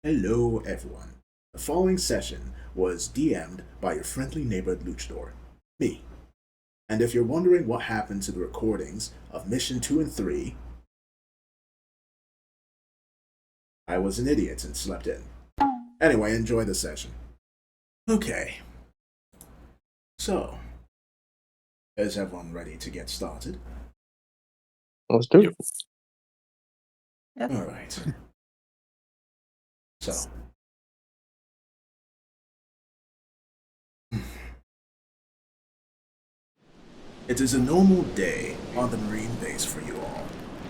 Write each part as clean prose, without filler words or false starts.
Hello, everyone. The following session was DM'd by your friendly neighbor Luchador, me. And if you're wondering what happened to the recordings of Mission 2 and 3, I was an idiot and slept in. Anyway, enjoy the session. Okay. So, is everyone ready to get started? Let's do it. Yep. Alright. So, it is a normal day on the Marine base for you all.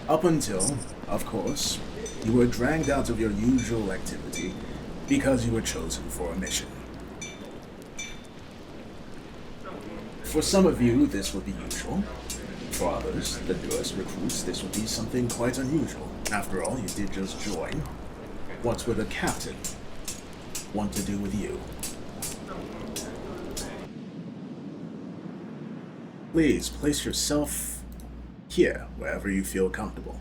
Up until, of course, you were dragged out of your usual activity because you were chosen for a mission. For some of you, this would be usual. For others, the newest recruits, this would be something quite unusual. After all, you did just join. What would a captain want to do with you? Please place yourself here, wherever you feel comfortable.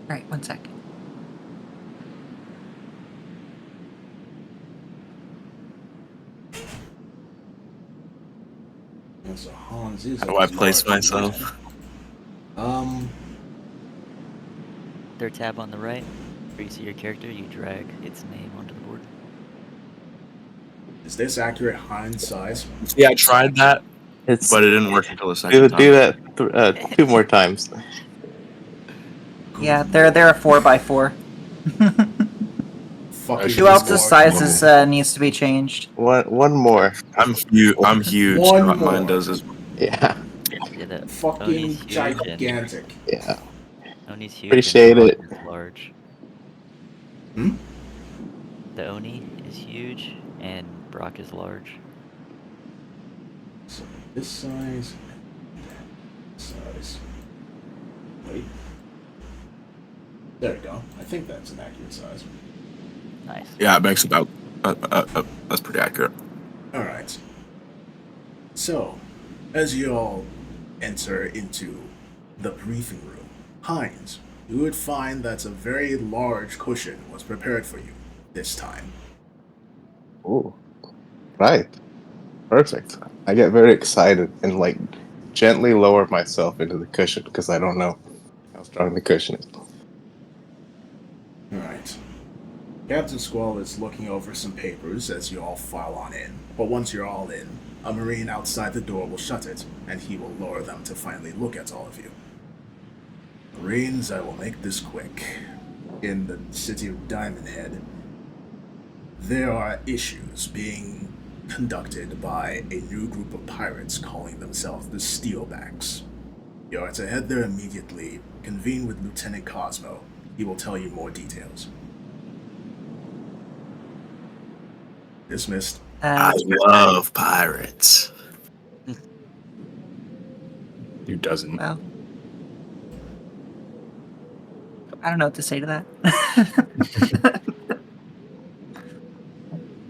Alright, 1 sec. And so Hans is. How do I place myself? Third tab on the right, where you see your character, you drag its name onto the board. Is this accurate Heinz size? Yeah, I tried that, It's but it didn't work until the second time. do that 2 more times. Yeah, they're a 4x4. Fucking Who else's smart. sizes needs to be changed? One more. I'm huge. One so mine more. does as Yeah. Yeah, the Fucking Oni's huge gigantic. Yeah. and Oni's huge. Appreciate and it. Brock is large. Hmm? The Oni is huge and Brock is large. So this size. Size. Wait. There we go. I think that's an accurate size. Nice. yeah, it makes about that's pretty accurate. Alright. So, as you all enter into the briefing room, Heinz, you would find that a very large cushion was prepared for you this time. Ooh. Right. Perfect. I get very excited and gently lower myself into the cushion because I don't know how strong the cushion is. Alright. Captain Squall is looking over some papers as you all file on in, but once you're all in, a Marine outside the door will shut it, and he will lower them to finally look at all of you. Marines, I will make this quick. In the city of Diamond Head, there are issues being conducted by a new group of pirates calling themselves the Steelbacks. You are to head there immediately, convene with Lieutenant Cosmo. He will tell you more details. Dismissed. I love pirates. Who doesn't? Well, I don't know what to say to that.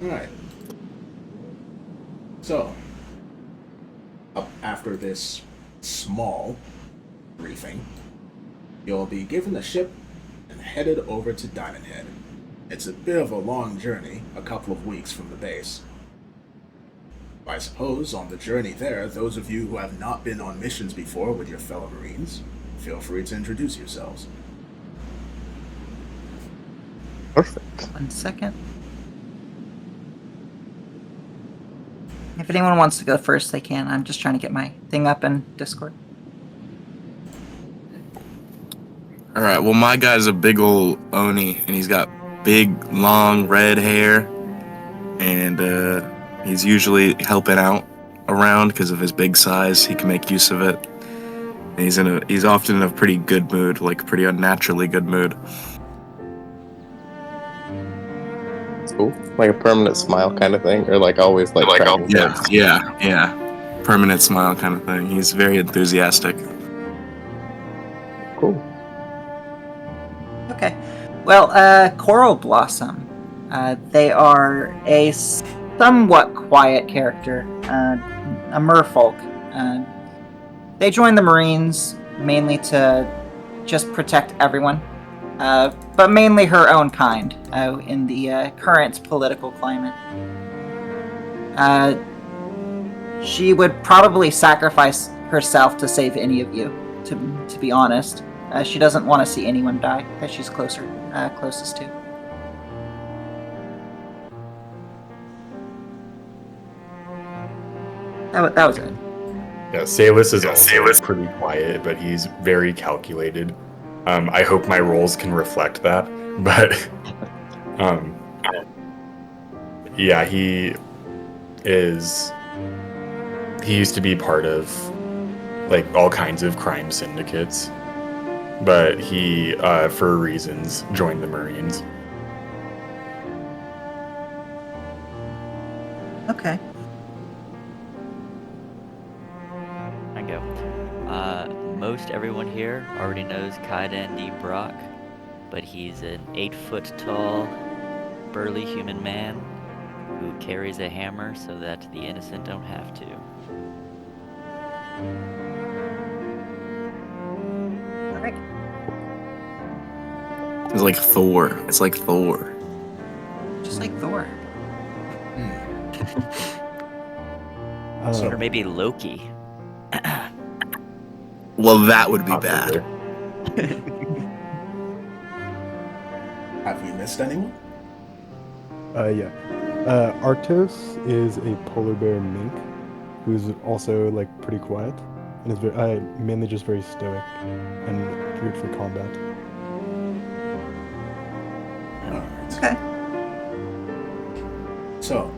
Alright. So, up after this small briefing, you'll be given a ship and headed over to Diamond Head. It's a bit of a long journey, a couple of weeks from the base. I suppose on the journey there, those of you who have not been on missions before with your fellow Marines, feel free to introduce yourselves. Perfect. 1 second. If anyone wants to go first, they can. I'm just trying to get my thing up in Discord. All right. Well, my guy's a big old Oni, and he's got big, long red hair, and he's usually helping out around because of his big size. He can make use of it. And he's often in a pretty good mood, like pretty unnaturally good mood. Cool. Like a permanent smile kind of thing, or always cracking jokes. Yeah. Permanent smile kind of thing. He's very enthusiastic. Cool. Okay. Well, Coral Blossom. They are a somewhat quiet character, a merfolk. They joined the Marines mainly to just protect everyone, but mainly her own kind in the current political climate. She would probably sacrifice herself to save any of you, to be honest. She doesn't want to see anyone die that she's closest to. That was it. Yeah, Salus is also pretty quiet, but he's very calculated. I hope my roles can reflect that. But yeah, he used to be part of like all kinds of crime syndicates, but he for reasons joined the Marines. Okay. I go. Most everyone here already knows Kaiden D. Brock, but he's an 8-foot tall, burly human man who carries a hammer so that the innocent don't have to. All right. It's like Thor. It's like Thor. Just like Thor. Or maybe Loki. Well, that would be bad. Have we missed anyone? Yeah. Arctos is a polar bear mink who's also like pretty quiet and is very, mainly just very stoic and geared for combat. Alright. Okay. So,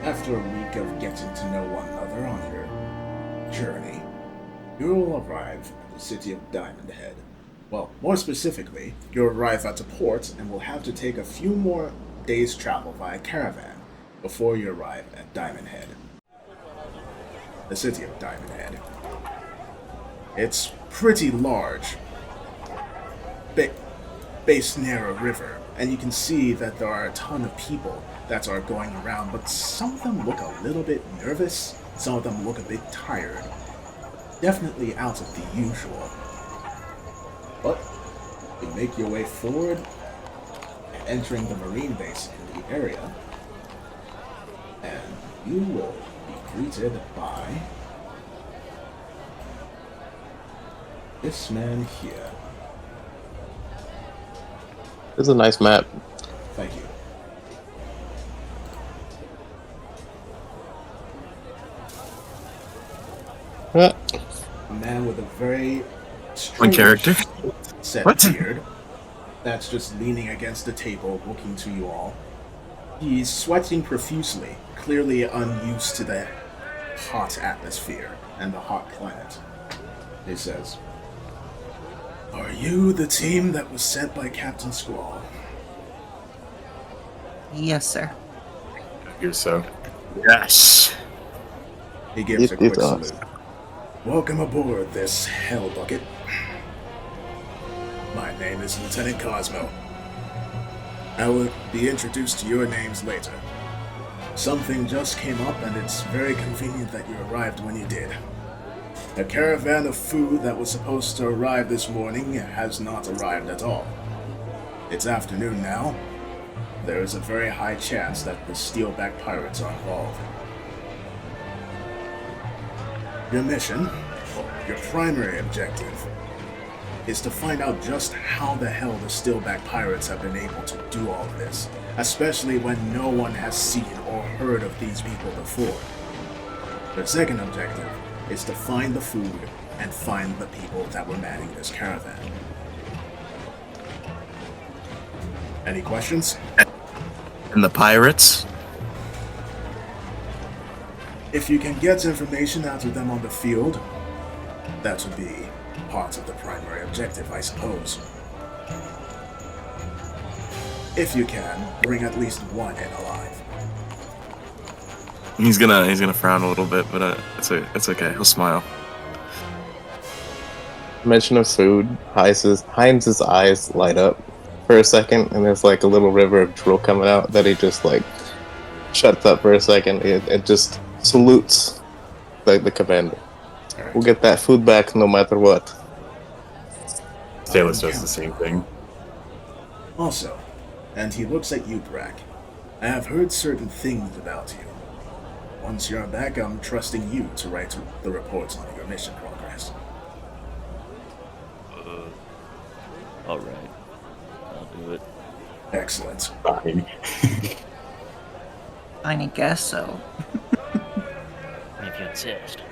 after a week of getting to know one another on your journey, you will arrive at the city of Diamond Head. Well, more specifically, you'll arrive at a port and will have to take a few more days' travel via caravan before you arrive at Diamond Head. The city of Diamond Head. It's pretty large, based near a river, and you can see that there are a ton of people that are going around, but some of them look a little bit nervous, some of them look a bit tired. Definitely out of the usual. But you make your way forward, entering the marine base in the area, and you will be greeted by this man here. It's a nice map. Thank you. Yeah. A man with a very One strange character. set What? beard that's just leaning against the table looking to you all. He's sweating profusely, clearly unused to the hot atmosphere and the hot climate. He says, "Are you the team that was sent by Captain Squall?" Yes, sir. I hear so. Yes. He gives a quick It's us. salute. "Welcome aboard this hell bucket. My name is Lieutenant Cosmo. I will be introduced to your names later. Something just came up, and it's very convenient that you arrived when you did. A caravan of food that was supposed to arrive this morning has not arrived at all. It's afternoon now. There is a very high chance that the Steelback Pirates are involved. Your mission, your primary objective, is to find out just how the hell the Steelback Pirates have been able to do all of this, especially when no one has seen or heard of these people before. Your second objective is to find the food and find the people that were manning this caravan. Any questions? And the pirates? If you can get information out of them on the field, that would be part of the primary objective, I suppose. If you can, bring at least one in alive. He's gonna frown a little bit, but it's okay. He'll smile. Mention of food, Heinz's eyes light up for a second, and there's like a little river of drool coming out that he just like shuts up for a second. It just salutes like the commander. Alright. We'll get that food back no matter what. Salus does the same thing. Also, and he looks at you, Brack. I have heard certain things about you. Once you're back, I'm trusting you to write the reports on your mission progress. Alright. I'll do it. Excellent. Fine. I guess so. If you insist.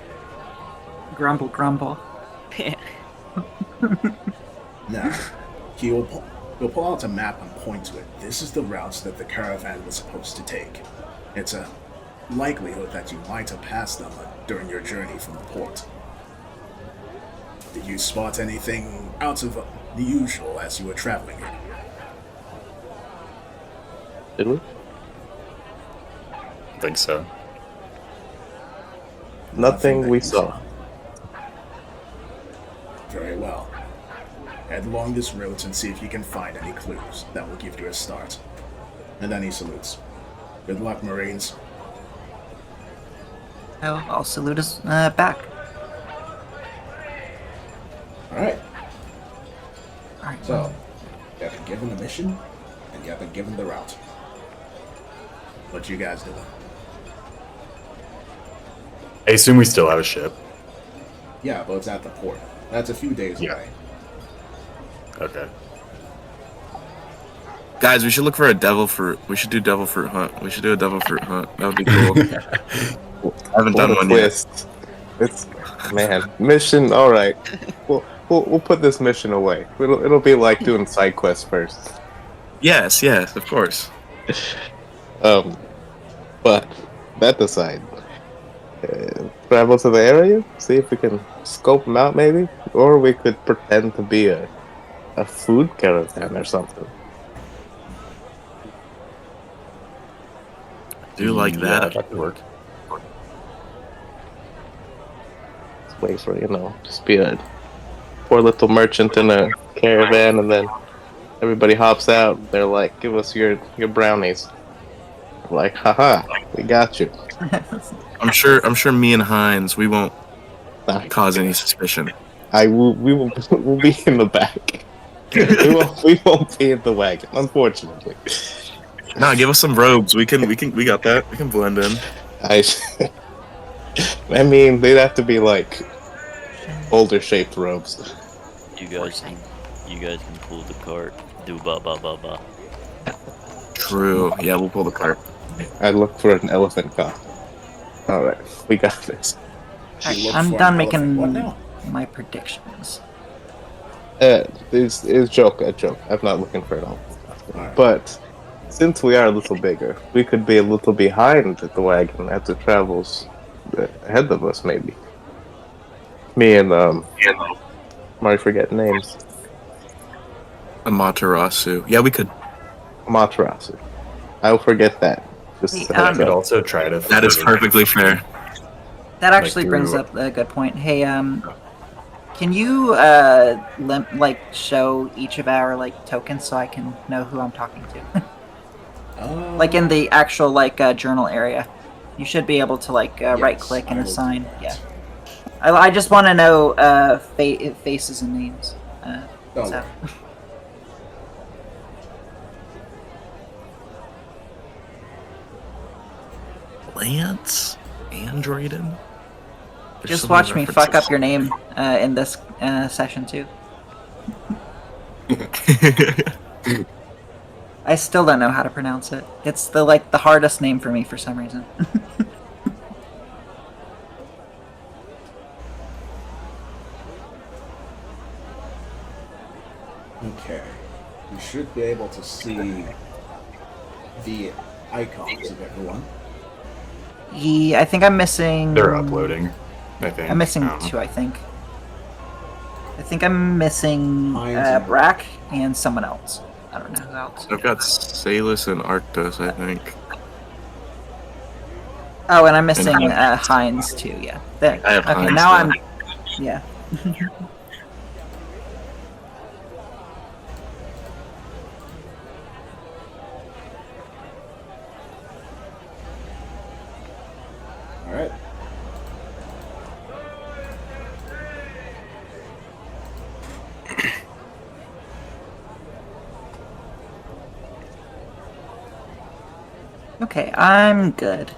Grumble, grumble. Now, he'll pull out a map and point to it. This is the route that the caravan was supposed to take. It's a likelihood that you might have passed them during your journey from the port. Did you spot anything out of the usual as you were traveling here? Did we? I think so. Nothing that we you saw. Very well. Head along this route and see if you can find any clues that will give you a start. And then he salutes. Good luck, Marines. I'll salute us back. Alright, Alright. so, you have been given the mission, and you have been given the route. What you guys doing? I assume we still have a ship. Yeah, but it's at the port. That's a few days Yeah. away. Okay. Guys, we should look for a devil fruit. We should do devil fruit hunt. We should do a devil fruit hunt. That would be cool. I haven't done What a one yet. twist. It's man, mission. All right, we'll put this mission away. It'll be like doing side quests first. Yes, of course. But that aside, travel to the area, see if we can scope them out, maybe, or we could pretend to be a food caravan or something. Do like Yeah, that. that could work. Wait for just be a poor little merchant in a caravan, and then everybody hops out. They're like, "Give us your brownies." We're like, haha, we got you. I'm sure me and Heinz, we won't cause any suspicion. We will we'll be in the back. we won't be in the wagon, unfortunately. Nah, give us some robes. We got that. We can blend in. I mean, they'd have to be like older shaped robes. You guys can pull the cart. Do ba ba ba ba. True. Yeah, we'll pull the cart. I'd look for an elephant costume. All right, we got this. You look I'm for done an making elephant. What now? my predictions. It's a joke. I'm not looking for an elephant costume. Alright. But since we are a little bigger, we could be a little behind the wagon as it travels ahead of us, maybe. Me and I might forget names. Amaterasu. Yeah, we could. Amaterasu. I'll forget that. Just Hey, a heads Could up. also try to. That is perfectly fair. That actually brings through- up a good point. Hey, can you show each of our tokens so I can know who I'm talking to? Like in the actual journal area, you should be able to right click and I will do assign. that. Yeah, I just want to know faces and names. Don't So. worry. Lance? Androiden? There's Just so many watch me fuck up references. your name in this session too. I still don't know how to pronounce it. It's the hardest name for me for some reason. Okay. You should be able to see the icons of everyone. I think I'm missing. They're uploading. I think. I'm missing I don't know. 2. I think. I think I'm missing Heinz and- Brack and someone else. I don't know who else. I've got Salus and Arctos, I think. Oh, and I'm missing I Heinz too. Yeah. There. I have Okay. Heinz Now now. I'm. Yeah. Alright. Okay, I'm good.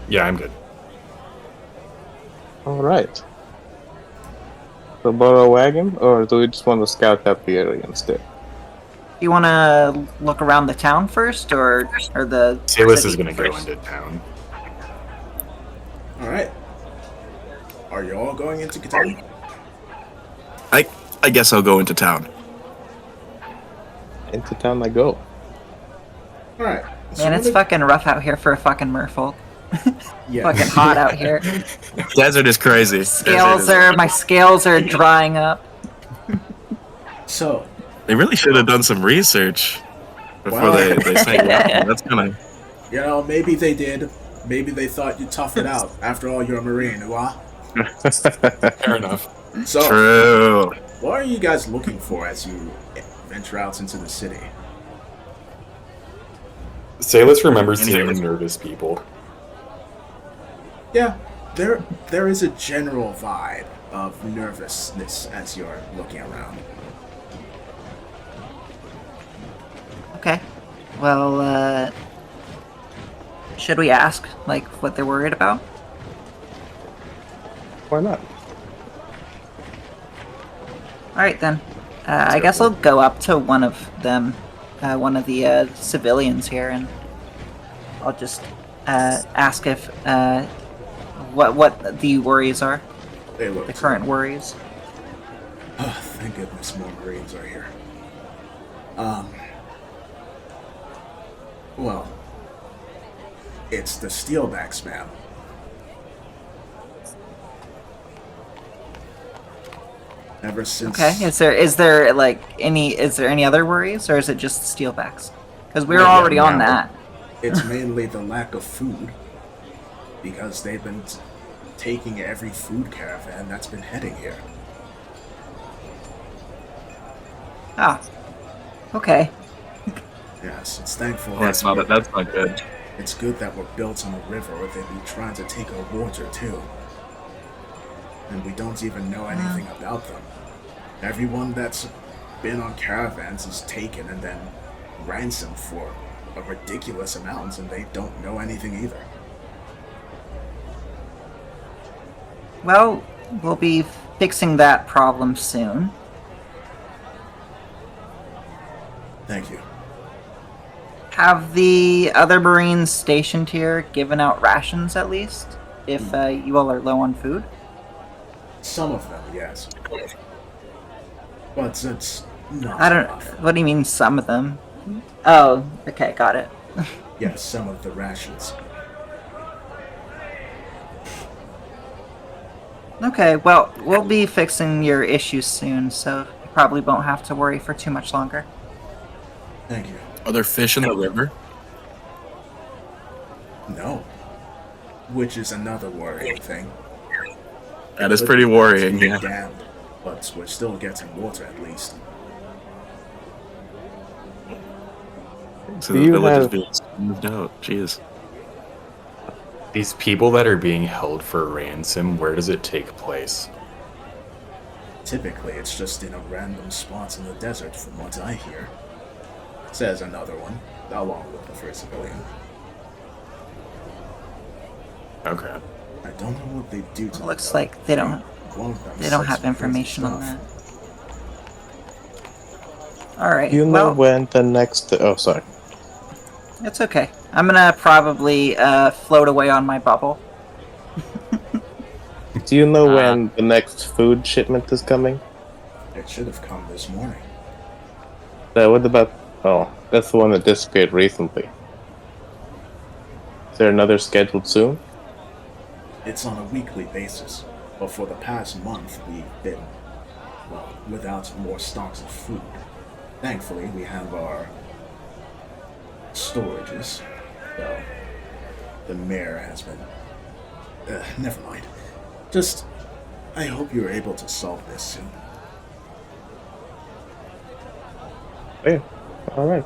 Yeah, I'm good. All right. So borrow a wagon, or do we just want to scout out the area instead? You want to look around the town first, or the Salus is city going to go first? into town. All right. Are you all going into town? I guess I'll go into town. Into town I go. All right. So Man, it's fucking rough out here for a fucking merfolk. yeah. Fucking hot out here. Desert is crazy. My scales are drying up. So, They really should have done some research before Well- they say that. That's gonna. you know, maybe they did. Maybe they thought you'd tough it out. After all, you're a Marine, huh? Fair enough. So, True. what are you guys looking for as you venture out into the city? Salus remembers Anything. seeing nervous people. Yeah, there is a general vibe of nervousness as you're looking around. Okay. Well, should we ask, like, what they're worried about? Why not? Alright then. I guess I'll go up to one of them, one of the civilians here, and I'll just ask if what the worries are, They look the current worries. Oh, thank goodness more Marines are here. Well, it's the Steelbacks, ma'am. Ever since Okay. Is there any other worries, or is it just steelbacks? Because we were Well, yeah, already on no. that. it's mainly the lack of food, because they've been taking every food caravan that's been heading here. Ah. Okay. Yes, it's thankful. That's not good. It's good that we're built on a river, or they'd be trying to take our water too. And we don't even know anything about them. Everyone that's been on caravans is taken and then ransomed for a ridiculous amount, and they don't know anything either. Well, we'll be fixing that problem soon. Thank you. Have the other Marines stationed here given out rations at least? If you all are low on food? Some of them, yes. But it's not I don't. enough. What do you mean, some of them? Oh, okay, got it. Yes, some of the rations. Okay, well, we'll be fixing your issues soon, so you probably won't have to worry for too much longer. Thank you. Are there fish in the river? No. Which is another worrying thing. That is pretty worrying. It's Yeah. damned, but we're still getting water at least. So Do the you village is have- being moved out. Jeez. These people that are being held for ransom, where does it take place? Typically, it's just in a random spot in the desert, from what I hear. Says another one, along with the first civilian. Okay. I don't know what they do to them, Looks though. like they don't One of them they don't said have some crazy information on stuff. that. Alright, Do you know well, when the next? Oh, sorry. it's okay. I'm gonna probably float away on my bubble. Do you know when the next food shipment is coming? It should have come this morning. What about? Oh, that's the one that disappeared recently. Is there another scheduled soon? It's on a weekly basis, but for the past month we've been, well, without more stocks of food. Thankfully, we have our storages, though the mayor has been... never mind. Just, I hope you're able to solve this soon. Yeah. All right.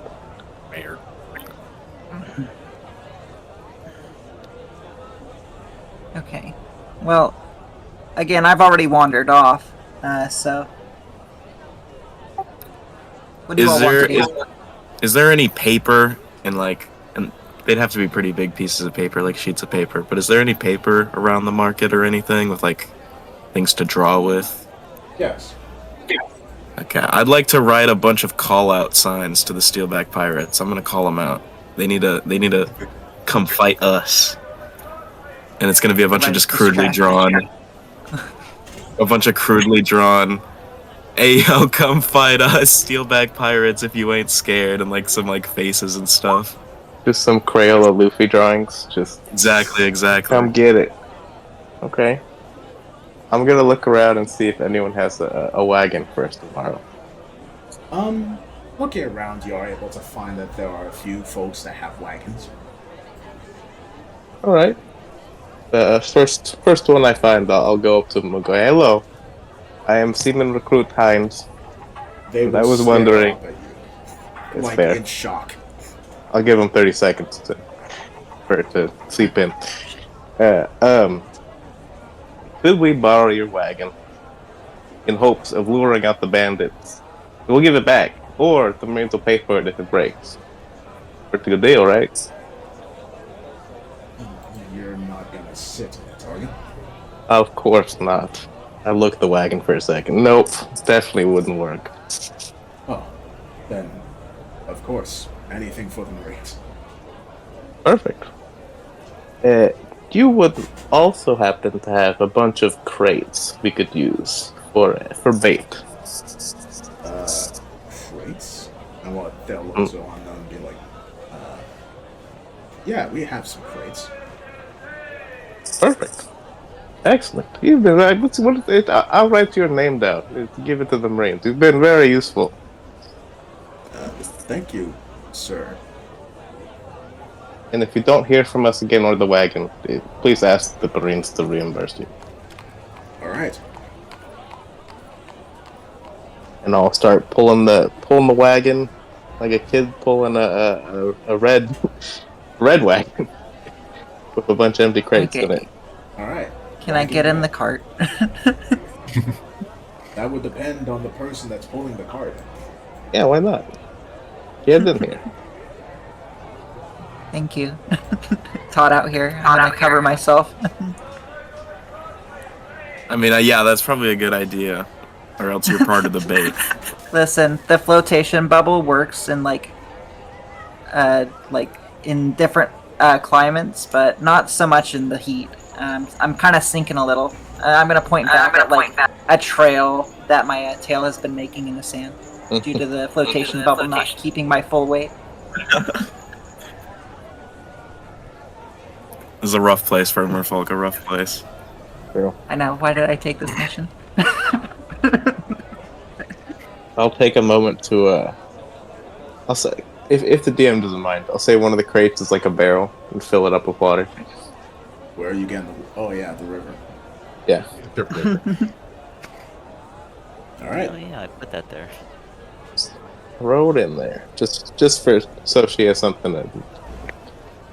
Mayor. Okay. Well, again, I've already wandered off, so... What do you Is all want there to do? is there any paper and and they'd have to be pretty big pieces of paper, like sheets of paper. But is there any paper around the market or anything with like things to draw with? Yes. Okay, I'd like to write a bunch of call out signs to the Steelback Pirates. I'm gonna call them out. They need to come fight us. And it's gonna be a bunch of Everybody's just crudely distracted. drawn. Hey yo, come fight us, Steelback Pirates, if you ain't scared, and like some like faces and stuff. Just some Crayola Luffy drawings. Just Exactly. come get it. Okay. I'm gonna look around and see if anyone has a wagon for us tomorrow. Looking around, you are able to find that there are a few folks that have wagons. All right. The first one I find, I'll go up to them and go, "Hello, I am Seaman Recruit Hines. They I will was stare wondering." up at you, It's like fair. in shock. I'll give them 30 seconds for it to seep in. Could we borrow your wagon in hopes of luring out the bandits? We'll give it back, or the Marines will pay for it if it breaks. Pretty good deal, right? You're not gonna sit in it, are you? Of course not. I looked at the wagon for a second. Nope, definitely wouldn't work. Oh, then, of course, anything for the Marines. Perfect. You would also happen to have a bunch of crates we could use for bait. Crates? And what, they'll look so on them and be like, yeah, we have some crates. Perfect. Excellent. You've been right. I'll write your name down. Give it to the Marines. You've been very useful. Thank you, sir. And if you don't hear from us again or the wagon, please ask the Marines to reimburse you. Alright. And I'll start pulling the wagon like a kid pulling a red wagon with a bunch of empty crates in it. Alright. Can I get in the cart? That would depend on the person that's pulling the cart. Yeah, why not? Get in here. Thank you. Todd out here. I'm gonna cover myself. I mean, yeah, that's probably a good idea, or else you're part of the bait. Listen, the flotation bubble works in like in different climates, but not so much in the heat. I'm kind of sinking a little. I'm gonna point back at like a trail that my tail has been making in the sand due to the flotation bubble not keeping my full weight. This is a rough place for a merfolk, a rough place. True. I know. Why did I take this mission? I'll take a moment to I'll say if the DM doesn't mind, I'll say one of the crates is like a barrel and fill it up with water. Where are you getting the... Oh, yeah, the river. Yeah. Alright. Oh yeah, I put that there. Throw it in there. Just for so she has something to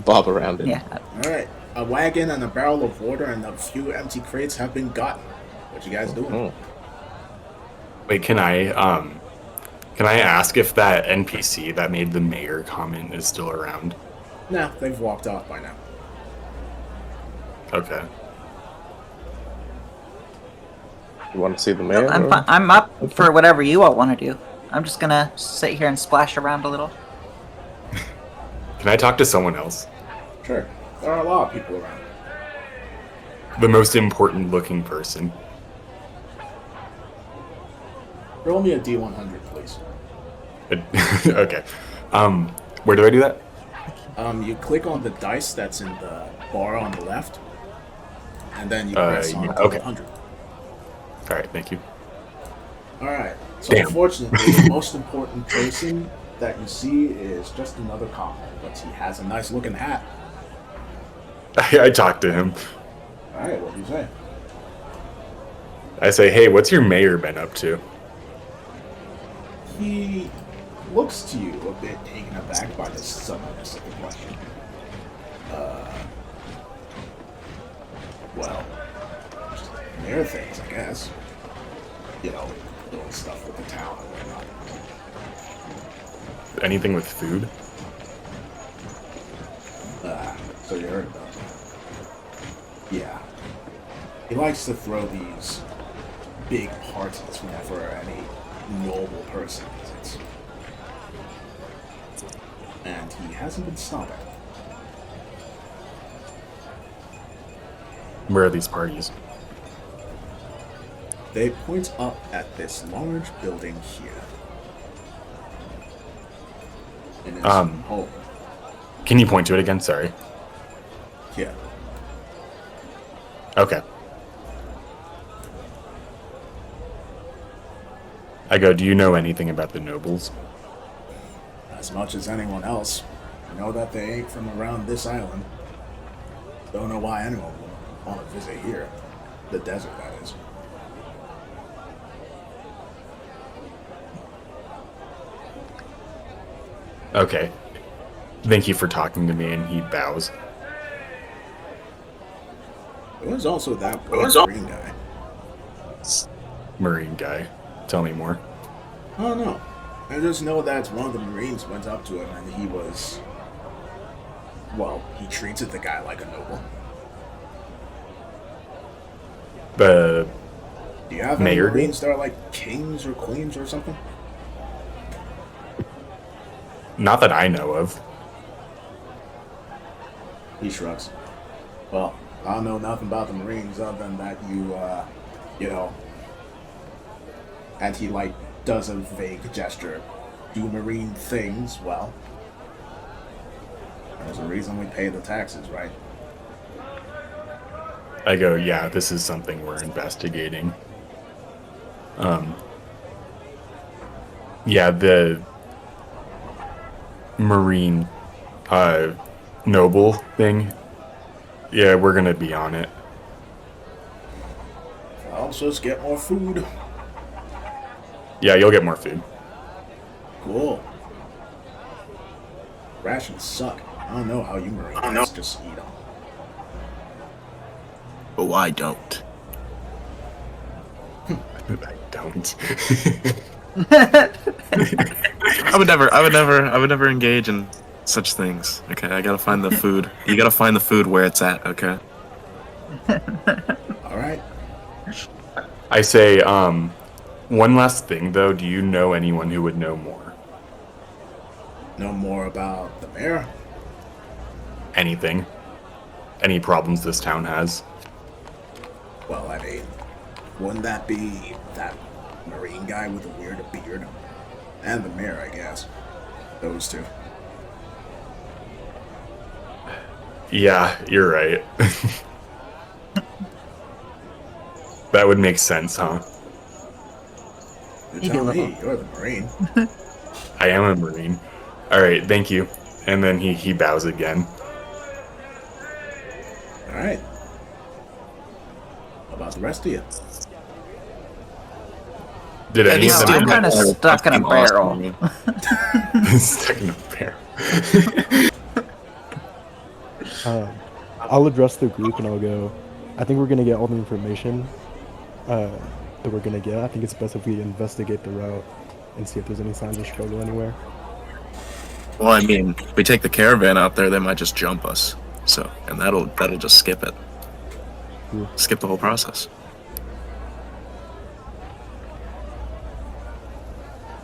bob around in. Yeah. Alright. A wagon and a barrel of water and a few empty crates have been gotten. What you guys doing? Wait, can I ask if that NPC that made the mayor comment is still around? Nah, they've walked off by now. Okay. You want to see the mayor? I'm up for whatever you all want to do. I'm just gonna sit here and splash around a little. Can I talk to someone else? Sure. There are a lot of people around. The most important looking person. Roll me a D100, please. Okay. Where do I do that? You click on the dice that's in the bar on the left, and then you press on okay. D100. All right, thank you. Alright, so Damn. unfortunately, the most important person that you see is just another commoner, but he has a nice looking hat. I talked to him. Alright, what do you say? I say, hey, what's your mayor been up to? He looks to you a bit taken aback by the suddenness of the question. Well, just mere things, I guess. You know, doing stuff with the town and whatnot. Anything with food? So you heard about that? Yeah. He likes to throw these big parties whenever any noble person visits. And he hasn't been stopping. Where are these parties? They point up at this large building here. In his home. Can you point to it again? Sorry. Yeah. Okay. I go, do you know anything about the nobles? As much as anyone else. I know that they ain't from around this island. Don't know why anyone would want to visit here. The desert, that is. Okay. Thank you for talking to me, and he bows. There's also that green guy. Marine guy. Tell me more. I don't know. I just know that one of the Marines went up to him and he was... Well, he treated the guy like a noble. The Do you have any mayor? Marines that are like kings or queens or something? Not that I know of. He shrugs. Well, I don't know nothing about the Marines other than that you know... And he, like, does a vague gesture. Do Marine things, well... There's a reason we pay the taxes, right? I go, yeah, this is something we're investigating. Yeah, the Marine noble thing. Yeah, we're gonna be on it. I'll just get more food. Yeah, you'll get more food. Cool. Rations suck. I don't know how you Marines just eat them. Oh, I don't. I don't. I would never engage in such things. Okay, I gotta find the food. You gotta find the food where it's at, okay? Alright. I say, one last thing though, do you know anyone who would know more? Know more about the mayor? Anything? Any problems this town has? Well, I mean, wouldn't that be that Marine guy with a weird beard? And the mayor, I guess. Those two. Yeah, you're right. That would make sense, huh? You Maybe a tell little. me, you're the Marine. I am a Marine. Alright, thank you. And then he bows again. Alright. How about the rest of you? Did any No, of I'm them kind of stuck in a barrel. stuck in a barrel? I'll address the group and I'll go. I think we're gonna get all the information that we're gonna get. I think it's best if we investigate the route and see if there's any signs of struggle anywhere. Well, I mean, if we take the caravan out there, they might just jump us. So, and that'll just skip it. Cool. Skip the whole process.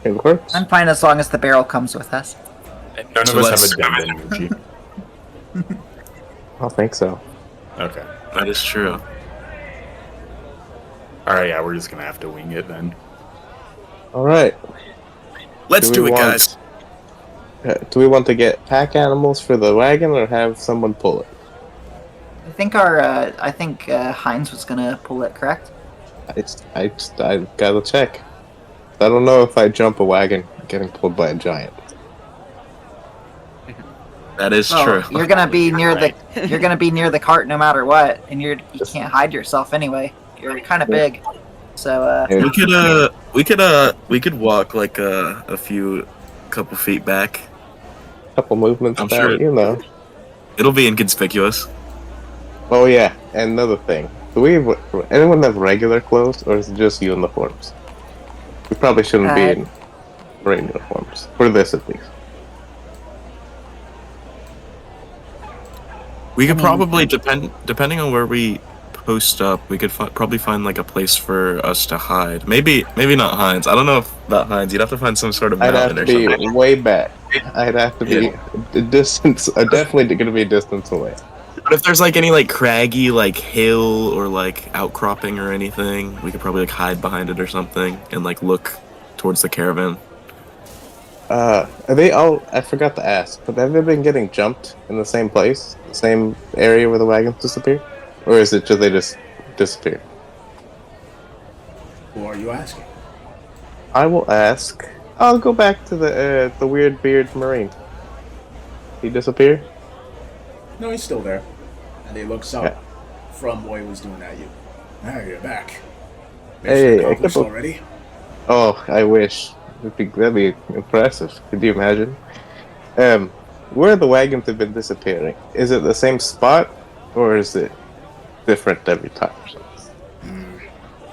It works. I'm fine as long as the barrel comes with us. None So of us let's- have a den energy. I don't think so. Okay. That is true. Alright, yeah, we're just gonna have to wing it then. All right. Let's Do we do it, want- guys. Do we want to get pack animals for the wagon or have someone pull it? I think Heinz was gonna pull it, correct? I gotta check. I don't know if I jump a wagon getting pulled by a giant. That is Well, true. you're gonna be near the cart no matter what, and you can't hide yourself anyway. You're kind of big, so Hey, We could walk like a couple feet back. couple movements I'm back, sure- you know. It'll be inconspicuous. Oh yeah, and another thing. Do we anyone have regular clothes or is it just uniforms? probably shouldn't be Uh, in Marine uniforms. For this, at least. We could mean- probably depending on where we post up, we could probably find like a place for us to hide. Maybe not Hines. I don't know if that Hines. You'd have to find some sort of I'd have mountain to or be something. way back. I'd have to be a distance. Definitely going to be a distance away. But if there's like any like craggy like hill or like outcropping or anything, we could probably like hide behind it or something and like look towards the caravan. Are they all? I forgot to ask, but have they been getting jumped in the same place, the same area where the wagons disappear, or is it just they just disappear? Who are you asking? I will ask. I'll go back to the weird beard marine. He disappeared. No, he's still there. And he looks up Yeah. from what he was doing at you. Ah, you're back. Hey, Mission I accomplished can't already? Oh, I wish. That'd be impressive. Could you imagine? Where the wagons have been disappearing, is it the same spot, or is it different every time? Or something?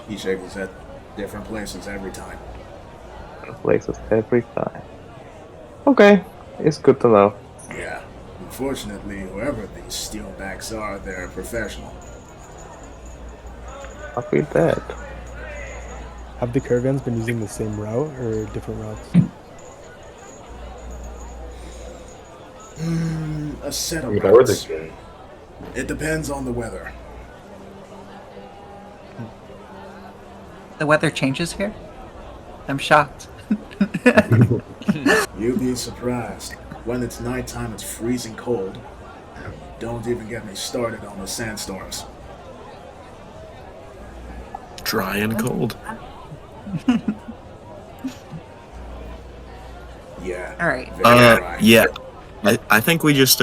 He shakes his head. Different places every time. Places every time. Okay, it's good to know. Yeah. Unfortunately, whoever these steelbacks are, they're professional. I'll be dead. Have the caravans been using the same route or different routes? A set of If I were the routes. king, It depends on the weather. The weather changes here? I'm shocked. You'd be surprised. When it's nighttime, it's freezing cold. Don't even get me started on the sandstorms. Dry and cold. Yeah. Alright. Very dry. Yeah. I think we just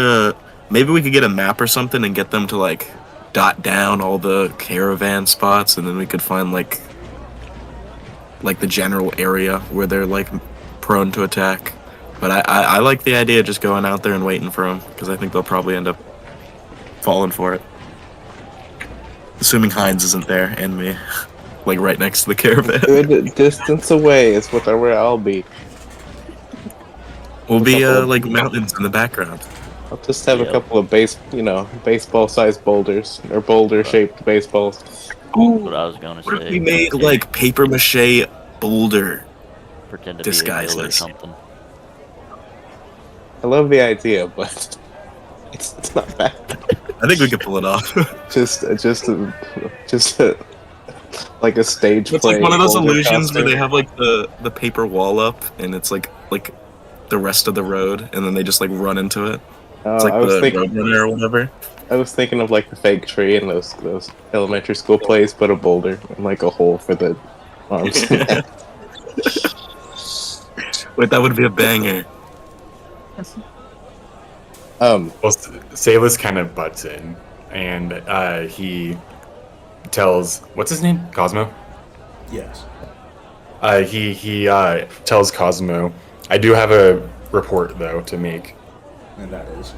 maybe we could get a map or something and get them to like dot down all the caravan spots, and then we could find like the general area where they're like prone to attack. But I like the idea of just going out there and waiting for them, because I think they'll probably end up falling for it. Assuming Hines isn't there and me, like right next to the caravan. Good distance away is where I'll be. We'll be couple of- like mountains in the background. I'll just have a Yep. couple of baseball-sized boulders or boulder-shaped baseballs. That's what I was gonna What if say. we made like paper mache boulder? pretend to be a disguises? hill or something? I love the idea, but it's not bad. I think we could pull it off. Just like a stage It's play. like one of those boulder illusions where costume. they have like the paper wall up, and it's like the rest of the road, and then they just like run into it. It's like I was the thinking, Roadrunner or whatever. I was thinking of like the fake tree in those elementary school plays, but a boulder and like a hole for the arms. Wait, that would be a banger. um, well, Salus kind of butts in, and he tells, what's his name? Cosmo? Yes. He tells Cosmo, I do have a report though to make. And that is.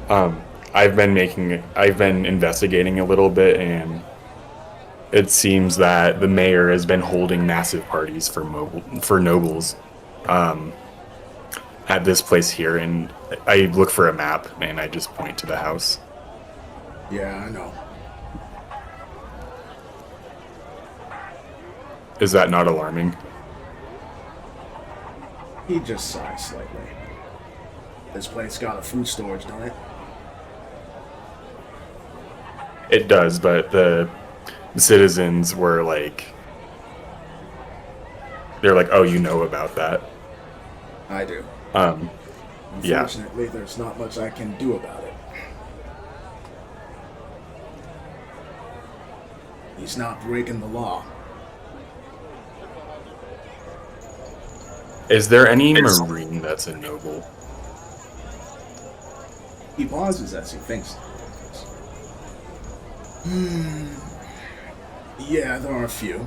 I've been investigating a little bit, and it seems that the mayor has been holding massive parties for nobles at this place here, and I look for a map and I just point to the house. Yeah, I know. Is that not alarming? He just sighs slightly. This place got a food storage, don't it? It does, but the citizens were like, they're like, oh, you know about that. I do. Yeah. Unfortunately, there's not much I can do about it. He's not breaking the law. Is there any marine that's a noble? He pauses as he thinks. Yeah, there are a few.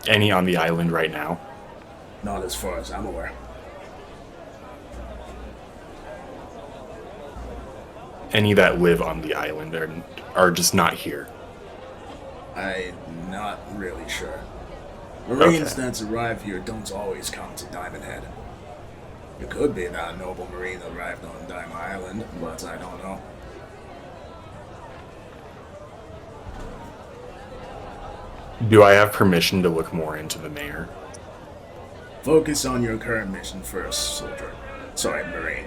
Any on the island right now? Not as far as I'm aware. Any that live on the island are just not here. I'm not really sure. Marines Okay. that arrive here don't always come to Diamond Head. It could be that a noble Marine arrived on Diamond Island, but I don't know. Do I have permission to look more into the mayor? Focus on your current mission first, soldier. Sorry, Marine.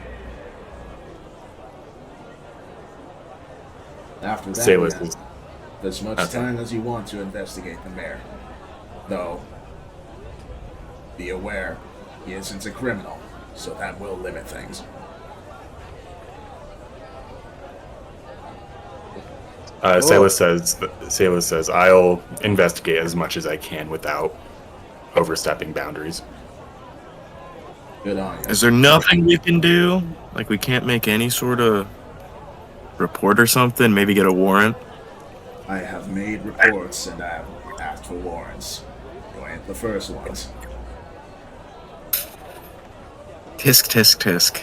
After that, Salus you is have as much Okay. time as you want to investigate the mayor. Though, be aware, he isn't a criminal, so that will limit things. Salus says, I'll investigate as much as I can without overstepping boundaries. Good on you. Is there nothing we can do? Like we can't make any sort of report or something? Maybe get a warrant? I have made reports and I have asked for warrants. You ain't the first ones. Tisk, tisk, tisk.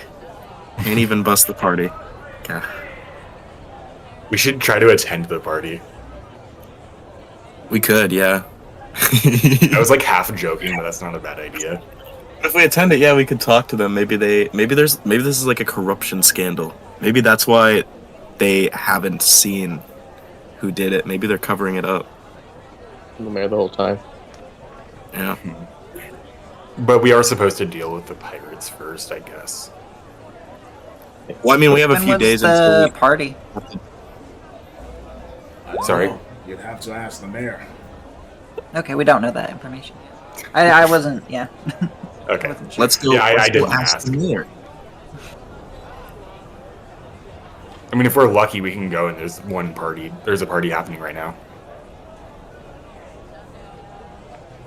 Can't even bust the party. Okay. We should try to attend the party. We could, yeah. I was like half joking, but that's not a bad idea. If we attend it, yeah, we could talk to them. Maybe this is like a corruption scandal. Maybe that's why they haven't seen who did it. Maybe they're covering it up. The mayor the whole time. Yeah. But we are supposed to deal with the pirates first, I guess. Well, I mean, we have a When few was days the until we party? I don't Sorry? know. You'd have to ask the mayor. Okay, we don't know that information. I wasn't. Yeah. Okay. wasn't sure. Let's go. Yeah, I let's go didn't ask ask. the mayor. I mean, if we're lucky, we can go and there's a party happening right now.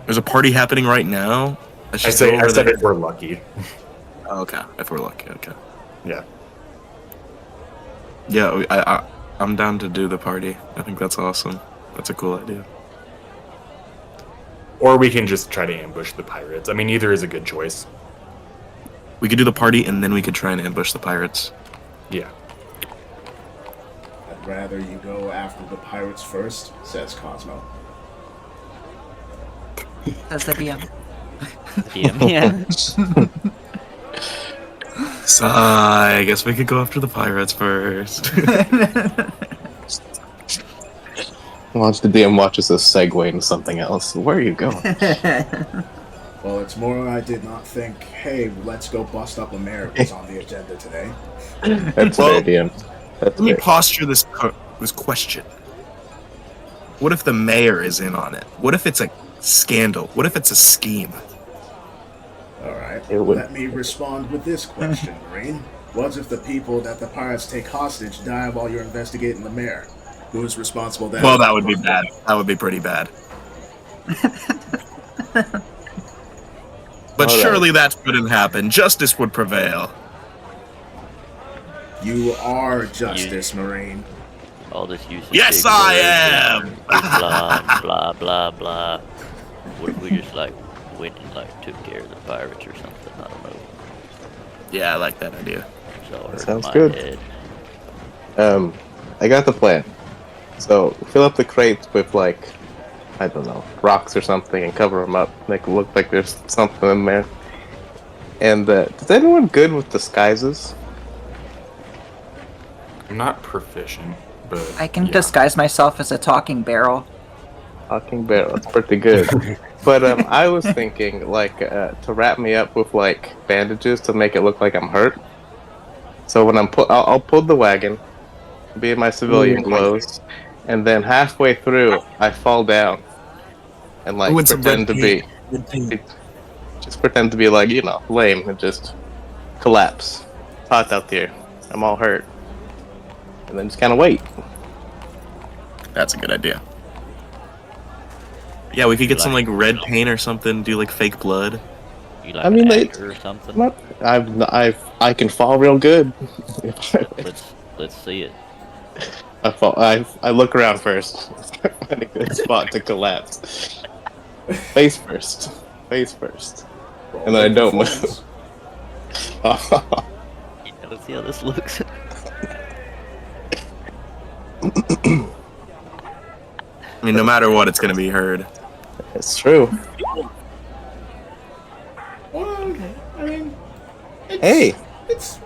There's a party happening right now. Let's I just go over said there. if we're lucky. Oh, okay, if we're lucky. Okay. Yeah. Yeah, I'm down to do the party. I think that's awesome. That's a cool idea. Or we can just try to ambush the pirates. I mean, either is a good choice. We could do the party and then we could try and ambush the pirates. Yeah. I'd rather you go after the pirates first, says Cosmo. That's the DM. Yeah. So I guess we could go after the pirates first. Watch the DM watches us segue into something else. Where are you going? Well, it's more I did not think, hey, let's go bust up a mayor was on the agenda today. That's Well, fair, DM. That's Let me fair. posture this question. What if the mayor is in on it? What if it's a scandal? What if it's a scheme? Alright, It would- let me respond with this question, Marine. What if the people that the pirates take hostage die while you're investigating the mayor? Who's responsible then? Well, that would be bad. That would be pretty bad. But All right. surely that wouldn't happen. Justice would prevail. You are Justice, Marine. All this use of Yes, big I words am! and blah blah blah blah. What if we just like went and like took care of the pirates or something? I don't know. Yeah, I like that idea. It's all hurt Sounds my good. head. I got the plan. So fill up the crates with like, I don't know, rocks or something, and cover them up. Make it look like there's something in there. And is anyone good with disguises? I'm not proficient, but I can yeah. disguise myself as a talking barrel. Talking barrel, that's pretty good. But I was thinking like to wrap me up with like bandages to make it look like I'm hurt. So when I'll pull the wagon, be in my civilian clothes, and then halfway through I fall down and like Ooh, and some pretend red to be, paint. Red paint. just pretend to be like lame and just collapse. It's hot out there. I'm all hurt, and then just kind of wait. That's a good idea. Yeah, we could get some like red paint or something. Do like fake blood. You like I mean, an they- actor or something? What? I can fall real good. Let's see it. I fall. I look around first. Find a good spot to collapse. Face first. Face first. Roll And then I the don't performance. Yeah, let's see how this looks. I mean, no matter what, it's gonna be heard. It's true. Well, I mean, Hey, it's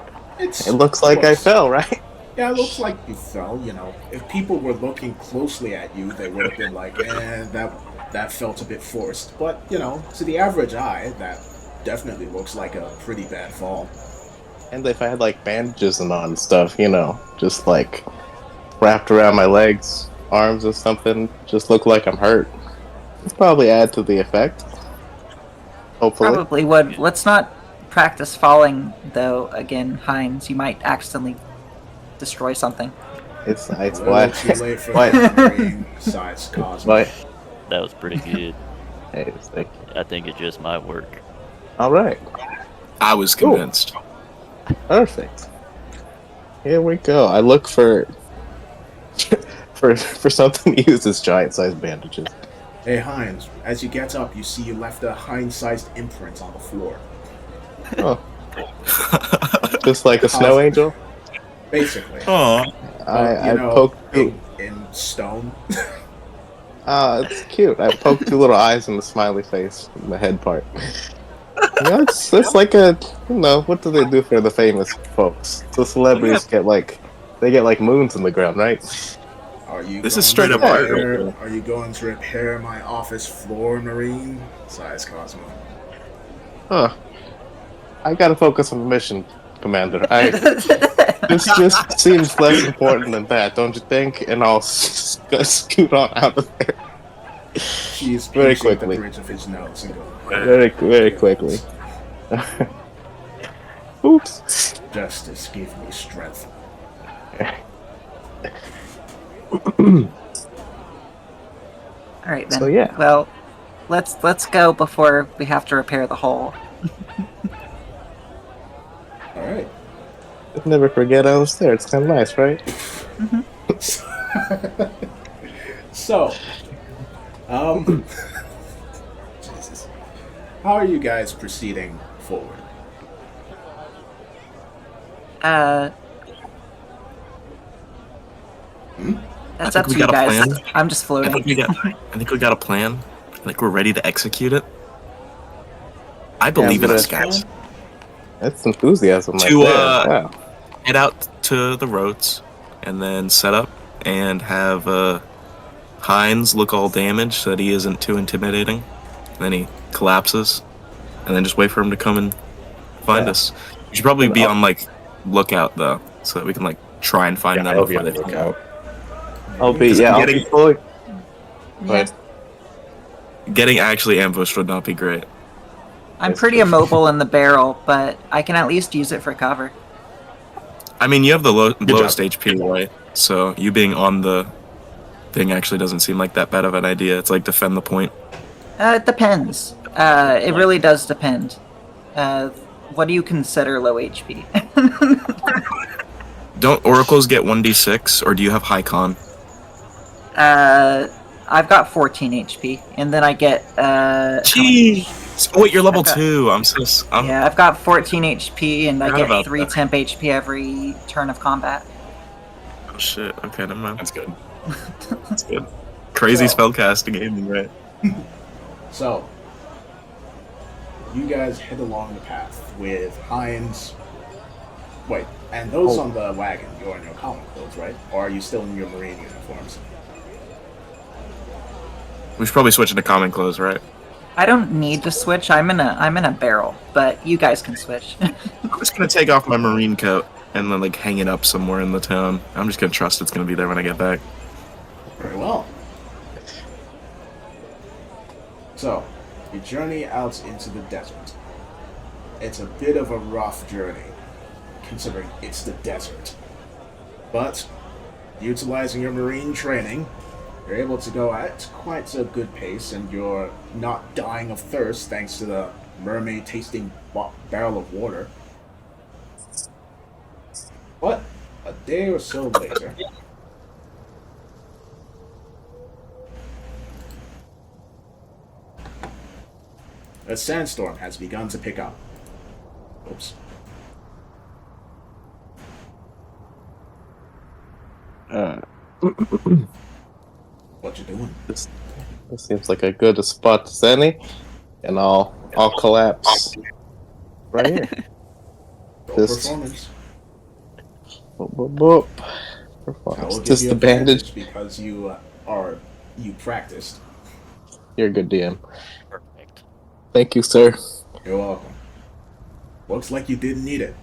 it looks like I close. fell, right? Yeah, it looks like you fell. You know, if people were looking closely at you, they would have been like, that felt a bit forced." But you know, to the average eye, that definitely looks like a pretty bad fall. And if I had like bandages and on stuff, you know, just like wrapped around my legs, arms, or something, just look like I'm hurt. It'd probably add to the effect. Hopefully. Probably would. Let's not practice falling, though, again, Heinz. You might accidentally destroy something. It's A little why. too late for Why? that marine-sized cosmo. Why? That was pretty good. Hey, thank you. I think it just might work. All right. I was convinced. Perfect. Here we go. I look for for something to use as giant-sized bandages. Hey Heinz, as you get up, you see you left a Heinz-sized imprint on the floor. Oh, just like a snow angel. Basically. Oh, I you know, poked two. in stone. It's cute. I poked two little eyes in the smiley face in the head part. Yeah, it's like a, you know, what do they do for the famous folks? The celebrities get like moons in the ground, right? Are you This going is straight to up repair, art. Are you going to repair my office floor, Marine? Size Cosmo. Huh. I gotta focus on the mission, Commander. This just seems less important than that, don't you think? And I'll scoot on out of there. She's Very pinching the quickly. bridge of his nose and going, Very quickly. Oops. "Justice, give me strength." All right then. So, yeah. Well, let's go before we have to repair the hole. All right. Never forget I was there. It's kind of nice, right? So, Jesus, how are you guys proceeding forward? That's I up think to we you got a guys. plan. I'm just I floating. think we got a plan. I think we're ready to execute it. I believe in but us, guys. That's enthusiasm right To, there. uh, Wow. Head out to the roads and then set up and have Heinz look all damaged so that he isn't too intimidating. And then he collapses, and then just wait for him to come and find Yeah. us. We should probably And be I'll- on like lookout though, so that we can like try and find Yeah, them. I'll be on before the they come. lookout. I'll be Getting- fully. Yeah. Getting actually ambushed would not be great. I'm That's pretty true. immobile in the barrel, but I can at least use it for cover. I mean, you have the lowest job. HP, right? So you being on the thing actually doesn't seem like that bad of an idea. It's like defend the point. It depends. It really does depend. What do you consider low HP? Don't oracles get 1d6, or do you have high con? I've got 14 HP, and then I get Jeez. Oh, wait, you're level I've got- 2. I'm yeah, I've got 14 HP, and I Forgot get about 3 that. temp HP every turn of combat. Oh shit. Okay, never mind. That's good. That's good. Crazy So- spellcasting gaming, right? So, you guys head along the path with Heinz. Wait, and those on the wagon, you're in your common clothes, right? Or are you still in your marine uniforms? We should probably switch into common clothes, right? I don't need to switch. I'm in a barrel, but you guys can switch. I'm just gonna take off my marine coat and then like hang it up somewhere in the town. I'm just gonna trust it's gonna be there when I get back. Very well. So, you journey out into the desert. It's a bit of a rough journey, considering it's the desert. But, utilizing your marine training, you're able to go at quite a good pace, and you're not dying of thirst thanks to the mermaid-tasting barrel of water. But, a day or so later, a sandstorm has begun to pick up. Oops. What what you're doing. This seems like a good spot as any, and I'll collapse right here. Roll Just- performance. Boop, boop, boop. I will Performance. give Just you the bandage. advantage because you practiced. You're a good DM. Perfect. Thank you, sir. You're welcome. Looks like you didn't need it.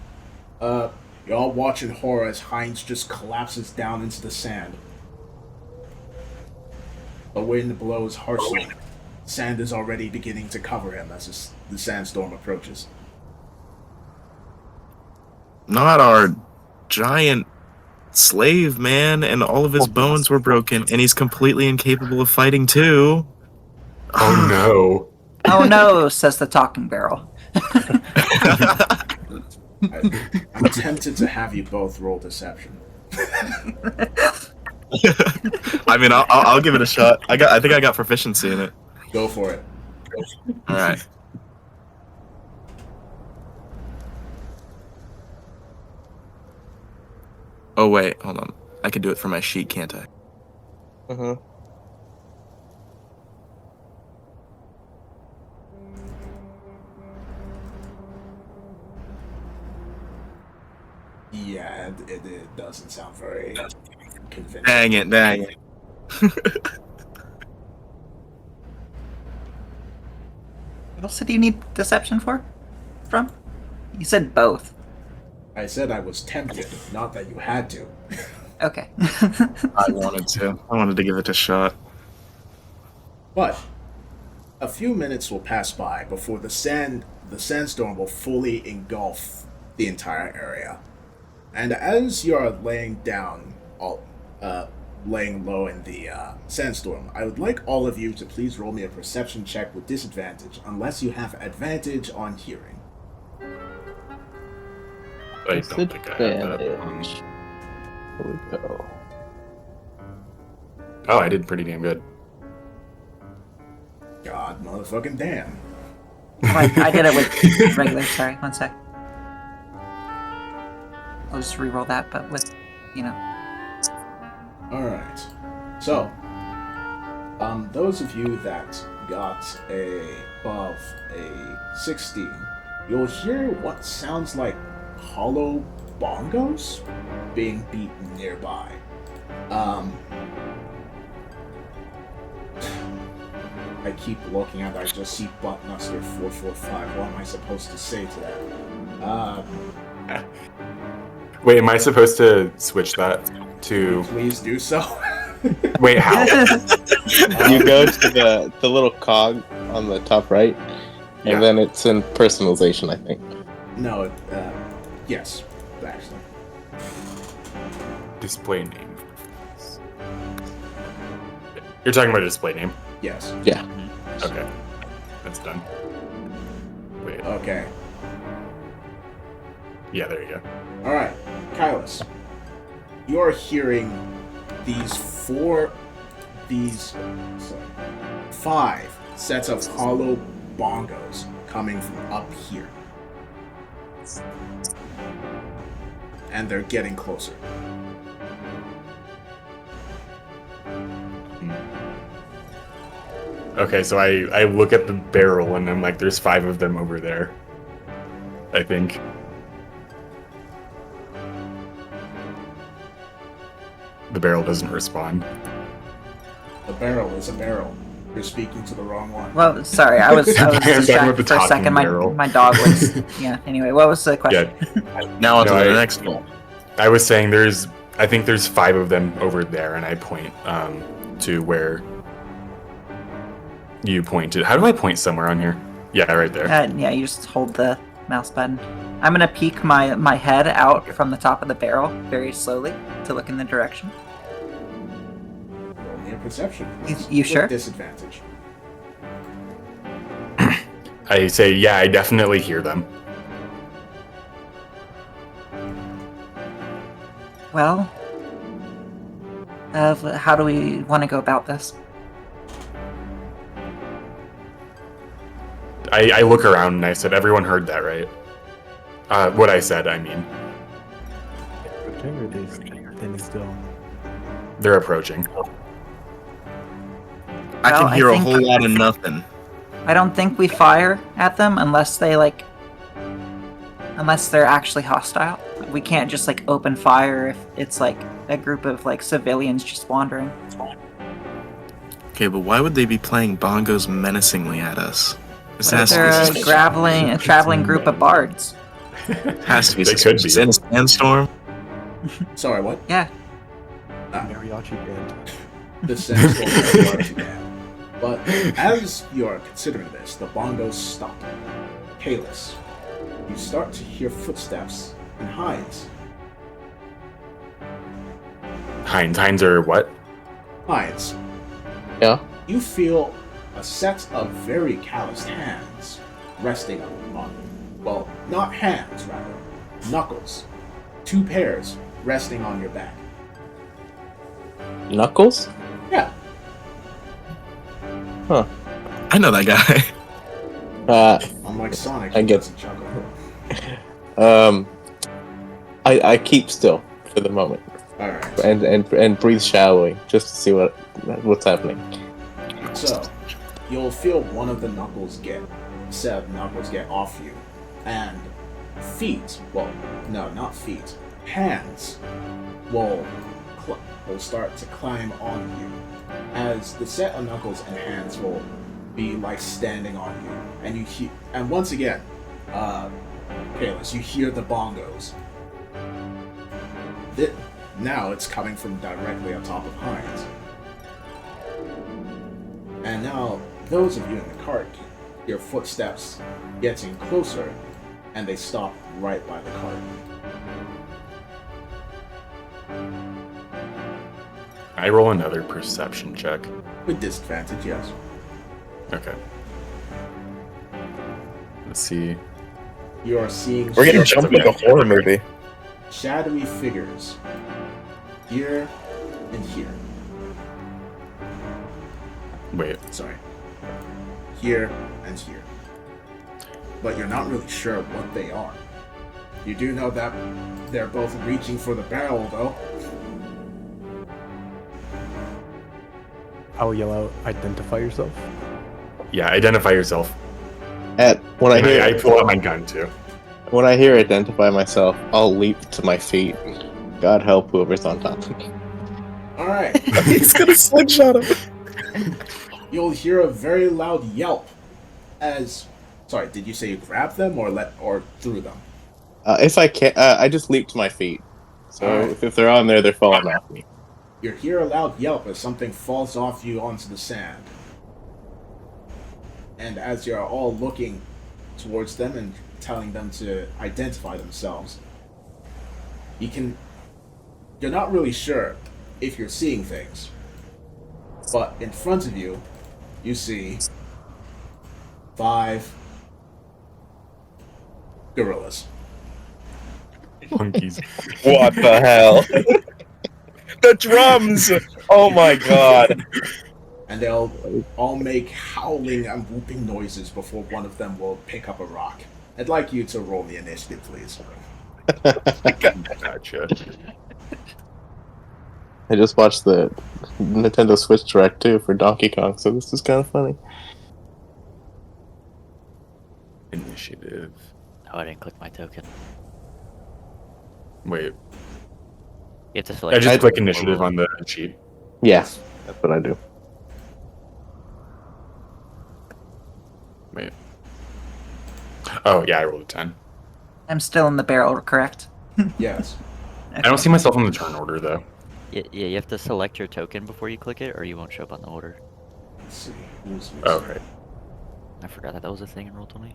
You're all watching horror as Heinz just collapses down into the sand. The wind blows harshly. Sand is already beginning to cover him as the sandstorm approaches. Not our giant slave, man, and all of his bones were broken, and he's completely incapable of fighting too. Oh no. Oh no, says the talking barrel. I'm tempted to have you both roll deception. I mean, I'll give it a shot. I think I got proficiency in it. Go for it. All right. Oh wait, hold on. I can do it for my sheet, can't I? Uh-huh. Yeah, it doesn't sound very convincing. Dang it. What else did you need deception from? You said both. I said I was tempted, not that you had to. Okay. I wanted to. I wanted to give it a shot. But a few minutes will pass by before the sandstorm will fully engulf the entire area. And as you are laying low in the sandstorm, I would like all of you to please roll me a perception check with disadvantage, unless you have advantage on hearing. I don't think I have that. Disadvantage. Here we go. Oh, I did pretty damn good. God motherfucking damn. I did it with regular. Sorry, one sec. I'll just re-roll that, but with, Alright. So, those of you that got above a 16, you'll hear what sounds like hollow bongos being beaten nearby. I keep looking and I just see Buttnuster 445. What am I supposed to say to that? Wait, am I supposed to switch that to? Please do so. Wait, how? You go to the little cog on the top right, and Yeah. then it's in personalization, I think. No, yes, actually. Display name. You're talking about a display name? Yes. Yeah. Okay. That's done. Wait. Okay. Yeah, there you go. Alright, Kylus. You're hearing five sets of hollow bongos coming from up here. And they're getting closer. Okay, so I look at the barrel and I'm like, there's 5 of them over there. I think. The barrel doesn't respond. The barrel is a barrel. You're speaking to the wrong one. Well, sorry, I was I'm talking about distracted the for a talking second. barrel. My dog was. Yeah. Anyway, what was the question? Yeah. Now on to No, the I- next one. I was saying I think there's 5 of them over there, and I point to where you pointed. How do I point somewhere on here? Yeah, right there. Yeah, you just hold the mouse button. I'm gonna peek my head out from the top of the barrel very slowly to look in the direction. Roll me a perception. You With sure? Disadvantage. I say, yeah, I definitely hear them. Well, how do we want to go about this? I look around and I said, everyone heard that, right? What I said, I mean. Approaching or they standing still? They're approaching. I Well, can hear I a think- whole lot of nothing. I don't think we fire at them unless they're actually hostile. We can't just like open fire if it's like a group of like civilians just wandering. Okay, but why would they be playing bongos menacingly at us? This What if has to they're be a suspicious. traveling group of bards? Has to be They could suspicious. be. In a sandstorm? Sorry, what? Yeah. Mariachi band. The sandstorm mariachi band. But as you are considering this, the bongos stop. Kalis, you start to hear footsteps in Hines. Hines are what? Hines, Yeah. you feel a set of very calloused hands resting on, well, not hands, rather, knuckles. 2 pairs resting on your back. Knuckles? Yeah, I know that guy. unlike Sonic, I he get- doesn't chuckle. I keep still for the moment Alright, and breathe shallowly just to see what's happening. so you'll feel one of the set of knuckles get off you, and feet, well, no, not feet, hands will start to climb on you, as the set of knuckles and hands will be like standing on you, and once again, Kalis, you hear the bongos. Now it's coming from directly on top of Hines. And now, those of you in the cart hear footsteps getting closer, and they stop right by the cart. I roll another perception check. With disadvantage, yes. Okay. Let's see. You are seeing We're getting Sure, jumped that's like a horror movie. shadowy figures here and here. Wait. Sorry. Here and here. But you're not really sure what they are. You do know that they're both reaching for the barrel, though. I'll yell out, identify yourself. Yeah, identify yourself. When I And hear I pull out my gun too. when I hear identify myself, I'll leap to my feet. God help whoever's on top of me. Alright. He's gonna slingshot him. You'll hear a very loud yelp as... Sorry, did you say you grabbed them or threw them? If I can, I just leap to my feet. So Alright. if they're on there, they're falling off me. You hear a loud yelp as something falls off you onto the sand. And as you're all looking towards them and telling them to identify themselves, you're not really sure if you're seeing things. But in front of you, you see 5 gorillas. Monkeys. What the hell? The drums! Oh my god! And they'll all make howling and whooping noises before one of them will pick up a rock. I'd like you to roll the initiative, please. Gotcha. I just watched the Nintendo Switch Direct too for Donkey Kong, so this is kind of funny. Initiative. Oh, I didn't click my token. Wait. You have to select. I just I- click initiative on the sheet. Yeah, that's what I do. Wait. Oh, yeah, I rolled a 10. I'm still in the barrel, correct? Yes. I don't see myself on the turn order, though. Yeah, you have to select your token before you click it, or you won't show up on the order. Let's see. Who's Oh, right. I forgot that was a thing in Roll20.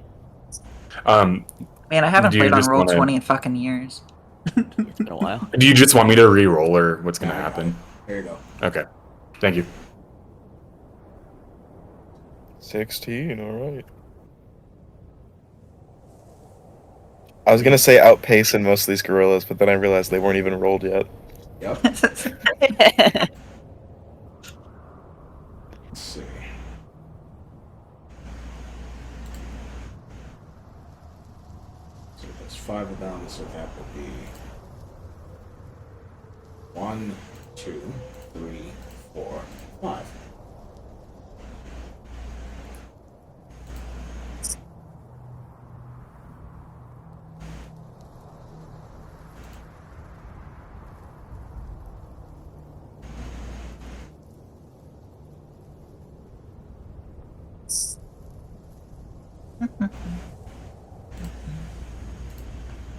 Man, I haven't Do you played on just wanna- Roll20 in fucking years. It's been a while. Do you just want me to re-roll, or what's going to happen? There you go. Okay. Thank you. 16, alright. I was gonna say outpacing most of these gorillas, but then I realized they weren't even rolled yet. Yep. Let's see. So there's 5 of them, so that would be 1, 2, 3, 4, 5.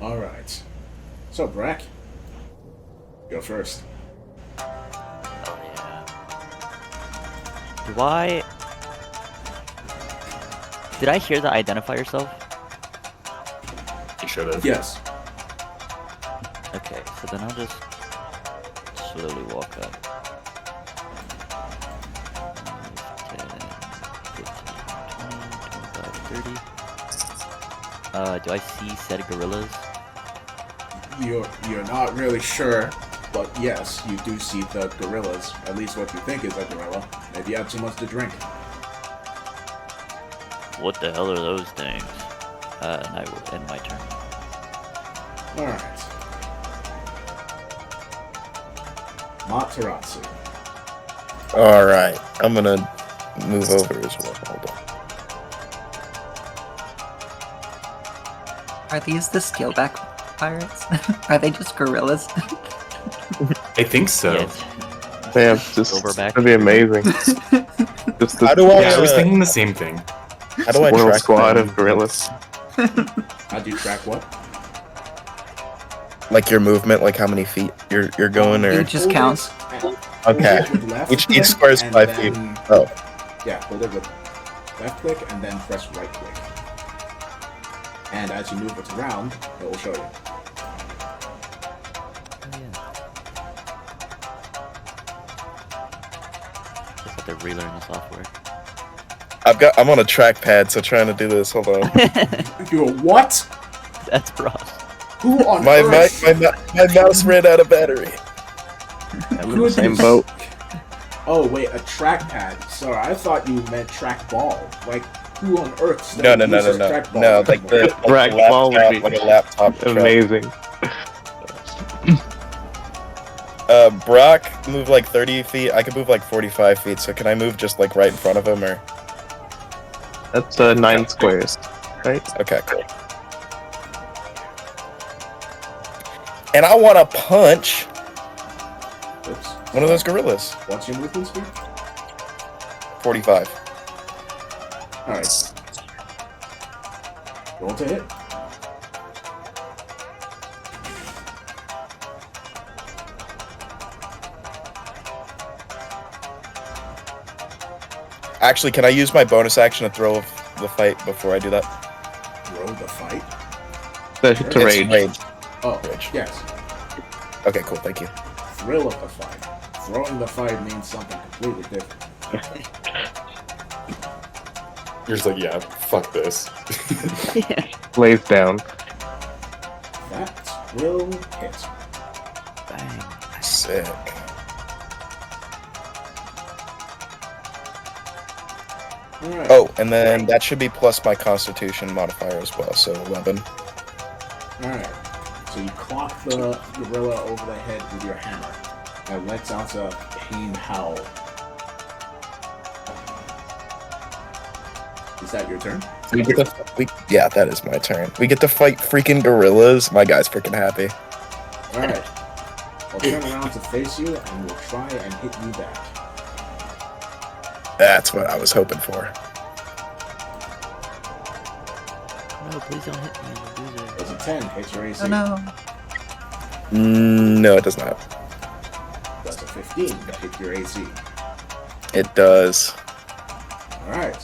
All right. So, Brack, go first. Oh yeah. Do I? Did I hear the identify yourself? You should have. Yes. Okay, so then I'll just slowly walk up. 10, 15, 20, 25, 30. Do I see said gorillas? You're not really sure, but yes, you do see the gorillas. At least what you think is a gorilla. Maybe you had too much to drink. What the hell are those things? And I will end my turn. Alright. Materatsu. Alright, I'm gonna move over as well. Hold on. Are these the Scaleback pirates? Are they just gorillas? I think so. Yes. Man, just Silverback. that'd be amazing. Just the How do I, Yeah, I was thinking the same thing. how do I world track squad my of gorillas. How do you track what? like your movement, like how many feet you're going, or It just counts. okay. Hold it with left Each click square is and 5 feet. then- Oh, Yeah, hold it with left click and then press right click. And as you move it around, it will show you. Oh, yeah. Just have to relearn the software. I'm on a trackpad, so trying to do this. Hold on. You're what? That's rough. Who on my earth? my mouse ran out of battery. I'm in the same boat. Oh wait, a trackpad. Sorry, I thought you meant trackball. Like, who on earth still No, uses trackballs no. Like the anymore? laptop, Trackball would be like a laptop. track. Amazing. Brock moved like 30 feet. I could move like 45 feet. So can I move just like right in front of him, or? That's 9 squares, right? Okay, cool. And I want to punch Oops. one of those gorillas. What's your movement speed? 45. Alright. Roll to hit. Actually, can I use my bonus action to throw the fight before I do that? Roll the fight. To It's rage. Rage. Oh, Rage. yes. Okay, cool. Thank you. Thrill of the fight. Throwing the fight means something completely different. You're just like, yeah, fuck this. Lays down. That will hit. Bang. Sick. Alright. Oh, and then that should be plus my Constitution modifier as well, so 11. Alright. So you clock the gorilla over the head with your hammer. It lets out a pain howl. Is that your turn? We get to, yeah, that is my turn. We get to fight freaking gorillas. My guy's freaking happy. Alright. I'll turn around to face you and we'll try and hit you back. That's what I was hoping for. No, please don't hit me, you loser. Does a 10 hit your AC? Oh no. No, it does not. Does a 15 hit your AC? It does. Alright.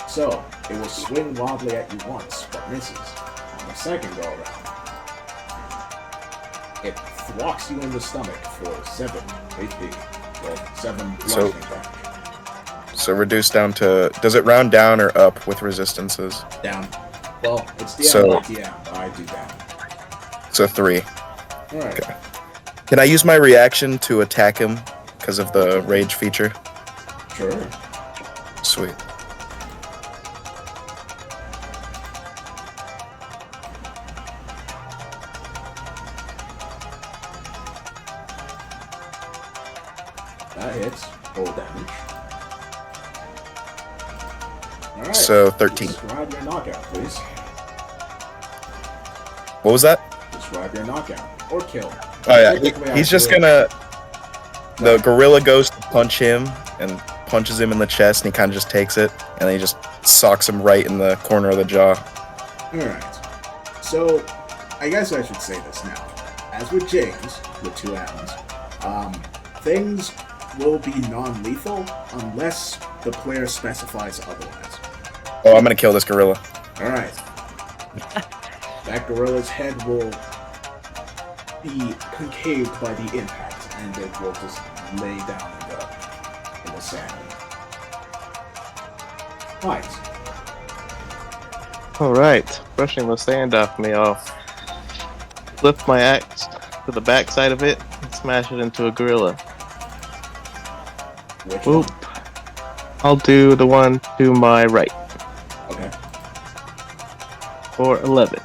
So, it will swing wildly at you once, but misses. On the second go around, it thwacks you in the stomach for 7 HP. Well, 7 So- bludgeoning damage. So reduced down to. Does it round down or up with resistances? Down. Well, it's DM So- by DM, but I do down. So 3. Alright. Okay. Can I use my reaction to attack him because of the rage feature? Sure. Sweet. That hits. Roll damage. Alright. So 13. Describe your knockout, please. What was that? Describe your knockout. Or kill. Oh yeah, Typically, I he's just do it- gonna. The gorilla goes to punch him and punches him in the chest, and he kind of just takes it, and then he just socks him right in the corner of the jaw. Alright. So, I guess I should say this now. As with James, with 2 M's, things will be non-lethal unless the player specifies otherwise. Oh, I'm gonna kill this gorilla. Alright. That gorilla's head will be concaved by the impact, and it will just lay down in the sand. Right. Alright, brushing the sand off me, I'll lift my axe to the backside of it and smash it into a gorilla. Which Whoop. one? I'll do the one to my right Okay. for 11.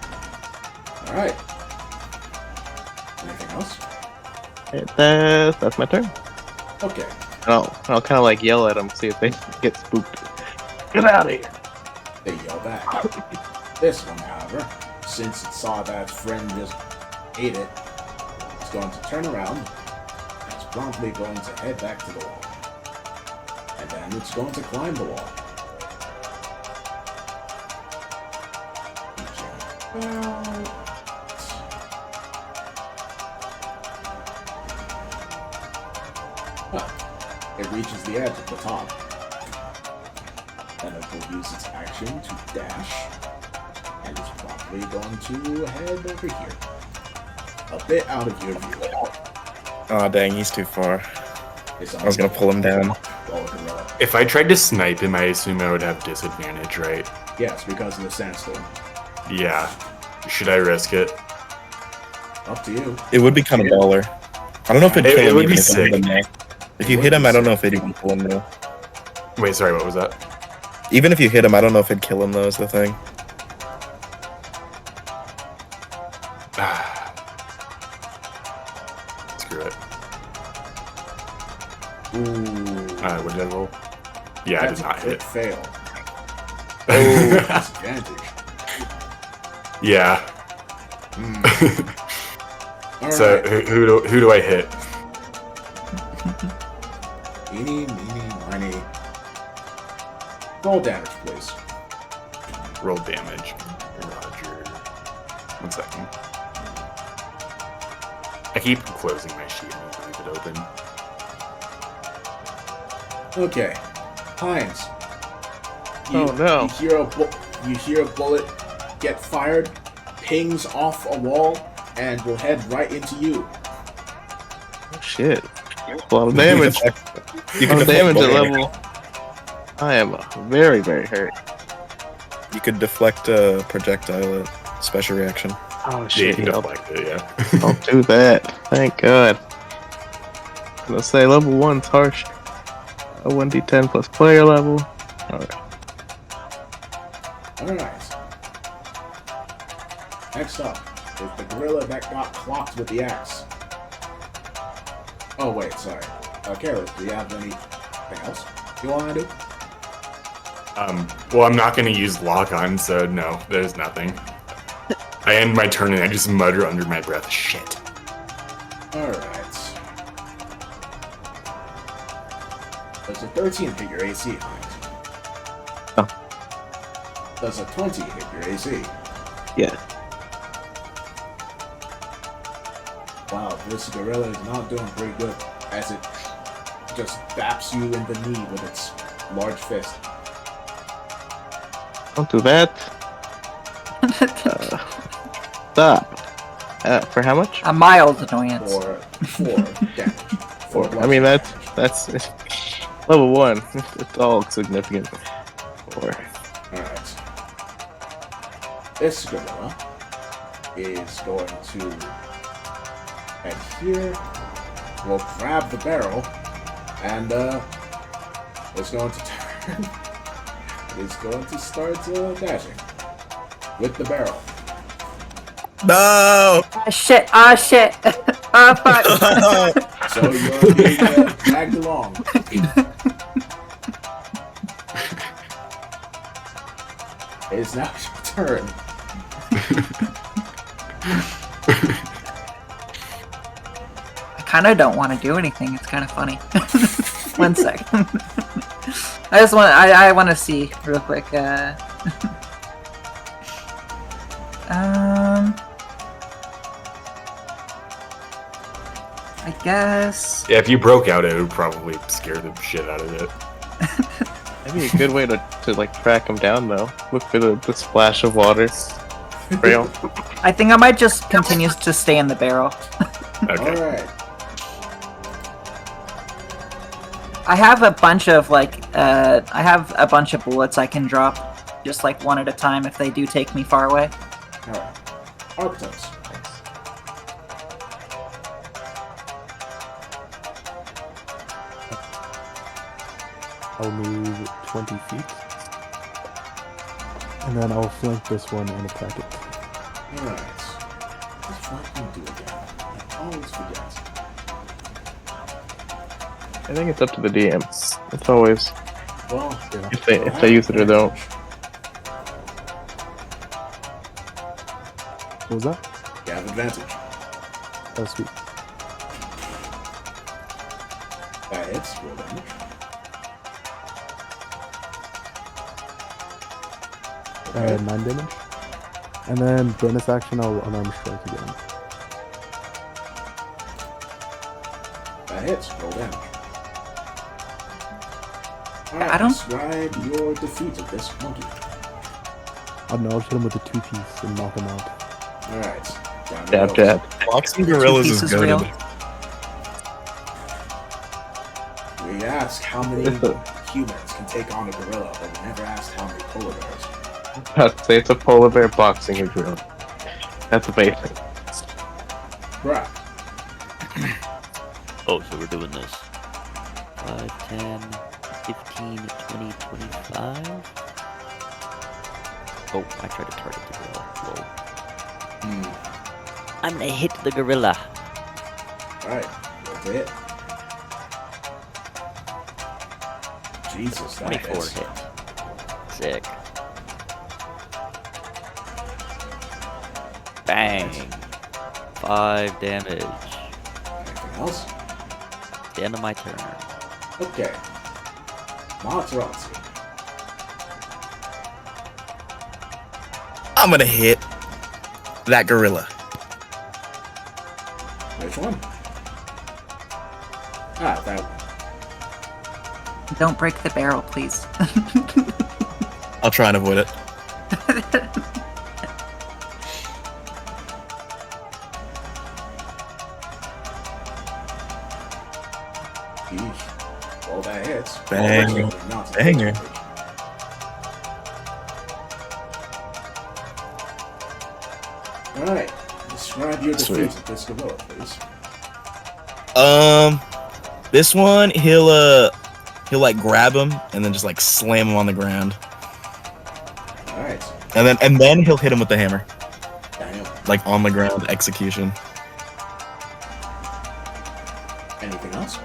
Alright. Anything else? That's my turn. Okay. And I'll kind of like yell at them, see if they get spooked. Get out of here! They yell back. This one, however, since it saw that its friend just ate it, it's going to turn around, and it's promptly going to head back to the wall. And then it's going to climb the wall. Well, it reaches the edge at the top. Then it will use its action to dash, and it's probably going to head over here. A bit out of your view. Aw, dang, he's too far. It's I was gonna pull him down. gorilla. If I tried to snipe him, I assume I would have disadvantage, right? Yes, because of the sandstorm. Yeah. Should I risk it? Up to you. It would be kind of baller. I don't know if it'd It kill him would even be if you hit him, though. If you hit him, I don't know if it'd even kill him, though. Wait, sorry, what was that? Even if you hit him, I don't know if it'd kill him, though, is the thing. Screw it. Ooh. What did I roll? Yeah, I That's did not a hit. crit fail. Oh, disadvantage. Yeah. All So right. who do I hit? Eeny, meeny, miny. Roll damage, please. Roll damage. Roger. 1 second. I keep closing my sheet and leave it open. Okay. Hines. Oh, no. You hear a bullet get fired, pings off a wall, and will head right into you. Oh, shit. A lot of damage. You A can lot of deflect damage at bullet. level. I am very, very hurt. You could deflect a projectile at special reaction. Oh, Yeah, you shit. can I'll deflect it, yeah. Don't do that. Thank God. Let's say level 1's harsh. A 1d10 plus player level. Alright. Alright. Next up is the gorilla that got clocked with the axe. Oh, wait, sorry. Careless, do you have anything else you want to do? Well, I'm not going to use lock on, so no, there's nothing. I end my turn and I just mutter under my breath, shit. Alright. Does a 13 hit your AC, Hines? Oh. Does a 20 hit your AC? Yeah. Wow, this gorilla is not doing pretty good as it just baps you in the knee with its large fist. Don't do that. Stop. For how much? A mild annoyance. For 4 damage. Four I mean, bludgeoning that's level 1. It's all significant. 4. damage. Alright. This gorilla is going to head here. We'll grab the barrel and it's going to turn. It's going to start dashing with the barrel. No! Ah shit! Ah shit! Ah fuck! So you're being dragged along. It is now your turn. I kind of don't want to do anything. It's kind of funny. 1 sec. I want to see real quick. I guess. Yeah, if you broke out, it would probably scare the shit out of it. That'd be a good way to like track him down though. Look for the splash of water. Trail. I think I might just continue to stay in the barrel. Okay. Alright. I have a bunch of bullets I can drop, just like one at a time if they do take me far away. Alright. Arctos. I'll move 20 feet. And then I'll flank this one and attack it. Alright. What's flanking do again? I always forget. I think it's up to the DM. It's always Well, if they use it or don't. What was that? you have advantage. Oh, sweet. That hits. Roll damage. Okay. 9 damage. And then bonus action, I'll unarmed strike again. That hits. Roll damage. I don't- Describe your defeat of this monkey. I don't know, I'll hit him with a 2-piece and knock him out. Alright. Down Jab, goes. jab. Boxing gorillas is pieces good. real. We ask how many humans can take on a gorilla, but we never asked how many polar bears. I'd say it's a polar bear boxing a drill. That's amazing. Bruh. Oh, so we're doing this. 5, 10, 15, 20, 25. Oh, I tried to target the gorilla. Whoa. I'm gonna hit the gorilla. Alright. Roll to hit. Jesus, that 24 hits. hit. Sick. Bang. 5 damage. Anything else? The end of my turn. Okay. Monterazzi. I'm gonna hit that gorilla. Which one? Ah, that one. Don't break the barrel, please. I'll try and avoid it. Eesh. Well, that hits. Bang. Not Banger. Alright. Describe your Sweet. defeat of this gorilla, please. This one he'll like grab him and then just like slam him on the ground, Alright. and then he'll hit him with the hammer, Daniel. like on the ground execution. Anything else?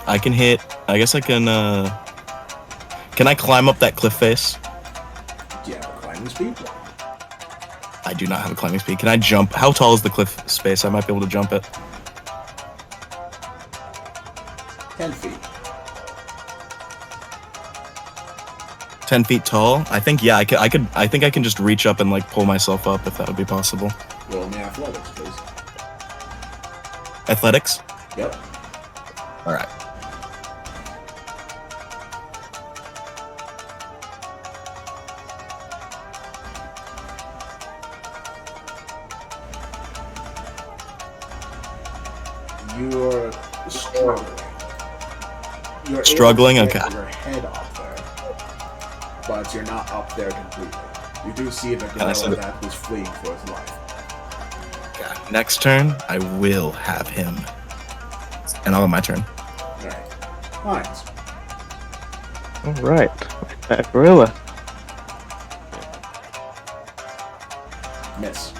I can hit. I guess I can. Can I climb up that cliff face? Do you have a climbing speed? I do not have a climbing speed. Can I jump? How tall is the cliff space? I might be able to jump it. 10 feet. 10 feet tall. I think yeah. I could. I think I can just reach up and like pull myself up if that would be possible. Roll me athletics, please. Athletics. Yep. All right. You're struggling. You're able Struggling? to get Okay. your head up there, but you're not up there completely. You do see the I see gorilla it. that was fleeing for his life. Okay. Next turn, I will have him, and I'll have my turn. Alright. Lions. Alright. That gorilla. Miss.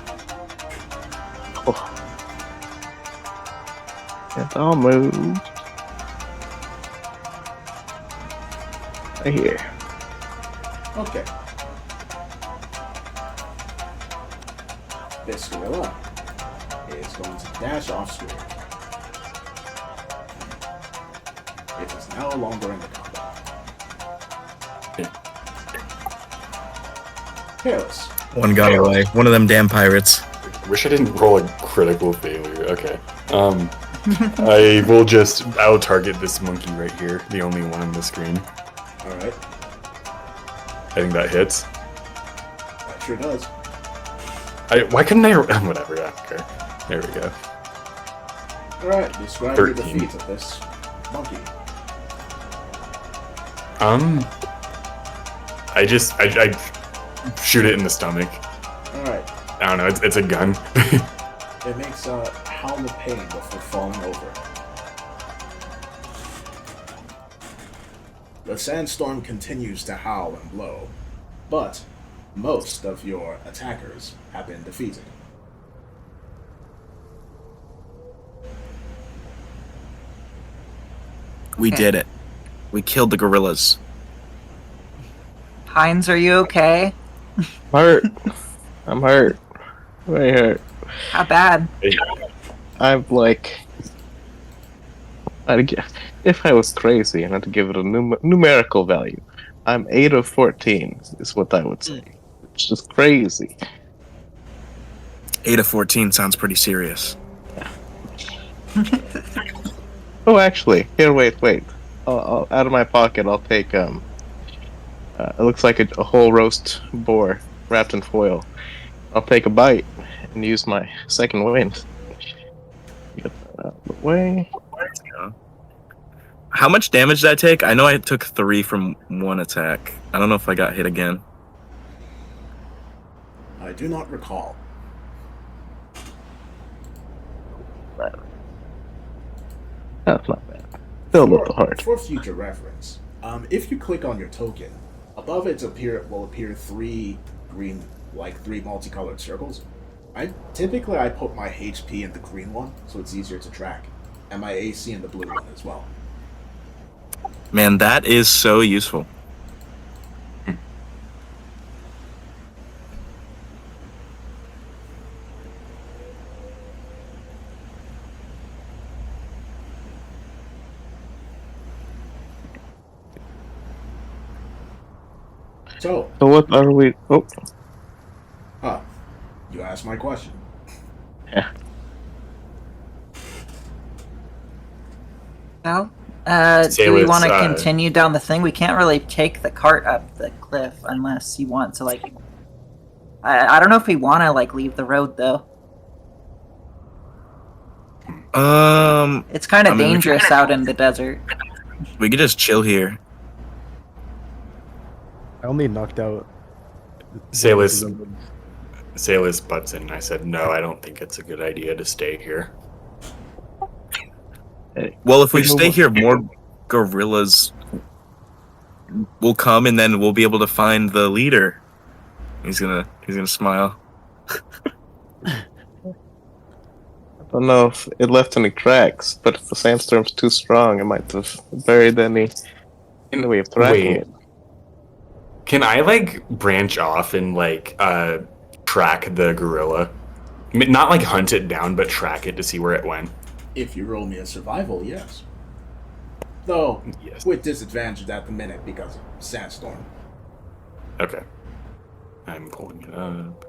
Oh. It's all moved. Right here. Okay. This gorilla is going to dash off screen. It is no longer in the combat. Careless. One got away. One of them damn pirates. Wish I didn't roll a critical failure. Okay. I'll target this monkey right here, the only one on the screen. Alright, I think that hits. that sure does. Why couldn't I? Whatever, I don't care. There we go. Alright, describe the 13. defeat of this monkey. I shoot it in the stomach. Alright, I don't know. It's a gun. it makes a howl of pain before falling over. The sandstorm continues to howl and blow, but most of your attackers have been defeated. We did it. We killed the gorillas. Heinz, are you okay? Hurt. I'm hurt. Very hurt. How bad? I'm like, if I was crazy and had to give it a numerical value, I'm 8 of 14 is what I would say. It's just crazy. 8 of 14 sounds pretty serious. Oh, actually, here, wait. I'll, out of my pocket, I'll take it looks like a whole roast boar wrapped in foil. I'll take a bite and use my second wind. Get that out of the way. How much damage did I take? I know I took 3 from one attack. I don't know if I got hit again. I do not recall. That's not bad. Still a little hard. For future reference, if you click on your token, above it will appear 3 green, like 3 multicolored circles. I put my HP in the green one, so it's easier to track, and my AC in the blue one as well. Man, that is so useful. So, what are we? Oh, you asked my question. yeah. Well, do we want to Sailors, continue down the thing? We can't really take the cart up the cliff unless you want to, like... I don't know if we want to, like, leave the road, though. It's It's kind of dangerous out in the desert. We could just chill here. I only knocked out. Sailus butts in, and I said, no, I don't think it's a good idea to stay here. Well, if we Move stay on. here, more gorillas will come, and then we'll be able to find the leader. He's gonna smile. I don't know if it left any tracks, but if the sandstorm's too strong, it might have buried any way of tracking Wait. it. Can I, like, branch off and, like, track the gorilla? I mean, not, like, hunt it down, but track it to see where it went. If you roll me a survival, yes. Though, Yes. with disadvantage at the minute because of sandstorm. Okay. I'm pulling it up.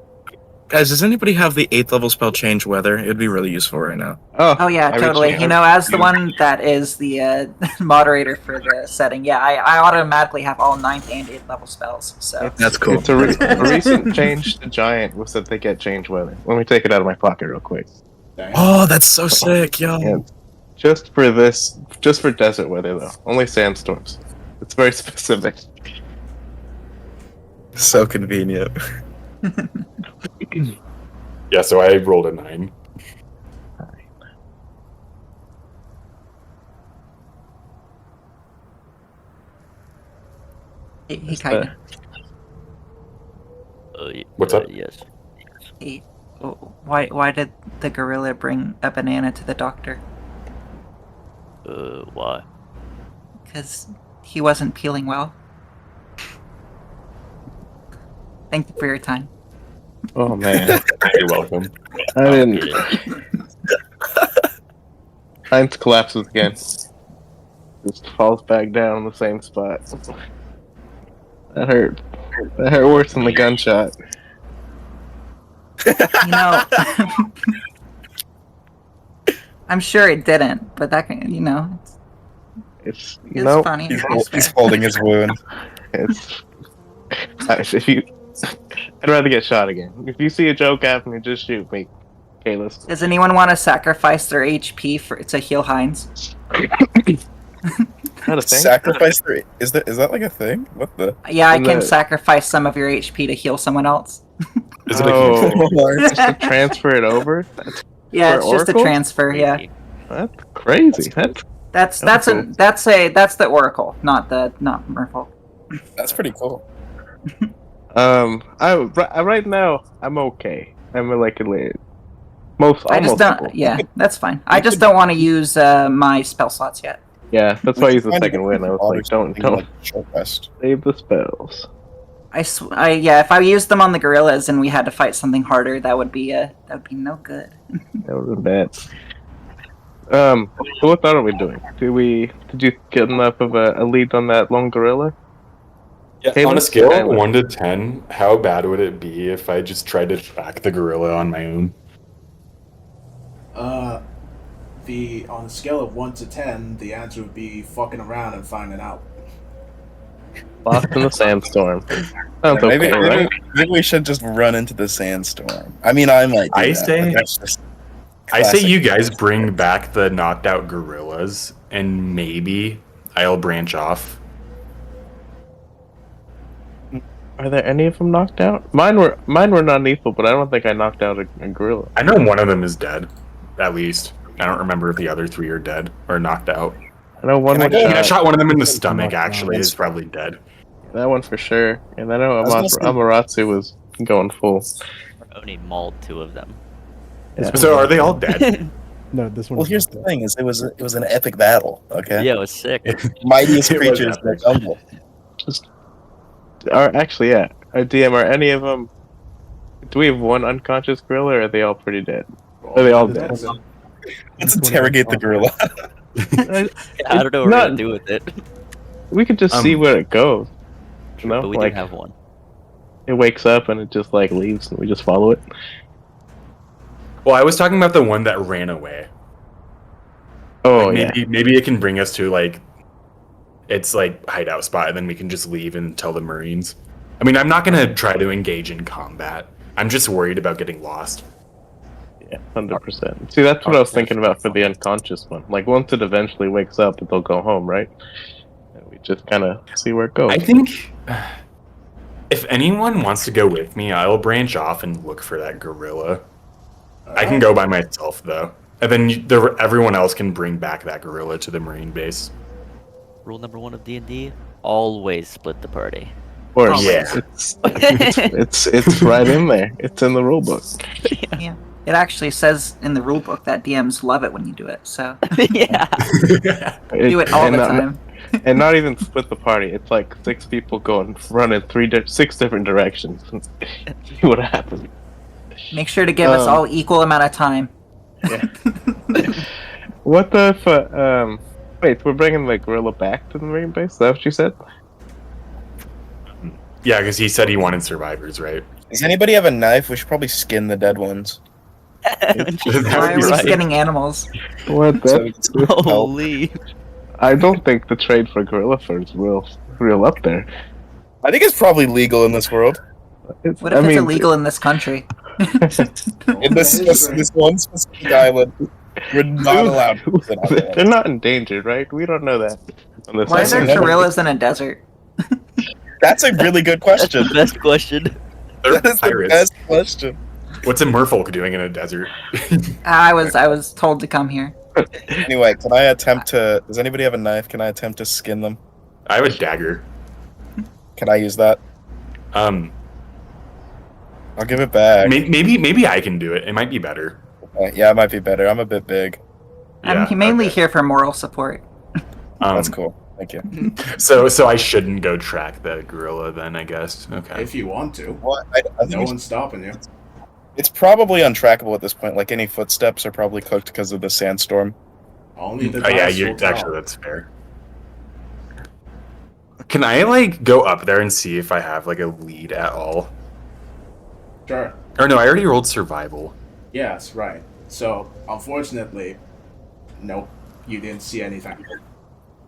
Guys, does anybody have the 8th level spell change weather? It'd be really useful right now. Oh yeah, I totally. reached You know, as the one that is the moderator for the setting, yeah, I automatically have all 9th and 8th level spells. So That's cool. It's a recent change to Giant was that they get change weather. Let me take it out of my pocket real quick. Dang. Oh, that's so sick, yo. Yeah. Just for desert weather though. Only sandstorms. It's very specific. So convenient. Yeah, so I rolled a 9. he kind What's up? Yes. of. Why did the gorilla bring a banana to the doctor? Why? Because he wasn't peeling well. Thank you for your time. Oh man. You're welcome. I didn't. Time to collapse again. just falls back down in the same spot. That hurt. That hurt worse than the gunshot. You know, I'm sure it didn't, but that can, It's it's funny. He's holding his wound. It's if you. I'd rather get shot again. If you see a joke happening, just shoot me, Kalis. Does anyone want to sacrifice their HP to heal Heinz? Not a thing. Sacrifice their is that like a thing? What the? Yeah, I can The- sacrifice some of your HP to heal someone else. Is it a Oh, just to transfer it over? Yeah, For it's just a Oracle? transfer. Yeah, That's crazy. that's cool. that's the Oracle, not Merfolk. That's pretty cool. Right now I'm okay. I'm like most. I just almost don't. full. Yeah, that's fine. I just don't want to use my spell slots yet. Yeah, that's why I used the Find a second win. I was different like, don't something like short rest. save the spells. Yeah, if I used them on the gorillas and we had to fight something harder, that would be no good. That would have been bad. So what thought are we doing? Did you get enough of a lead on that lone gorilla? Yeah, Hey, on a let's scale try of one. 1 to 10, how bad would it be if I just tried to track the gorilla on my own? On a scale of 1 to 10, the answer would be fucking around and finding out. Lost in the sandstorm. Sounds Maybe, okay, right? maybe we should just run into the sandstorm. I mean, I might. Do I that, say- but that's just I say classic. you guys bring back the knocked out gorillas, and maybe I'll branch off. Are there any of them knocked out? Mine were not lethal, but I don't think I knocked out a gorilla. I know one of them is dead, at least. I don't remember if the other 3 are dead or knocked out. I know one Can I was go- I shot. shot one of them in the Knocked stomach, out. actually, is probably dead. That one for sure. And I know was gonna say- Amaterasu was going full. Only mauled 2 of them. Yeah. So are they all dead? No, this one. Well, here's the thing: is it was an epic battle. Okay, Yeah, it was sick. mightiest It was creatures in the epic. jungle. Actually, yeah. DM, are any of them? Do we have one unconscious gorilla, or are they all pretty dead? Are they all dead? Let's interrogate the gorilla. I don't know what we're Not- gonna do with it. We could just see where it goes. You know, But we like do have one. it wakes up and it just like leaves, and we just follow it. Well, I was talking about the one that ran away. Oh Like, yeah. maybe it can bring us to like its like hideout spot, and then we can just leave and tell the Marines. I mean, I'm not gonna try to engage in combat. I'm just worried about getting lost. Yeah, 100%. See, that's what I was thinking about for the unconscious one. Like, once it eventually wakes up, it'll go home, right? And we just kind of see where it goes. I think if anyone wants to go with me, I'll branch off and look for that gorilla. I can go by myself though, and then everyone else can bring back that gorilla to the Marine base. Rule number 1 of D&D: always split the party. Of course, Yeah. it's right in there. It's in the rule book. Yeah, it actually says in the rulebook that DMs love it when you do it. So Yeah. do it all and the not- time. And not even split the party. It's like 6 people going run in 6 different directions. See what happens. Make sure to give us all equal amount of time. Yeah. What the if wait, we're bringing the gorilla back to the Marine base? Is that what you said? Yeah, because he said he wanted survivors, right? Does anybody have a knife? We should probably skin the dead ones. That Why are would we be right. skinning animals? What So the? we can still help. Holy. I don't think the trade for gorilla fur is real up there. I think it's probably legal in this world. What if it's illegal in this country? In this one specific island, we're not allowed to sit on it. They're not endangered, right? We don't know that. On this Why is there island. gorillas in a desert? That's a really good That's question. the best question. They're That is the pirates. best question. What's a merfolk doing in a desert? I was told to come here. Anyway, can I attempt to? Does anybody have a knife? Can I attempt to skin them? I have a dagger. Can I use that? Um, I'll give it back. maybe I can do it. It might be better. Yeah, it might be better. I'm a bit big. Yeah, I'm mainly okay. here for moral support. That's cool. Thank you. So I shouldn't go track the gorilla then, I guess. Okay. If you want to. Well, I think No one's stopping you. it's probably untrackable at this point. Like any footsteps are probably cooked because of the sandstorm. Only the Oh yeah, dice will tell. actually that's fair. Can I like go up there and see if I have like a lead at all? Sure. Or no, I already rolled survival. Yes, right. So, unfortunately, nope, you didn't see anything.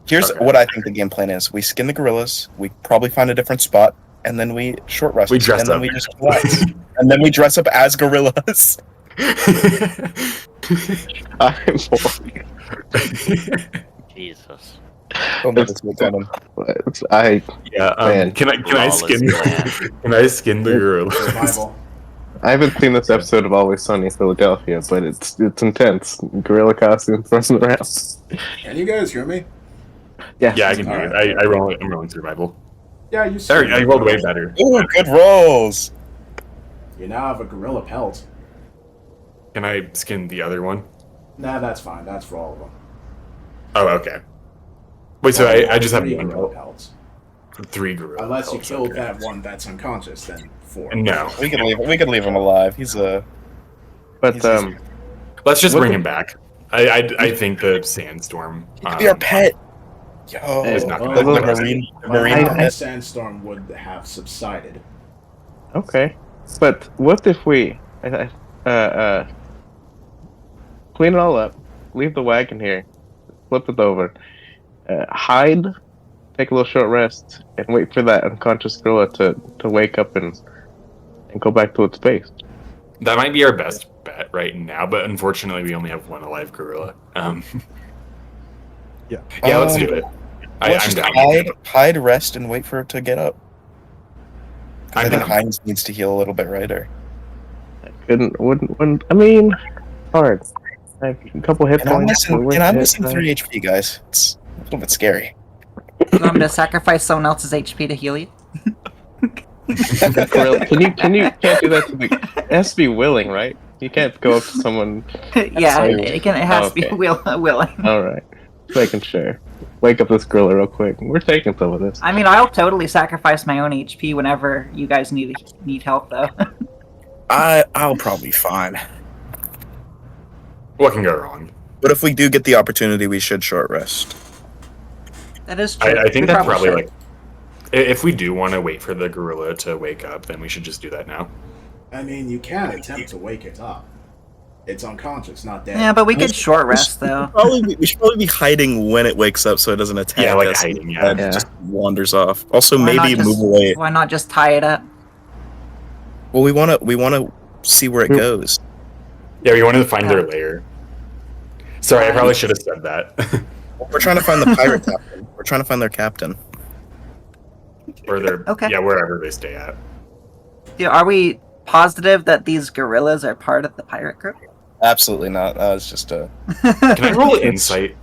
Here's Okay. what I think the game plan is: we skin the gorillas, we probably find a different spot, and then we short rest. We dress and then up. we just relax. And then we dress up as gorillas. I'm Jesus. Don't let this get coming. I Yeah. Man. Can I Lawless skin? plan. Can I skin the gorilla? Survival. I haven't seen this episode of Always Sunny in Philadelphia, but it's intense. Gorilla costumes running around. Can you guys hear me? Yeah. Yeah, I can do it. Alright. I'm rolling survival. Yeah, you There, see. I rolled way better. Ooh, good rolls. You now have a gorilla pelt. Can I skin the other one? Nah, that's fine. That's for all of them. Oh, okay. Wait, so Well, I just have 3 one gorilla pelt. pelts. 3 gorilla Unless you pelts, killed okay. that one that's unconscious, then 4. No. We could leave him alive. He's a. But He's- Let's just What bring the- him back. I think the sandstorm. He could be our pet. Yo, It's not the, gonna the happen. marine, the By marine now, the pet. sandstorm would have subsided. okay. But what if we clean it all up, leave the wagon here, flip it over, hide, take a little short rest, and wait for that unconscious gorilla to wake up and go back to its base. That might be our best bet right now, but unfortunately, we only have one alive gorilla. Yeah. Yeah, let's do it. Let's I'm just down. hide, rest, and wait for it to get up. 'Cause I I'm think down. Heinz needs to heal a little bit, right? Or Wouldn't. I mean, hard. I have a couple hit and I'm points. missing 3 HP, guys. It's a little bit scary. You want me to sacrifice someone else's HP to heal you? Gorilla. Can you can't do that to me. It has to be willing, right? You can't go up to someone. Yeah, Sorry. it has to be Okay. willing. All right, just making sure. Wake up this gorilla real quick. We're taking some of this. I mean, I'll totally sacrifice my own HP whenever you guys need help, though. I'll probably be fine. What can go wrong? But if we do get the opportunity, we should short rest. That is true. I think We that's probably should. like. If we do want to wait for the gorilla to wake up, then we should just do that now. I mean, you can attempt to wake it up. It's unconscious, not dead. Yeah, but we could short rest though. We should probably be hiding when it wakes up so it doesn't attack Yeah, like us. hiding, yeah. and just wanders off. Also, Why not maybe just- move away. Why not just tie it up? Well, we wanna see where it goes. Yeah, we wanted to find their lair. Sorry, I probably should have said that. We're trying to find the pirate captain. We're trying to find their captain. Or their Okay. yeah, wherever they stay at. Yeah, are we positive that these gorillas are part of the pirate group? Absolutely not. It's just a. Can I roll insight,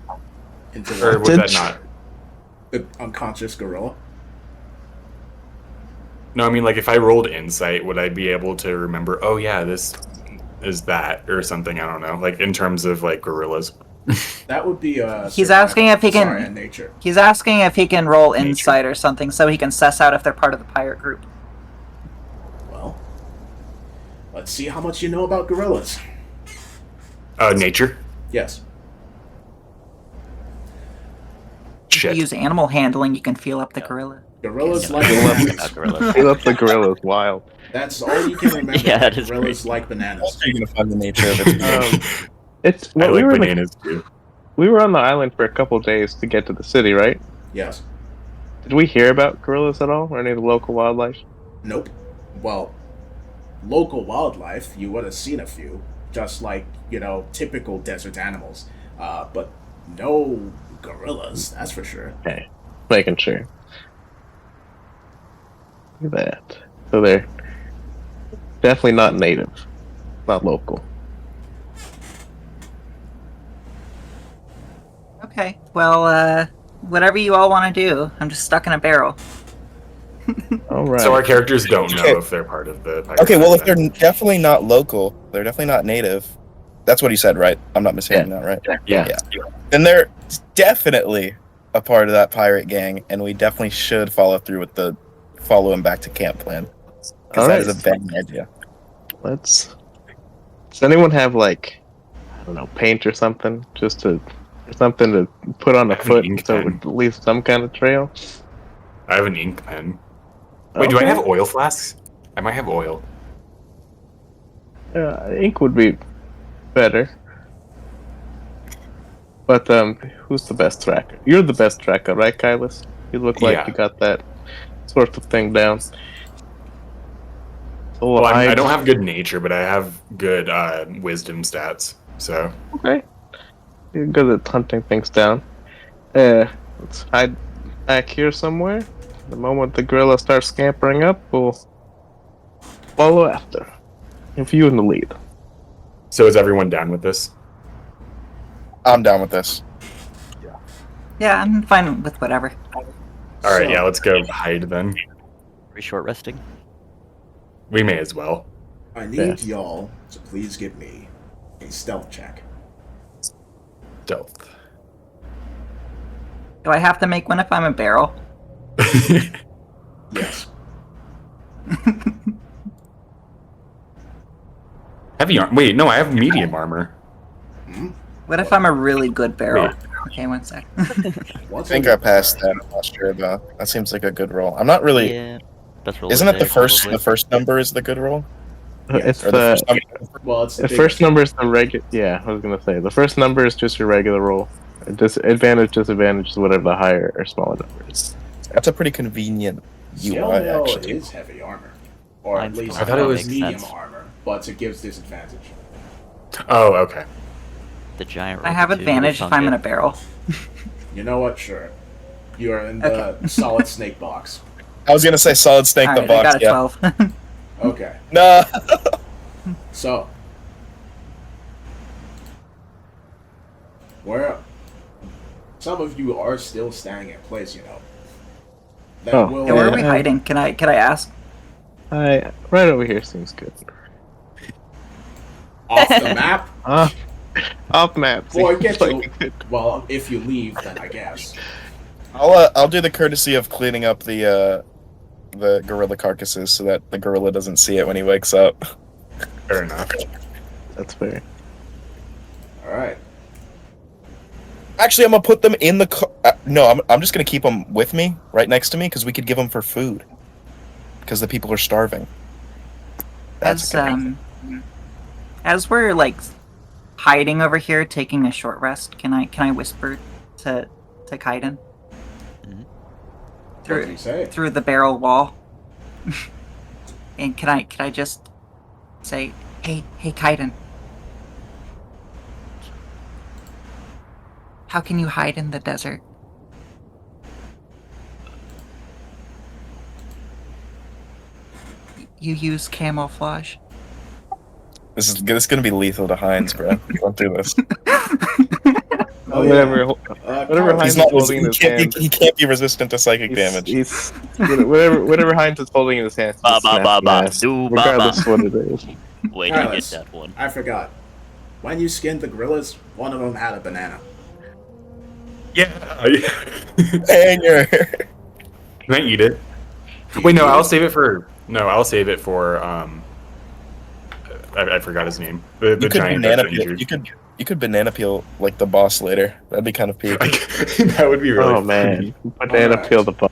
Into or the, would that not? the unconscious gorilla. No, I mean like if I rolled insight, would I be able to remember? Oh yeah, this is that or something. I don't know. Like in terms of like gorillas. That would be He's asking if he can- Sorry, nature. He's asking if he can roll Nature. insight or something so he can suss out if they're part of the pirate group. Well, let's see how much you know about gorillas. Nature. Yes. If Shit. you use animal handling, you can feel up the gorilla. Gorillas Yeah, like no, bananas. about gorillas. He left the gorillas wild. That's all you can remember. Yeah, that is Gorillas crazy. like bananas. Also, you're gonna find the nature of it. It's I we like were in the- bananas too. we were on the island for a couple days to get to the city, right? Yes. Did we hear about gorillas at all, or any of the local wildlife? Nope. Well, local wildlife, you would have seen a few, just like, typical desert animals. But no gorillas, that's for sure. Okay, making sure. Look at that. So they're definitely not native, not local. Okay, well, whatever you all want to do. I'm just stuck in a barrel. All right. So our characters don't know Okay. if they're part of the. pirate Okay, well, if group, they're definitely not local, they're definitely not native. That's what he said, right? I'm not mishearing that, right? yeah. Then they're definitely a part of that pirate gang, and we definitely should follow through with the follow him back to camp plan. Because All that right. is a bad idea. Let's. Does anyone have I don't know, paint or something, or something to put on the I have an foot ink so it pen. would leave some kind of trail? I have an ink pen. Wait, do I Okay. have oil flasks? I might have oil. Ink would be better. But who's the best tracker? You're the best tracker, right, Kylus? You look like Yeah. you got that sort of thing down. So Well, I hide. don't have good nature, but I have good wisdom stats. So Okay. You're good at hunting things down. Let's hide back here somewhere. The moment the gorilla starts scampering up, we'll follow after. If you in the lead. is everyone down with this? I'm down with this. Yeah, I'm fine with whatever. All right, So, yeah, let's go hide then. Are we short resting? We may as well. I need Yes. y'all to please give me a stealth check. Stealth. Do I have to make one if I'm a barrel? Yes. Heavy armor. Wait, no, I have medium armor. What if I'm a really good barrel? Wait. Okay, one sec. What's I think I passed that. I'm not sure though. That seems like a good roll. I'm not really. Yeah. Best roll Isn't of it the day, first? probably. The first number is the good roll. It's Or the first number. Well, it's the first number is the regular. Yeah, I was gonna say the first number is just your regular roll. Advantage, disadvantage is whatever the higher or smaller number is. That's a pretty convenient UI Scale mail actually. is heavy armor, or at Mine's least I thought it was- medium sense. armor, but it gives disadvantage. Oh, okay. The giant. I have roll, too, advantage would if I'm in a sunk barrel. You know what? Sure. You are in the Okay. solid snake box. I was gonna say solid snake All the right, I box. got a Yeah. 12. Okay. No. So, where some of you are still staying in place, you know. That Oh, will Yeah, where are we Yeah. hiding? Can I ask? Right over here seems good. off the map. Off map. Or seems get like you. a good- Well, if you leave, then I guess. I'll do the courtesy of cleaning up the gorilla carcasses so that the gorilla doesn't see it when he wakes up. Fair enough. That's fair. All right. Actually, I'm gonna put them in the car. No, I'm just gonna keep them with me, right next to me, because we could give them for food. Because the people are starving. That's As we're like hiding over here, taking a short rest, can I whisper to Kaiden Mhm. What do you say? through the barrel wall? And can I just say, hey Kaiden, how can you hide in the desert? You use camouflage. This is gonna be lethal to Heinz, bro. Don't do this. Oh, yeah. Whatever. Whatever Whatever He's Heinz not. is holding in his hand. He can't be resistant to psychic damage. He's whatever Heinz is holding in his hand. Ba, just ba, snap ba, in ba, half, do, ba, regardless ba. of what it is. Wait till you get Careless. that one. I forgot. When you skinned the gorillas, one of them had a banana. Yeah. Hanger. Can I eat it? Wait, no, I'll save it for. No, I'll save it for. I forgot his name. The You could giant banana that's peel. injured. You could banana peel like the boss later. That'd be kind of peak. That would be really. Oh man, banana Alright. peel the bomb.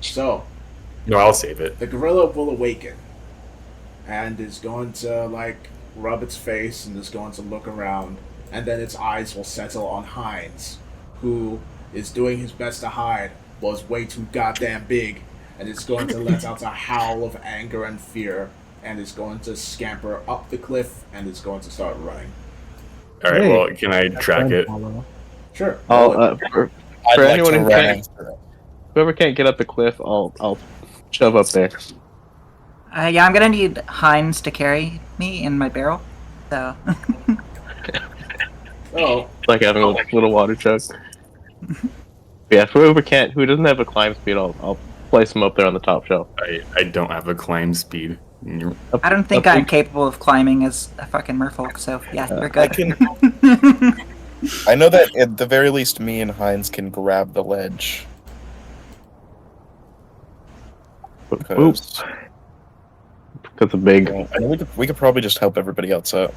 So, No, I'll save it. the gorilla will awaken and is going to, like, rub its face and is going to look around, and then its eyes will settle on Heinz, who is doing his best to hide, was way too goddamn big, and is going to let out a howl of anger and fear, and is going to scamper up the cliff, and is going to start running. All right. Hey. Well, can I track it? Sure. I'll, roll it. for I'd For like anyone to who run can't- after it. whoever can't get up the cliff, I'll shove up there. Yeah, I'm gonna need Heinz to carry me in my barrel. So Oh, Like having a little water jug. Yeah, for who doesn't have a climb speed, I'll place him up there on the top shelf. I don't have a climb speed. Up- I don't think up I'm the- capable of climbing as a fucking merfolk. So yeah, you're I good. can. I know that at the very least, me and Heinz can grab the ledge. Oops. Because of big. I know we could probably just help everybody else out.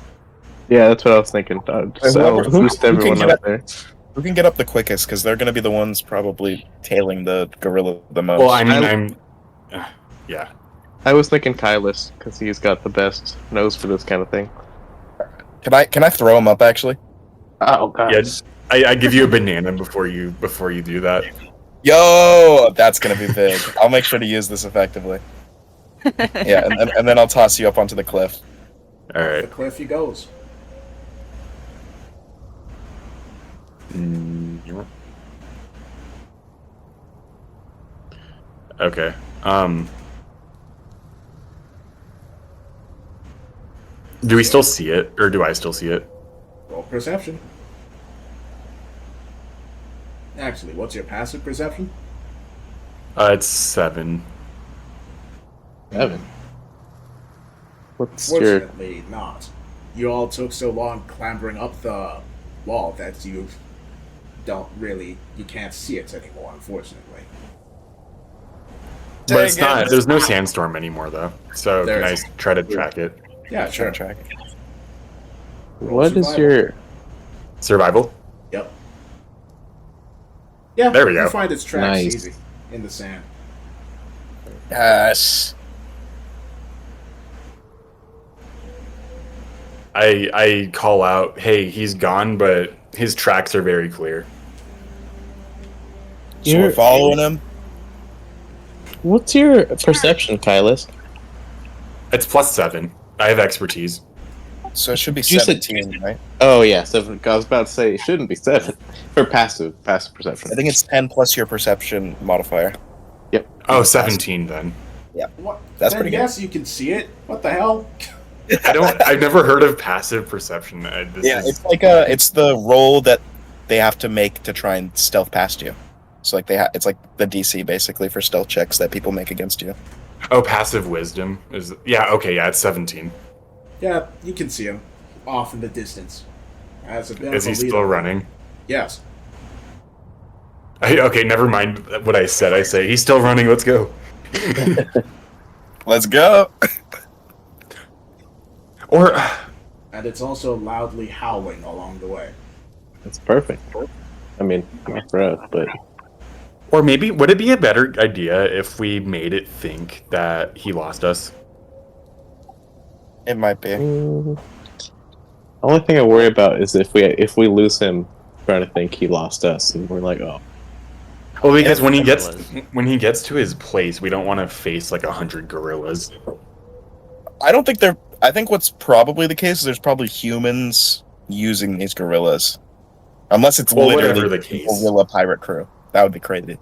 Yeah, that's what I was thinking. Just, I'll Who boost can everyone get up up- there. Who can get up the quickest? Because they're going to be the ones probably tailing the gorilla the most. Well, I mean, yeah. I was thinking Kylus because he's got the best nose for this kind of thing. Can I throw him up actually? Oh god. Yeah, I give you a banana before you do that. Yo, that's gonna be big. I'll make sure to use this effectively. Yeah, and then I'll toss you up onto the cliff. All The right. cliff he goes. Yeah. Okay. Do we still see it, or do I still see it? Roll perception. Actually, what's your passive perception? It's 7. 7. What's your... Fortunately, not. You all took so long clambering up the wall that you can't see it anymore, unfortunately. But it's Dang it. not. There's no sandstorm anymore, though. So There can I is. try to track it? Yeah, Try sure. to track it. What is survival. your... Survival. Yep. Yeah, There we you go. find its tracks Nice. easy in the sand. Yes. I call out, hey, he's gone, but his tracks are very clear. So we're following him. What's your perception, Kylus? It's +7. I have expertise. So it should be You said- 17, right? Oh yeah, 7. I was about to say it shouldn't be 7 for passive perception. I think it's 10 plus your perception modifier. Yep. Oh, 17 then. What? That's then pretty good. yes, you can see it. What the hell? I've never heard of passive perception. It's the roll that they have to make to try and stealth past you. So like it's like the DC basically for stealth checks that people make against you. Oh, passive wisdom is it's 17. Yeah, you can see him off in the distance. As a bit Is of a he leader. still running? Yes. Okay, never mind what I said. I say he's still running. Let's go. Let's go. Or And it's also loudly howling along the way. That's perfect. I mean, not for us, but Or maybe, would it be a better idea if we made it think that he lost us? It might be. the only thing I worry about is if we lose him, trying to think he lost us, and we're like, oh, Well, because when he Gorillas. gets to his place, we don't want to face like 100 gorillas. I think what's probably the case is there's probably humans using these gorillas. Unless it's Well, literally whatever the a case. gorilla pirate crew. That would be crazy.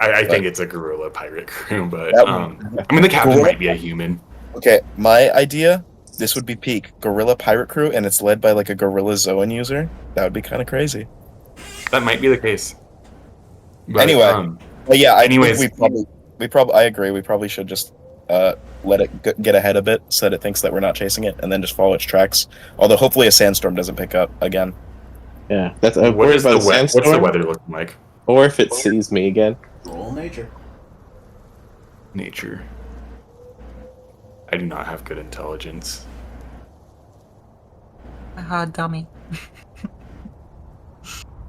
I think it's a gorilla pirate crew, but That I mean the captain Gorilla- might be a human. Okay, my idea, this would be peak. Gorilla pirate crew, and it's led by like a gorilla Zoan user. That would be kind of crazy. That might be the case. But, Anyway. But yeah, Anyways. I think I agree. We probably should just let it get ahead a bit so that it thinks that we're not chasing it, and then just follow its tracks. Although hopefully a sandstorm doesn't pick up again. yeah, that's what worried is the about what's the sandstorm, weather looking like? or if it sees me again. Roll nature. Nature. I do not have good intelligence. Haha, dummy.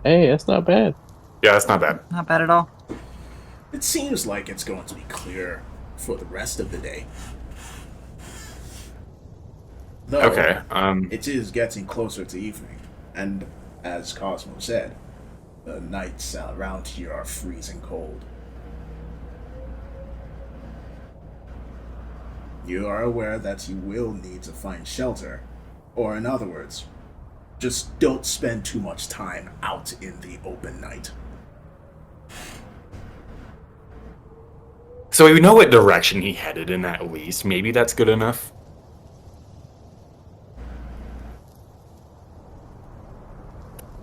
Hey, that's not bad. Yeah, that's not bad. Not bad at all. It seems like it's going to be clear for the rest of the day. Though, Okay. it is getting closer to evening, and as Cosmo said, the nights around here are freezing cold. You are aware that you will need to find shelter, or in other words, just don't spend too much time out in the open night. So we know what direction he headed in at least. Maybe that's good enough.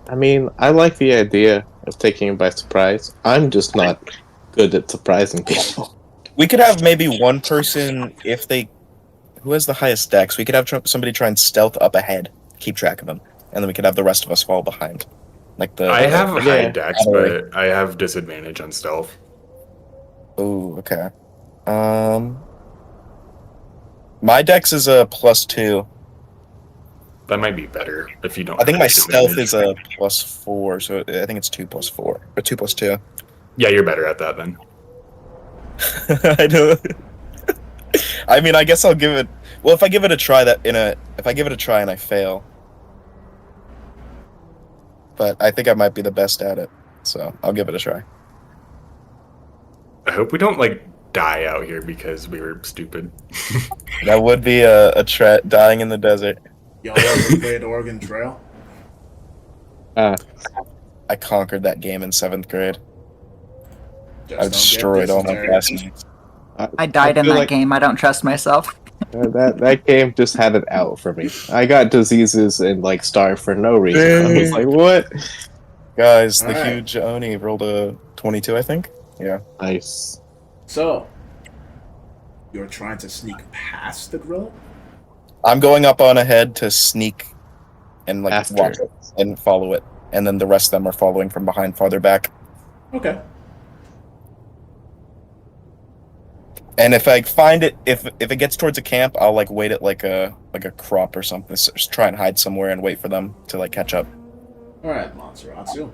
I mean, I like the idea of taking him by surprise. I'm just not good at surprising people. We could have maybe one person who has the highest dex. We could have somebody try and stealth up ahead, keep track of them, and then we could have the rest of us fall behind. Like the I have high yeah. dex, Cavalry. but I have disadvantage on stealth. Oh, okay. My dex is a +2. That might be better if you don't. I think my have stealth disadvantage. is a +4, so I think it's 2+4 or 2+2. Yeah, you're better at that then. I know. I mean, I guess I'll give it. Well, if I give it a try, if I give it a try and I fail, but I think I might be the best at it, so I'll give it a try. I hope we don't like die out here because we were stupid. That would be a dying in the desert. Y'all ever played Oregon Trail? Uh, I conquered that game in 7th grade. Just I don't get destroyed all my dysentery. classmates. I died in feel that like game. I don't trust myself. that game just had it out for me. I got diseases and like starved for no reason. I was like, what? Guys, the Alright. huge Oni rolled a 22, I think. Yeah. Nice. So, you're trying to sneak past the gorilla? I'm going up on ahead to sneak and like After. watch it and follow it, and then the rest of them are following from behind, farther back. Okay. And if I find it, if it gets towards a camp, I'll like wait at like a crop or something. So just try and hide somewhere and wait for them to like catch up. Alright, Monsteratsu.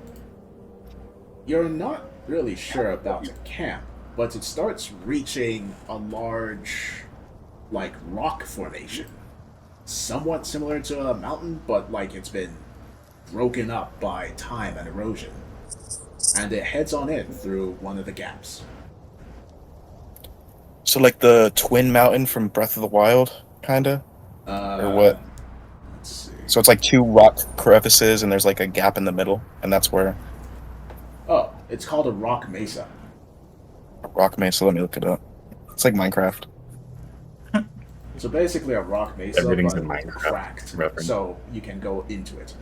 You're not really sure about the camp, but it starts reaching a large, like, rock formation. Somewhat similar to a mountain, but like it's been broken up by time and erosion. And it heads on in through one of the gaps. So like the Twin Mountain from Breath of the Wild, kinda, or what? Let's see. So it's like 2 rock crevices, and there's like a gap in the middle, and that's where Oh, it's called a rock mesa. Rock Mesa. Let me look it up. It's like Minecraft. So basically a rock mesa, Everything's but in Minecraft cracked, reference. so you can go into it.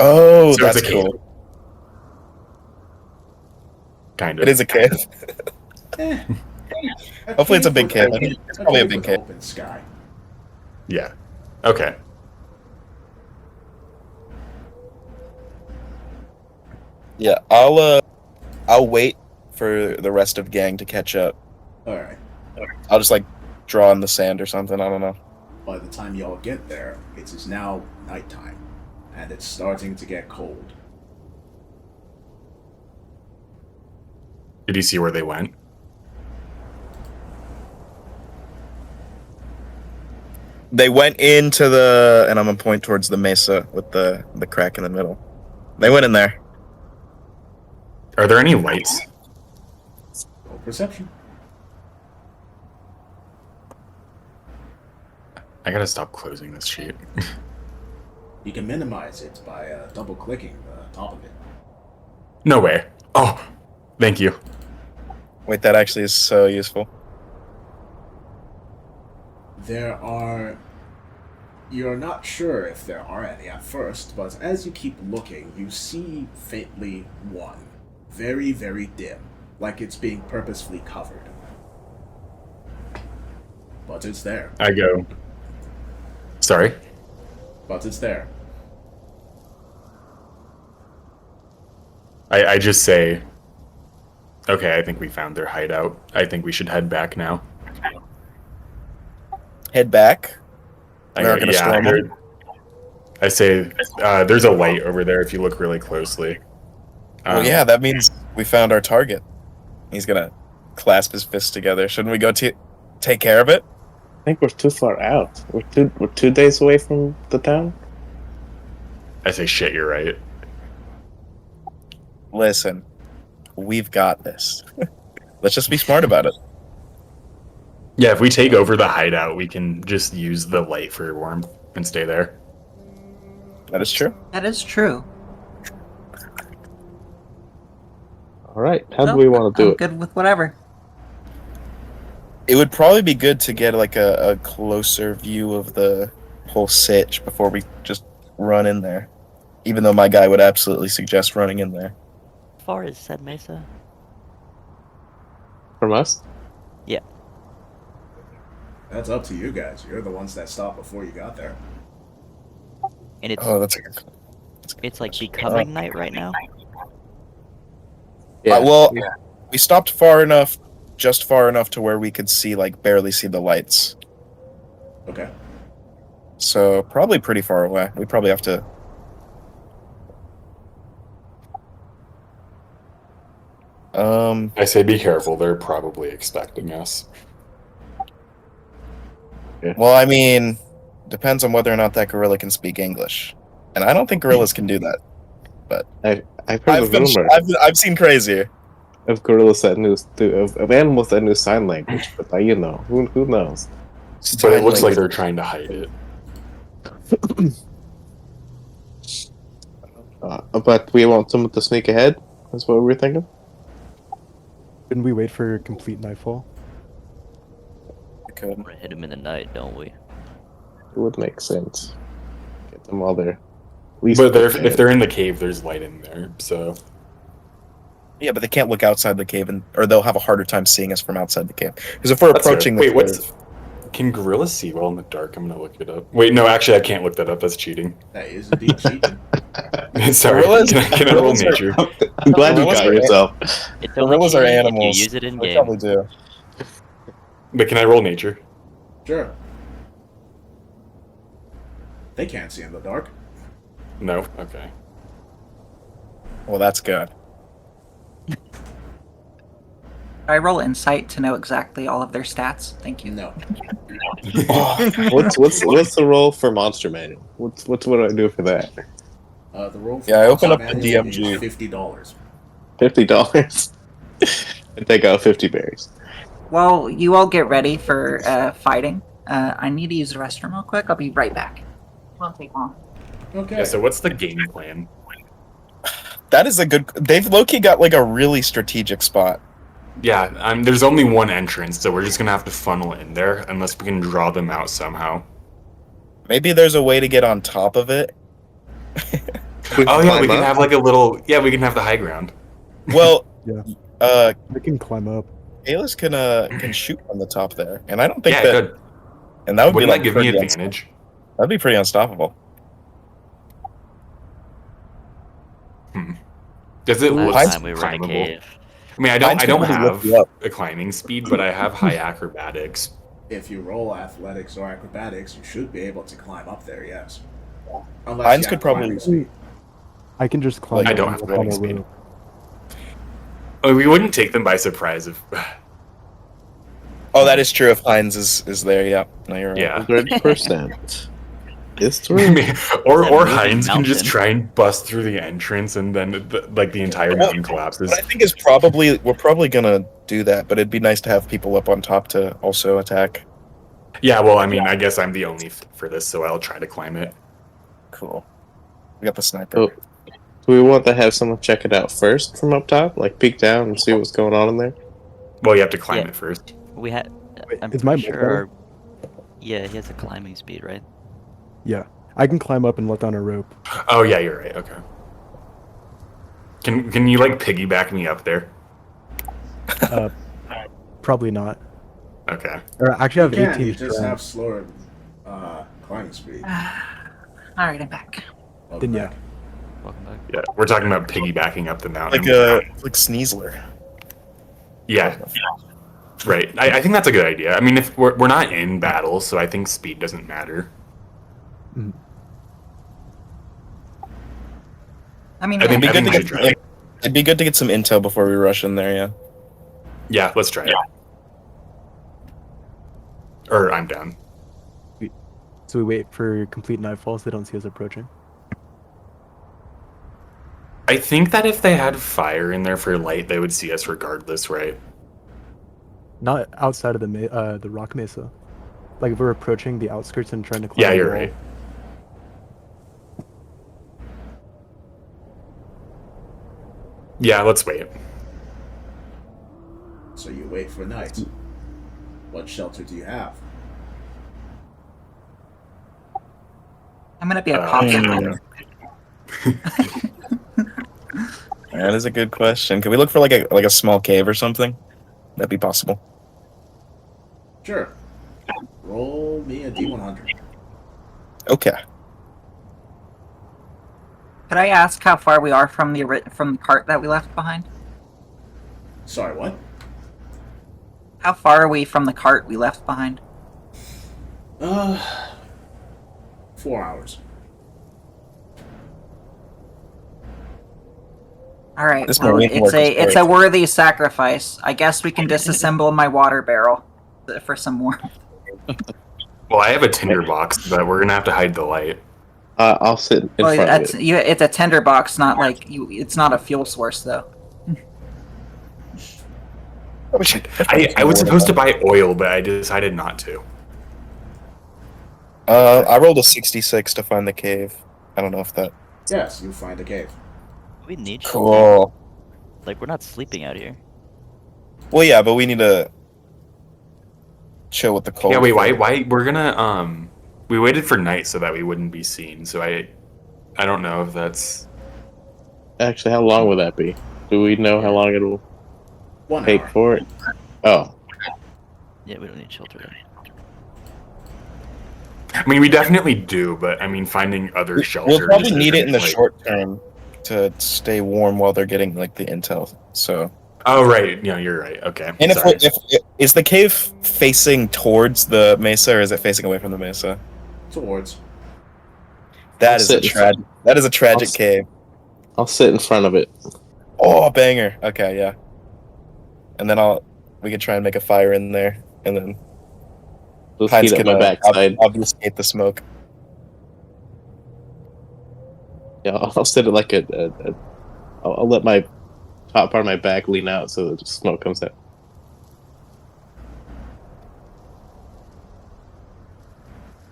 Oh, So it's that's a cave. cool. Kind of. It is a cave. Eh. Hopefully it's a big with cave. open- It's probably a big with cave. Open sky. Yeah. Okay. Yeah, I'll wait for the rest of gang to catch up. Alright. I'll just like draw in the sand or something. I don't know. By the time y'all get there, it is now nighttime, and it's starting to get cold. Did you see where they went? They went into the, and I'm gonna point towards the mesa with the crack in the middle. They went in there. Are there any lights? Roll perception. I gotta stop closing this sheet. You can minimize it by double-clicking the top of it. No way. Oh, thank you. Wait, that actually is so useful. You're not sure if there are any at first, but as you keep looking, you see faintly one. Very, very dim, like it's being purposefully covered. But it's there. I go. Sorry. But it's there. I just say, okay, I think we found their hideout. I think we should head back now. Head back. I We aren't gonna storm them. I say, there's a light over there if you look really closely. Well, yeah, that means we found our target. He's gonna clasp his fists together. Shouldn't we go take care of it? I think we're too far out. We're 2 days away from the town. I say, shit, you're right. Listen, we've got this. Let's just be smart about it. Yeah, if we take over the hideout, we can just use the light for warmth and stay there. That is true. That is true. All right. How do So, we want to do I'm it? good with whatever. It would probably be good to get like a closer view of the whole sitch before we just run in there. Even though my guy would absolutely suggest running in there. How far is said Mesa? From us? That's up to you guys. You're the ones that stopped before you got there. And it's Oh, that's a good. it's like becoming night right now. Well, we stopped just far enough to where we could see, like, barely see the lights. Okay. So probably pretty far away. We probably have to. I say be careful. They're probably expecting us. Well, I mean, depends on whether or not that gorilla can speak English, and I don't think gorillas can do that. I've heard the rumor I've seen crazier. of gorillas that knew of animals that knew sign language, but who knows? But it looks like they're trying to hide it. But we want someone to sneak ahead. That's what we were thinking. Shouldn't we wait for complete nightfall? Could. We're gonna hit him in the night, don't we? It would make sense. Get them while they're. At least But if they're in the cave, there's light in there. So Yeah, but they can't look outside the cave, or they'll have a harder time seeing us from outside the cave. Because if we're That's fair. approaching the Wait, cave, what's? Can gorillas see well in the dark? I'm gonna look it up. Wait, no, actually, I can't look that up. That's cheating. That is indeed cheating. Sorry, Gorillas- can I roll gorillas are- nature? I'm glad you Gorillas got are- yourself. It's only gorillas are cheating if animals. you use it in They game. probably do. But can I roll nature? Sure. They can't see in the dark. No. Okay. Well, that's good. I roll insight to know exactly all of their stats. Thank you. No. What's the role for Monster Manual? What do I do for that? The roll for Yeah, I open up Monster the Manual is DMG. $50. $50. And take out 50 berries. Well, you all get ready for fighting. I need to use the restroom real quick. I'll be right back. Won't take long. Okay. Yeah. So what's the game plan? That is a good. They've low-key got like a really strategic spot. Yeah, there's only one entrance, so we're just gonna have to funnel in there unless we can draw them out somehow. Maybe there's a way to get on top of it. Oh yeah, we climb can up? have like a little. Yeah, we can have the high ground. Well, Yeah. We can climb up. Ayla's can shoot from the top there, and I don't think Yeah, that. good. And that would Wouldn't be like that give me pretty advantage? That'd be pretty unstoppable. Does it look Last time we were in a climbable? cave. I mean, I Mine's don't gonna have lift you up. a climbing speed, but I have high acrobatics. If you roll athletics or acrobatics, you should be able to climb up there, yes. Unless Mines you could have probably- climbing speed. I can just climb. I up don't and have walk climbing on a speed. rope. Oh, we wouldn't take them by surprise if. Oh, that is true. If Heinz is there, yeah. No, you're right. Yeah. 30%. It's I true. mean, or That moving Heinz can just mountain. try and bust through the entrance, and then the entire mountain collapses. What I think is we're probably gonna do that, but it'd be nice to have people up on top to also attack. Yeah, well, I mean, I guess I'm the only for this, so I'll try to climb it. Cool. We got the sniper. Oh, do we want to have someone check it out first from up top? Like peek down and see what's going on in there? Well, you have to climb Yeah. it first. We had. Wait, I'm is my pretty mic sure. better? Yeah, he has a climbing speed, right? Yeah. I can climb up and let down a rope. Oh yeah, you're right. Okay. Can you like piggyback me up there? Probably not. Okay. Or actually, I have You can, 18 you just strength. have slower climbing speed. All right, I'm back. Then yeah. Welcome back. Yeah, we're talking about piggybacking up the mountain. Like Sneasler. Yeah. Right. I think that's a good idea. I mean, if we're not in battle, so I think speed doesn't matter. I mean, I think yeah, It'd be, good to we should get, try it. it'd be good to get some intel before we rush in there, yeah. Yeah, let's try it. Or I'm down. So we wait for complete nightfall so they don't see us approaching. I think that if they had fire in there for light, they would see us regardless, right? Not outside of the rock mesa. Like if we're approaching the outskirts and trying to climb. Yeah, the you're wall. right. Yeah, let's wait. So you wait for night. What shelter do you have? I'm gonna be a coffee. That is a good question. Can we look for like a small cave or something? That'd be possible. Sure. Roll me a D100. Okay. Could I ask how far we are from the cart that we left behind? Sorry, what? How far are we from the cart we left behind? 4 hours. All right. This Well, marine work is it's very a worthy sacrifice. I guess we can disassemble my water barrel for some warmth. Well, I have a tinder box, but we're gonna have to hide the light. I'll sit in Well, front of that's it. it's a tinderbox, not like you. It's not a fuel source though. I was supposed to buy oil, but I decided not to. I rolled a 66 to find the cave. I don't know if that. Yes, you find a cave. We need shelter. Cool. Like, we're not sleeping out here. Well, yeah, but we need to chill with the cold. Yeah, wait, why? We're gonna we waited for night so that we wouldn't be seen. So I don't know if that's. Actually, how long will that be? Do we know how long it'll 1 take hour. for it? Oh, Yeah, we don't need shelter then. I mean, we definitely do, but I mean, finding other shelters. We'll probably need it in the isn't, like- short term to stay warm while they're getting like the intel. So. Oh right, yeah, you're right. Okay. And Sorry. if is the cave facing towards the mesa, or is it facing away from the mesa? Towards. That is a tragic. That is a tragic cave. I'll sit in front of it. Oh, banger. Okay, yeah. And then we can try and make a fire in there, and then Just Heinz heat up can my backside. obfuscate the smoke. Yeah, I'll sit at like I'll let my top part of my back lean out so the smoke comes out.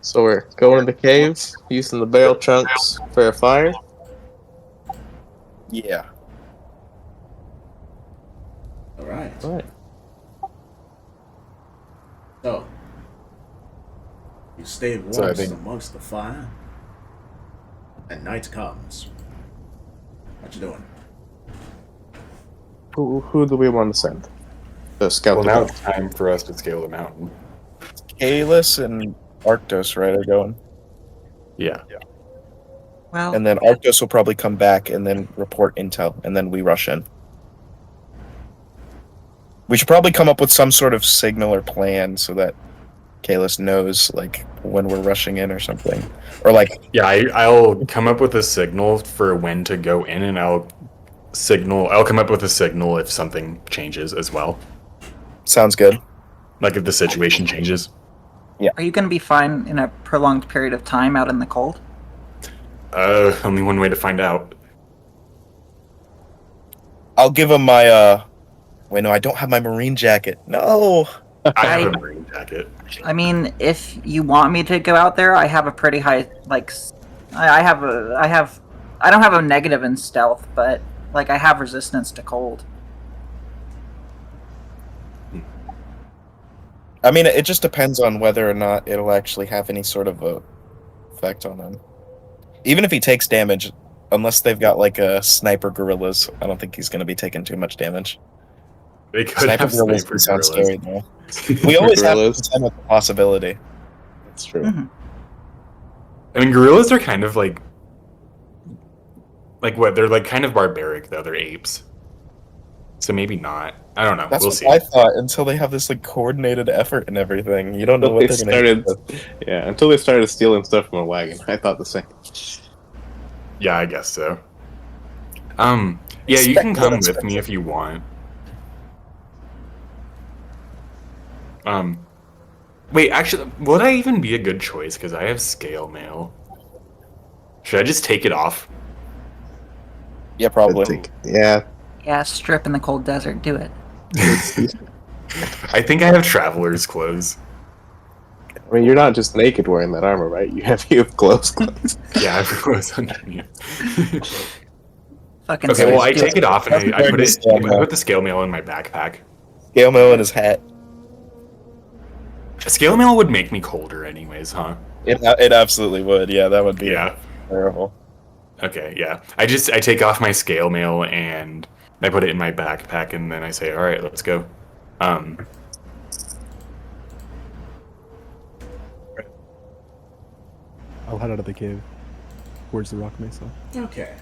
So we're going to the cave, using the barrel trunks for a fire. Yeah. All right. All right. So, you stay warm So I think- amongst the fire, and night comes. What you doing? Who do we want to send? The scout. Well, the now mountain. it's time for us to scale the mountain. Kalis and Arctos, right, are going. Yeah. Well, And then Arctos will probably come back and then report intel, and then we rush in. We should probably come up with some sort of signal or plan so that Kalis knows, like, when we're rushing in or something. Or, like, Yeah, I'll come up with a signal for when to go in, and I'll come up with a signal if something changes as well. sounds good. Like if the situation changes. are you going to be fine in a prolonged period of time out in the cold? Only one way to find out. I'll give him my, wait, no, I don't have my marine jacket. No! I have a marine jacket. I mean, if you want me to go out there, I have a pretty high I don't have a negative in stealth, but like I have resistance to cold. I mean, it just depends on whether or not it'll actually have any sort of a effect on him. Even if he takes damage, unless they've got like a sniper gorillas, I don't think he's going to be taking too much damage. They could Sniper have gorillas sniper sound gorillas. scary though. We always have to Gorillas. contend with the possibility. That's true. Mhm. I mean, gorillas are kind of like what? They're like kind of barbaric though. They're apes. So maybe not. I don't know. That's We'll what see. I thought until they have this like coordinated effort and everything. You don't know what Until they're they going to started, yeah, until they started stealing stuff from a wagon. I thought the same. Yeah, I guess so. Yeah, you can come with me if you want. Wait, actually, would I even be a good choice? Because I have scale mail. Should I just take it off? Yeah, probably. Yeah. Yeah, strip in the cold desert, do it. I think I have traveler's clothes. I mean, you're not just naked wearing that armor, right? You have clothes. Yeah, I have clothes underneath. Fucking Okay, well, I do take it off and I Wearing put the it. scale I mail. put the scale mail in my backpack. Scale mail in his hat. Scale mail would make me colder, anyways, huh? It absolutely would. Yeah, that would be Yeah. terrible. Okay, yeah. I take off my scale mail and I put it in my backpack and then I say, all right, let's go. I'll head out of the cave towards the rock mesa. Okay.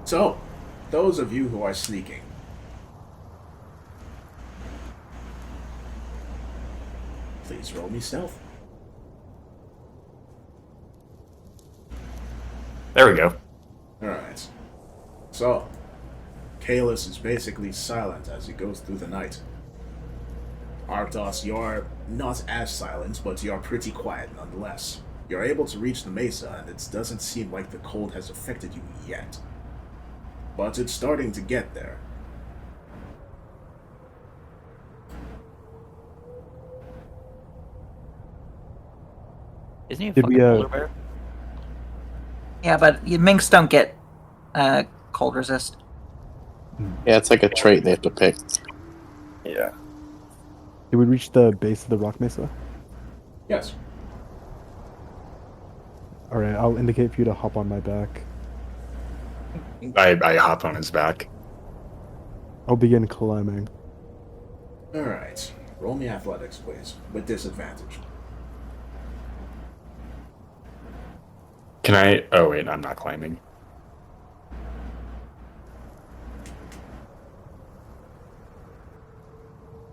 So, those of you who are sneaking, please roll me stealth. There we go. Alright. So, Kalis is basically silent as he goes through the night. Arctos, you're not as silent, but you're pretty quiet nonetheless. You're able to reach the mesa, and it doesn't seem like the cold has affected you yet. But it's starting to get there. Isn't he a Did fucking we, polar bear? Yeah, but minks don't get cold resist. Yeah, it's like a trait they have to pick. Yeah. Did we reach the base of the rock mesa? Yes. All right, I'll indicate for you to hop on my back. I hop on his back. I'll begin climbing. Alright. Roll me athletics, please, with disadvantage. Can I? Oh wait, I'm not climbing.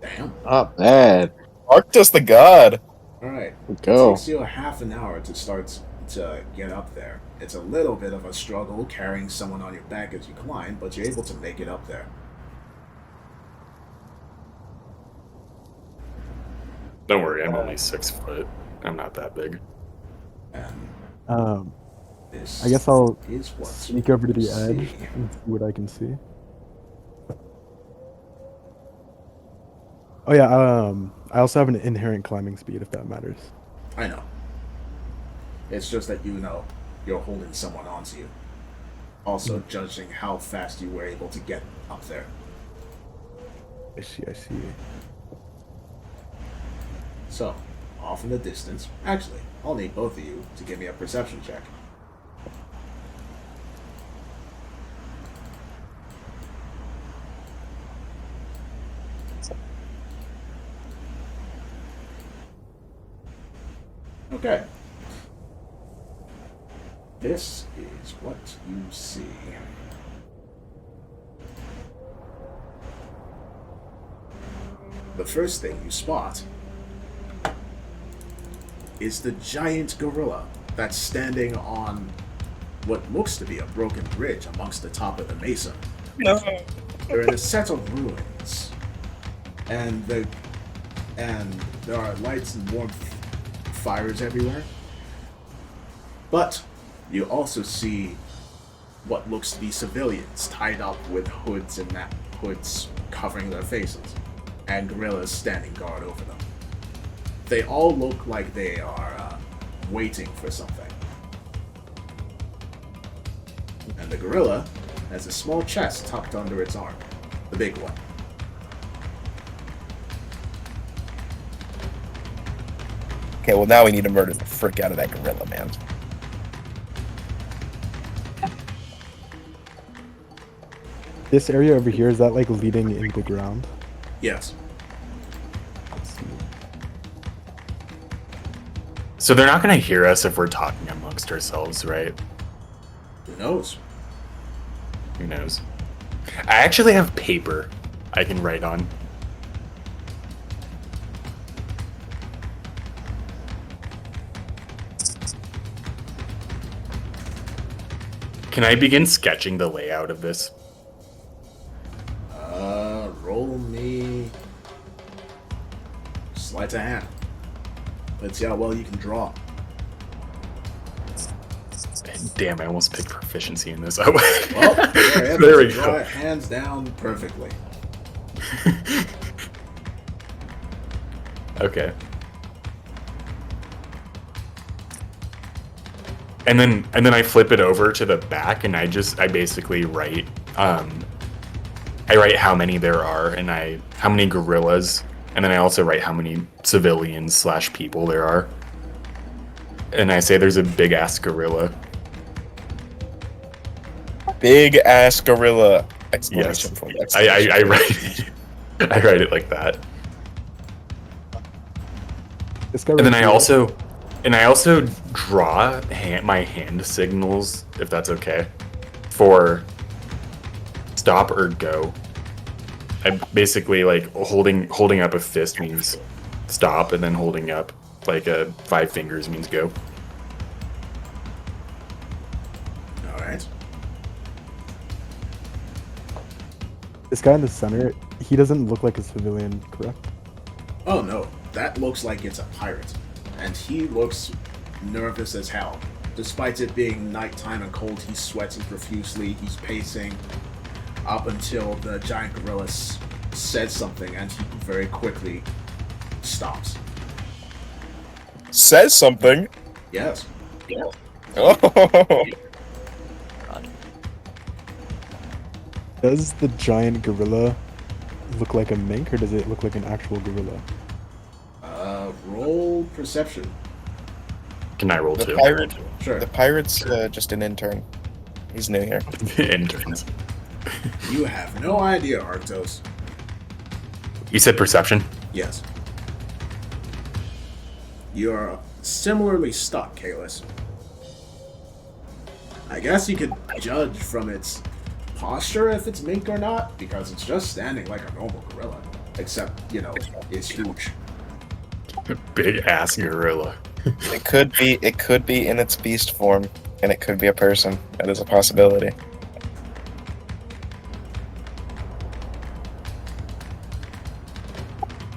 Damn. Not bad. Arctos the god. Alright. Go. It takes you a half an hour to start to get up there. It's a little bit of a struggle carrying someone on your back as you climb, but you're able to make it up there. Don't worry, I'm only 6 foot. I'm not that big. And this I guess I'll is what sneak over to the you edge see. and see what I can see. Oh yeah, I also have an inherent climbing speed if that matters. I know. It's just that you know you're holding someone onto you. Also judging how fast you were able to get up there. I see. So, off in the distance. Actually, I'll need both of you to give me a perception check. Okay. This is what you see. The first thing you spot is the giant gorilla that's standing on what looks to be a broken bridge amongst the top of the mesa. No. They're in a set of ruins, and there are lights and warmth fires everywhere. But you also see what looks to be civilians tied up with hoods and hoods covering their faces, and gorillas standing guard over them. They all look like they are waiting for something. And the gorilla has a small chest tucked under its arm, the big one. Okay, well now we need to murder the frick out of that gorilla, man. This area over here, is that like leading into the ground? Yes. Let's see. So they're not gonna hear us if we're talking amongst ourselves, right? Who knows? Who knows? I actually have paper I can write on. Can I begin sketching the layout of this? Roll me sleight of hand. Let's see how well you can draw. Damn, I almost picked proficiency in this. Oh, Well, you're able there to we draw go. it hands down perfectly. Okay. And then I flip it over to the back, and I basically write I write how many there are, and how many gorillas, and then I also write how many civilians / people there are. And I say there's a big ass gorilla. Big ass gorilla! Yes, Exclamation point! I write I write it like that. This guy And then right I also draw my hand signals, if that's okay, for stop or go. I basically like holding up a fist means stop, and then holding up like 5 fingers means go. This guy in the center, he doesn't look like a civilian, correct? Oh no, that looks like it's a pirate. And he looks nervous as hell. Despite it being nighttime and cold, he's sweating profusely, he's pacing up until the giant gorilla said something and he very quickly stops. Says something. Yes. Oh. God. Does the giant gorilla look like a mink, or does it look like an actual gorilla? Roll perception. Can I roll The too? pirate. Sure. The pirate's just an intern. He's new here. Interns. You have no idea, Arctos. You said perception? Yes. You're similarly stuck, Kalis. I guess you could judge from its posture if it's mink or not, because it's just standing like a normal gorilla. Except, you know, it's huge. Big ass gorilla. It could be in its beast form, and it could be a person. That is a possibility.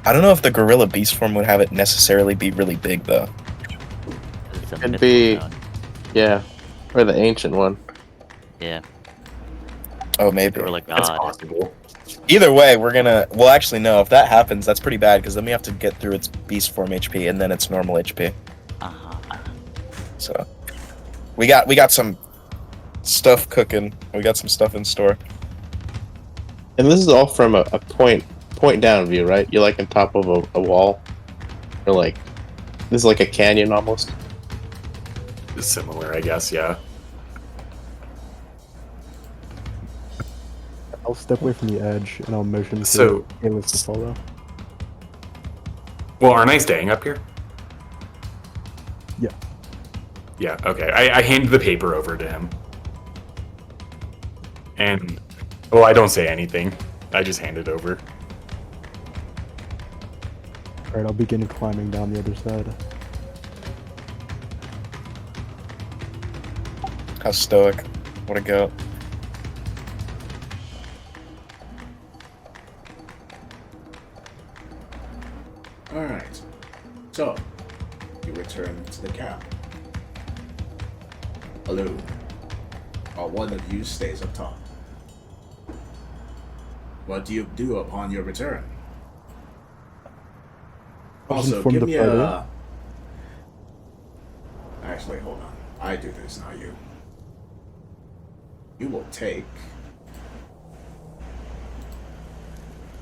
I don't know if the gorilla beast form would have it necessarily be really big, though. 'Cause it's a Could mythical be- zone. Yeah, or the ancient one. Yeah. Oh, maybe. Or like That's God. possible. Either way, we're gonna. Well, actually, no. If that happens, that's pretty bad because then we have to get through its beast form HP and then its normal HP. Uh-huh. So we got some stuff cooking. We got some stuff in store. And this is all from a point down view, right? You're like on top of a wall, or like this is like a canyon almost. Similar, I guess, yeah. I'll step away from the edge and I'll motion for So- Kalis to follow. Well, aren't I staying up here? Yeah. Yeah, okay. I hand the paper over to him. And, well, I don't say anything. I just hand it over. Alright, I'll begin climbing down the other side. How stoic. What a goat. Alright. So, you return to the camp. Alone. While one of you stays up top. What do you do upon your return? I'll just Also, inform give the me party. a... Actually, hold on. I do this, not you. You will take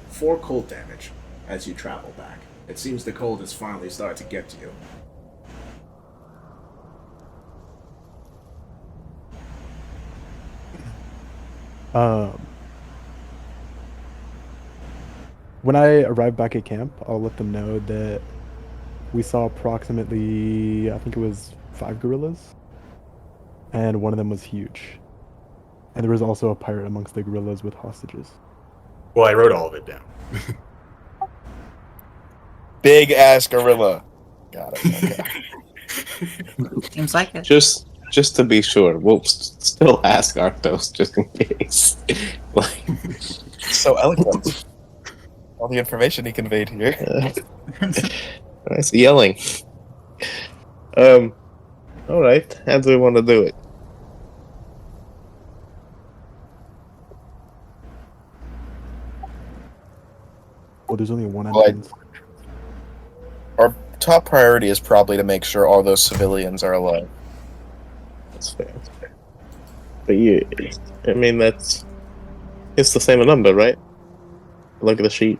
4 cold damage as you travel back. It seems the cold has finally started to get to you. When I arrive back at camp, I'll let them know that we saw approximately, I think it was 5 gorillas, and one of them was huge. And there was also a pirate amongst the gorillas with hostages. Well, I wrote all of it down. Big ass gorilla. Got it. Okay. Seems like it. Just to be sure, we'll still ask Arctos just in case. Like, So eloquent. All the information he conveyed here. nice yelling. All right, how do we want to do it? Well, there's only one Well, entrance. Our top priority is probably to make sure all those civilians are alive. That's fair. But I mean, it's the same number, right? Look at the sheet,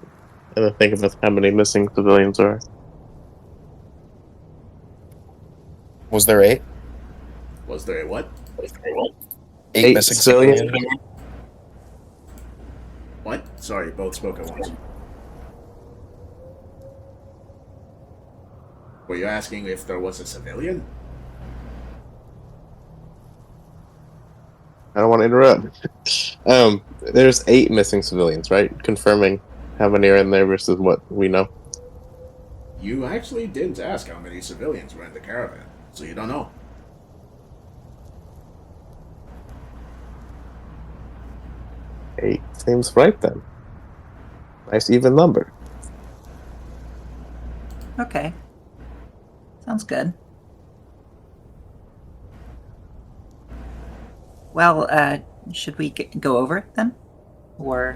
and then think of how many missing civilians are. Was there 8? Was there a what? 8 missing civilians. What? Sorry, both spoke at once. Were you asking if there was a civilian? I don't want to interrupt. There's 8 missing civilians, right? Confirming how many are in there versus what we know. You actually didn't ask how many civilians were in the caravan, so you don't know. 8 seems right then. Nice even number. Okay. Sounds good. Well, should we go over it then? Or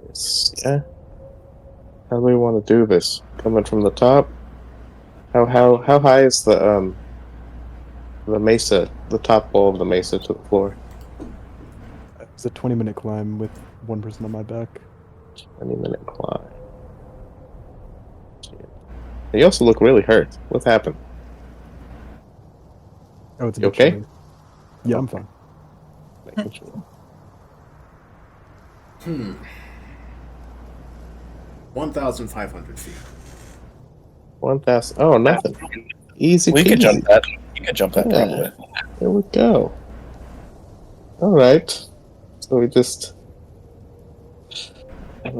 Yes. Yeah. How do we want to do this? Coming from the top? How high is the mesa, the top wall of the mesa to the floor? It's a 20-minute climb with one person on my back. 20-minute climb. You also look really hurt. What happened? Oh, it's a You bit okay? chilly. Yeah, I'm fine. Making sure. 1,500 feet. 1,000. Oh, nothing. Easy We peasy. could jump that. You could jump that Yeah. probably. There we go. All right. So we just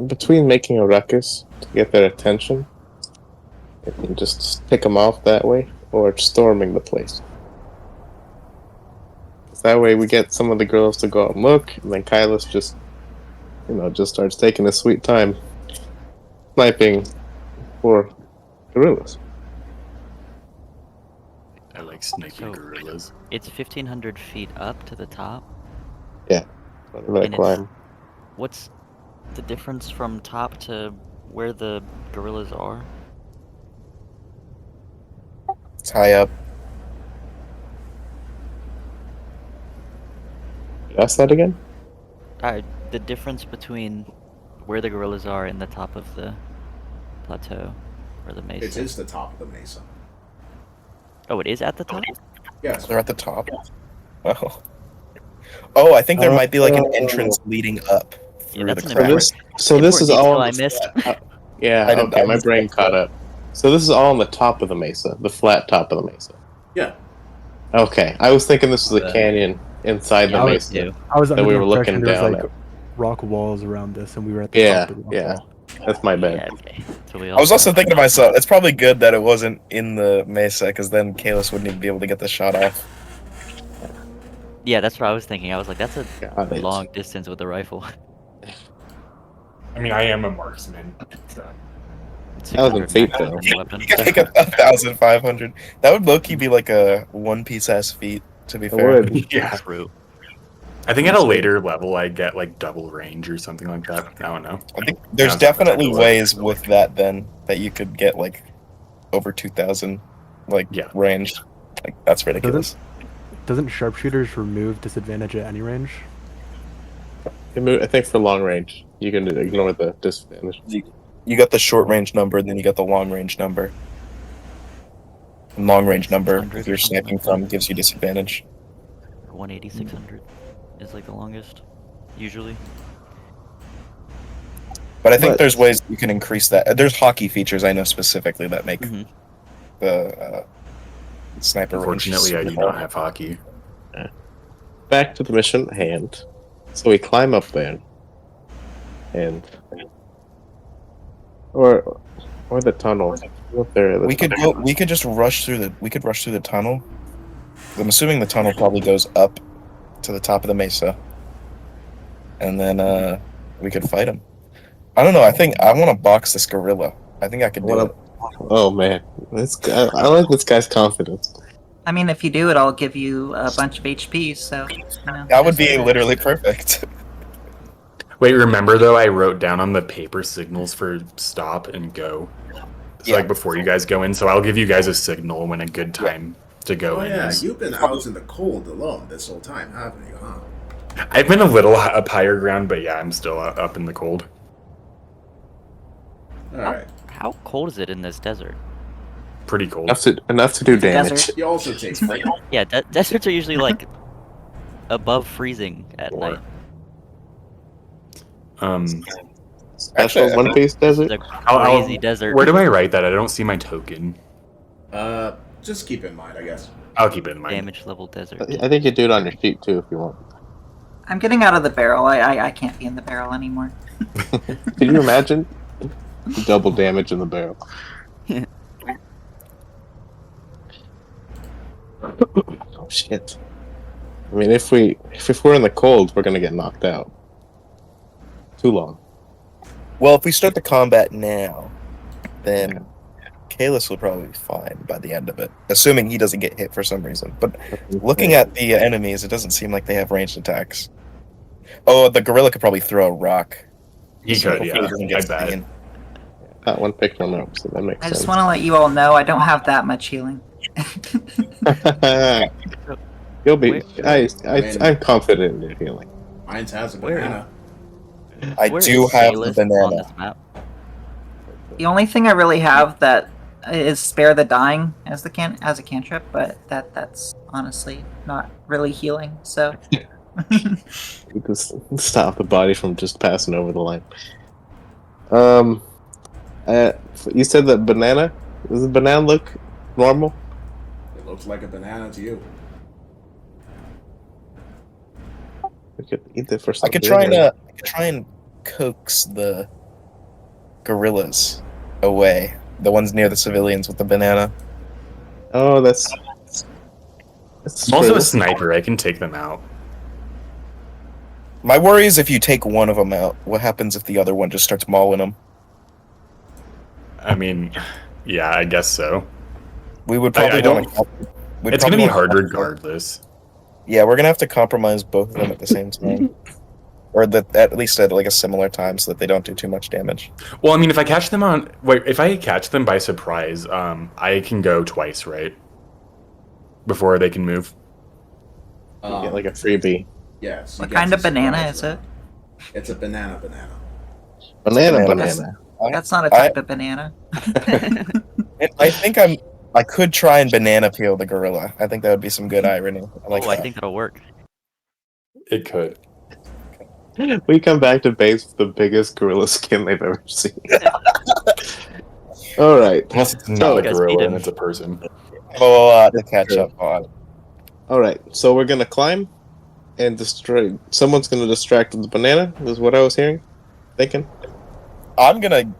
between making a ruckus to get their attention, and just pick them off that way, or storming the place. That way we get some of the girls to go out and look, and then Kylas just, just starts taking a sweet time sniping for gorillas. I like snaky So- gorillas. It's 1,500 feet up to the top. Yeah. So they're And gonna climb. What's the difference from top to where the gorillas are? It's high up. Ask that again? The difference between where the gorillas are and the top of the plateau or the mesa. It is the top of the mesa. Oh, it is at the top? Yes. They're at the top. Oh. Oh, I think there might be like an Oh. entrance leading up. Yeah, through that's the an So crack. this, so this is important all. detail I missed. Yeah. I didn't- Okay. I My missed brain that. caught up. So this is all on the top of the mesa, the flat top of the mesa. Yeah. Okay. I was thinking this was a Uh, canyon inside Yeah, the me mesa. too. I was That under we the were impression looking there was down like at. rock walls around this, and we were at the Yeah. top of the rock Yeah. wall. That's my bad. Yeah, okay. So we I was all also thinking to myself, it's probably good that it wasn't in the mesa, because then Kalis wouldn't even be able to get the shot off. Yeah, that's what I was thinking. I was like, that's a Got it. long distance with the rifle. I mean, I am a marksman. So. 1,000 feet, though. maximum weapon. You can take 1,500. That would low-key be like a one-piece ass feat, to be It fair. would. Yeah. True. I think at a later level, I get like double range or something like that. I don't know. I think there's Sounds like the type definitely of ways weapon. with that then that you could get like over 2,000 Yeah. range. Like that's ridiculous. Doesn't sharpshooters remove disadvantage at any range? I think for long range, you can ignore the disadvantage. You got the short range number, and then you got the long range number. And long range number, 600 if you're or something sniping like from, that. gives you disadvantage. 180, 600 is like the longest, usually. But I think But- there's ways you can increase that. There's hockey features I know specifically that make Mhm. the sniper range. Unfortunately, I do super not far. have hockey. Back to the mission at hand. So we climb up there, and or the tunnel. Up there, We could go. We could just rush through the. We could rush through the tunnel. I'm assuming the tunnel probably goes up to the top of the mesa, and then we could fight him. I don't know. I think I want to box this gorilla. I think I could do it. Oh man, I like this guy's confidence. I mean, if you do it, I'll give you a bunch of HP. So That would be literally perfect. Wait, remember though, I wrote down on the paper signals for stop and go. So Yeah. like before you guys go in, so I'll give you guys a signal when a good time to go Oh in yeah, is. you've been out in the cold alone this whole time, haven't you? Huh? I've been a little up higher ground, but yeah, I'm still up in the cold. All right. How cold is it in this desert? Pretty cold. Enough to do It's a damage. desert. You also take freight. Yeah, deserts are usually like above freezing at Or- night. Special Actually, One Piece Desert. It's a I'll- crazy desert. Where do I write that? I don't see my token. Just keep in mind, I guess. I'll keep it in mind. Damage level desert. I think you do it on your feet too if you want. I'm getting out of the barrel. I can't be in the barrel anymore. Can you imagine? Double damage in the barrel. Oh shit. I mean, if we're in the cold, we're gonna get knocked out. Too long. Well, if we start the combat now, then Kalis will probably be fine by the end of it, assuming he doesn't get hit for some reason. But looking at the enemies, it doesn't seem like they have ranged attacks. Oh, the gorilla could probably throw a rock. He So could, hopefully yeah. he doesn't I get bet. seen. That one picked one up, so that makes I sense. just want to let you all know I don't have that much healing. You'll be. Where- I'm confident in your healing. Mine has a Where? banana. I Where do is have the Kalis on banana. this map? The only thing I really have that is spare the dying as a cantrip, but that's honestly not really healing. So You just stop the body from just passing over the line. You said that banana. Does the banana look normal? It looks like a banana to you. We could eat it for I some could dinner. try and coax the gorillas away. The ones near the civilians with the banana. Oh, that's I'm also true. a sniper. I can take them out. My worry is if you take one of them out, what happens if the other one just starts mauling them? I mean, yeah, I guess so. We would I probably don't- want to. It's gonna be hard regardless. Yeah, we're gonna have to compromise both of them at the same time, or at least at like a similar time, so that they don't do too much damage. Well, I mean, if I catch them if I catch them by surprise, I can go twice, right? Before they can move. You get like a freebie. Yes. you what get kind to of banana surprise is them. it? It's a banana. Banana. banana. That's not a type of banana. I think I could try and banana peel the gorilla. I think that would be some good irony. I like I that. think that'll work. It could. We come back to base with the biggest gorilla skin they've ever seen. All right. Unless it's So- not a You guys beat gorilla him. and it's a person. To catch true. up on. All right. So we're gonna climb and destroy. Someone's gonna distract the banana. Is what I was hearing, thinking. I'm gonna.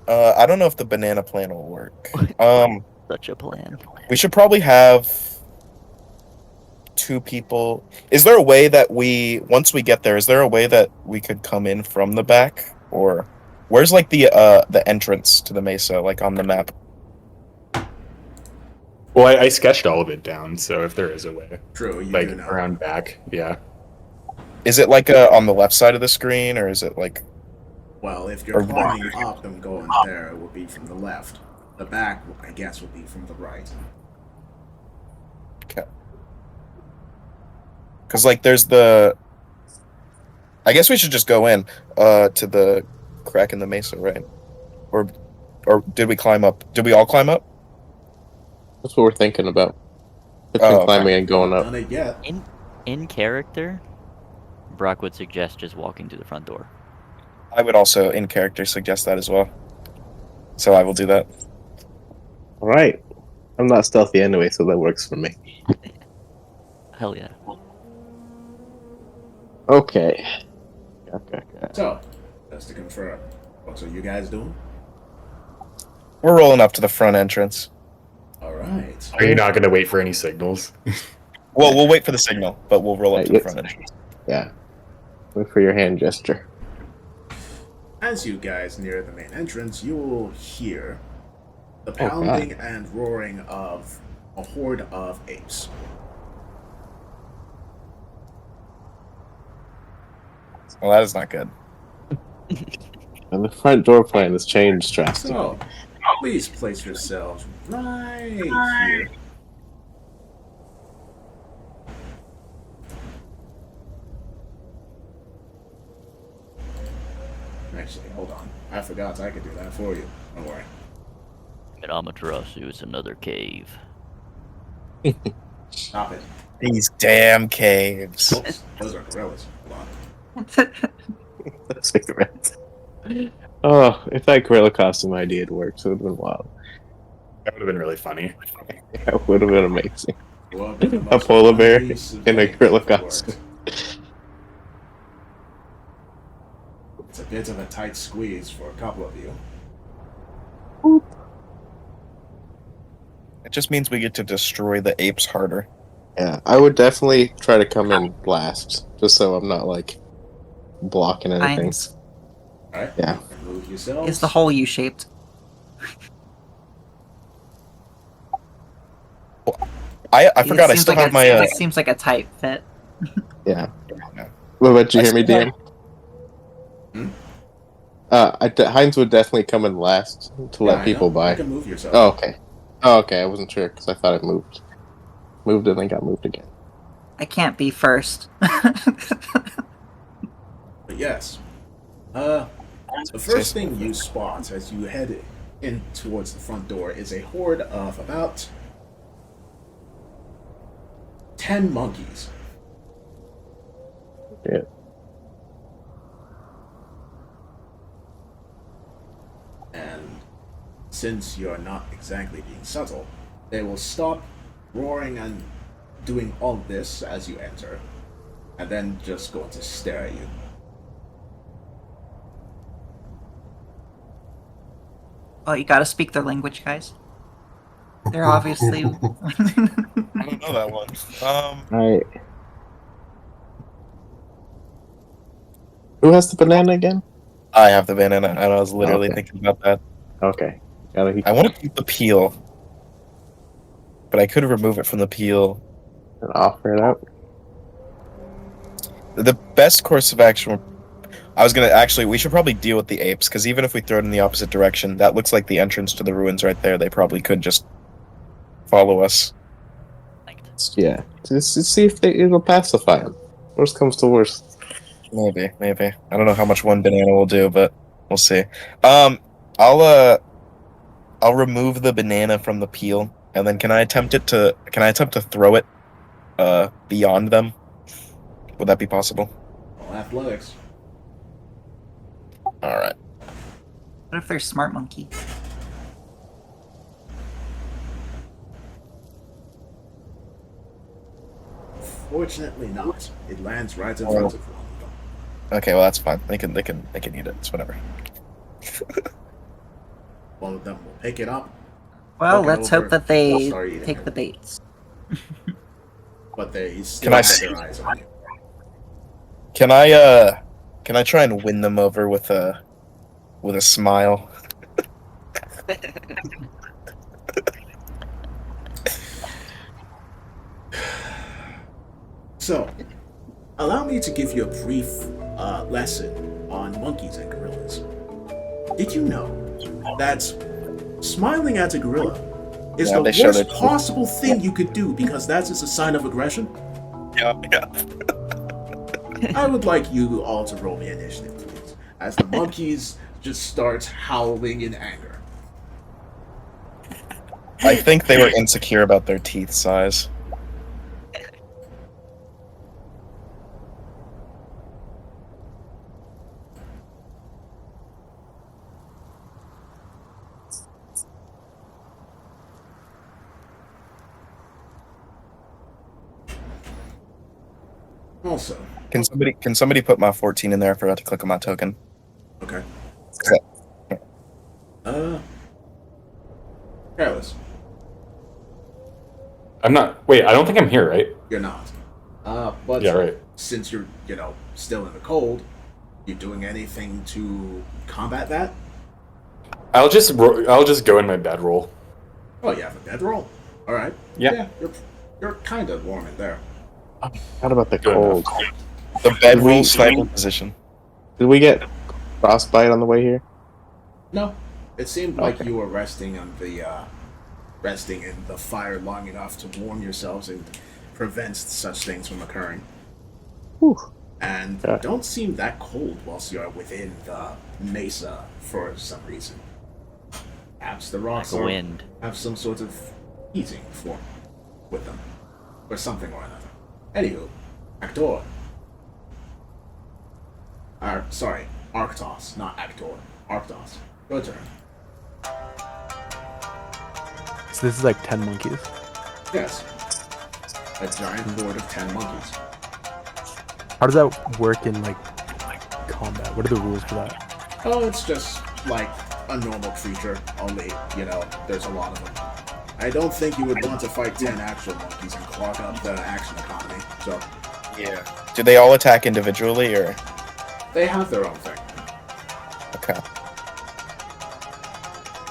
I don't know if the banana plan will work. Such a plan. We should probably have two people. Is there a way that once we get there, is there a way that we could come in from the back, or where's like the entrance to the mesa, like on the map? Well, I sketched all of it down, so if there is a way, True, you like do know. around back, yeah. Is it like on the left side of the screen, or is it like? Well, if you're Or climbing up and going there, it would be from the left. The back, I guess, would be from the right. Okay. Because like there's the. I guess we should just go in to the crack in the mesa, right? Or did we climb up? Did we all climb up? That's what we're thinking about. Between okay. climbing and going Done up. it yet? In character, Brock would suggest just walking to the front door. I would also, in character, suggest that as well. So I will do that. All right. I'm not stealthy anyway, so that works for me. Hell yeah. Okay. Okay. So, just to confirm, what are you guys doing? We're rolling up to the front entrance. All right. Are you not going to wait for any signals? Well, we'll wait for the signal, but we'll roll up to the front entrance. Yeah. Wait for your hand gesture. As you guys near the main entrance, you will hear the God. pounding and roaring of a horde of apes. Well, that is not good. And the front door plan has changed drastically. So, please place yourselves right here. Actually, hold on. I forgot I could do that for you. Don't worry. And Amaterasu is another cave. Stop it. These damn caves. Oops, those are gorillas. Hold on. Cigarettes. Oh, if that gorilla costume idea had worked, it would have been wild. That would have been really funny. That would have been amazing. You have been the A most polar bear cohesive in a gang gorilla if it worked. costume. It's a bit of a tight squeeze for a couple of you. It just means we get to destroy the apes harder. Yeah, I would definitely try to come in last, just so I'm not like blocking anything. Heinz, Alright, Yeah. you can move yourselves. is the hole U-shaped? I forgot I still have my. It seems like a tight fit. Yeah. What about you? I Hear me, still DM? Hmm? Heinz would definitely come in last to Yeah, let I people know. by. You can move yourself. Oh, okay. Oh, okay. I wasn't sure because I thought it moved and then got moved again. I can't be first. But yes. The first thing you spot as you head in towards the front door is a horde of about 10 monkeys. Yeah. And since you're not exactly being subtle, they will stop roaring and doing all this as you enter, and then just going to stare at you. Oh, you gotta speak their language, guys. They're obviously. I don't know that one. Alright. Who has the banana again? I have the banana, and I was literally Okay. thinking about that. Okay. I want to keep the peel, but I could remove it from the peel. Offer it out. The best course of action. I was gonna actually. We should probably deal with the apes because even if we throw it in the opposite direction, that looks like the entrance to the ruins right there. They probably could just follow us. Yeah. Just see if it'll pacify them. Worst comes to worst. Maybe. I don't know how much one banana will do, but we'll see. I'll remove the banana from the peel, and then can I attempt to throw it beyond them? Would that be possible? All athletics. All right. What if they're smart monkey? Fortunately not. It lands right in front of one of them. Okay, well that's fine. They can eat it. It's whatever. One of them will pick it up. Well, look it let's over, hope that and they start eating take it. the baits. But they still I have see? their eyes on you. Can I try and win them over with a smile? So, allow me to give you a brief lesson on monkeys and gorillas. Did you know that smiling at a gorilla is Yeah, the they show their worst teeth. possible thing you could do because that is a sign of aggression? Yeah. I would like you all to roll me initiative, please, as the monkeys just start howling in anger. I think they were insecure about their teeth size. Also, Can somebody put my 14 in there? I forgot to click on my token. okay. Okay. Careless, I'm not. Wait, I don't think I'm here, right? you're not. But Yeah, right. since you're, still in the cold, you doing anything to combat that? I'll just go in my bedroll. Oh, you have a bedroll. All right. Yeah. You're kind of warm in there. What about the Good cold? The bedroll sniper position. Did we get frostbite on the way here? No, it seemed like Okay. you were resting in the fire long enough to warm yourselves and prevent such things from occurring. Whew. And Yeah. don't seem that cold whilst you're within the mesa for some reason. Perhaps the rocks Like wind. have some sort of heating form with them, or something or another. Anywho, Actor. Sorry, Arctos, not Actor. Arctos. Your turn. So this is like 10 monkeys. Yes. A giant horde of 10 monkeys. How does that work in like combat? What are the rules for that? Oh, it's just like a normal creature, only, there's a lot of them. I don't think you would want to fight 10 actual monkeys and clog up the action economy. So Yeah. Do they all attack individually, or? they have their own thing. Okay.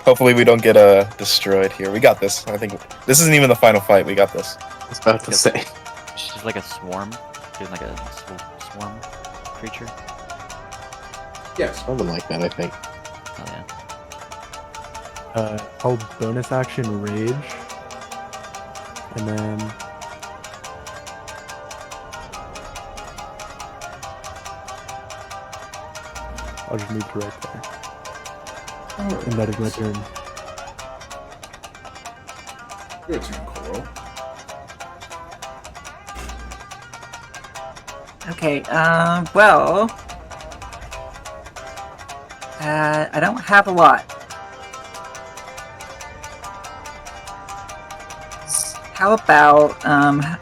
Hopefully we don't get destroyed here. We got this. I think this isn't even the final fight. We got this. I was about to say. It's just like a swarm, doing like a swarm creature. Yes. Something like that, I think. Oh yeah. I'll bonus action rage, and then I'll just move to right there, and that is my turn. Your turn, Coral. Okay, well... I don't have a lot. How about,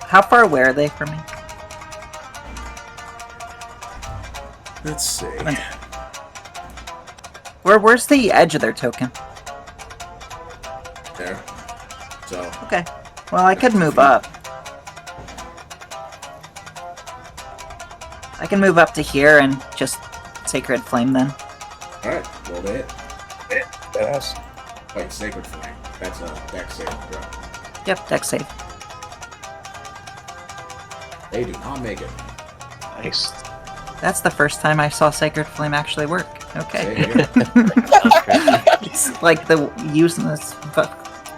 how far away are they from me? Let's see. Where's the edge of their token? There. So, Okay. Well, I could move up. I can move up to here and just Sacred Flame then. alright, roll the hit. Badass. Wait, Sacred Flame. That's a dex save, bro. Yep, dex save. They do not make it. Nice. That's the first time I saw Sacred Flame actually work. Okay. Same here. It's like the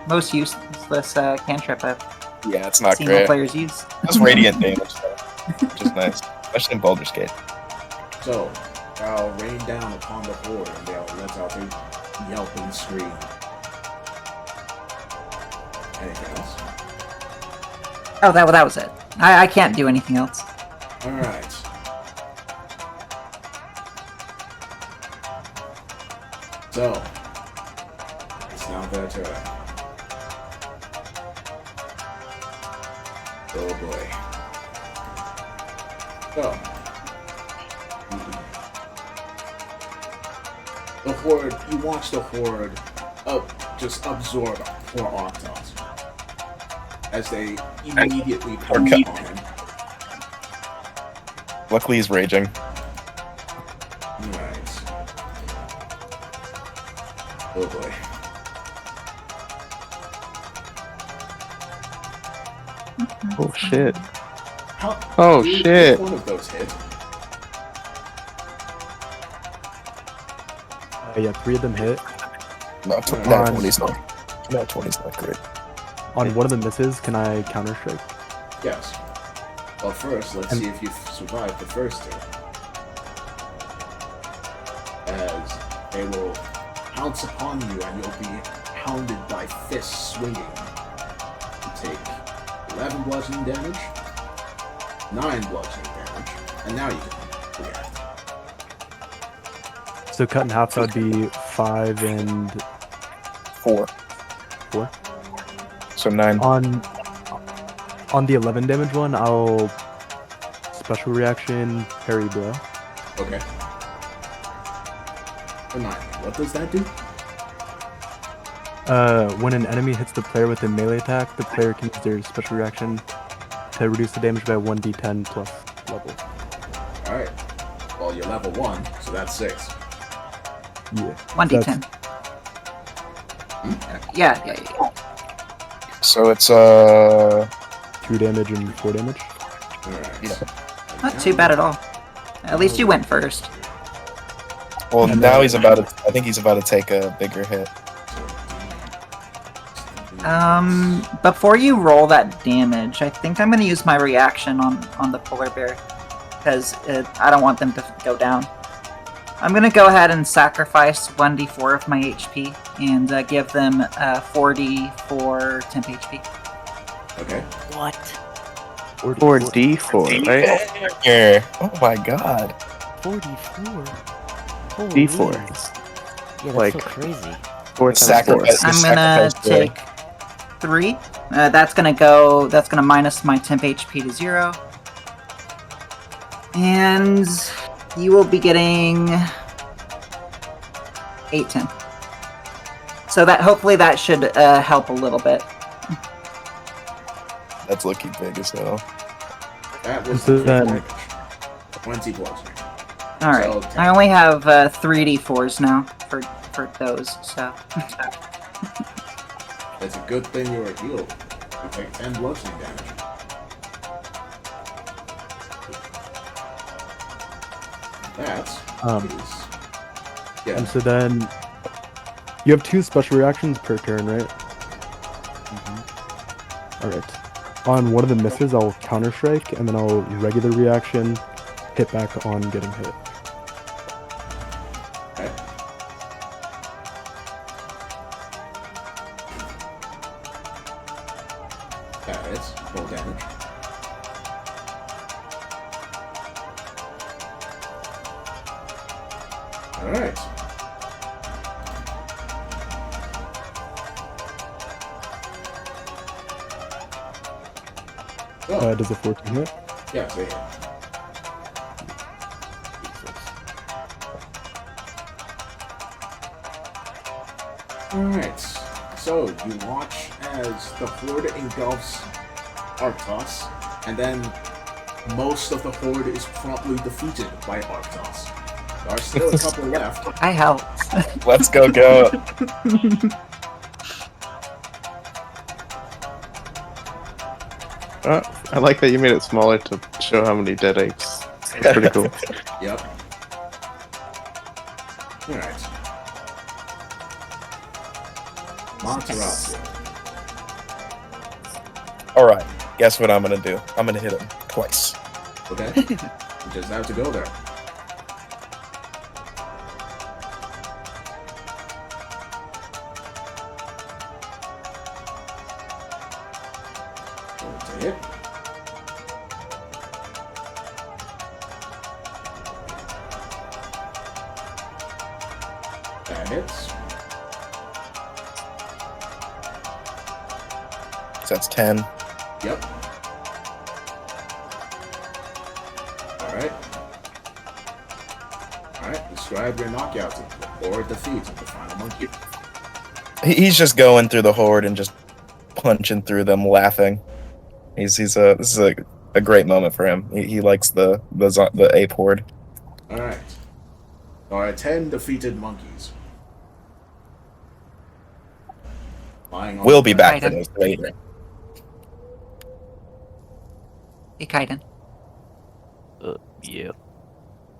most useless cantrip I've Yeah, it's not seen great. players use. That's radiant damage, though, which is nice, especially in Baldur's Gate. So, I'll rain down upon the horde and they'll let out a yelping scream. Anything else? Oh, that was it. I can't do anything else. Alright. So, it's now their turn. Oh boy. So, the horde, you watch the horde just absorb poor Octos as they immediately come Okay. upon him. Luckily, he's raging. Right. Oh boy. Oh shit. How, Oh, did shit. One of those hit. Yeah, 3 of them hit. No, Alright. no, 20's not. No, 20's not great. On one of the misses, can I counter strike? Yes. Well, first, let's see if you've survived the first two. As they will pounce upon you and you'll be hounded by fists swinging. You take 11 bludgeoning damage, 9 bludgeoning damage, and now you can react. So cut in half, that would be 5 and 4. 4. So 9. On the 11 damage one, I'll special reaction parry blow. Okay. Remind me, what does that do? When an enemy hits the player with a melee attack, the player can use their special reaction to reduce the damage by 1d10 plus level. Alright. Well, you're level 1, so that's 6. Yeah. 1d10. Yeah. So it's 2 damage and 4 damage. Alright. Yeah. Not too bad at all. At least you went first. well And now then- he's about to. I think he's about to take a bigger hit. Before you roll that damage, I think I'm gonna use my reaction on the polar bear because I don't want them to go down. I'm gonna go ahead and sacrifice 1d4 of my HP and give them 4d4 temp HP. Okay. What? 4d4, right? Here. Oh my god. 44. Holy. D4. Yeah, that's Like- so crazy. 4 times 4. Sacrifice. I'm gonna Sacrifice Barry. take 3. That's gonna minus my temp HP to 0. And you will be getting 8 temp. So that hopefully that should help a little bit. That's looking big as hell. That was So the then- damage. 20 bludgeoning. All right. So, I only have 3d4s now for those, so. It's a good thing you were healed. You take 10 bludgeoning damage. That is... Yeah. And so then you have 2 special reactions per turn, right? All right. On one of the misses, I'll counter strike, and then I'll regular reaction, hit back on getting hit. Okay. That is full damage. Alright. So, Does a 14 hit? yeah, so yeah. Alright, so you watch as the horde engulfs Arctos, and then most of the horde is promptly defeated by Arctos. There are still a couple left. I helped. Let's go. I like that you made it smaller to show how many dead apes. That's pretty cool. Yep. Alright. Monterazzi. Alright, guess what I'm gonna do? I'm gonna hit him twice. Okay. You just have to go there. Going to hit. That hits. So that's 10. Yep. Alright. Alright, describe your knockout or defeat of the final monkey. He's just going through the horde and just punching through them, laughing. This is a great moment for him. He likes the ape horde. Alright. Alright, 10 defeated monkeys. Lying on We'll the be ground. back for this later. Hey, Kaiden. Yeah.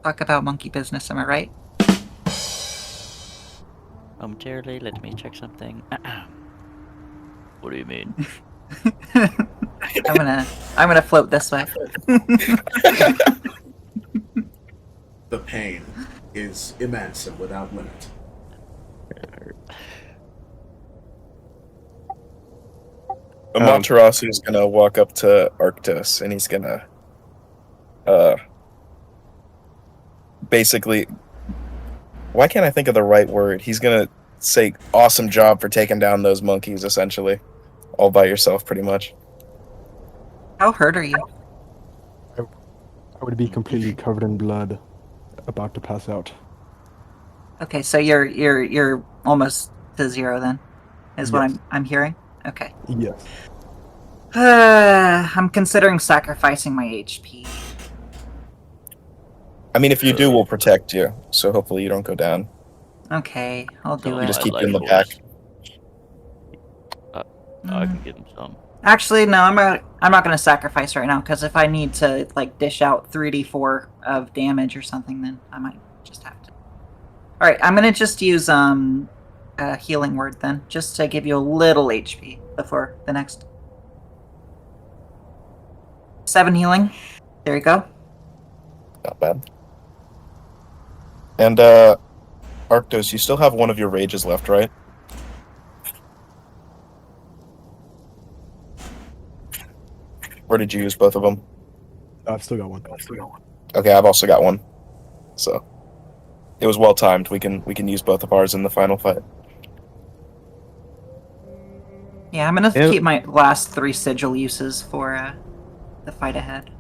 Talk about monkey business, am I right? Momentarily, let me check something. What do you mean? I'm gonna float this way. The pain is immense and without limit. Amaterasu is gonna walk up to Arctos and he's gonna basically, why can't I think of the right word? He's gonna say awesome job for taking down those monkeys, essentially. All by yourself, pretty much. How hurt are you? I would be completely covered in blood, about to pass out. Okay, so you're almost to 0 then, is what Yes. I'm hearing. Okay. Yes. I'm considering sacrificing my HP. I mean, if you do, we'll protect you. So hopefully you don't go down. Okay, I'll do Oh, You it. just I keep like you in the horse. back. I can give him some. Actually, no, I'm not gonna sacrifice right now because if I need to like dish out 3d4 of damage or something, then I might just have to. All right, I'm gonna just use a healing word then, just to give you a little HP before the next 7 healing. There you go. Not bad. And Arctos, you still have one of your rages left, right? Or did you use both of them? I've still got one. Okay, I've also got one. So it was well timed. We can use both of ours in the final fight. Yeah, I'm gonna And- keep my last 3 sigil uses for the fight ahead.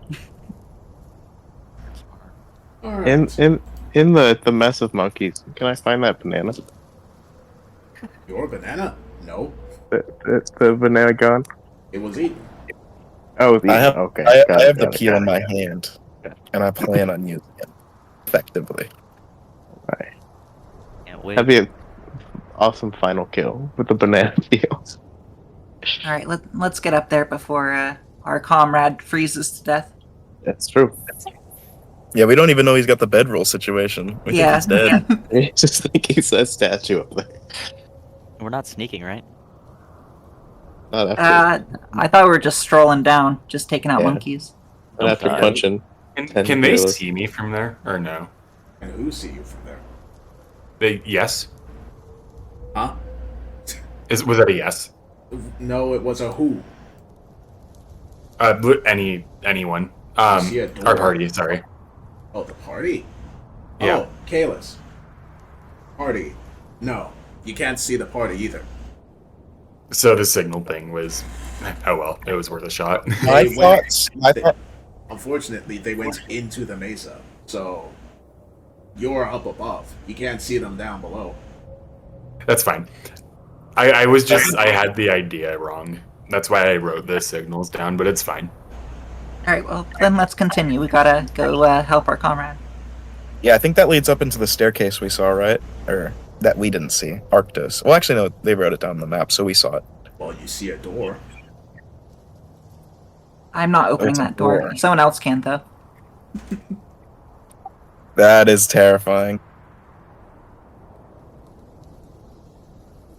Alright. In the mess of monkeys, can I find that banana? Your banana? No. The banana gone? It was eaten. Oh, the I have okay. I got have it, the got it, peel got in it, my got it. hand, and I plan on using it effectively. Right. Can't wait. That'd be an awesome final kill with the banana peel. All right, let's get up there before our comrade freezes to death. That's true. Yeah, we don't even know he's got the bedroll situation. We think Yeah. he's dead. I just think he's a statue up there. We're not sneaking, right? Not after, I thought we were just strolling down, just taking out Yeah. monkeys. not after thought. punching. Can 10 they gorillas. see me from there or no? And who see you from there? Yes. Huh? Was that a yes? No, it was a who. Anyone. see a door? Our party. Sorry. Oh, the party? Yeah. Oh, Kalis. Party. No, you can't see the party either. So the signal thing was, oh well, it was worth a shot. I They went- thought Unfortunately, they went into the mesa, so you're up above. You can't see them down below. That's fine. I had the idea wrong. That's why I wrote the signals down, but it's fine. All right, well then let's continue. We gotta go help our comrade. Yeah, I think that leads up into the staircase we saw, right? Or that we didn't see. Arctos. Well, actually, no, they wrote it down on the map, so we saw it. Well, you see a door. I'm not opening It's a that door. door. Someone else can though. That is terrifying.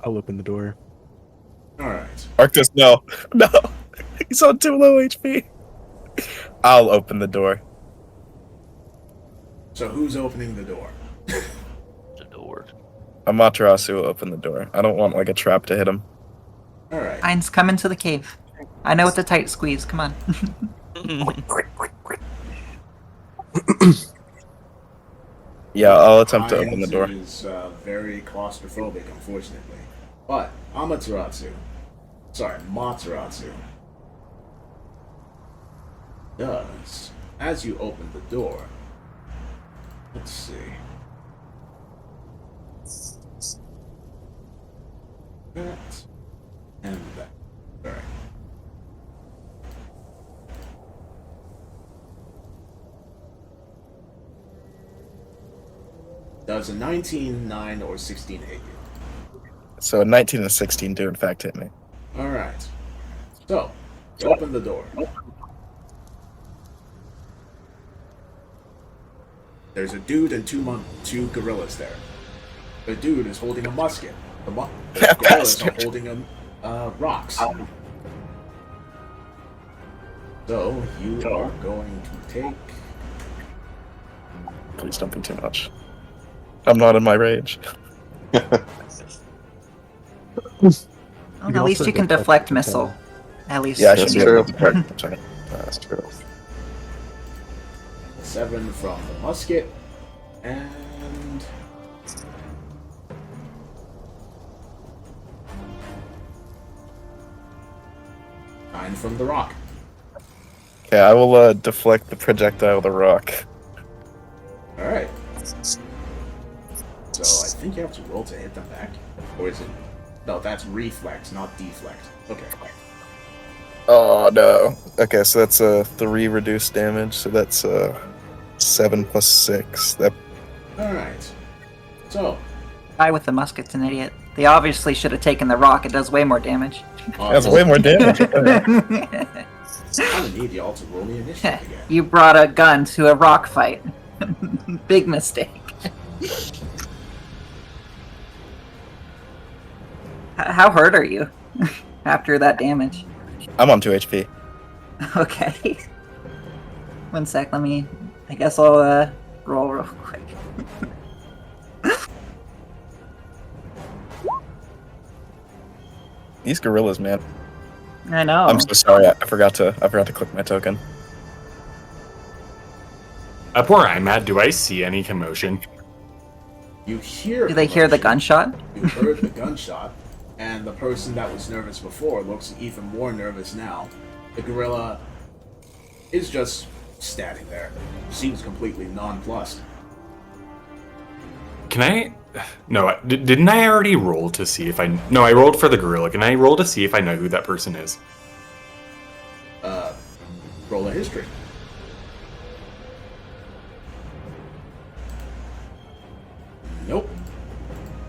I'll open the door. All right. Arctos, no. No. He's on too low HP. I'll open the door. So who's opening the door? The door. Amaterasu will open the door. I don't want like a trap to hit him. All right. Heinz, come into the cave. I know it's a tight squeeze. Come on. Yeah, I'll attempt to open the door. Is very claustrophobic, unfortunately. But Materazu does, as you open the door, let's see. That and that. Alright. Does a 19, 9, or 16 hit you? So a 19 and a 16 do in fact hit me. Alright. So, you open the door. There's a dude and two gorillas there. The dude is holding a musket. The gorillas are holding rocks. So, you are going to take... Please don't be too much. I'm not in my rage. Well, can at least also you can deflect deflect the missile. At least. Yeah, I That's should be true. able to deflect. Sorry. That's true. 7 from the musket, and... Nine from the rock. Okay, I will deflect the projectile of the rock. Alright. So I think you have to roll to hit them back. Or is it... No, that's reflex, not deflect. Okay. Oh no. Okay, so that's 3 reduced damage. So that's 7 plus 6. That Alright. So, Guy with the musket's an idiot. They obviously should have taken the rock. It does way more damage. that's way more damage. I kind of need y'all to roll me initiative again. You brought a gun to a rock fight. Big mistake. How hurt are you after that damage? I'm on 2 HP. Okay. One sec, let me... I guess I'll roll real quick. These gorillas, man. I know. I'm so sorry. I forgot to click my token. Up where I'm at, do I see any commotion? You hear... Do they hear the commotion. gunshot? You heard the gunshot, and the person that was nervous before looks even more nervous now. The gorilla is just standing there. Seems completely nonplussed. Can I? No, didn't I already roll to see if I? No, I rolled for the gorilla. Can I roll to see if I know who that person is? history. Nope.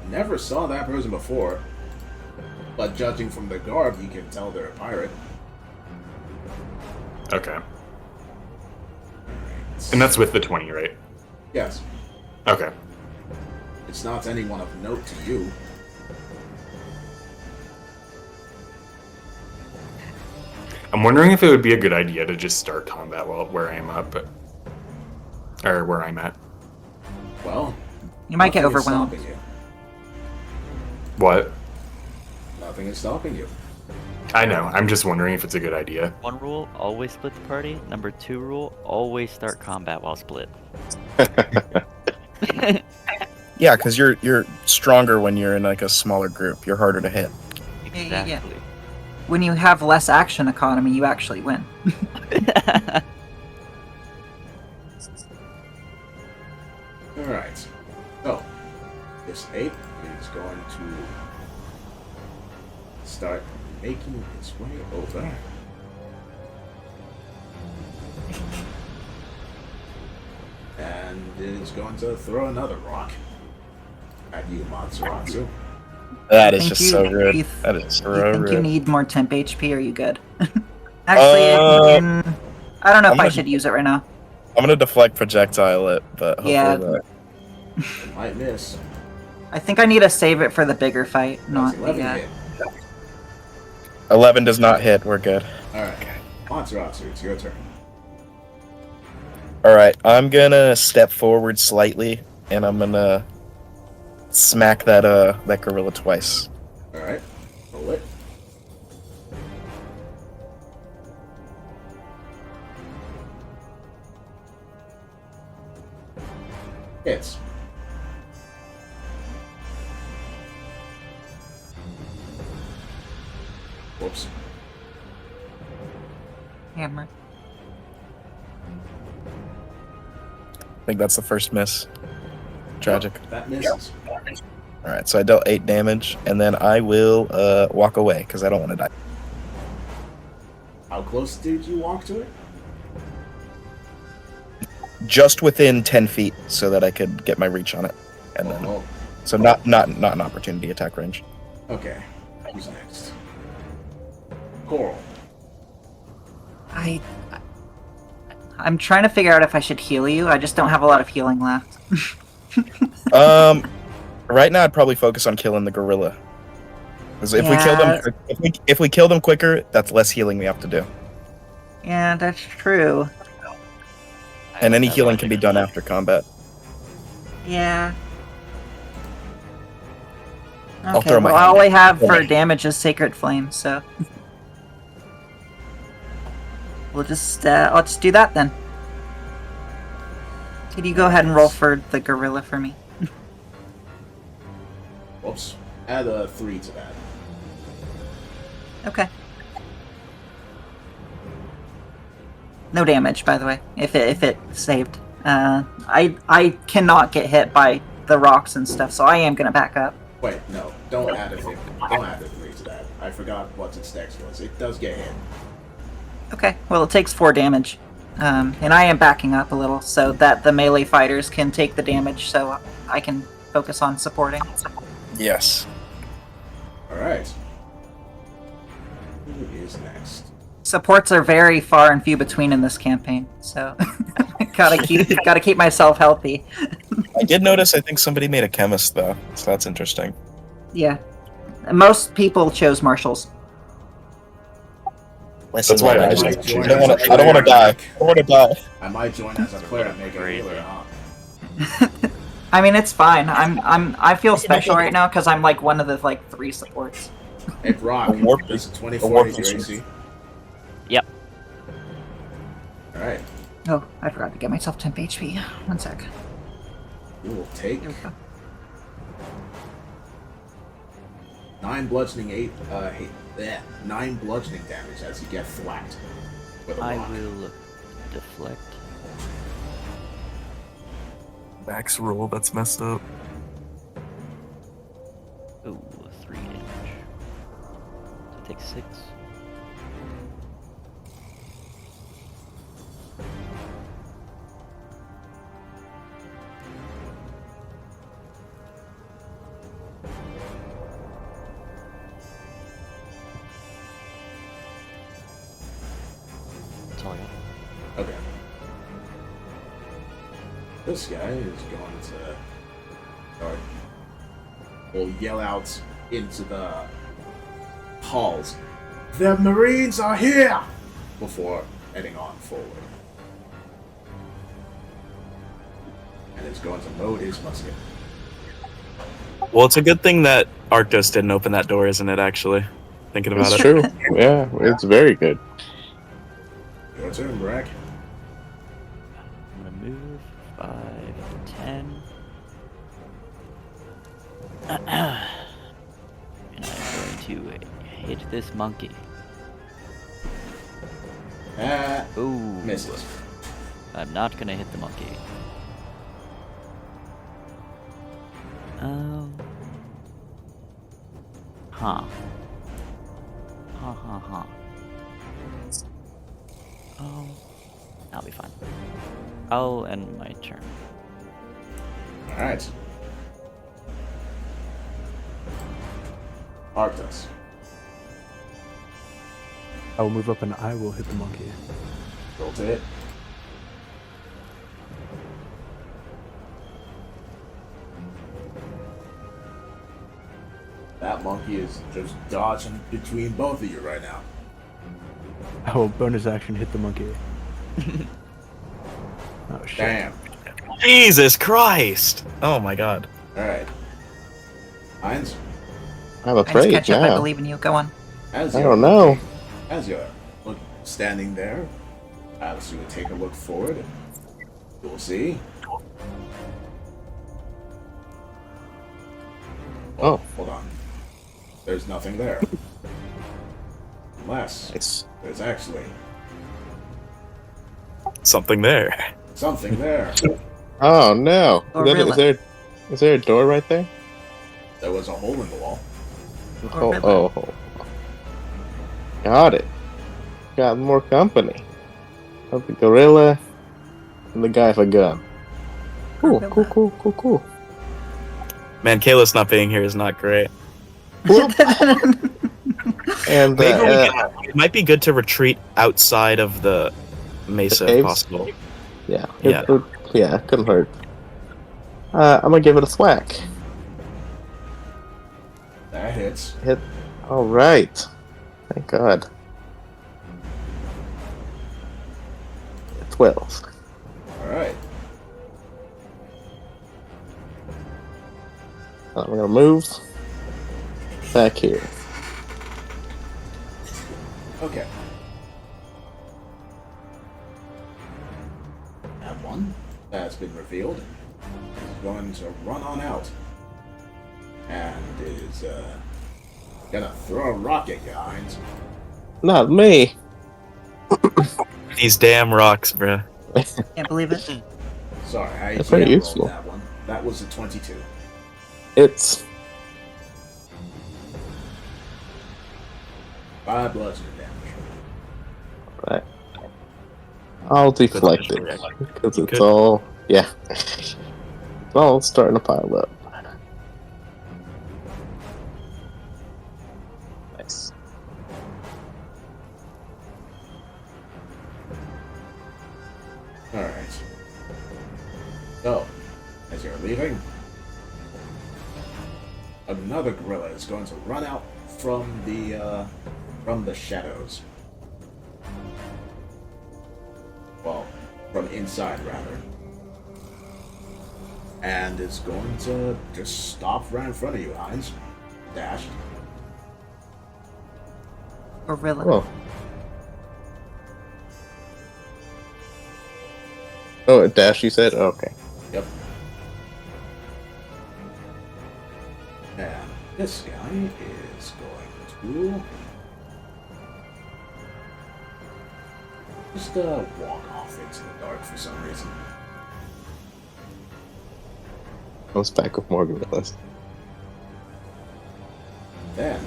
Never saw that person before. But judging from the garb, you can tell they're a pirate. Okay. And that's with the 20, right? Yes. Okay. It's not anyone of note to you. I'm wondering if it would be a good idea to just start combat while where I am up, or where I'm at. Well, You might get nothing is overwhelmed. stopping you. What? Nothing is stopping you. I know. I'm just wondering if it's a good idea. 1 rule, always split the party. Number 2 rule, always start combat while split. Yeah, because you're stronger when you're in like a smaller group. You're harder to hit. Yeah. Exactly. When you have less action economy, you actually win. Alright. So, this ape is going to start making its way over. And it is going to throw another rock at you, Matsuratsu. That is Think just you- so rude. you- That is so You think you rude. need more temp HP? Or are you good? Actually, I don't know if I gonna- should use it right now. I'm gonna deflect projectile it, but hopefully Yeah. that. Might miss. I think I need to save it for the bigger fight, not That's 11 the. hit. 11 does not hit. We're good. Alright. Matsuratsu, it's your turn. All right, I'm gonna step forward slightly, and I'm gonna smack that gorilla twice. Alright. Roll it. Hits. Whoops. Hammer. I think that's the first miss. Tragic. That misses. All right, so I dealt 8 damage, and then I will walk away because I don't want to die. How close did you walk to it? Just within 10 feet, so that I could get my reach on it, and then Oh, so not an opportunity attack range. okay. Who's next? Coral. I'm trying to figure out if I should heal you. I just don't have a lot of healing left. Right now I'd probably focus on killing the gorilla. Because if we kill them, if we kill them quicker, that's less healing we have to do, Yeah, that's true. and any healing can be done after combat. Yeah. I'll Okay, throw my well, all I have for Okay. damage is Sacred Flame, so I'll just do that then. Could you go ahead and roll for the gorilla for me? Whoops. Add a 3 to that. Okay. No damage, by the way. If it saved, I cannot get hit by the rocks and stuff, so I am gonna back up. Wait, no. Don't add a 3. Don't add a 3 to that. I forgot what its dex was. It does get hit. Okay. Well, it takes 4 damage, and I am backing up a little so that the melee fighters can take the damage, so I can focus on supporting. Yes. Alright. Who is next? Supports are very far and few between in this campaign, so gotta keep myself healthy. I did notice. I think somebody made a chemist though, so that's interesting. Yeah. Most people chose marshals. Listen, That's why man, I I just- just- I don't want to. I don't want to die. I don't want to die. I might join as a player and make a Crazy. healer, huh? I mean, it's fine. I feel special right now because I'm like one of the like 3 supports. Hey, Brock, A warp- this is a 24 warp hit your potion. AC. Yep. Alright. Oh, I forgot to get myself temp HP. One sec. You will take There we go. 9 bludgeoning 9 bludgeoning damage as you get thwacked with a I rock. will deflect. Max roll, that's messed up. Ooh, 3 damage. So take 6. this guy is going to start. Will yell out into the halls. The Marines are here! Before heading on forward. And is going to load his musket. Well, it's a good thing that Arctos didn't open that door, isn't it, actually? Thinking about It's it. true. Yeah, it's very good. Your turn, Brack. I'm gonna move 5, 10. And I'm going to hit this monkey. Ooh. Misses. I'm not gonna hit the monkey. Huh. Huh. Oh, I'll be fine. I'll end my turn. Alright. Arctos. I will move up and I will hit the monkey. Roll to hit. That monkey is just dodging between both of you right now. I will bonus action hit the monkey. Oh shit. Damn. Jesus Christ! Oh my god. Alright. Heinz, I'm Heinz, afraid catch up. I now. believe in you. Go on. as I you're don't know. As you're standing there, as you would take a look forward, you'll see. Oh. Hold on. There's nothing there. Unless It's there's actually Something there. something there. oh no. Or Is really? there a door right there? There was a hole in the wall. Or really? Oh. Got it. Got more company. Of the gorilla and the guy with a gun. Cool. Man, Kalis not being here is not great. And Maybe it might be good to retreat outside of the mesa if caves? possible. yeah, Yeah. it couldn't hurt. I'm gonna give it a thwack. That hits. Hit. All right. Thank God. 12. Alright. I'm gonna move back here. Okay. That one that's been revealed is going to run on out. And is gonna throw a rock at you, Heinz. Not me. These damn rocks, bruh. Can't believe it. Sorry, I That's pretty GM rolled useful. that one. That was a 22. It's 5 bludgeoning damage. right. I'll deflect it because it's Good. all it's all starting to pile up. Nice. Alright. So, as you're leaving, another gorilla is going to run out from the shadows. Well, from inside rather. And is going to just stop right in front of you, Heinz. Dash. Gorilla. Oh. Oh, it dash, you said? Okay. Yep. And this guy is going to just walk off into the dark for some reason. Comes back with more gorillas. Then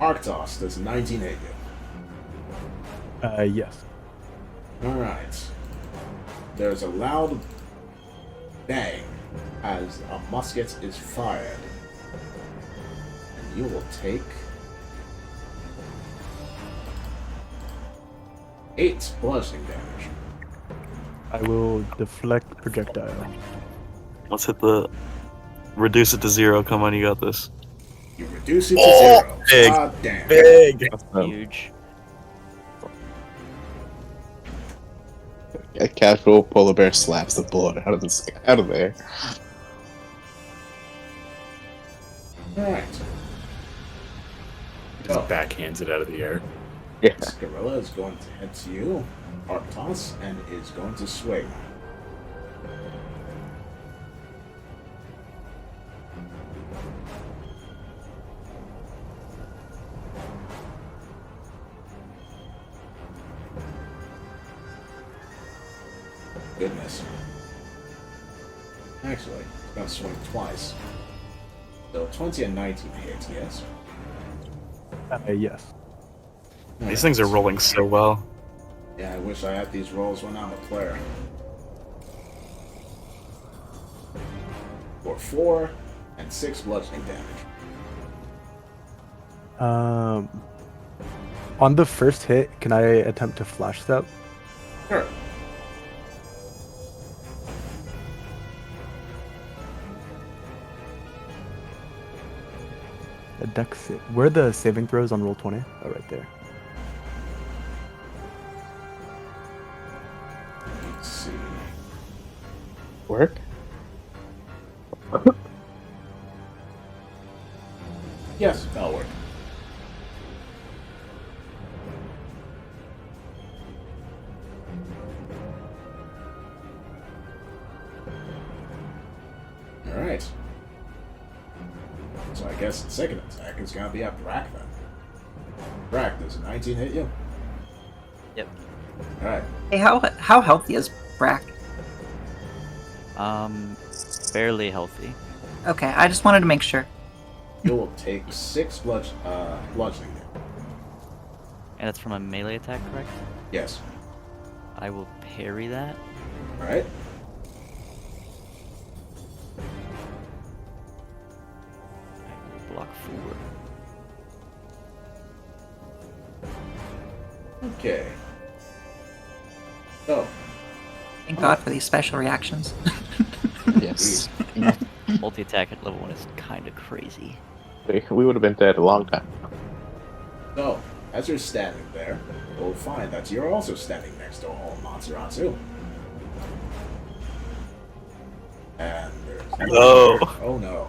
Arctos does 19 hit you. Yes. Alright. There's a loud bang as a musket is fired. you will take 8 bludgeoning damage. I will deflect projectile. Let's hit the reduce it to 0. Come on, you got this. You reduce it to 0. Big. God damn. Big. Huge. A casual polar bear slaps the bullet out of there. Alright. Just backhands it out of the air. Yeah. This gorilla is going to head to you, Arctos, and is going to swing. Goodness. Actually, it's going to swing twice. So 20 and 19 hit, yes? Yes. These things are rolling so well. Yeah, I wish I had these rolls when I'm a player. For 4 and 6 bludgeoning damage. On the first hit, can I attempt to flash step? Sure. A dex. Where are the saving throws on roll 20? Oh, right there. Let's see. Work? Yes, that'll work. Alright. So I guess the second attack is gonna be at Brack then. Brack, does a 19 hit you? Yep. Alright. Hey, how healthy is Brack? Fairly healthy. Okay, I just wanted to make sure. You will take 6 bludgeoning damage. And that's from a melee attack, correct? Yes. I will parry that. Alright. Block 4. Okay. So, Thank God for these special reactions. Yes. Multi-attack at level 1 is kind of crazy. We would have been dead a long time. So, as you're standing there, you'll find that you're also standing next to a whole Matsuratsu. And there's No. Oh no.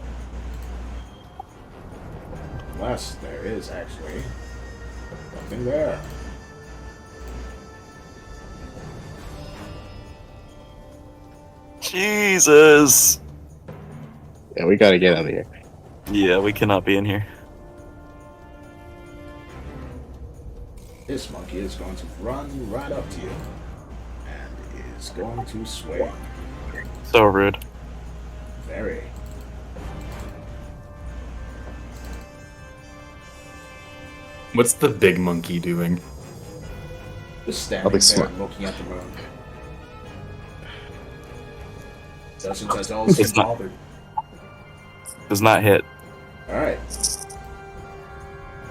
Unless there is actually something there. Jesus. Yeah, we gotta get out of here. Yeah, we cannot be in here. This monkey is going to run right up to you and is going to swing. So rude. Very. What's the big monkey doing? Just standing Probably there smart. looking at the moon. Doesn't at all seem It's not- bothered. Does not hit. Alright.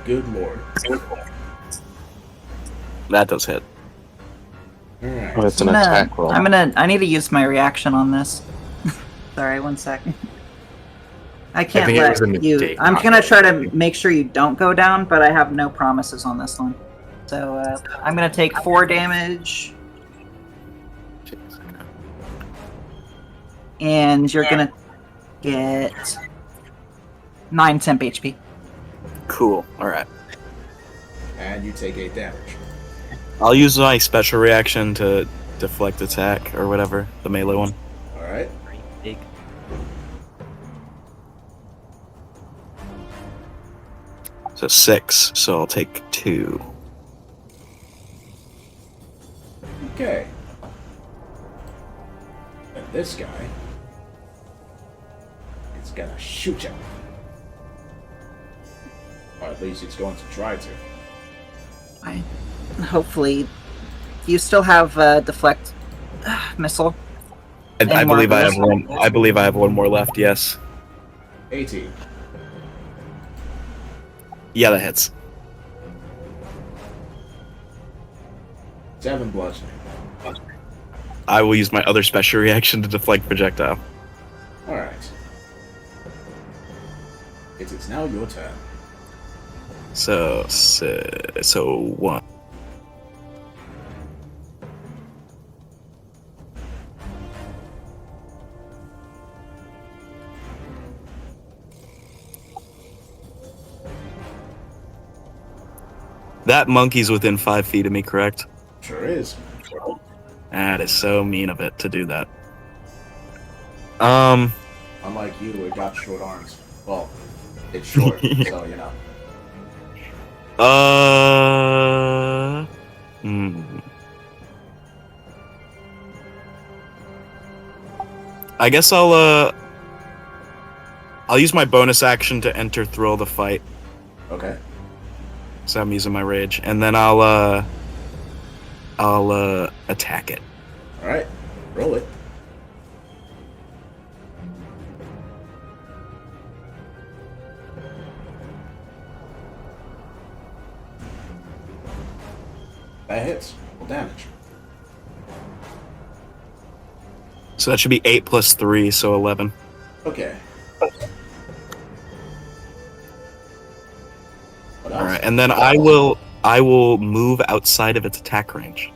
Good lord. That does hit. Alright. Oh, it's an attack roll. I need to use my reaction on this. Sorry, one second. I can't think it was a let you. mistake, I'm not gonna try to really. make sure you don't go down, but I have no promises on this one. So I'm gonna take 4 damage, and you're gonna get 9 temp HP. Cool. Alright. And you take 8 damage. I'll use my special reaction to deflect attack or whatever, the melee one. Alright. Pretty big. So 6, so I'll take 2. Okay. And this guy is gonna shoot you. Or at least he's going to try to. I, hopefully, you still have deflect missile. I Any more believe of I have those? one. I believe I have one more left. Yes. 18. Yeah, that hits. 7 bludgeoning. I will use my other special reaction to deflect projectile. Alright. It is now your turn. So 1. That monkey's within 5 feet of me, correct? Sure is. That is so mean of it to do that. Unlike you, it got short arms. Well, it's short, so you know. I guess I'll use my bonus action to enter thrill the fight. Okay. So I'm using my rage, and then I'll attack it. Alright. Roll it. That hits. Roll damage. So that should be 8 plus 3, so 11. Okay. What else? All right, and then I will move outside of its attack range.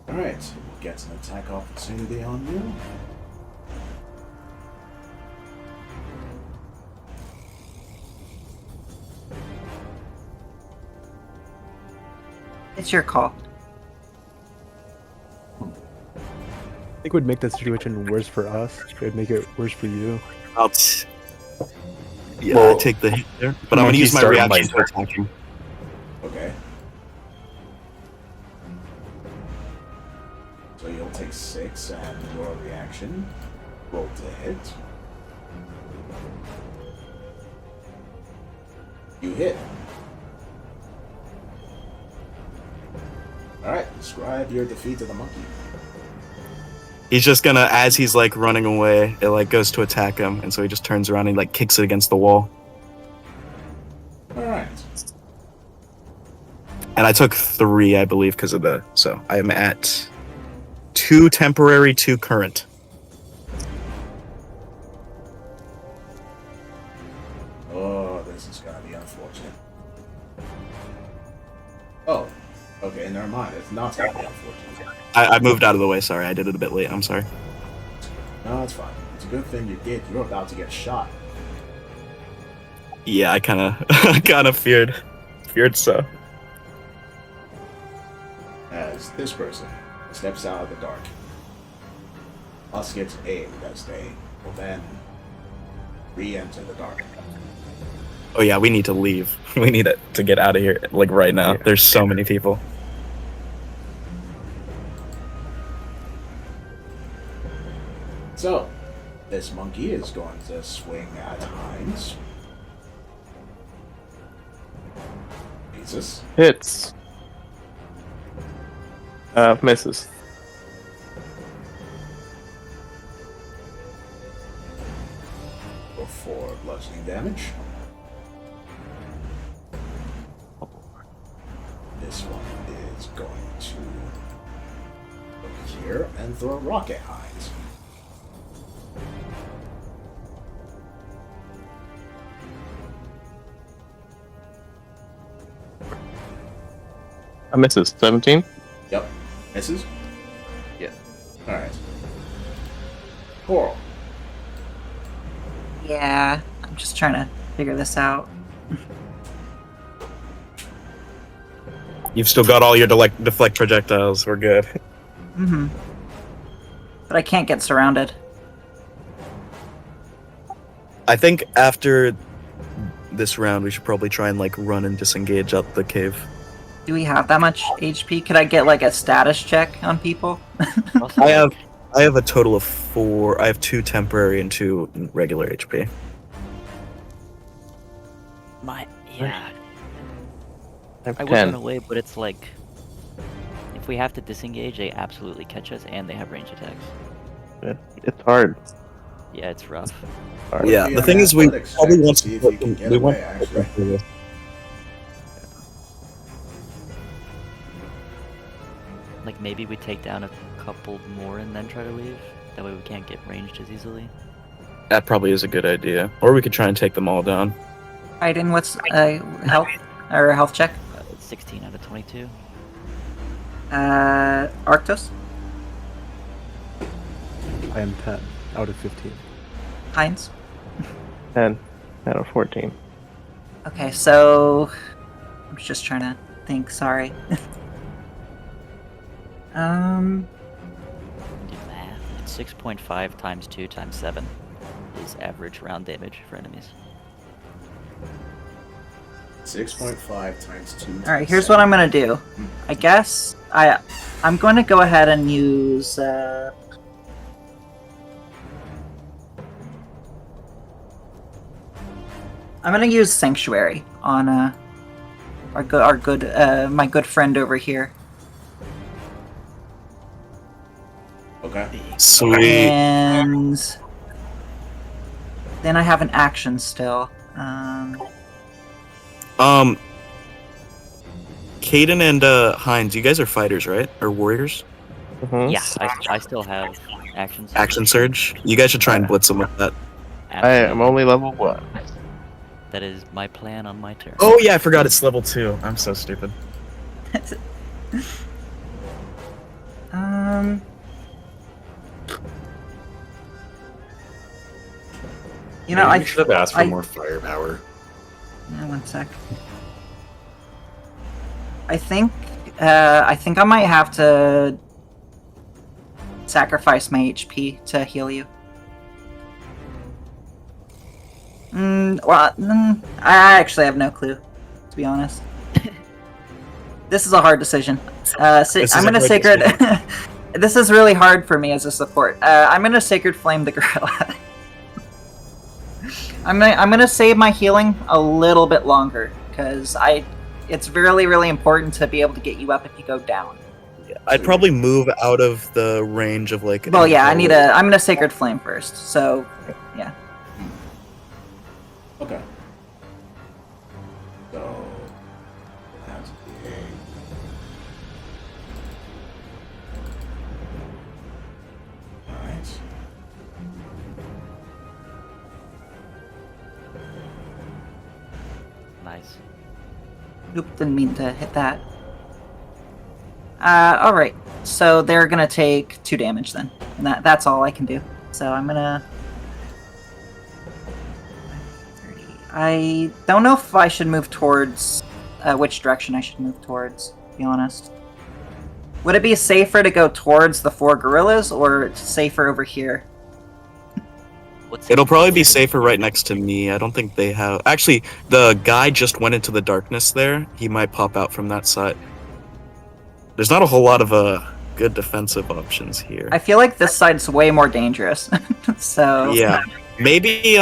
Alright. We'll get an attack opportunity on you. It's your call. I think it would make the situation worse for us. It would make it worse for you. I'll Well, take the hit there, but I'm gonna use my monkey's starting reaction to attack him. Okay. So you'll take 6 and your reaction. Roll to hit. You hit. Alright, describe your defeat of the monkey. He's just gonna, as he's like running away, it like goes to attack him, and so he just turns around and like kicks it against the wall. Alright. And I took 3, I believe, because of the. So I am at 2 temporary, 2 current. Oh, this is gonna be unfortunate. Oh, okay, never mind. It's not gonna be unfortunate. I moved out of the way. Sorry, I did it a bit late. I'm sorry. No, it's fine. It's a good thing you did. You're about to get shot. Yeah, I kind of feared so. As this person steps out of the dark, us gets aimed as they will then re-enter the dark. Oh yeah, we need to leave. We need to get out of here like right now. Yeah. There's so many people. So, this monkey is going to swing at Heinz. Jesus. Hits. Misses. Go for bludgeoning damage. This one is going to look here and throw a rock at Heinz. Misses. 17. Yep. Misses? Yeah. Alright. Coral. Yeah, I'm just trying to figure this out. You've still got all your deflect projectiles. We're good. Mm-hmm. But I can't get surrounded. I think after this round, we should probably try and like run and disengage out the cave. Do we have that much HP? Could I get like a status check on people? I have a total of 4. I have 2 temporary and 2 regular HP. Yeah. I have I would 10. run away, but it's like if we have to disengage, they absolutely catch us, and they have range attacks. It's hard. Yeah, it's rough. Hard. Yeah, Be the an thing is, we athletics probably check to want see if to. you can get We away, want. actually. Like maybe we take down a couple more and then try to leave? That way we can't get ranged as easily. That probably is a good idea. Or we could try and take them all down. Aiden, what's health or health check? 16 out of 22. Arctos? I am 10 out of 15. Heinz? 10 out of 14. Okay, so I'm just trying to think. Sorry. Do math. It's 6.5 times 2 times 7 is average round damage for enemies. 6.5 times 2. All right, here's what I'm gonna do. I guess I'm going to go ahead and use. I'm gonna use Sanctuary on my good friend over here. Okay. Sweet. And then I have an action still. Caden and Heinz, you guys are fighters, right? Or warriors? Mhm. Yeah, I still have actions. Action surge. You guys should try and blitz them with that. I am only level 1. That is my plan on my turn. Oh yeah, I forgot it's level 2. I'm so stupid. You know, Maybe I we should have asked for I- more firepower. One sec. I think I might have to sacrifice my HP to heal you. I actually have no clue, to be honest. This is a hard decision. I'm gonna sacred. This is really hard for me as a support. I'm gonna sacred flame the gorilla. I'm gonna save my healing a little bit longer because it's really really important to be able to get you up if you go down. I'd probably move out of the range of like. Well, yeah, I'm gonna sacred flame first. So, yeah. Okay. So that's big. Alright. Nice. Oop, didn't mean to hit that. Alright. So they're gonna take 2 damage then. And that's all I can do. So I'm gonna... I don't know if I should move towards... which direction I should move towards, to be honest. Would it be safer to go towards the 4 gorillas, or safer over here? It'll probably be safer right next to me. I don't think they have. Actually, the guy just went into the darkness there. He might pop out from that side. There's not a whole lot of good defensive options here. I feel like this side's way more dangerous. So Yeah, maybe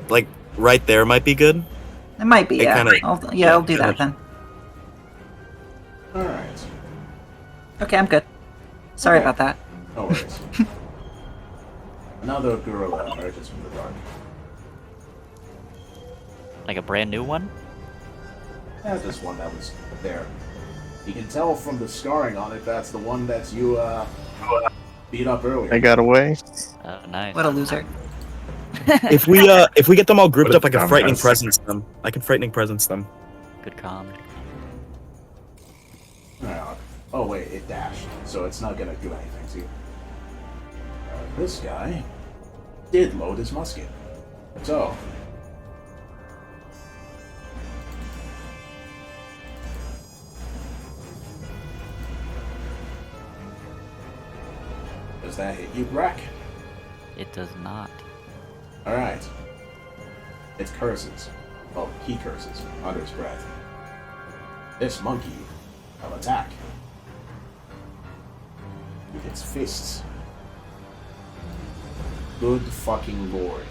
like right there might be good. it might be. It Yeah, kinda- I'll do that then. Alright. Okay, I'm good. Sorry Okay. about that. No worries. Another gorilla emerges from the dark. Like a brand new one? That's this one that was there. You can tell from the scarring on it that's the one that you beat up earlier. I got away. Oh, nice. What a loser. If we get them all grouped What a up, I can frightening dumbass. presence them. I can frightening presence them. Good comm. Oh wait, it dashed, so it's not gonna do anything to you. This guy did load his musket. So, does that hit you, Brack? It does not. Alright. It curses. Well, he curses under his breath. This monkey will attack. With its fists. Good fucking lord.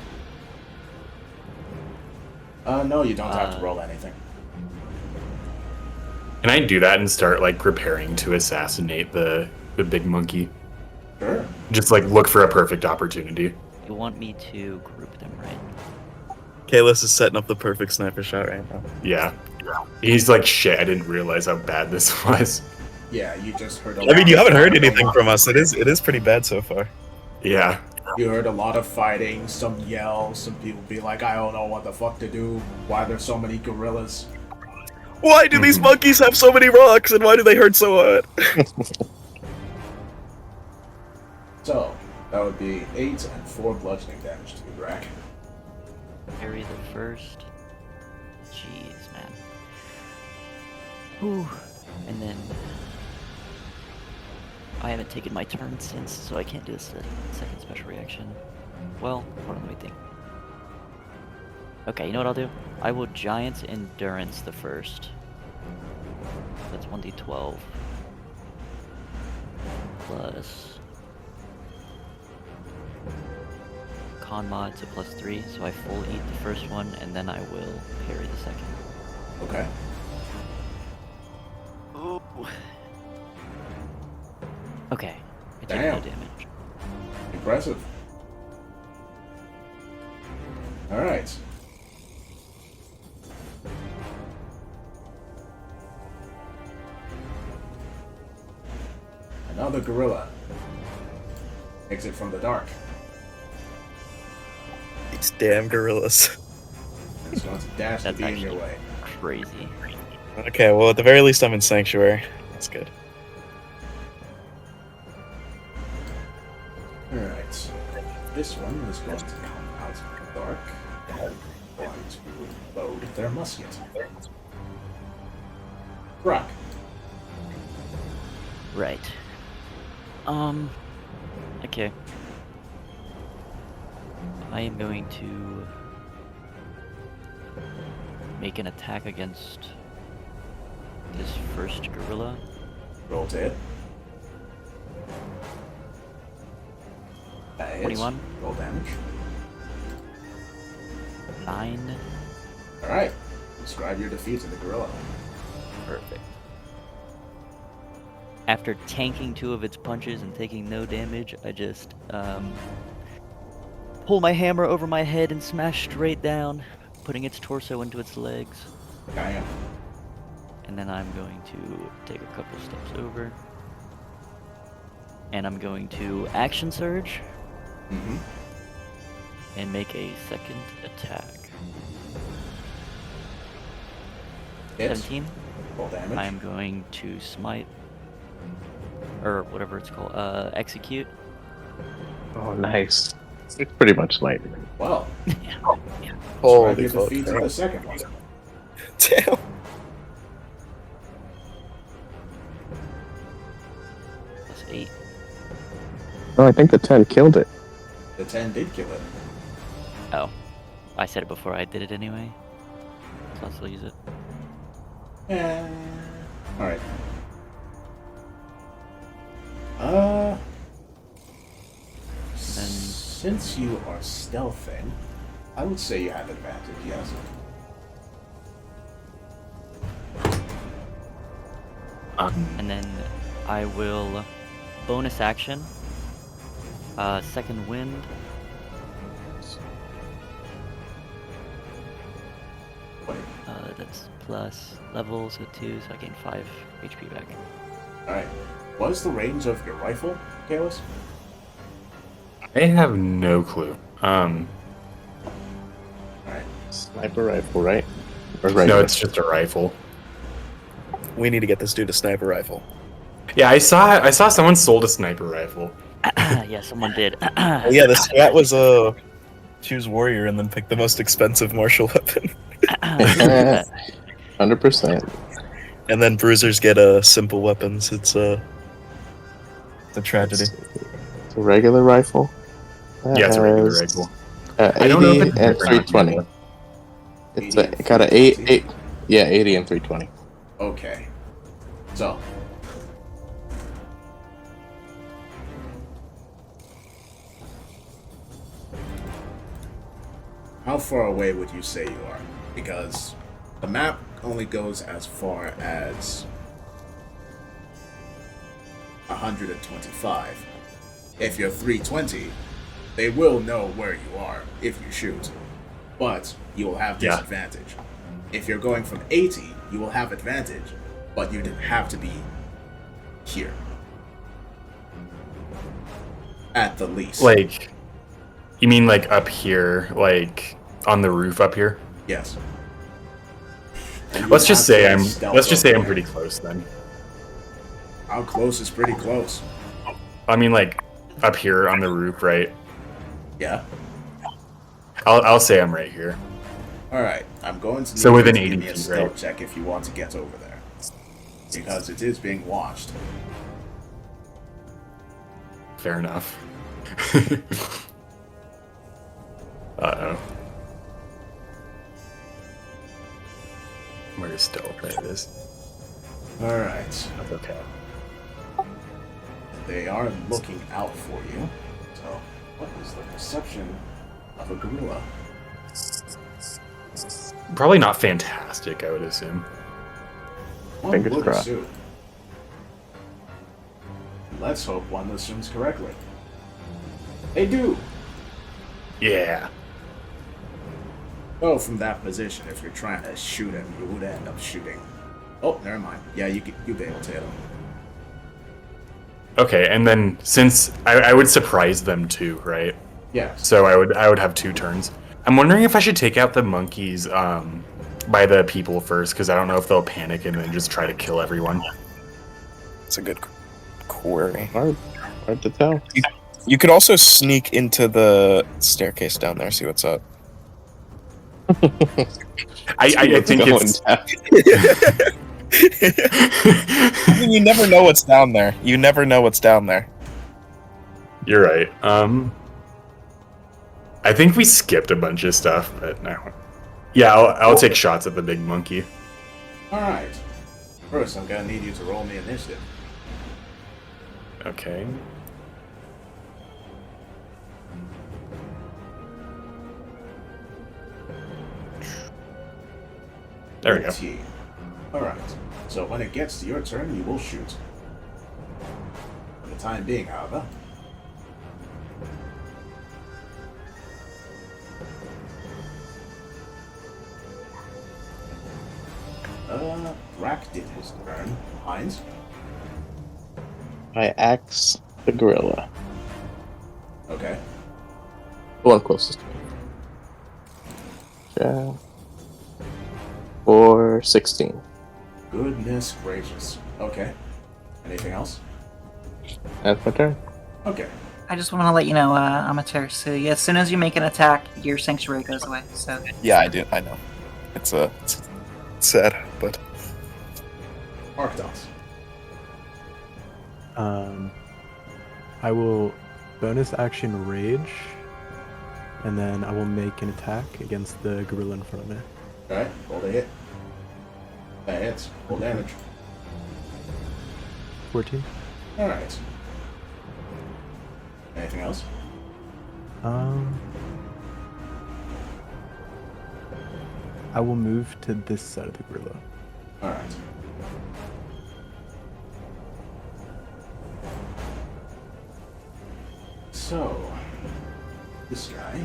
No, you don't have to roll anything. Can I do that and start like preparing to assassinate the big monkey? Sure. Just like look for a perfect opportunity. You want me to group them, right? Kalis is setting up the perfect sniper shot right now. Yeah. He's like, shit, I didn't realize how bad this was. Yeah, you just heard a I lot mean, you of haven't heard fighting, anything from us. It is pretty bad so far. Yeah. You heard a lot of fighting, some yells, some people be like, I don't know what the fuck to do. Why there's so many gorillas? Why do these monkeys have so many rocks, and why do they hurt so hard? So, that would be 8 and 4 bludgeoning damage to you, Rack. Parry the first. Jeez, man. Whew. And then I haven't taken my turn since, so I can't do a second special reaction. Well, hold on, let me think. Okay, you know what I'll do? I will Giant's Endurance the first. That's 1d12. Plus Con mod, so +3, so I full eat the first one, and then I will parry the second. Okay. Ooh. Okay. I take Damn. no damage. Impressive. Alright. Another gorilla. Exit from the dark. These damn gorillas. It's going to dash to That's be in your actually way. crazy. Okay, well, at the very least, I'm in Sanctuary. That's good. Alright. This one is going to come out of the dark and going to load their musket. Brock. Right. Okay. I am going to make an attack against this first gorilla. Roll to hit. That hits. 21. Roll damage. 9. Alright. Describe your defeat to the gorilla. Perfect. After tanking 2 of its punches and taking no damage, I just pull my hammer over my head and smash straight down, putting its torso into its legs. Damn. And then I'm going to take a couple steps over. And I'm going to Action Surge Mm-hmm. and make a second attack. Hits. 17. Roll damage. I am going to smite, or whatever it's called, execute. Oh, nice. It's pretty much like Well, Holy describe your fuck. defeat to the second one. Damn. +8. Oh, I think the 10 killed it. The 10 did kill it. Oh, I said it before I did it anyway, so I'll still use it. Alright. Since you are stealthing, I would say you have advantage, yes. And then I will bonus action, second wind. That's plus level, so 2, so I gain 5 HP back. Alright. What is the range of your rifle, Kalis? I have no clue. Alright. Sniper rifle, right? Or No, regular? it's just a rifle. We need to get this dude a sniper rifle. Yeah, I saw someone sold a sniper rifle. Yeah, someone did. Oh, yeah, the strat was choose warrior and then pick the most expensive martial weapon. 100%. And then bruisers get simple weapons. It's a tragedy. It's a regular rifle. Yeah, it's a regular Has, rifle. 80 I don't know if it's and different. 320. It's 80 and got a 8, yeah, 80 and 320. Okay. So. How far away would you say you are? Because the map only goes as far as 125. If you're 320, they will know where you are if you shoot, but you will have Yeah. disadvantage. If you're going from 80, you will have advantage, but you'd have to be here. At the least. Like, you mean like up here, like on the roof up here? Yes. Let's just say I'm pretty close then. How close is pretty close? I mean, like up here on the roof, right? Yeah. I'll say I'm right here. All right. I'm going to need So you within to give 80 me a feet, stealth right? check if you want to get over there, because it is being watched. Fair enough. Uh-oh. Where's stealth? There it is. All right. That's okay. They are looking out for you. So, what is the perception of a gorilla? Probably not fantastic, I would assume. One Fingers would crossed. assume. Let's hope one assumes correctly. They do. Yeah. Oh, from that position, if you're trying to shoot him, you would end up shooting. Oh, never mind. Yeah, you'd be able to hit him. Okay, and then since I would surprise them too, right? Yes. So I would have 2 turns. I'm wondering if I should take out the monkeys by the people first, because I don't know if they'll panic and then just try to kill everyone. It's a good query. Hard to tell. You could also sneak into the staircase down there, see what's up. I think it's. I mean, you never know what's down there. You never know what's down there. You're right. I think we skipped a bunch of stuff, but no. Yeah, I'll take shots at the big monkey. All right. First, I'm gonna need you to roll me initiative. Okay. There we go. 13. All right. So when it gets to your turn, you will shoot. For the time being, however. Brack did his turn. Heinz. I axe the gorilla. Okay. The one closest. Yeah. For 16. Goodness gracious. Okay. Anything else? That's my turn. Okay. I just want to let you know, Amateur, so yeah, as soon as you make an attack, your sanctuary goes away, so... Yeah, I do. I know. It's sad, but Arctos. I will bonus action rage, and then I will make an attack against the gorilla in front of me. Alright, roll the hit. That hits. Roll damage. 14. Alright. Anything else? I will move to this side of the gorilla. Alright. So, this guy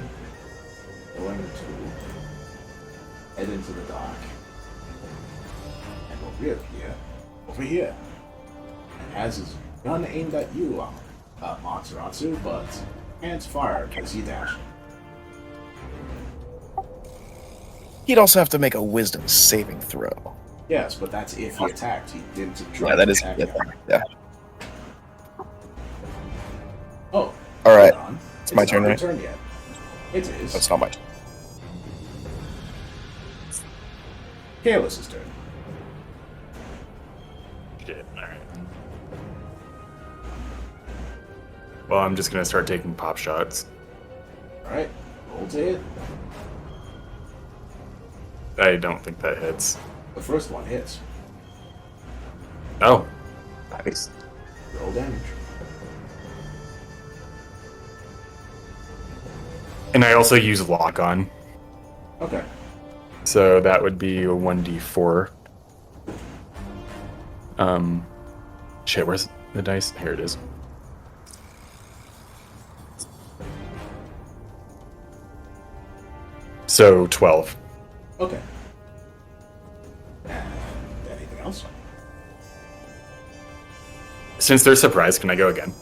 going to head into the dock and will reappear over here and has his gun aimed at you, Matsuratsu, but can't fire because he dashed. he'd also have to make a wisdom saving throw. Yes, but that's if he attacked. He didn't try Yeah, that to is. attack Yeah. you. Yeah. Oh, All right. hold on. It's my turn, not right? your turn yet. It is. That's not my. Kaelus's turn. Shit, alright. Well, I'm just gonna start taking pop shots. Alright, roll to hit. I don't think that hits. The first one hits. Oh, Nice. Roll damage. and I also use lock on, Okay. so that would be a 1d4. Shit, where's the dice? Here it is. So 12. Okay. And else? Since they're surprised, can I go again?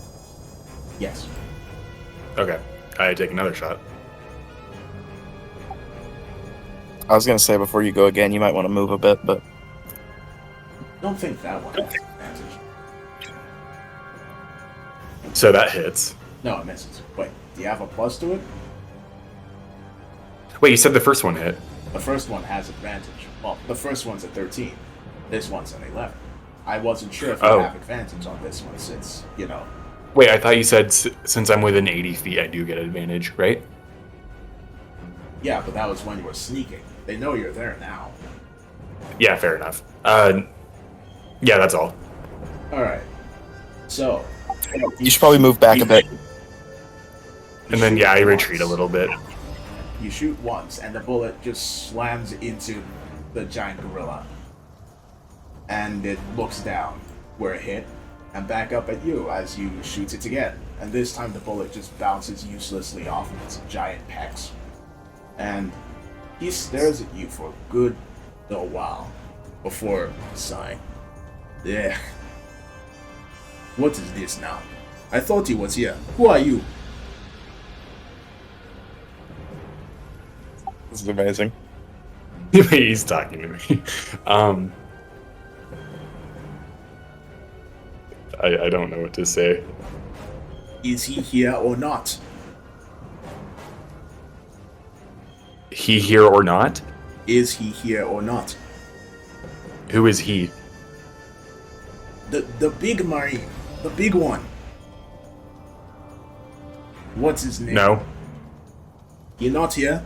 Yes. Okay. I take another shot. I was gonna say before you go again, you might want to move a bit, but Don't think that one has advantage. So that hits. No, it misses. Wait, do you have a plus to it? Wait, you said the first one hit. The first one has advantage. Well, the first one's a 13. This one's an 11. I wasn't sure if you Oh. have advantage on this one since, you know. Wait, I thought you said since I'm within 80 feet, I do get advantage, right? Yeah, but that was when you were sneaking. They know you're there now. Yeah, fair enough. Yeah, that's all. Alright. So. you should probably move back a bit. And then, shoot yeah, I once. retreat a little bit. You shoot once, and the bullet just slams into the giant gorilla. And it looks down where it hit, and back up at you as you shoot it again. And this time the bullet just bounces uselessly off of its giant pecs. And he stares at you for a good little while before sighing. Yeah. What is this now? I thought he was here. Who are you? This is amazing. He's talking to me. I don't know what to say. Is he here or not? He here or not? Is he here or not? Who is he? The big marine. The big one. What's his name? No. You're not here?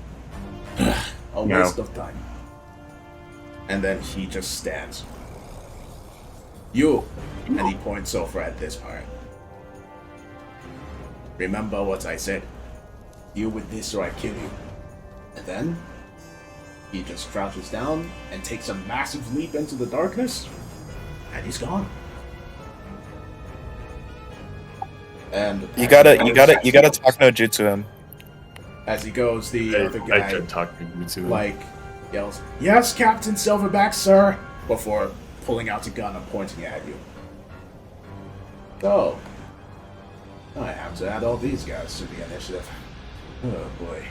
A No. waste of time. And then he just stands. You! And he points over at this part. Remember what I said. Deal with this or I kill you. And then he just crouches down and takes a massive leap into the darkness. And he's gone. And You gotta talk no jutsu him. as he goes, the other I guy could talk to you too. like yells, "Yes, Captain Silverback, sir!" before pulling out a gun and pointing at you. So, I have to add all these guys to the initiative. Oh boy.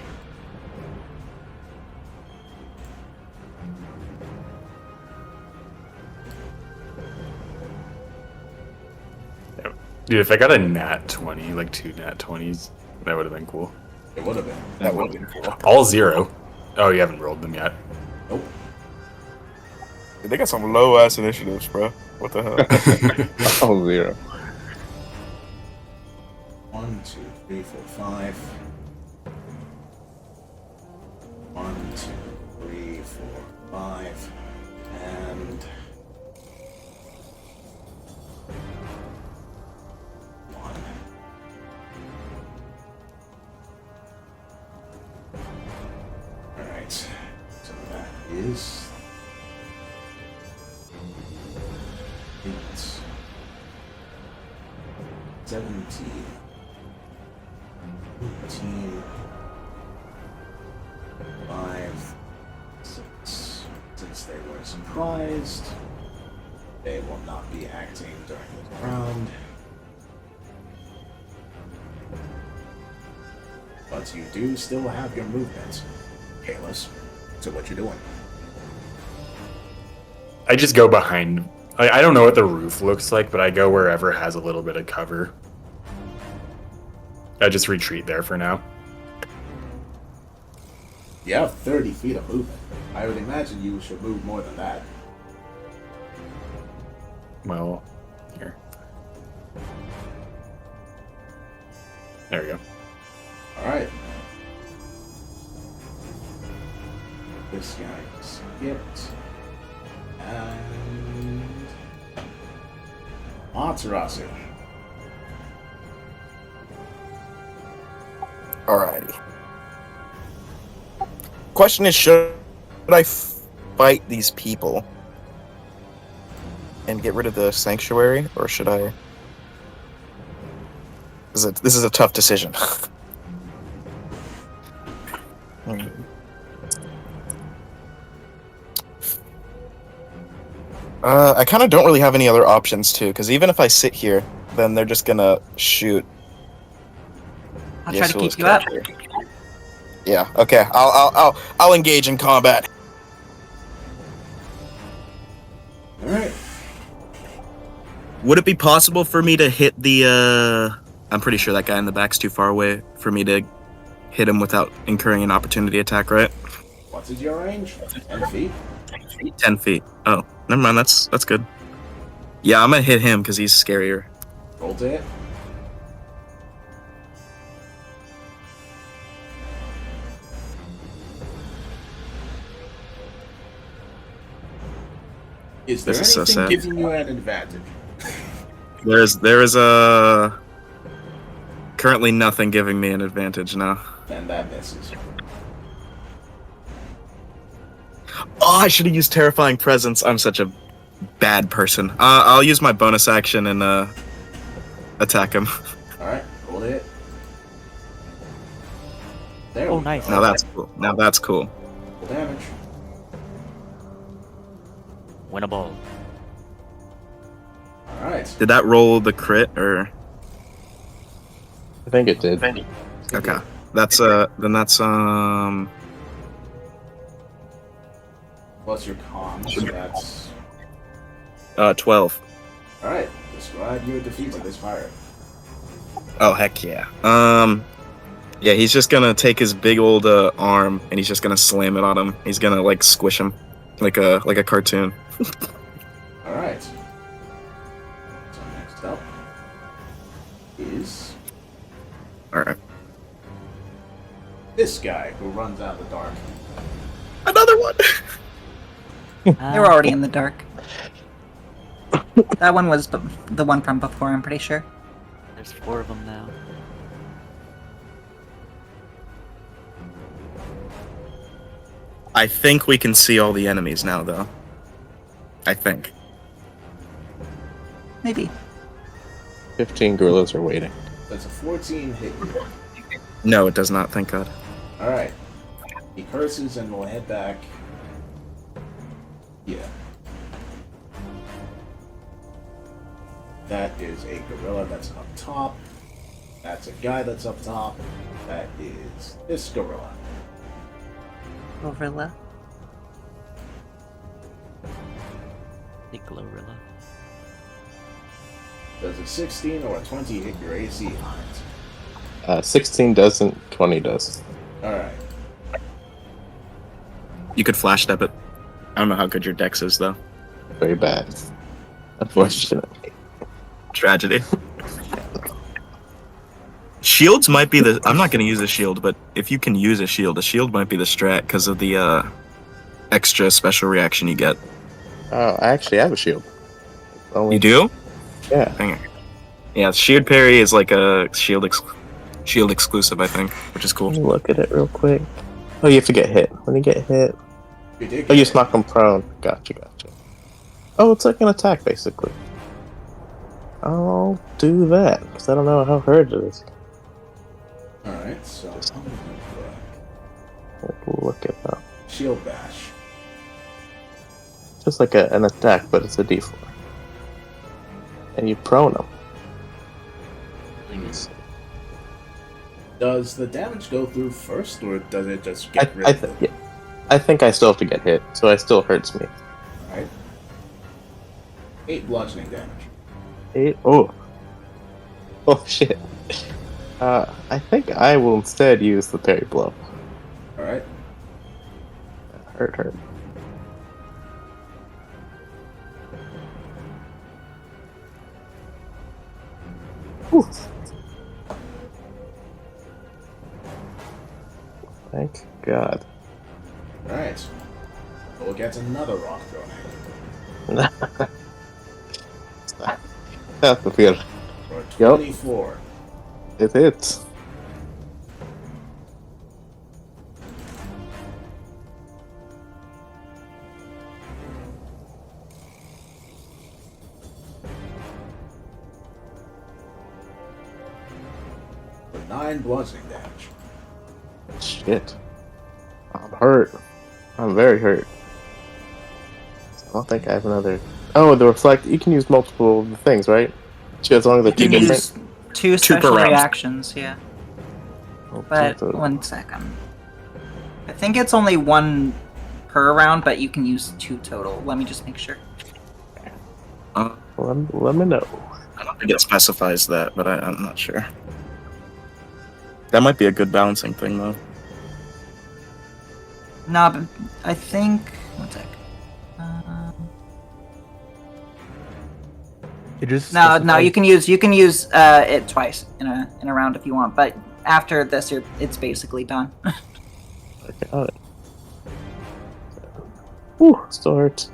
Dude, if I got a nat 20, like 2 nat 20s, that would have been cool. It would have been. That would have been cool. All 0. Oh, you haven't rolled them yet. Nope. They got some low ass initiatives, bro. What the hell? Oh, 0. 1, 2, 3, 4, 5. 1, 2, 3, 4, 5. And 1. Alright. So that is 8, 17, 18, 5, 6. Since they were surprised, they will not be acting during the round. But you do still have your movement, Kalis. So what you doing? I just go behind. I don't know what the roof looks like, but I go wherever has a little bit of cover. I just retreat there for now. You have 30 feet of movement. I would imagine you should move more than that. Well, here. There we go. Alright. This guy skipped. And Amaterasu. Alrighty. Question is, should I fight these people and get rid of the sanctuary, or should I? This is a tough decision. I kind of don't really have any other options too, because even if I sit here, then they're just gonna shoot. I'll try to Yasuo's keep you up. character. Yeah. Okay. I'll engage in combat. All right. Would it be possible for me to hit the? I'm pretty sure that guy in the back's too far away for me to hit him without incurring an opportunity attack, right? What's your range? 10 feet. 10 feet. Oh, never mind. That's good. Yeah, I'm gonna hit him because he's scarier. Roll to hit. Is there This is so anything sad. giving you an advantage? There is a currently nothing giving me an advantage now. And that misses. Oh, I should have used Terrifying Presence. I'm such a bad person. I'll use my bonus action and attack him. Alright, roll to hit. There Oh, we nice. go. Now that's cool. Now that's cool. Roll damage. Win a ball. Alright. Did that roll the crit or? I think it did. Okay. That's then that's Plus your con, so that's... 12. Alright, describe your defeat to this pirate. Oh heck yeah. Yeah, he's just gonna take his big old arm and he's just gonna slam it on him. He's gonna like squish him, like a cartoon. Alright. So next up is All right. this guy who runs out of the dark. Another one. They were already in the dark. That one was the one from before, I'm pretty sure. There's 4 of them now. I think we can see all the enemies now, though. I think. Maybe. 15 gorillas are waiting. That's a 14 hit you. No, it does not. Thank God. Alright. He curses and will head back. Yeah. That is a gorilla that's up top. That's a guy that's up top. That is this gorilla. Gorilla. The Glorilla. Does a 16 or a 20 hit your AC on it? 16 doesn't, 20 does. Alright. You could flash step it. I don't know how good your dex is, though. Very bad. Unfortunately. Tragedy. Shields might be the. I'm not going to use a shield, but if you can use a shield might be the strat because of the extra special reaction you get. Oh, I actually have a shield. Only, You do? Yeah. Dang it. Yeah, shield parry is like a shield exclusive, I think, which is cool. Let me look at it real quick. Oh, you have to get hit. When you get hit, You did oh, you get just knock them prone. Gotcha. Oh, it's like an attack, basically. I'll do that, because I don't know how hard it is. Alright, so I'm gonna Look it up. shield bash. Just like an attack, but it's a d4. And you prone them. Does the damage go through first, or does it just get rid I, of them? yeah. I think I still have to get hit, so it still hurts me. Alright. 8 bludgeoning damage. 8? Oh. Oh, shit. I think I will instead use the parry blow. Alright. Hurt. Whew. Thank God. Alright. We'll get another rock thrown at you. That's the feel. For a Yup. 24. It hits. For 9 bludgeoning damage. Shit. I'm hurt. I'm very hurt. don't think I have another. Oh, the reflect. You can use multiple of the things, right? As long as they're You two can different. use two Two per special round. reactions, yeah. Oh, But so- 1 second. I think it's only 1 per round, but you can use 2 total. Let me just make sure. let me know. I don't think it specifies that, but I'm not sure. That might be a good balancing thing, though. No, but I think. 1 sec. It just No, specifies- you can use it twice in a round if you want, but after this, it's basically done. I got it. Whew, still hurts.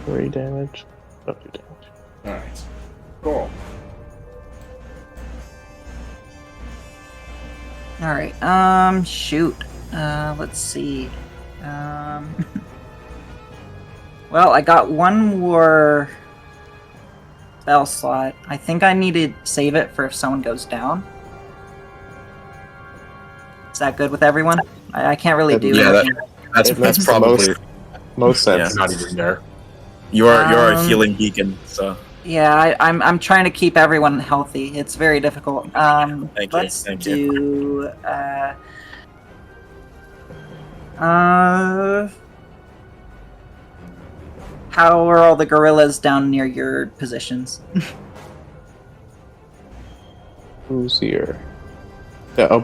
3 damage. Don't do damage. Alright. Cool. All right. Shoot. Let's see. Well, I got 1 more spell slot. I think I need to save it for if someone goes down. Is that good with everyone? I can't really do Yeah, anything. That's It makes the probably most sense. It's not even there. you're a Um, healing beacon, so Yeah, I'm trying to keep everyone healthy. It's very difficult. Thank you, Let's thank do. How are all the gorillas down near your positions? Who's here? Yeah, oh,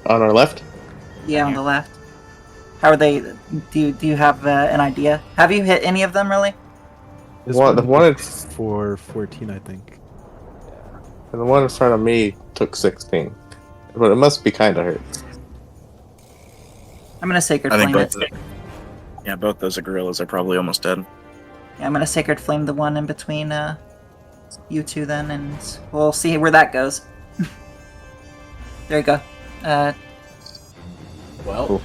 on our left. Yeah, on the left. How are they? Do you have an idea? Have you hit any of them really? This The one hit it's- for 14, I think. And the one in front of me took 16, but it must be kind of hurt. I'm gonna sacred I think flame both. it. Both those gorillas are probably almost dead. Yeah, I'm gonna sacred flame the one in between you two then, and we'll see where that goes. There you go. Well, Cool.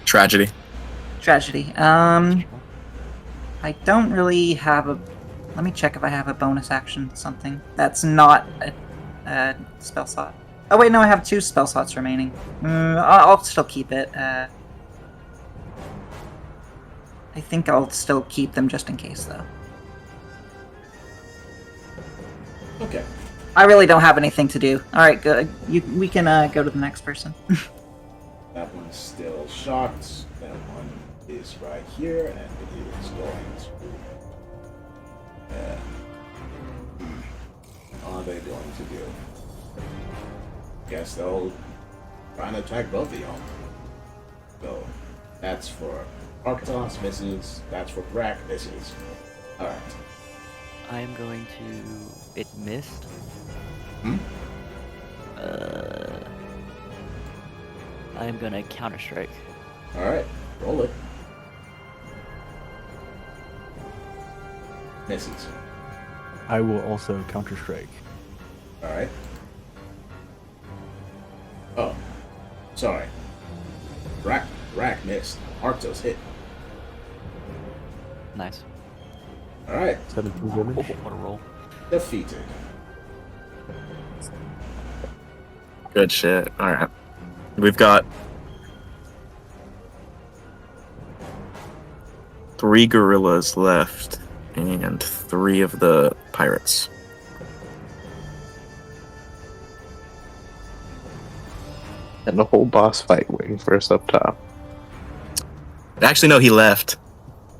Tragedy. Tragedy. I don't really have a. Let me check if I have a bonus action something that's not a spell slot. Oh wait, no, I have 2 spell slots remaining. I'll still keep it. I think I'll still keep them just in case, though. okay. I really don't have anything to do. All right, good. We can go to the next person. That one's still shocked. That one is right here, and it is going to. What are they going to do? Guess they'll try and attack both of y'all. So, that's for Arctos misses. That's for Brack misses. Alright. I am going to. It missed. Hmm? I am gonna counter strike. Alright. Roll it. Misses. I will also counter strike. Alright. Oh. Sorry. Brack missed. Arctos hit. Nice. Alright. 17 damage. What a roll. Defeated. Good shit. All right. We've got 3 gorillas left and 3 of the pirates. And the whole boss fight waiting for us up top. Actually, no, he left.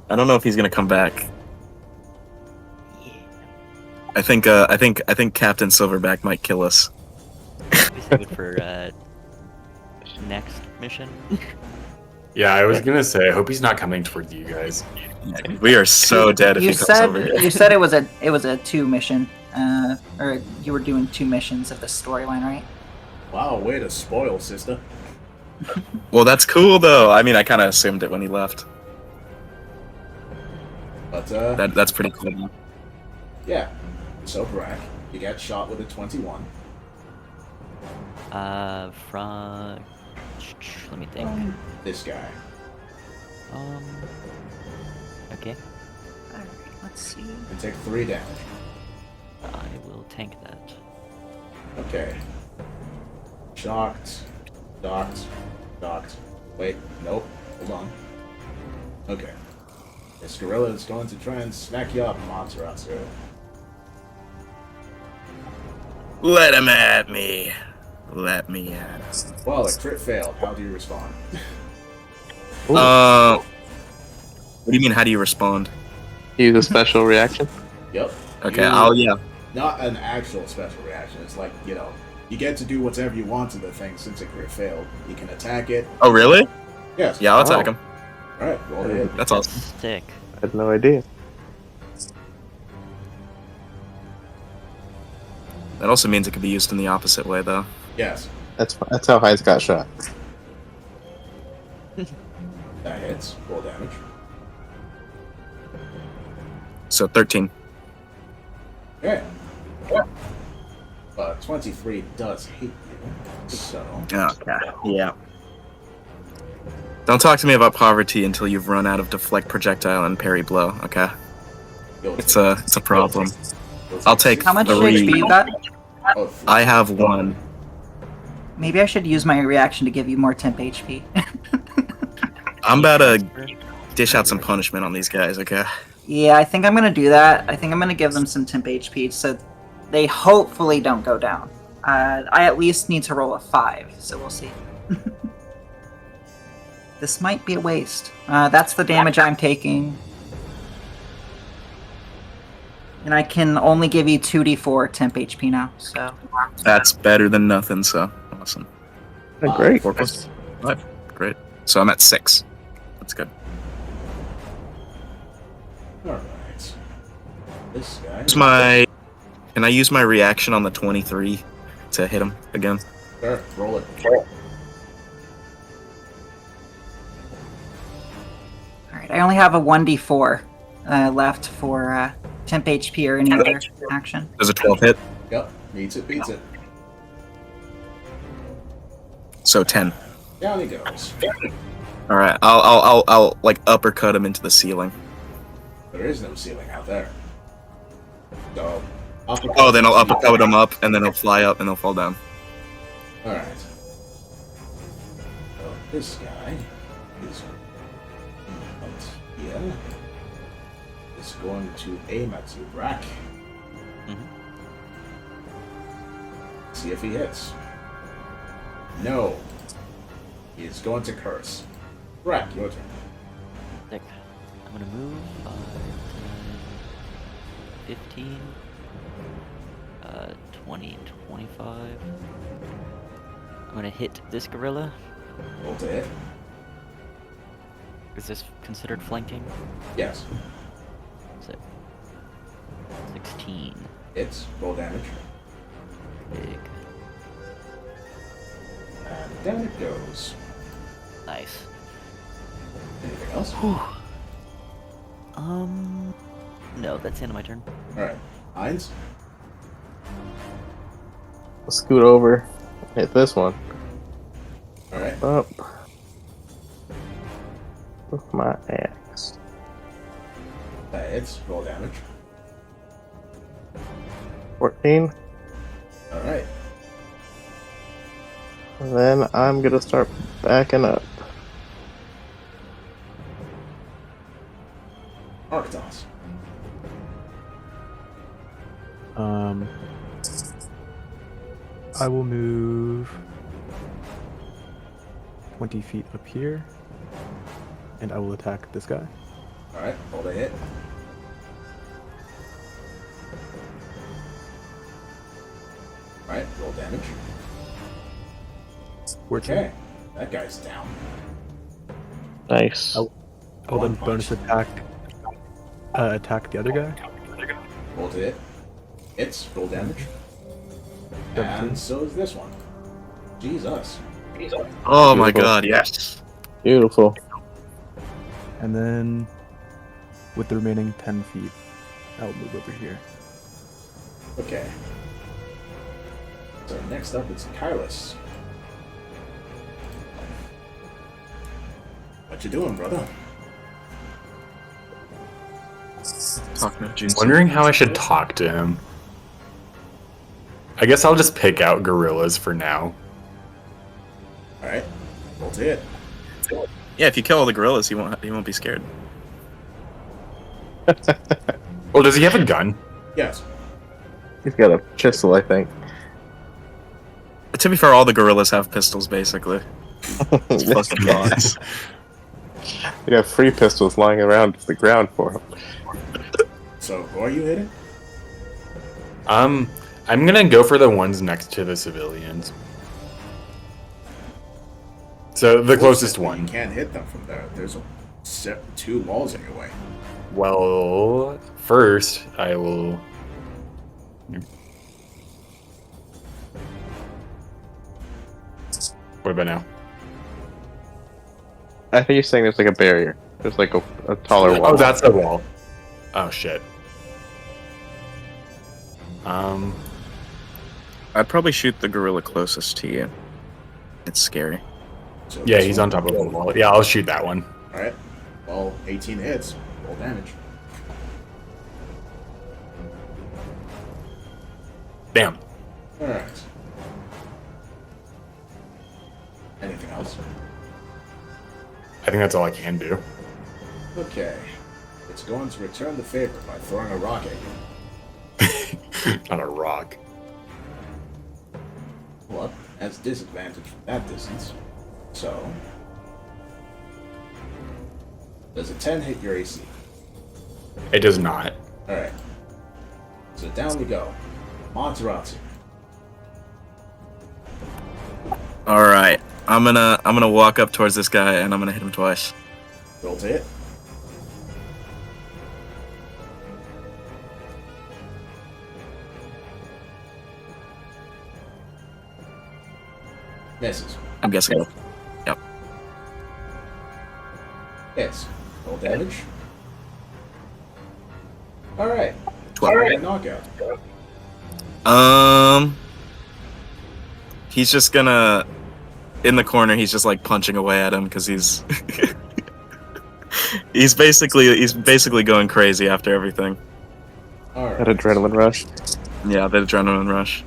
I don't know if he's gonna come back. Yeah. I think Captain Silverback might kill us. We save it for next mission. Yeah, I was gonna say, I hope he's not coming towards you guys. We are so dead if You he comes said over here. you said it was a 2 mission, or you were doing 2 missions of the storyline, right? Wow, way to spoil, sister. Well, that's cool though. I mean, I kind of assumed it when he left. But, That's pretty cool. yeah. So, Brack, you got shot with a 21. From. Let me think. This guy. Okay. Alright, let's see. And take 3 damage. I will tank that. Okay. Shocked. Docked. Wait, nope. Hold on. Okay. This gorilla is going to try and smack you up, Monterazzo. Let him at me. Let me at him. Well, a crit failed. How do you respond? What do you mean? How do you respond? Use a special reaction. Yep. Okay, yeah. Not an actual special reaction. It's like, you know, you get to do whatever you want to the thing since a crit failed. You can attack it. Oh, really? Yes. Yeah, I'll attack him. Alright, roll the hit. That's awesome. Sick. I had no idea. That also means it could be used in the opposite way, though. Yes. That's how Heinz got shot. That hits. Roll damage. So 13. Okay. 23 does hit you. So. Okay. Yeah. Don't talk to me about poverty until you've run out of deflect projectile and parry blow. Okay. It's a problem. I'll take How much 3. HP you got? I have 1. Maybe I should use my reaction to give you more temp HP. I'm about to dish out some punishment on these guys. Okay. Yeah, I think I'm gonna do that. I think I'm gonna give them some temp HP so they hopefully don't go down. I at least need to roll a 5, so we'll see. This might be a waste. That's the damage I'm taking. And I can only give you 2d4 temp HP now, so... That's better than nothing. So awesome. Great. 4 plus 5. Great. So I'm at 6. That's good. Alright. This guy. Can I use my reaction on the 23 to hit him again? Sure, roll it. Alright, I only have a 1d4 left for temp HP or any other action. Does a 12 hit? Yep, beats it. So 10. Down he goes. All right, I'll like uppercut him into the ceiling. There is no ceiling out there. So, Oh, then I'll uppercut him up, and then he'll fly up, and he'll fall down. Alright. So, this guy is here. Is going to aim at you, Brack. See if he hits. No. He is going to curse. Brack, your turn. Sick. I'm gonna move 5, 10, 15, 20, 25. I'm gonna hit this gorilla. Roll to hit. Is this considered flanking? Yes. Sick. 16. Hits. Roll damage. Big. And down it goes. Nice. Anything else? No, that's the end of my turn. Alright. Heinz? I'll scoot over. Hit this one. Alright. Up. With my axe. That hits. Roll damage. 14. Alright. And then I'm gonna start backing up. Arctos. I will move 20 feet up here, and I will attack this guy. Alright, roll to hit. Alright, roll damage. 14. Okay, that guy's down. Nice. Oh. I'll then bonus attack the other guy. Roll to hit. Hits, roll damage. And so is this one. Jesus. Oh my Beautiful. god, yes. Beautiful. And then, with the remaining 10 feet, I'll move over here. Okay. So next up it's Kylus. What you doing, brother? Talking to June. Wondering how I should talk to him. I guess I'll just pick out gorillas for now. Alright. Roll to hit. Yeah, if you kill all the gorillas, he won't be scared. Well, does he have a gun? Yes. He's got a pistol, I think. To be fair, all the gorillas have pistols, basically. Fucking gods. They got 3 pistols lying around the ground for him. So, who are you hitting? I'm gonna go for the ones next to the civilians. So the closest You one. can't hit them from there. There's 2 walls in your way. Well, first I will. What about now? I think you're saying there's like a barrier. There's like a taller wall. Oh, that's the wall. Oh shit. I'd probably shoot the gorilla closest to you. It's scary. So Yeah, this he's one- on top of the wall. Yeah, I'll shoot that one. Alright. Well, 18 hits. Roll damage. Damn. Alright. Anything else? I think that's all I can do. Okay. It's going to return the favor by throwing a rock at you. Not a rock. Well, has disadvantage from that distance. So. Does a 10 hit your AC? It does not. Alright. So down we go. Monterazzi. All right, I'm gonna walk up towards this guy and I'm gonna hit him twice. Roll to hit. Misses. I'm guessing. Hits. Roll damage. Alright. 12. Alright, knockout. He's just gonna in the corner. He's just like punching away at him because he's he's basically going crazy after everything. Alright. That adrenaline rush. Yeah, the adrenaline rush.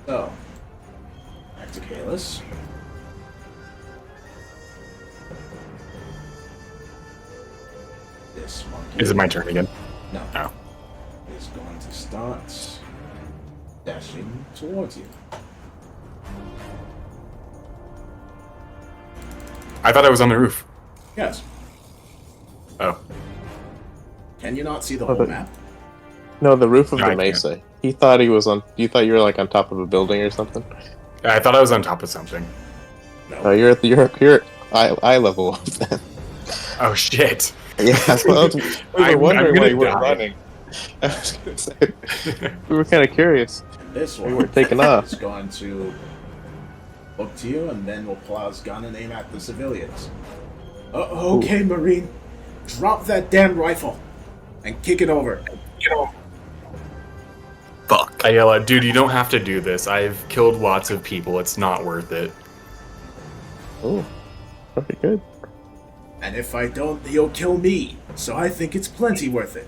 So. Back to Kalis. This monkey. Is it my turn again? No. Oh. Is going to start dashing towards you. I thought I was on the roof. Yes. Oh. Can you not see the Oh, whole but- map? No, the roof of No, the I can't. mesa. He thought he was on. You thought you were like on top of a building or something. I thought I was on top of something. No. Oh, you're at eye level. Then. Oh shit. Yeah, that's what I was, we were I'm wondering gonna why you weren't die. running. I was gonna say, we were kind of curious. And this We one weren't taking off. is going to look to you and then will pull out his gun and aim at the civilians. Okay, Marine. Drop that damn rifle and kick it over. Fuck. I yell out, dude, you don't have to do this. I've killed lots of people. It's not worth it. Oh, very good. And if I don't, you'll kill me. So I think it's plenty worth it.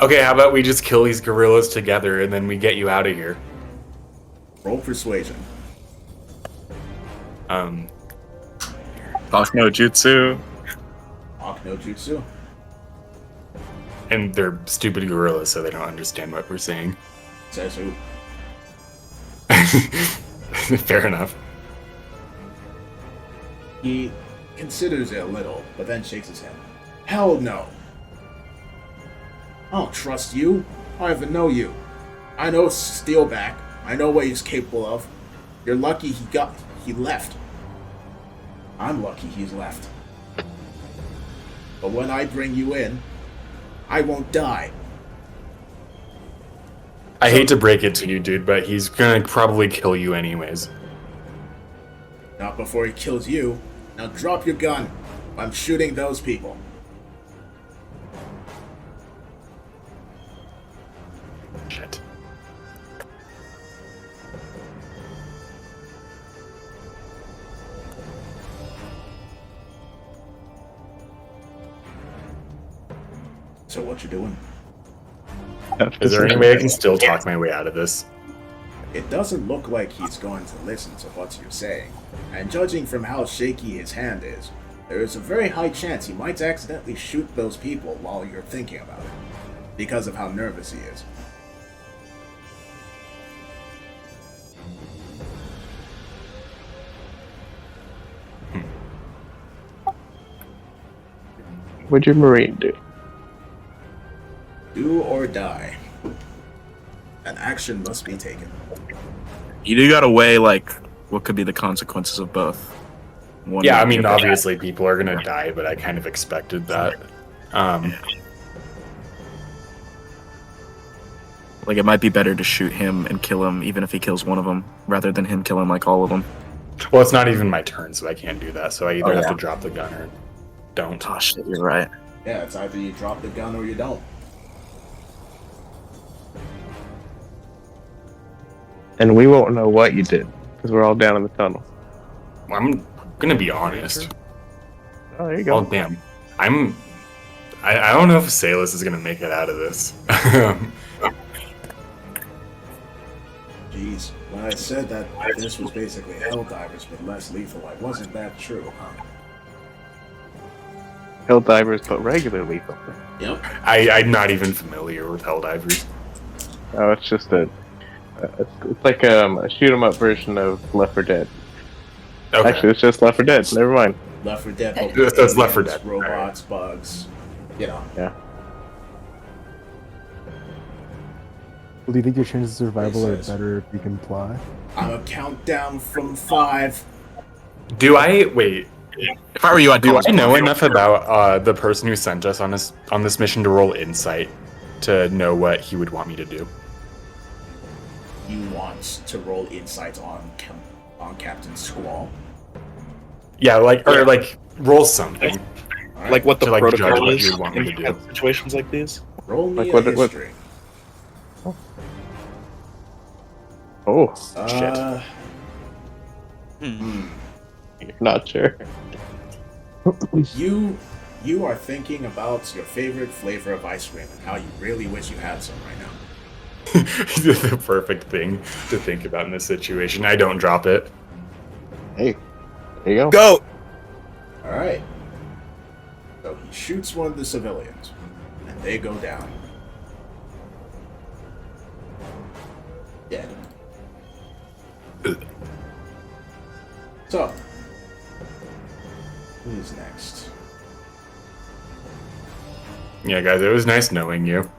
Okay, how about we just kill these gorillas together and then we get you out of here? Roll persuasion. Talk no jutsu. Hawk no jutsu. And they're stupid gorillas, so they don't understand what we're saying. Says who? Fair enough. He considers it a little, but then shakes his head. Hell no. I don't trust you. I don't even know you. I know Steelback. I know what he's capable of. You're lucky he left. I'm lucky he's left. But when I bring you in, I won't die. I hate to break it to you, dude, but he's gonna probably kill you anyways. Not before he kills you. Now drop your gun. I'm shooting those people. Shit. So what you doing? Is there any way I can still talk my way out of this? It doesn't look like he's going to listen to what you're saying. And judging from how shaky his hand is, there is a very high chance he might accidentally shoot those people while you're thinking about it, because of how nervous he is. What'd your Marine do? Do or die. An action must be taken. You do gotta weigh like what could be the consequences of both. One Yeah, way I or mean, the other. obviously people are gonna die, but I kind of expected that. Like it might be better to shoot him and kill him, even if he kills one of them, rather than him killing like all of them. Well, it's not even my turn, so I can't do that. So I either Oh, have yeah. to drop the gun or don't. Oh shit, you're right. Yeah, it's either you drop the gun or you don't. And we won't know what you did because we're all down in the tunnel. I'm gonna be honest. Oh, there you Oh go. damn, I don't know if Salus is gonna make it out of this. Jeez, when I said that this was basically Helldivers but less lethal, I wasn't that true, huh? Helldivers, but regular lethal. Yep. I'm not even familiar with Helldivers. Oh, it's just it's like a shoot 'em up version of Left 4 Dead. Okay. Actually, it's just Left 4 Dead. Never mind. Left 4 Dead, but That's with Left 4 aliens, Dead. robots, bugs, you know. Yeah. Well, do you think your chances of survival are Makes sense. better if you can fly? I'm a countdown from 5. Do I wait? If I were you, I'd Do call I his know bluff. enough about the person who sent us on this mission to roll insight to know what he would want me to do? You want to roll insight on Captain Squall. Yeah, like roll something. Alright, Like what the To, like, judge protocol what is you would want me to in do. situations like these. roll me like a what- history. Oh, you're not sure. You are thinking about your favorite flavor of ice cream and how you really wish you had some right now. The perfect thing to think about in this situation. I don't drop it. Hey, there you go. Go! Alright. So he shoots one of the civilians, and they go down. Dead. So, who's next? Yeah, guys, it was nice knowing you.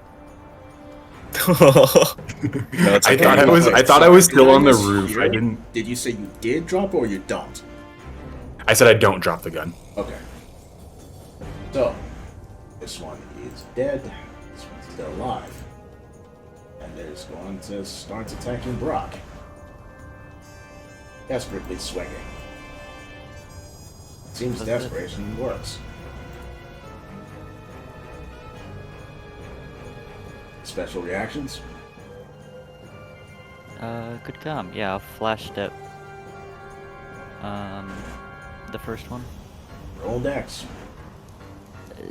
No, it's I okay. thought I was still on the Did I roof. mishear? I didn't. Did you say you did drop or you don't? I said I don't drop the gun. Okay. So, this one is dead. This one's still alive. And is going to start attacking Brock. Desperately swinging. Seems desperation works. Special reactions? Could come. Yeah, I'll flash step. The first one. Roll dex.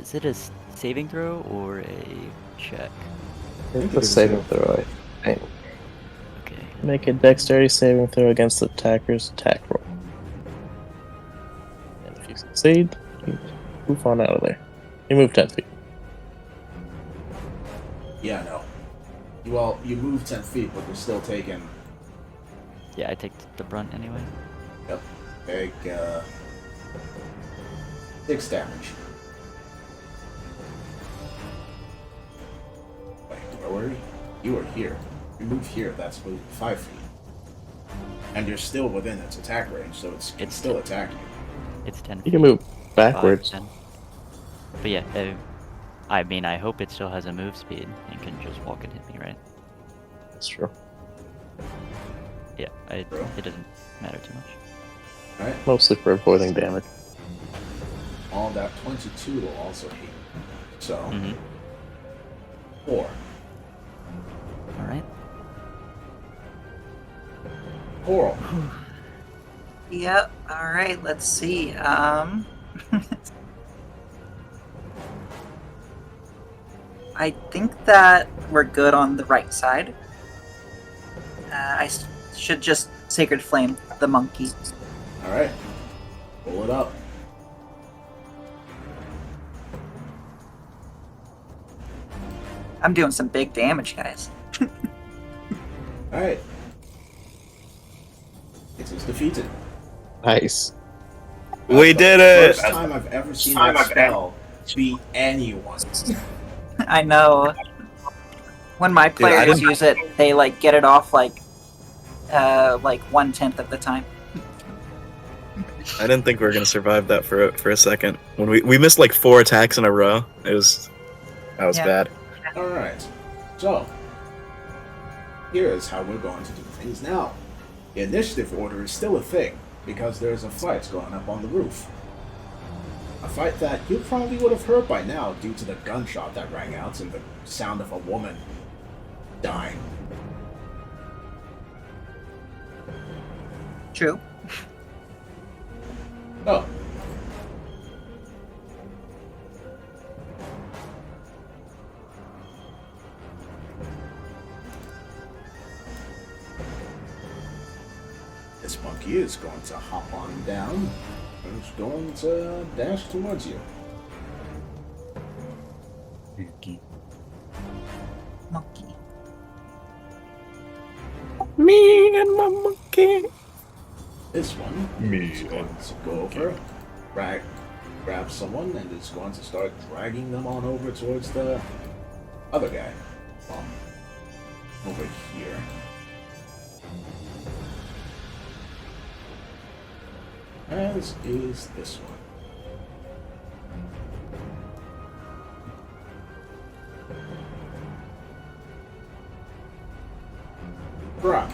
Is it a saving throw or a check? It's a saving throw. I think. Okay. Make a dexterity saving throw against the attacker's attack roll. And if you succeed, you move on out of there. You move 10 feet. Yeah, no. You move 10 feet, but you're still taking, Yeah, I take the brunt anyway. take, 6 damage. Wait, where were you? You were here. You moved here, that's 5 feet. And you're still within its attack range, so it can It's still attack you. It's 10 You can move backwards. 5, 10. But yeah, I mean, I hope it still has a move speed and can just walk and hit me, right? That's true. Yeah, True. it doesn't matter too much. Alright? Mostly for avoiding damage. All that 22 will also hit. So, Mm-hmm. 4. Alright. Coral. Yep. All right. Let's see. I think that we're good on the right side. Should just Sacred Flame the monkey. Alright. Pull it up. I'm doing some big damage, guys. Alright. It is defeated. Nice. We That's did the it! First time I've ever seen that spell beat anyone. I know. When my I players didn't- use it, they like get it off like 1/10 of the time. I didn't think we were gonna survive that for a second. When we missed like 4 attacks in a row, that was Yeah. bad. Alright. So, here's how we're going to do things now. The initiative order is still a thing, because there's a fight going up on the roof. A fight that you probably would have heard by now due to the gunshot that rang out and the sound of a woman dying. True. Oh. This monkey is going to hop on down and is going to dash towards you. Monkey. Me and my monkey. This one is going to go over, grab someone, and is going to start dragging them on over towards the other guy. Over here. As is this one. Brock.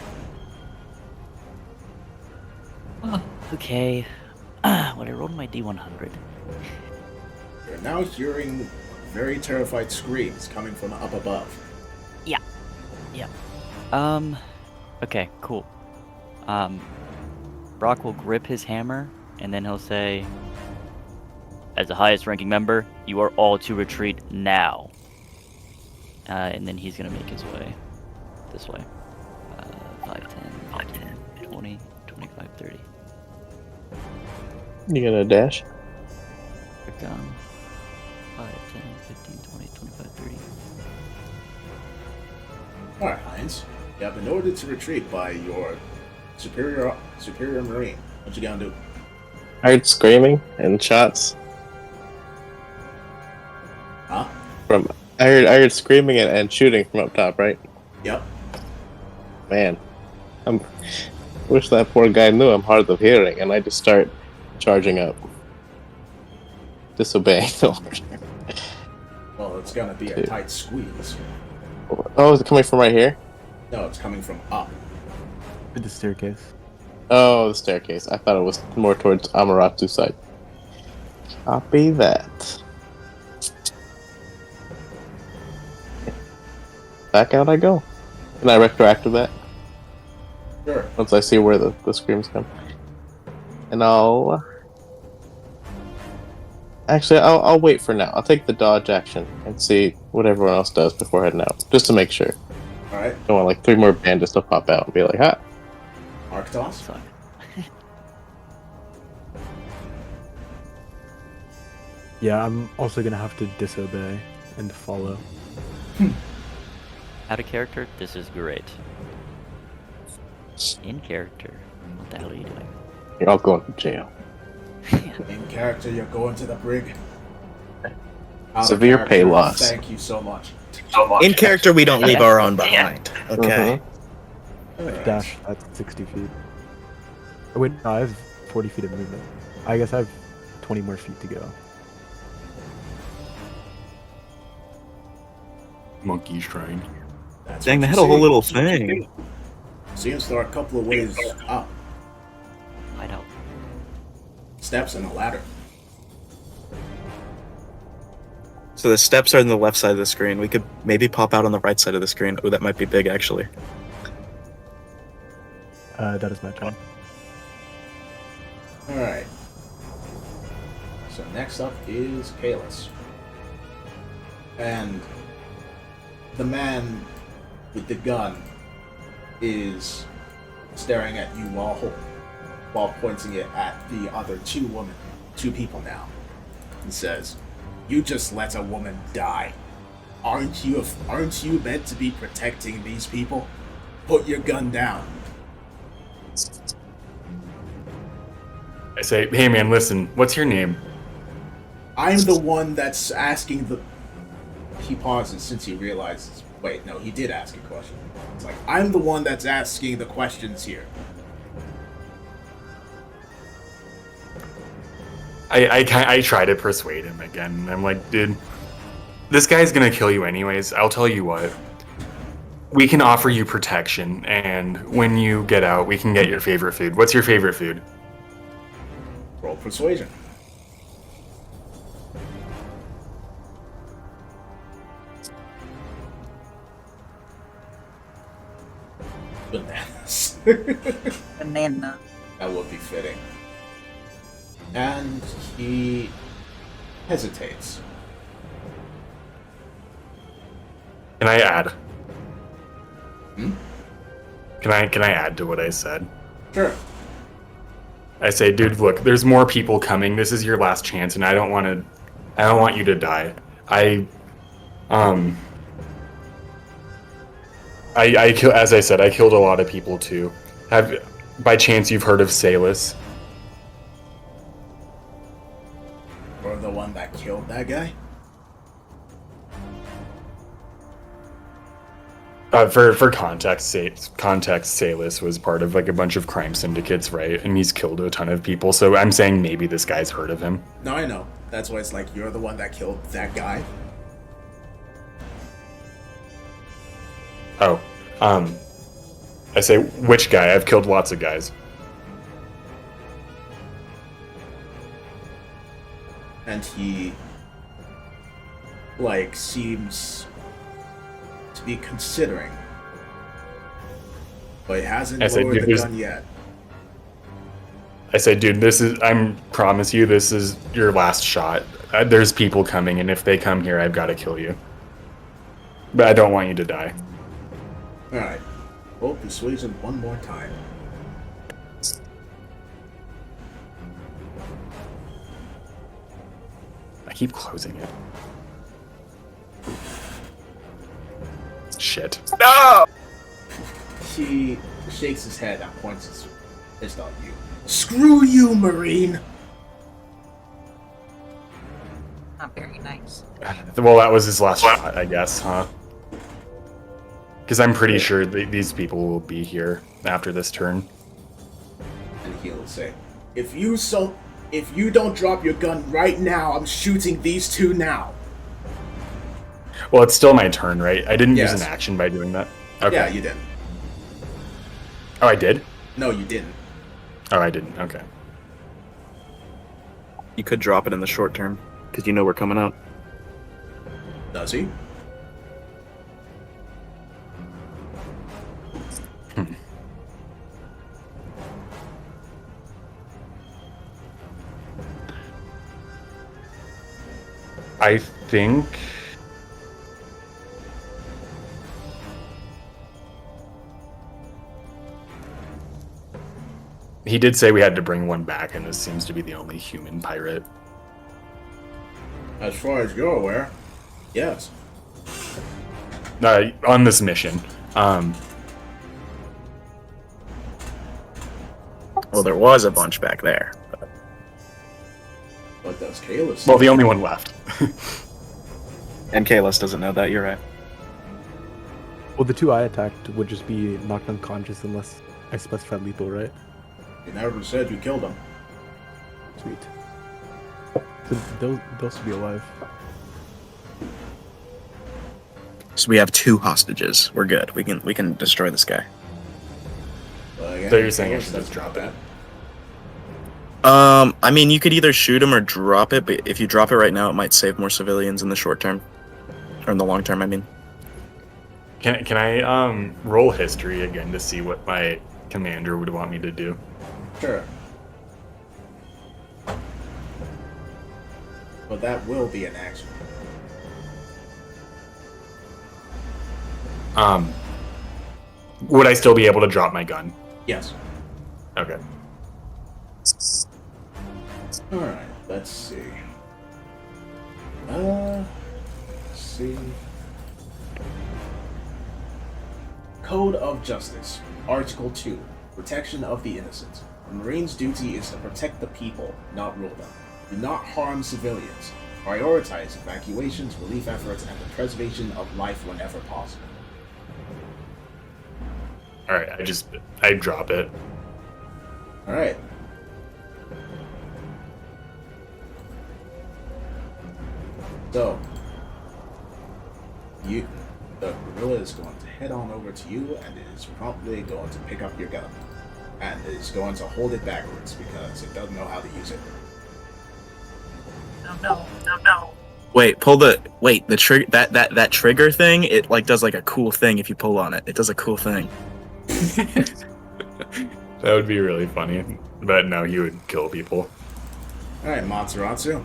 Okay. When I rolled my D100. You're now hearing very terrified screams coming from up above. Okay, cool. Brock will grip his hammer, and then he'll say, as the highest ranking member, you are all to retreat now. And then he's going to make his way this way. 5, 10, 20, 25, 30. You gonna dash? Quick 5, 10, 15, 20, 25, 30. Alright, Heinz. You have been ordered to retreat by your superior marine. What you gonna do? I heard screaming and shots. Huh? I heard screaming and shooting from up top, right? Yep. Man, wish that poor guy knew I'm hard of hearing, and I just start charging up, disobeying orders. Well, it's gonna be a tight squeeze. Oh, is it coming from right here? No, it's coming from up. With the staircase. Oh, the staircase. I thought it was more towards Amaratu's side. Copy that. Back out I go. Can I retroactive that? Sure. Once I see where the screams come. And I'll wait for now. I'll take the dodge action and see what everyone else does before heading out. Just to make sure. Alright. I don't want like 3 more bandits to pop out and be like, ha. Arc toss. Fuck. Yeah, I'm also gonna have to disobey and follow. Out of character, this is great. In character, what the hell are you doing? You're all going to jail. In character, you're going to the brig. Out of Severe pay character, loss. Thank you so much. In character, we don't leave our own behind. Okay. Alright. Dash at 60 feet. Oh, wait, no, I have 40 feet of movement. I guess I have 20 more feet to go. Monkey's trying. That's Dang, what they had you a whole see. little thing. Seems there are a couple of ways up. I know. Steps and a ladder. So the steps are on the left side of the screen. We could maybe pop out on the right side of the screen. Oh, that might be big, actually. That is my turn. Alright. So next up is Kalis. And the man with the gun is staring at you while pointing it at the other two people now. He says, "You just let a woman die." Aren't you meant to be protecting these people? Put your gun down. I say, hey man, listen, what's your name? I'm the one that's asking the... He pauses since he realizes... Wait, no, he did ask a question. It's like, I'm the one that's asking the questions here. I try to persuade him again. I'm like, dude, this guy's gonna kill you anyways. I'll tell you what. We can offer you protection, and when you get out, we can get your favorite food. What's your favorite food? Roll persuasion. Bananas. Banana. That would be fitting. And he hesitates. Can I add? Hmm? Can I add to what I said? Sure. I say, dude, look, there's more people coming. This is your last chance, and I don't want you to die. As I said, I killed a lot of people too. By chance you've heard of Salus? Or the one that killed that guy? For context, Salus was part of like a bunch of crime syndicates, right? And he's killed a ton of people. So I'm saying maybe this guy's heard of him. No, I know. That's why it's like, you're the one that killed that guy. Oh, I say, which guy? I've killed lots of guys. And he, like, seems to be considering. But he hasn't lowered the gun yet. I say, dude, I promise you, this is your last shot. There's people coming, and if they come here, I've got to kill you. But I don't want you to die. Alright. Roll persuasion one more time. I keep closing it. Shit. No! He shakes his head and points his fist on you. Screw you, Marine! Not very nice. Well, that was his last shot, I guess, huh? Because I'm pretty sure these people will be here after this turn. And he'll say, if you don't drop your gun right now, I'm shooting these two now. Well, it's still my turn, right? I didn't use Yes. an action by doing that. Okay. Yeah, you didn't. Oh, I did? No, you didn't. Oh, I didn't. Okay. You could drop it in the short term, because you know we're coming out. Does he? I think... He did say we had to bring one back, and this seems to be the only human pirate. As far as you're aware, yes. On this mission. Well, there was a bunch back there. What does Kayla say? Well, the only one left. And Kalis doesn't know that, you're right. Well, the two I attacked would just be knocked unconscious unless I specified lethal, right? You never said you killed him. Sweet. So those should be alive. So we have 2 hostages. We're good. We can destroy this guy. But again, So you're saying I Kayla should doesn't just drop know it? I mean, you could either shoot him or drop it, but if you drop it right now, it might save more civilians in the short term. Or in the long term, I mean. Can I roll history again to see what my commander would want me to do? Sure. But that will be an action. Would I still be able to drop my gun? Yes. Okay. Alright, let's see. Let's see. Code of Justice, Article 2, Protection of the Innocent. A Marine's duty is to protect the people, not rule them. Do not harm civilians. Prioritize evacuations, relief efforts, and the preservation of life whenever possible. All right, I drop it. Alright. So, the gorilla is going to head on over to you and is promptly going to pick up your gun. And is going to hold it backwards because it doesn't know how to use it. No. Wait, the trigger that trigger thing, it like does like a cool thing if you pull on it. It does a cool thing. That would be really funny. But no, he would kill people. Alright, Matsuratsu.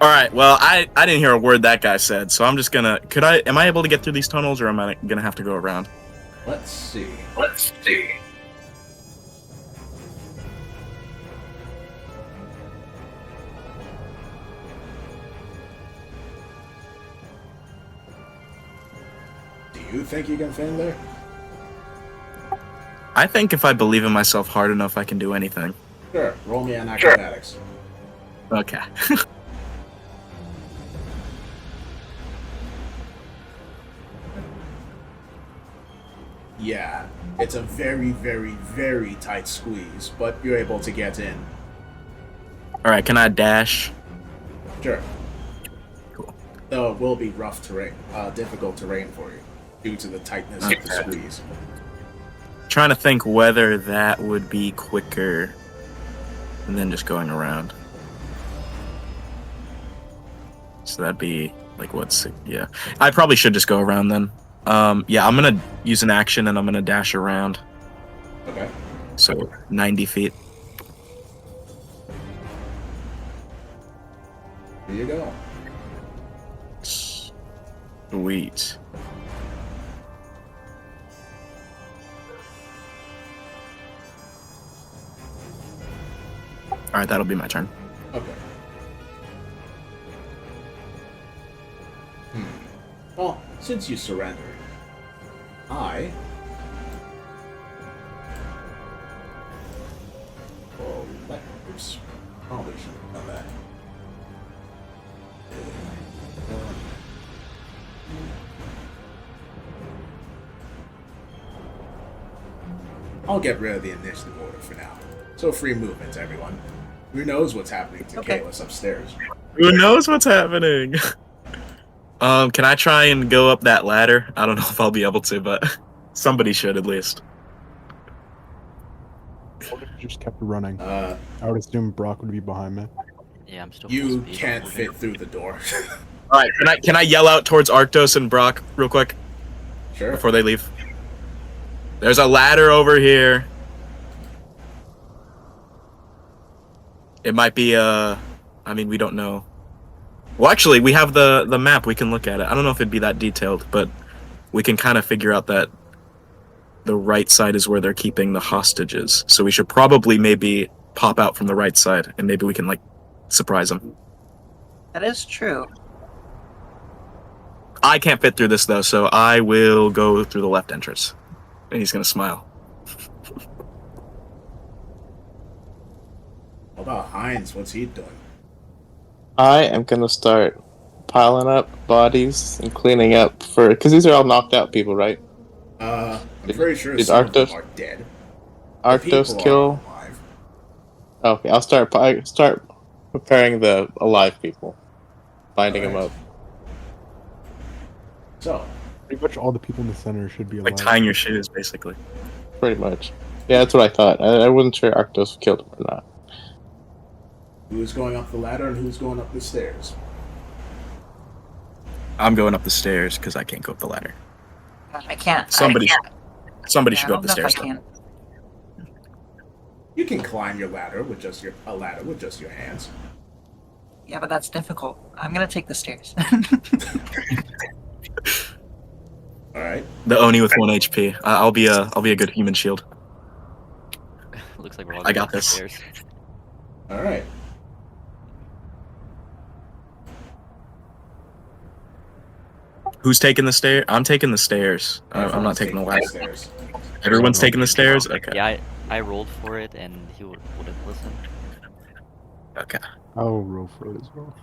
Alright, well I didn't hear a word that guy said, so I'm just gonna am I able to get through these tunnels or am I gonna have to go around? Let's see. Do you think you can fit in there? I think if I believe in myself hard enough I can do anything. Sure, roll me on acrobatics. Okay. Yeah, it's a very, very, very tight squeeze, but you're able to get in. Alright, can I dash? Sure. Cool. Though it will be rough terrain, difficult terrain for you, due to the tightness of the squeeze. Trying to think whether that would be quicker than just going around. So that'd be like yeah. I probably should just go around then. Yeah, I'm gonna use an action and I'm gonna dash around. Okay. So 90 feet. Here you go. Sweet. Alright, that'll be my turn. Okay. Well, since you surrendered, oops, probably shouldn't have done that. I'll get rid of the initiative order for now. So free movement, everyone. Who knows what's happening to Kalis upstairs? Who knows what's happening? Can I try and go up that ladder? I don't know if I'll be able to, but somebody should at least. What if you just kept running? I would assume Brock would be behind me. Yeah, I'm still. You full speed. can't fit through the door. Alright, can I yell out towards Arctos and Brock real quick Sure. before they leave? There's a ladder over here. It might be I mean, we don't know. Well, actually, we have the map. We can look at it. I don't know if it'd be that detailed, but we can kind of figure out that the right side is where they're keeping the hostages. So we should probably maybe pop out from the right side, and maybe we can, like, surprise them. That is true. I can't fit through this, though, so I will go through the left entrance. And he's going to smile. What about Heinz? What's he doing? I am gonna start piling up bodies and cleaning up because these are all knocked out people, right? I'm pretty sure did some of them Arctos- are dead. Arctos People kill. are alive. Okay, I'll start preparing the alive people, binding them Alright. up. So, Pretty much all the people in the center should be alive. Like tying your shoes, basically. Pretty much. Yeah, that's what I thought. I wasn't sure Arctos killed him or not. who's going up the ladder and who's going up the stairs? I'm going up the stairs because I can't go up the ladder. I can't. Somebody Yeah, should I go up don't the know if stairs. I can. You can climb your ladder with just your hands. Yeah, but that's difficult. I'm gonna take the stairs. All right. The Oni with 1 HP. I'll be a good human shield. Looks like we're all I going got up the this. stairs. All right. Who's taking the stairs? I'm taking the stairs. I'm not Everyone's taking the the ladder. stairs. Everyone's taking the stairs? Okay. Yeah, I rolled for it and he wouldn't listen. Okay. I'll roll for it as well.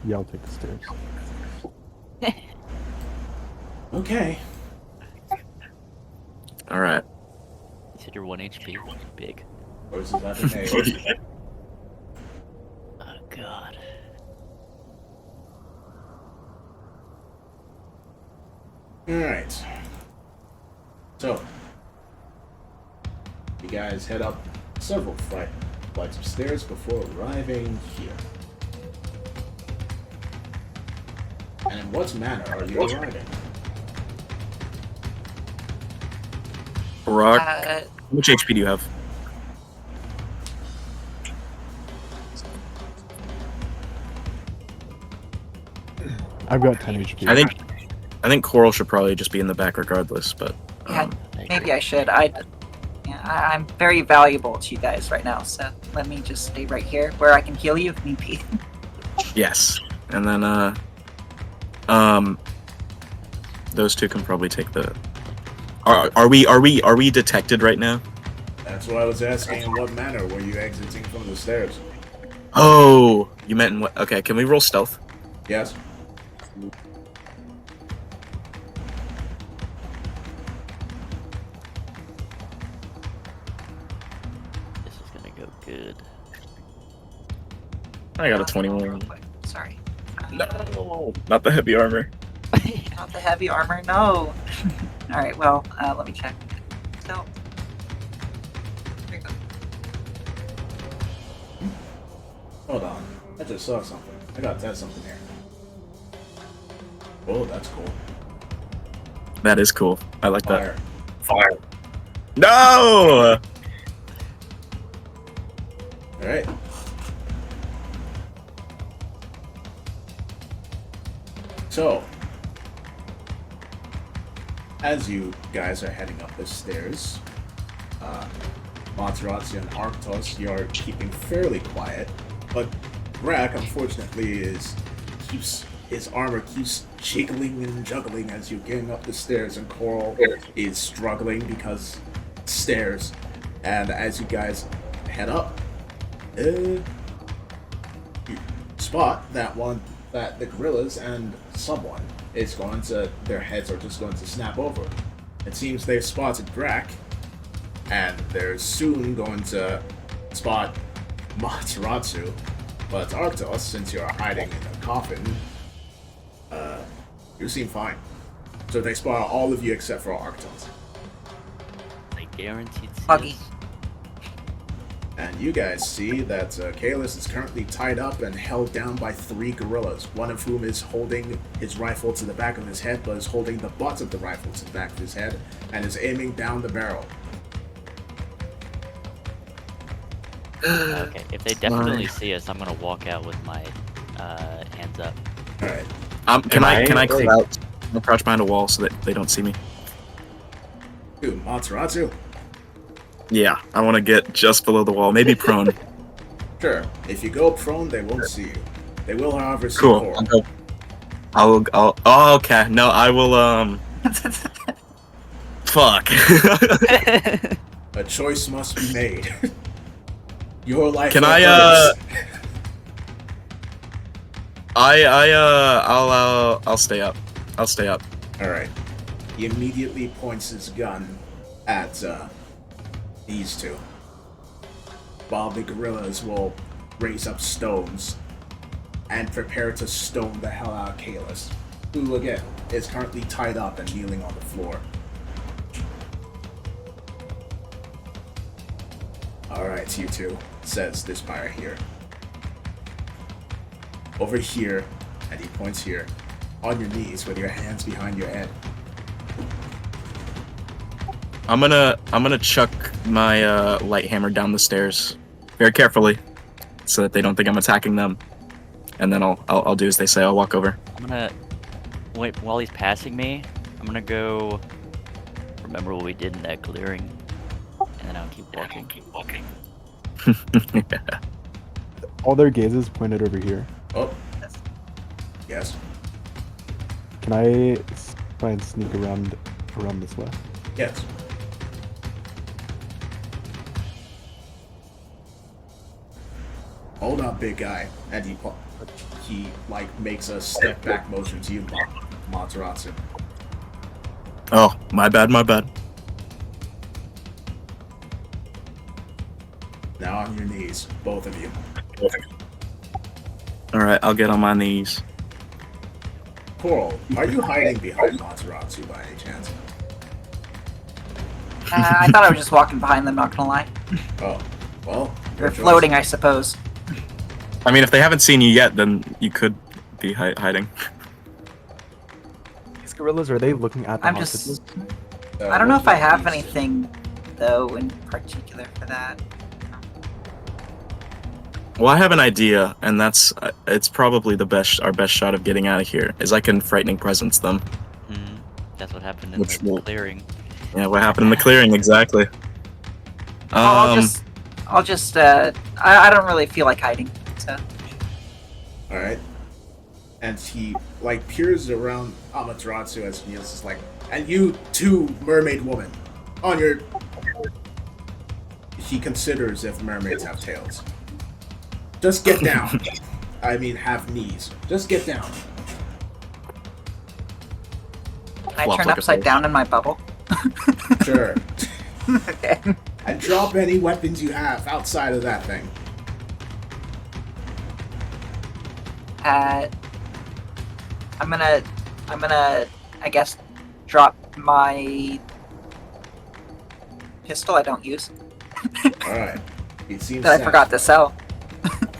Yeah, I'll take the stairs. Okay. All right. You said you're 1 HP? Big. Where's the weapon? Hey, Oh, God. Alright. So, you guys head up several flights of stairs before arriving here. And in what manner are you arriving? Brock, how much HP do you have? I've got 10 HP. I think Coral should probably just be in the back regardless, but Yeah, maybe I should. I'm very valuable to you guys right now, so let me just stay right here where I can heal you if need be. yes. And then those two can probably take the Are we detected right now? That's what I was asking. In what manner were you exiting from the stairs? Oh, you meant in what? Okay, can we roll stealth? Yes. This is gonna go good. I got a 21. Sorry. No, not the heavy armor. Not the heavy armor, no. Alright, well, let me check. So, here you go. Hold on. I just saw something. I gotta test something here. Oh, that's cool. That is cool. I like Fire. that. Fire. No! Alright. So, as you guys are heading up the stairs, Materazzi and Arctos, you are keeping fairly quiet, but Brack, unfortunately, his armor keeps jiggling and juggling as you're getting up the stairs, and Coral is struggling because stairs. And as you guys head up, you spot that the gorillas and someone is going to, their heads are just going to snap over. It seems they've spotted Brack, and they're soon going to spot Materazzi. But Arctos, since you're hiding in a coffin, you seem fine. So they spot all of you except for Arctos. I guaranteed. Buggy. And you guys see that Kalis is currently tied up and held down by 3 gorillas, one of whom is holding his rifle to the back of his head, but is holding the butt of the rifle to the back of his head, and is aiming down the barrel. Okay, if they definitely see us, I'm gonna walk out with my hands up. Alright. Can I clear out? I'll crouch behind a wall so that they don't see me. Dude, Materazzi? Yeah, I want to get just below the wall, maybe prone. Sure. If you go prone, they won't see you. They will, however, see Cool. Coral. Oh, okay. No, I will. Fuck. A choice must be made. Your life. Can or I? hers. I'll stay up. I'll stay up. All right. He immediately points his gun at these two. While the gorillas will raise up stones and prepare to stone the hell out of Kalis, who again is currently tied up and kneeling on the floor. Alright, you two, says this buyer here. Over here, and he points here, on your knees with your hands behind your head. I'm gonna chuck my light hammer down the stairs very carefully, so that they don't think I'm attacking them. And then I'll do as they say. I'll walk over. I'm gonna wait while he's passing me. I'm gonna go remember what we did in that clearing, and then I'll keep walking. all their gazes pointed over here. Oh. Yes. Can I try and sneak around this way? Yes. Hold on, big guy. And he like makes a step back motion to you, Materazzi. Oh, my bad, my bad. Now on your knees, both of you. Alright, I'll get on my knees. Coral, are you hiding behind Materazzi by any chance? I thought I was just walking behind them, not gonna lie. Oh, well. They're floating, I suppose. I mean, if they haven't seen you yet, then you could be hiding. These gorillas, are they looking at the I'm hostages? just... I don't know if I have anything, though, in particular for that. Well, I have an idea, and that's it's probably our best shot of getting out of here. Is I can frightening presence them. That's what happened in Which the will- clearing. Yeah, what happened in the clearing exactly? I'll just, I don't really feel like hiding, so... Alright. And he, like, peers around Amaterasu as Niels is like, and you too, mermaid woman, on your... He considers if mermaids have tails. Just get down. I mean, have knees. Just get down. Can I Flop turn like a upside fish. down in my bubble? Sure. Okay. And drop any weapons you have outside of that thing. I'm gonna, I guess, drop my pistol I don't use Alright. It seems that I sad. forgot to sell.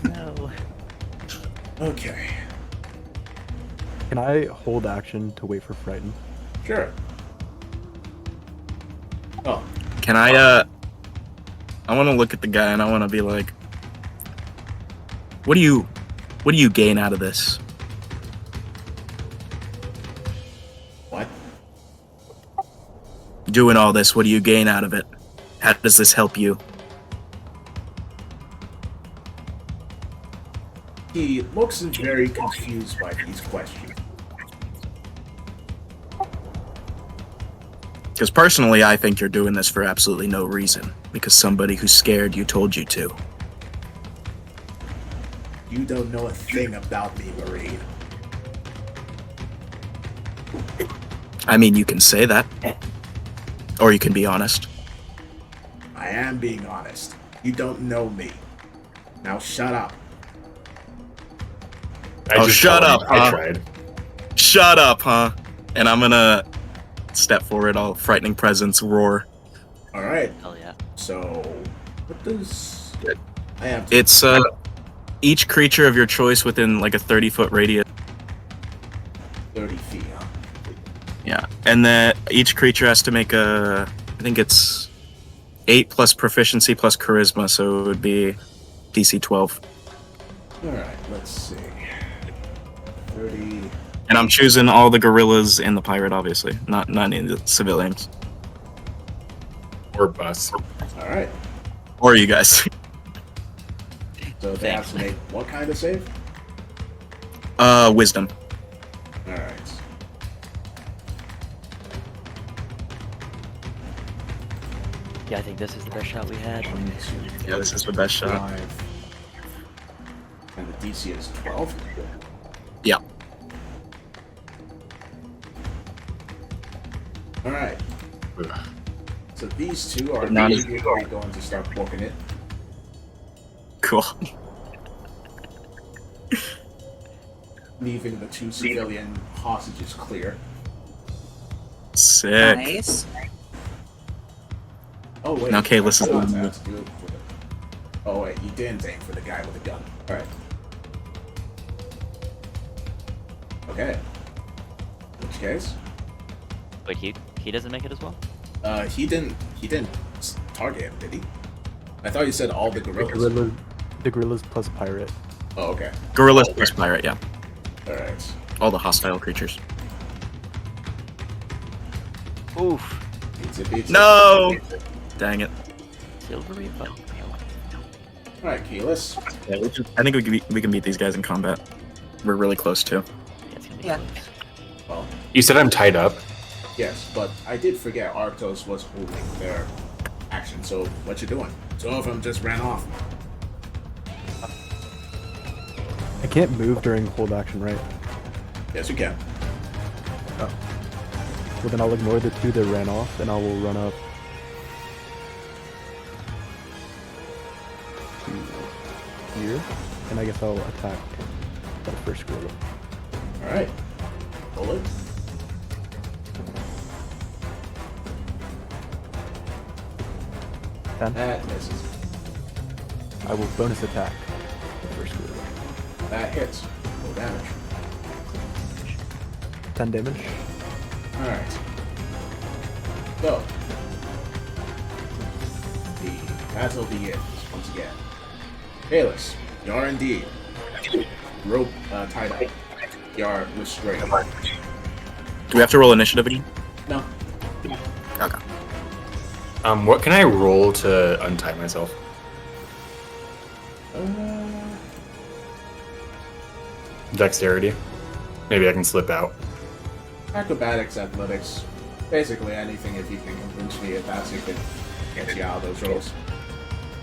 No. Okay. Can I hold action to wait for frighten? Sure. Oh, Can I want to look at the guy and I want to be like, what do you gain out of this? what? Doing all this, what do you gain out of it? How does this help you? He looks very confused by these questions. Because personally, I think you're doing this for absolutely no reason. Because somebody who's scared you told you to. You don't know a thing about me, Marine. I mean, you can say that. Or you can be honest. I am being honest. You don't know me. Now shut up. I Oh, just shut told up, him I huh? tried. Shut up, huh? And I'm gonna step forward, all frightening presence, roar. Alright, Hell yeah. so... What does... I have to... It's, each creature of your choice within, like, a 30-foot radius. 30 feet, huh? Yeah. And then each creature has to make I think it's 8 plus proficiency plus charisma, so it would be DC 12. Alright, let's see. 30... And I'm choosing all the gorillas and the pirate, obviously, not any of the civilians. Or bus. Alright, Or you guys. so they have to make what kind of save? Wisdom. Alright. Yeah, I think this is the best shot we had. 1, 2, Yeah, this is the best shot. 5. And the DC is 12? Yeah. Alright. So these two are Not as- immediately going to start booking it. Cool. Leaving the two civilian hostages clear. Sick. Nice. Oh wait. Now, Kayla, this is- I have to do it with it. Oh wait, you didn't aim for the guy with the gun. Alright. Okay. In which case, Wait, he doesn't make it as well? he didn't target him, did he? I thought you said all the gorillas. The gorillas plus pirate. Oh, okay. Gorillas plus pirate, yeah. Alright. All the hostile creatures. Oof. Beats it, beats it. No! Dang it. Silvery bone. Alright, Kalis. Yeah, I think we can beat these guys in combat. We're really close too. Yeah, it's gonna be Yeah. close. Well, You said I'm tied up. yes, but I did forget Arctos was holding their action, so what you doing? Two of them just ran off. I can't move during hold action, right? Yes, you can. Oh. Well, then I'll ignore the two that ran off, and I will run up to here, and I guess I'll attack that first gorilla. Alright. Roll it. That misses. I will bonus attack the first gorilla. That hits. Roll damage. 10 damage. Alright. So. The battle begins once again. Kalis, you are indeed rope tied up. You are restrained. Do we have to roll initiative again? No. Okay. What can I roll to untie myself? Dexterity. Maybe I can slip out. Acrobatics, athletics, basically anything if you can convince me if that's could get you out of those rolls.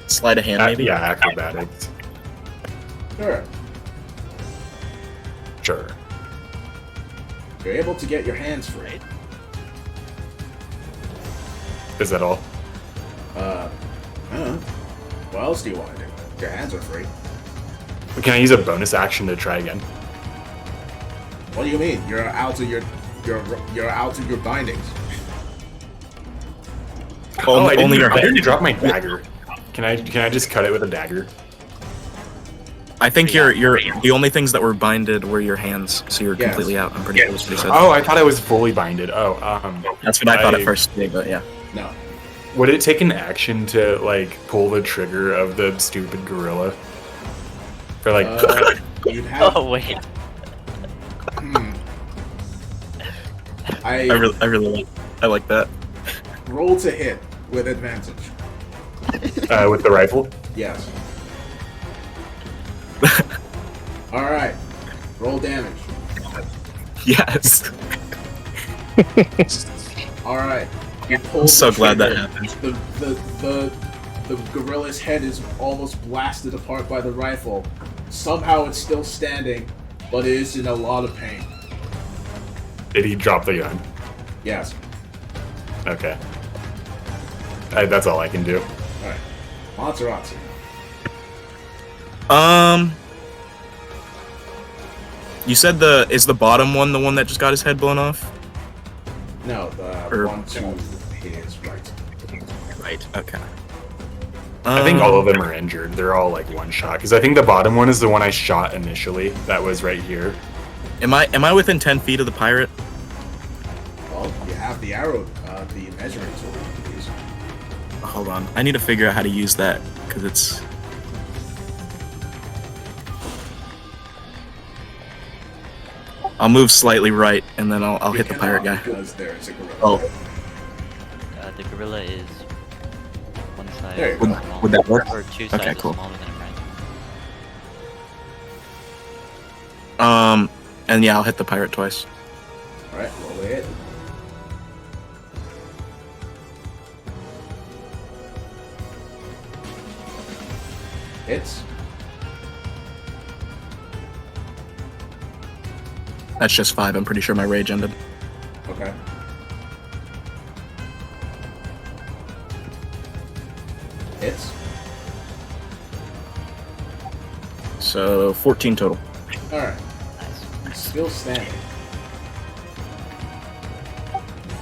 Sleight of hand, maybe. Yeah, acrobatics. Sure. Sure. You're able to get your hands free. Is that all? What else do you want to do? Your hands are free. Can I use a bonus action to try again? What do you mean? You're out of you're out of your bindings. I Only your didn't hand. drop my dagger. Can I just cut it with a dagger? I think you're the only things that were binded were your hands, so you're Yes. completely out. I'm pretty sure that's what he said. Oh, I thought I was fully binded. That's what I thought at first, but yeah. No. Would it take an action to like pull the trigger of the stupid gorilla? For like, You'd have. Oh wait. I I like that. roll to hit with advantage. with the rifle? Yes. All right. Roll damage. Yes. All right. You pull I'm so the glad that trigger. happened. The gorilla's head is almost blasted apart by the rifle. Somehow it's still standing, but it is in a lot of pain. Did he drop the gun? Yes. Okay. That's all I can do. All right. Monterazzi. You said is the bottom one the one that just got his head blown off? No, the one to his right. Right. Okay. I think all of them are injured. They're all like one shot. Because I think the bottom one is the one I shot initially. That was right here. Am I within 10 feet of the pirate? Well, you have the arrow, the measuring tool you can use. Hold on. I need to figure out how to use that because it's. I'll move slightly right and then I'll You hit the pirate guy. cannot because there's a gorilla. Oh, The gorilla is one size There you go. smaller, Would that work? or two Okay, sizes cool. smaller than a friend. and yeah, I'll hit the pirate twice. All right, roll the hit. Hits. That's just 5. I'm pretty sure my rage ended. Okay. Hits. So 14 total. All right. He's still standing.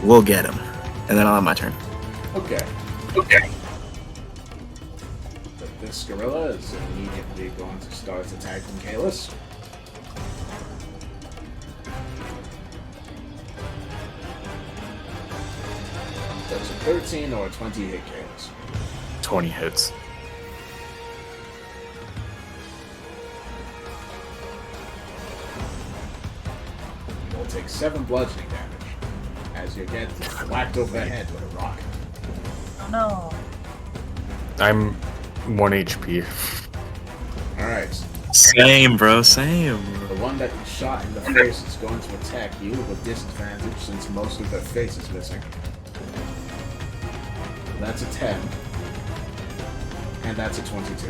We'll get him, and then I'll have my turn. Okay. But this gorilla is immediately going to start attacking Kalis. Does a 13 or a 20 hit Kalis? 20 hits. You'll take 7 bludgeoning damage as you get whacked over the head with a rock. Oh no. I'm 1 HP. Alright. Same, bro. Same. The one that you shot in the face is going to attack you with disadvantage since most of their face is missing. That's a 10. And that's a 22.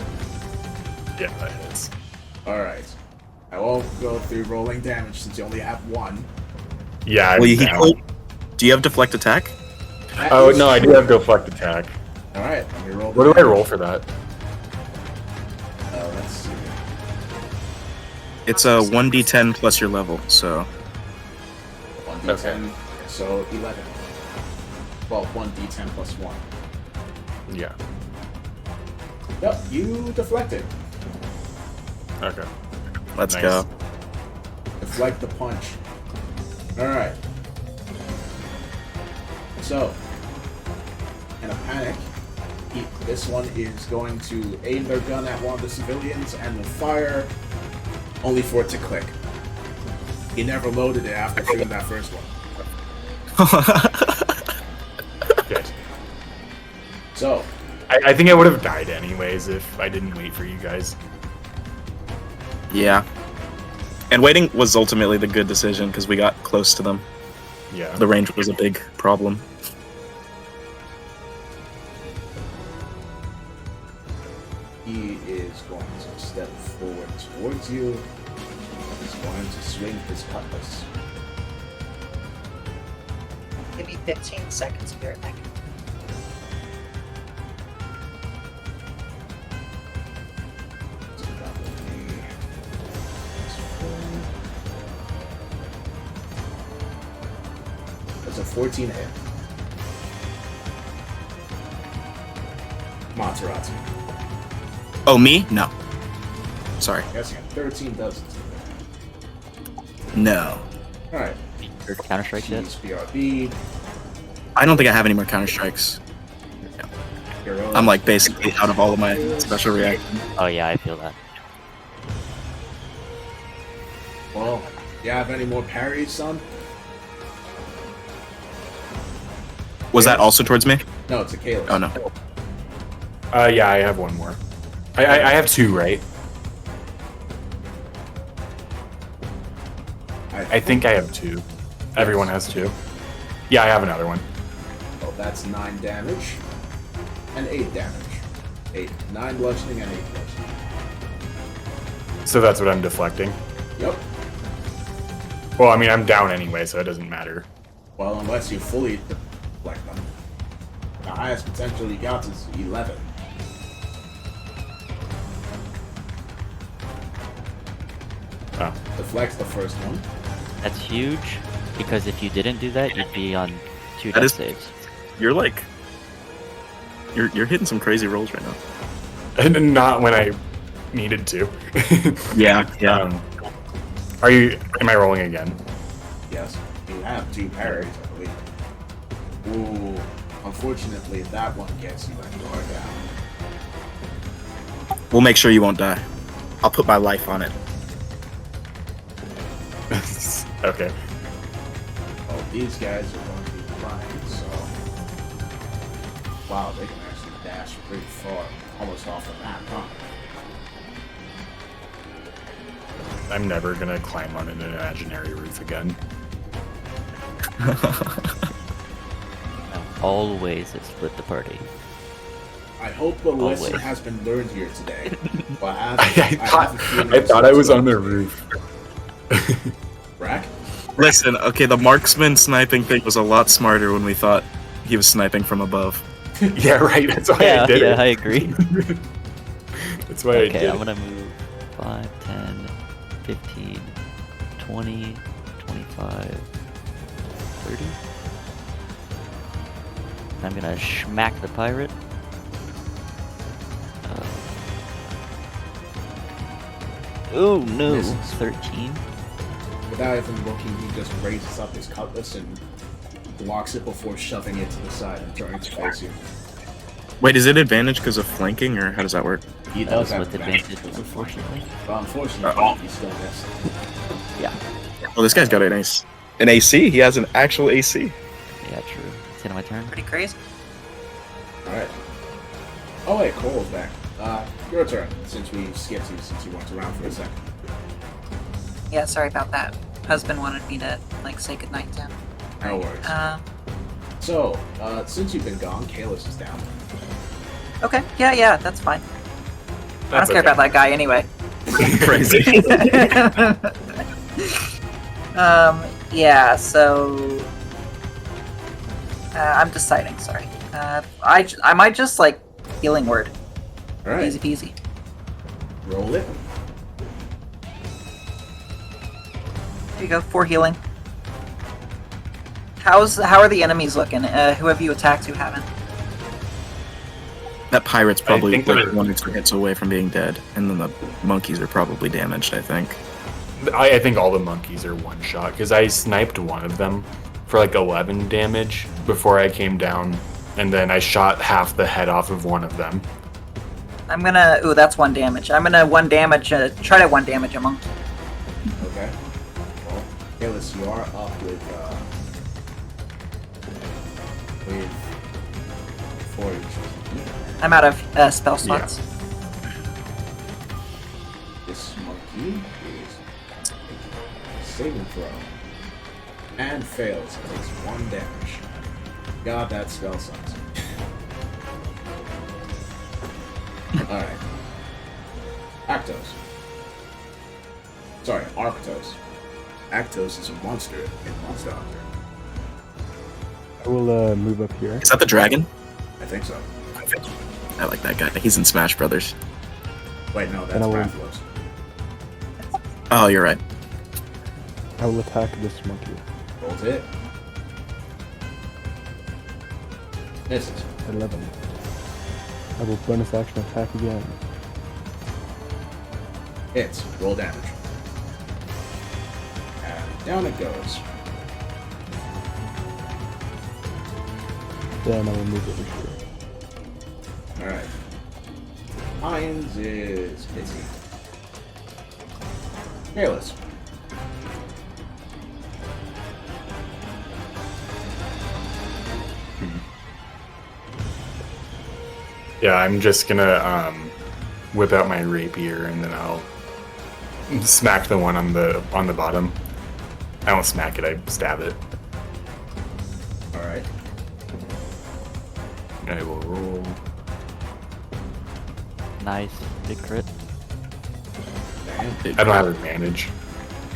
Yeah, that is. Alright. I won't go through rolling damage since you only have one. Yeah, Well, I'm down. do you have deflect attack? Oh, no, I do have deflect attack. Alright, let me roll. What do I roll for that? Let's see. It's a 1d10 plus your level, so 1d10, Okay. so 11. Well, 1d10 plus 1. Yeah. Yep, you deflected. Okay. let's Nice. go. Deflect the punch. Alright. So, in a panic, this one is going to aim their gun at one of the civilians and will fire, only for it to click. He never loaded it after shooting that first one. Good. So, I think I would have died anyways if I didn't wait for you guys. Yeah. And waiting was ultimately the good decision because we got close to them. Yeah. The range was a big problem. he is going to step forward towards you. He's going to swing his cutlass. Give me 15 seconds here, Nick. So that will be that's a 14 hit. Monterati. Oh, me? No. Sorry. Guessing at 13 doesn't. No. Alright. Your counter strike yet? BRB. I don't think I have any more counter strikes. I'm like basically out of all of my special reaction. Oh yeah, I feel that. Well, you have any more parries, son? Was that also towards me? No, it's a Caleb. Oh no. Yeah, I have one more. I have two, right? I think I have two. Everyone has two. Yeah, I have another one. Well, that's 9 damage and 8 damage. 9 bludgeoning and 8 bludgeoning. So that's what I'm deflecting. Yep. Well, I mean, I'm down anyway, so it doesn't matter. Well, unless you fully deflect them. The highest potential you got is 11. Oh. Deflects the first one. That's huge, because if you didn't do that, you'd be on 2 That death is- saves. You're like you're hitting some crazy rolls right now. And not when I needed to. Yeah, yeah. Am I rolling again? Yes. You have 2 parries, I believe. Ooh. Unfortunately, that one gets you when you are down. We'll make sure you won't die. I'll put my life on it. Okay. Oh, these guys are going to be running, so... Wow, they can actually dash pretty far. Almost off the map, huh? I'm never gonna climb on an imaginary roof again. No, always it split the party. I hope the lesson Always. has been learned here today. But I I have a feeling thought I was on the it's roof. Rack? Listen, okay, the marksman sniping thing was a lot smarter when we thought he was sniping from above. Yeah, right. That's why Yeah, I did yeah, it. I agree. That's why I Okay, did I'm it. gonna move 5, 10, 15, 20, 25, 30. I'm gonna smack the pirate. Oh no, Misses. 13. Without even looking, he just raises up his cutlass and blocks it before shoving it to the side and turning to face you. Wait, is it advantage because of flanking, or how does that work? He That does was have with advantage, because of flanking. unfortunately. But unfortunately, Oh. he still missed. Yeah, Oh, this guy's got an ace. An AC? He has an actual AC. yeah, true. It's the end of my turn. Pretty crazy. Alright. Oh wait, Cole's back. Your turn, since we skipped you since you weren't around for a second. Yeah, sorry about that. Husband wanted me to say goodnight to him. No worries. So, since you've been gone, Kalis is down. Okay. Yeah, that's fine. I That's don't care about that guy anyway. Crazy. Yeah, so I'm deciding. Sorry. I might just healing word. All right, Easy peasy. roll it. There you go. 4 healing. How are the enemies looking? Who have you attacked? Who haven't? That pirate's probably think that- 1 or 2 hits away from being dead, and then the monkeys are probably damaged, I think. I think all the monkeys are one shot because I sniped one of them for 11 damage before I came down, and then I shot half the head off of one of them. I'm gonna. Ooh, that's 1 damage. I'm gonna 1 damage. Try to 1 damage a monkey. Okay. Well, Kalis, you are up with 4 HP. I'm out of spell slots. This monkey is saving throw and fails. Takes 1 damage. God, that spell sucks. Alright. Actos. Sorry, Arctos. Actos is a monster in Monster Hunter. I will move up here. Is that the dragon? I think so. I like that guy. He's in Smash Brothers. Wait, no, And that's I will- Rathlos. Oh, you're right. I will attack this monkey. Rolls it. Misses. 11. I will bonus action attack again. Hits. Roll damage. And down it goes. Then I will move over here. Alright. Hines is busy. Fearless. Yeah, I'm just gonna whip out my rapier and then I'll smack the one on the bottom. I don't smack it, I stab it. Alright. I will roll. Nice. Big crit. Damn. I don't have advantage.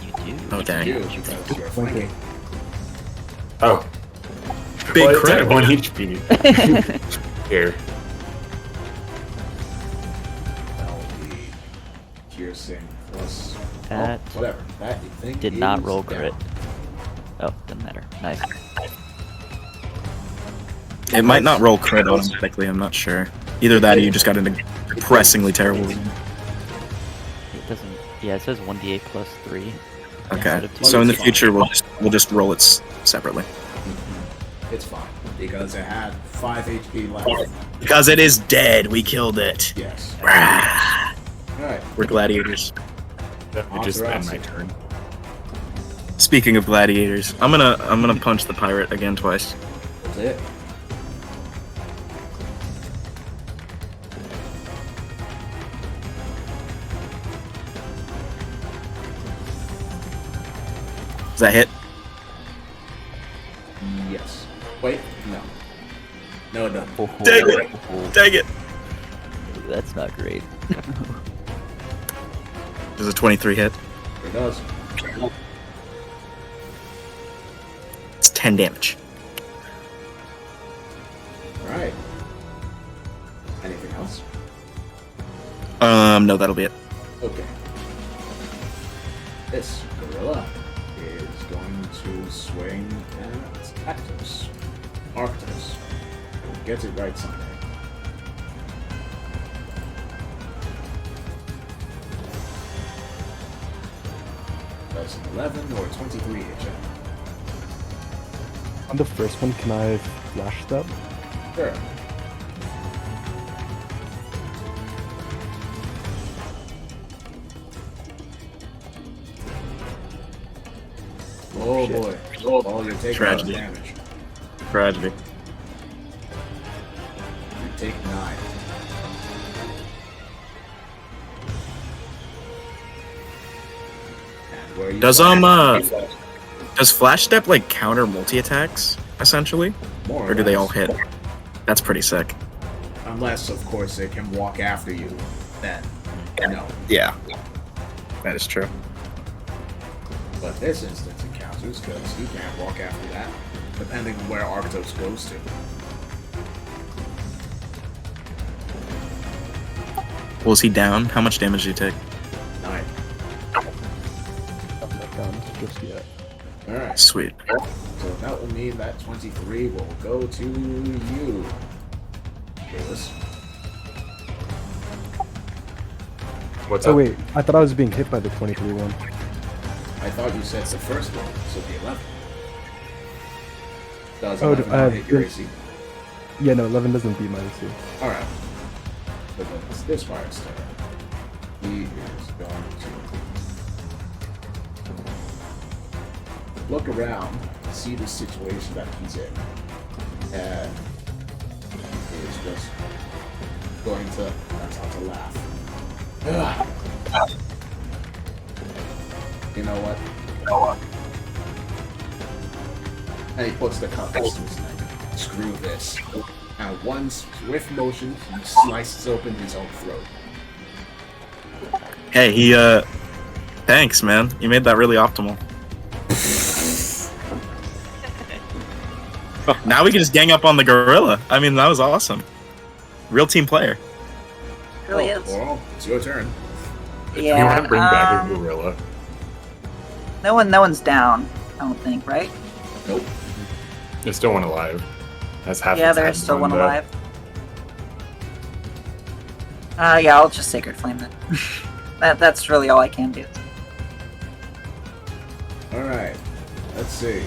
You do. Oh, dang. You, because you're flanking. Oh. Big Well, it's crit. at 1 HP. Here. That'll be piercing plus. That whatever. That you think Did not is roll down. crit. Oh, doesn't matter. Nice. It might not roll crit automatically, I'm not sure. Either that or you just got an depressingly terrible. It doesn't. Yeah, it says 1d8 plus 3. Okay, instead of 2. so in the future we'll just roll it separately. It's fine. Because it had 5 HP left. Because it is dead, we killed it. Yes. Rah. Alright. We're gladiators. It just end my turn. Speaking of gladiators, I'm gonna punch the pirate again twice. That's it. Does that hit? Yes. Wait, no. No, it doesn't. Oh, Dang it! Dang it! That's not great. Does a 23 hit? It does. It's 10 damage. Alright. Anything else? No, that'll be it. Okay. This gorilla is going to swing at Actos. Arctos. Get it right someday. That's an 11 or 23 HM. On the first one, can I flash that? Sure. Oh Shit. boy. Oh, you're taking Tragedy. damage. Tragedy. You take 9. Where are you Does flying? does Flash Step like counter multi attacks essentially, More or do they all less. hit? That's pretty sick. Unless, of course, it can walk after you. Then, no. Yeah, that is true. But this instance it counters because you can't walk after that, depending on where Arctos goes to. Was he down? How much damage did he take? 9. I'm not down just yet. Alright, Sweet. so that will mean that 23 will go to you. Lewis. What's Oh up? wait, I thought I was being hit by the 23 one. I thought you said the first one, so the 11. Does Oh, 11 not hit your good. AC? Yeah, no, 11 doesn't beat my AC. Alright. But then it's this fire's turn. He is going to look around, see the situation that he's in, and he is just going to attempt to laugh. Ugh. You know what? And he puts the cutlass to his neck. Screw this. And one swift motion, he slices open his own throat. Hey, he thanks, man. You made that really optimal. Now we can just gang up on the gorilla. I mean, that was awesome. Real team player. Really is. Well, it's your turn. If you want to bring back a um, gorilla, No one's down. I don't think, right? Nope. there's still one alive. That's half. Yeah, its there's head still one though. alive. Yeah, I'll just Sacred Flame then. That's really all I can do. Alright. Let's see.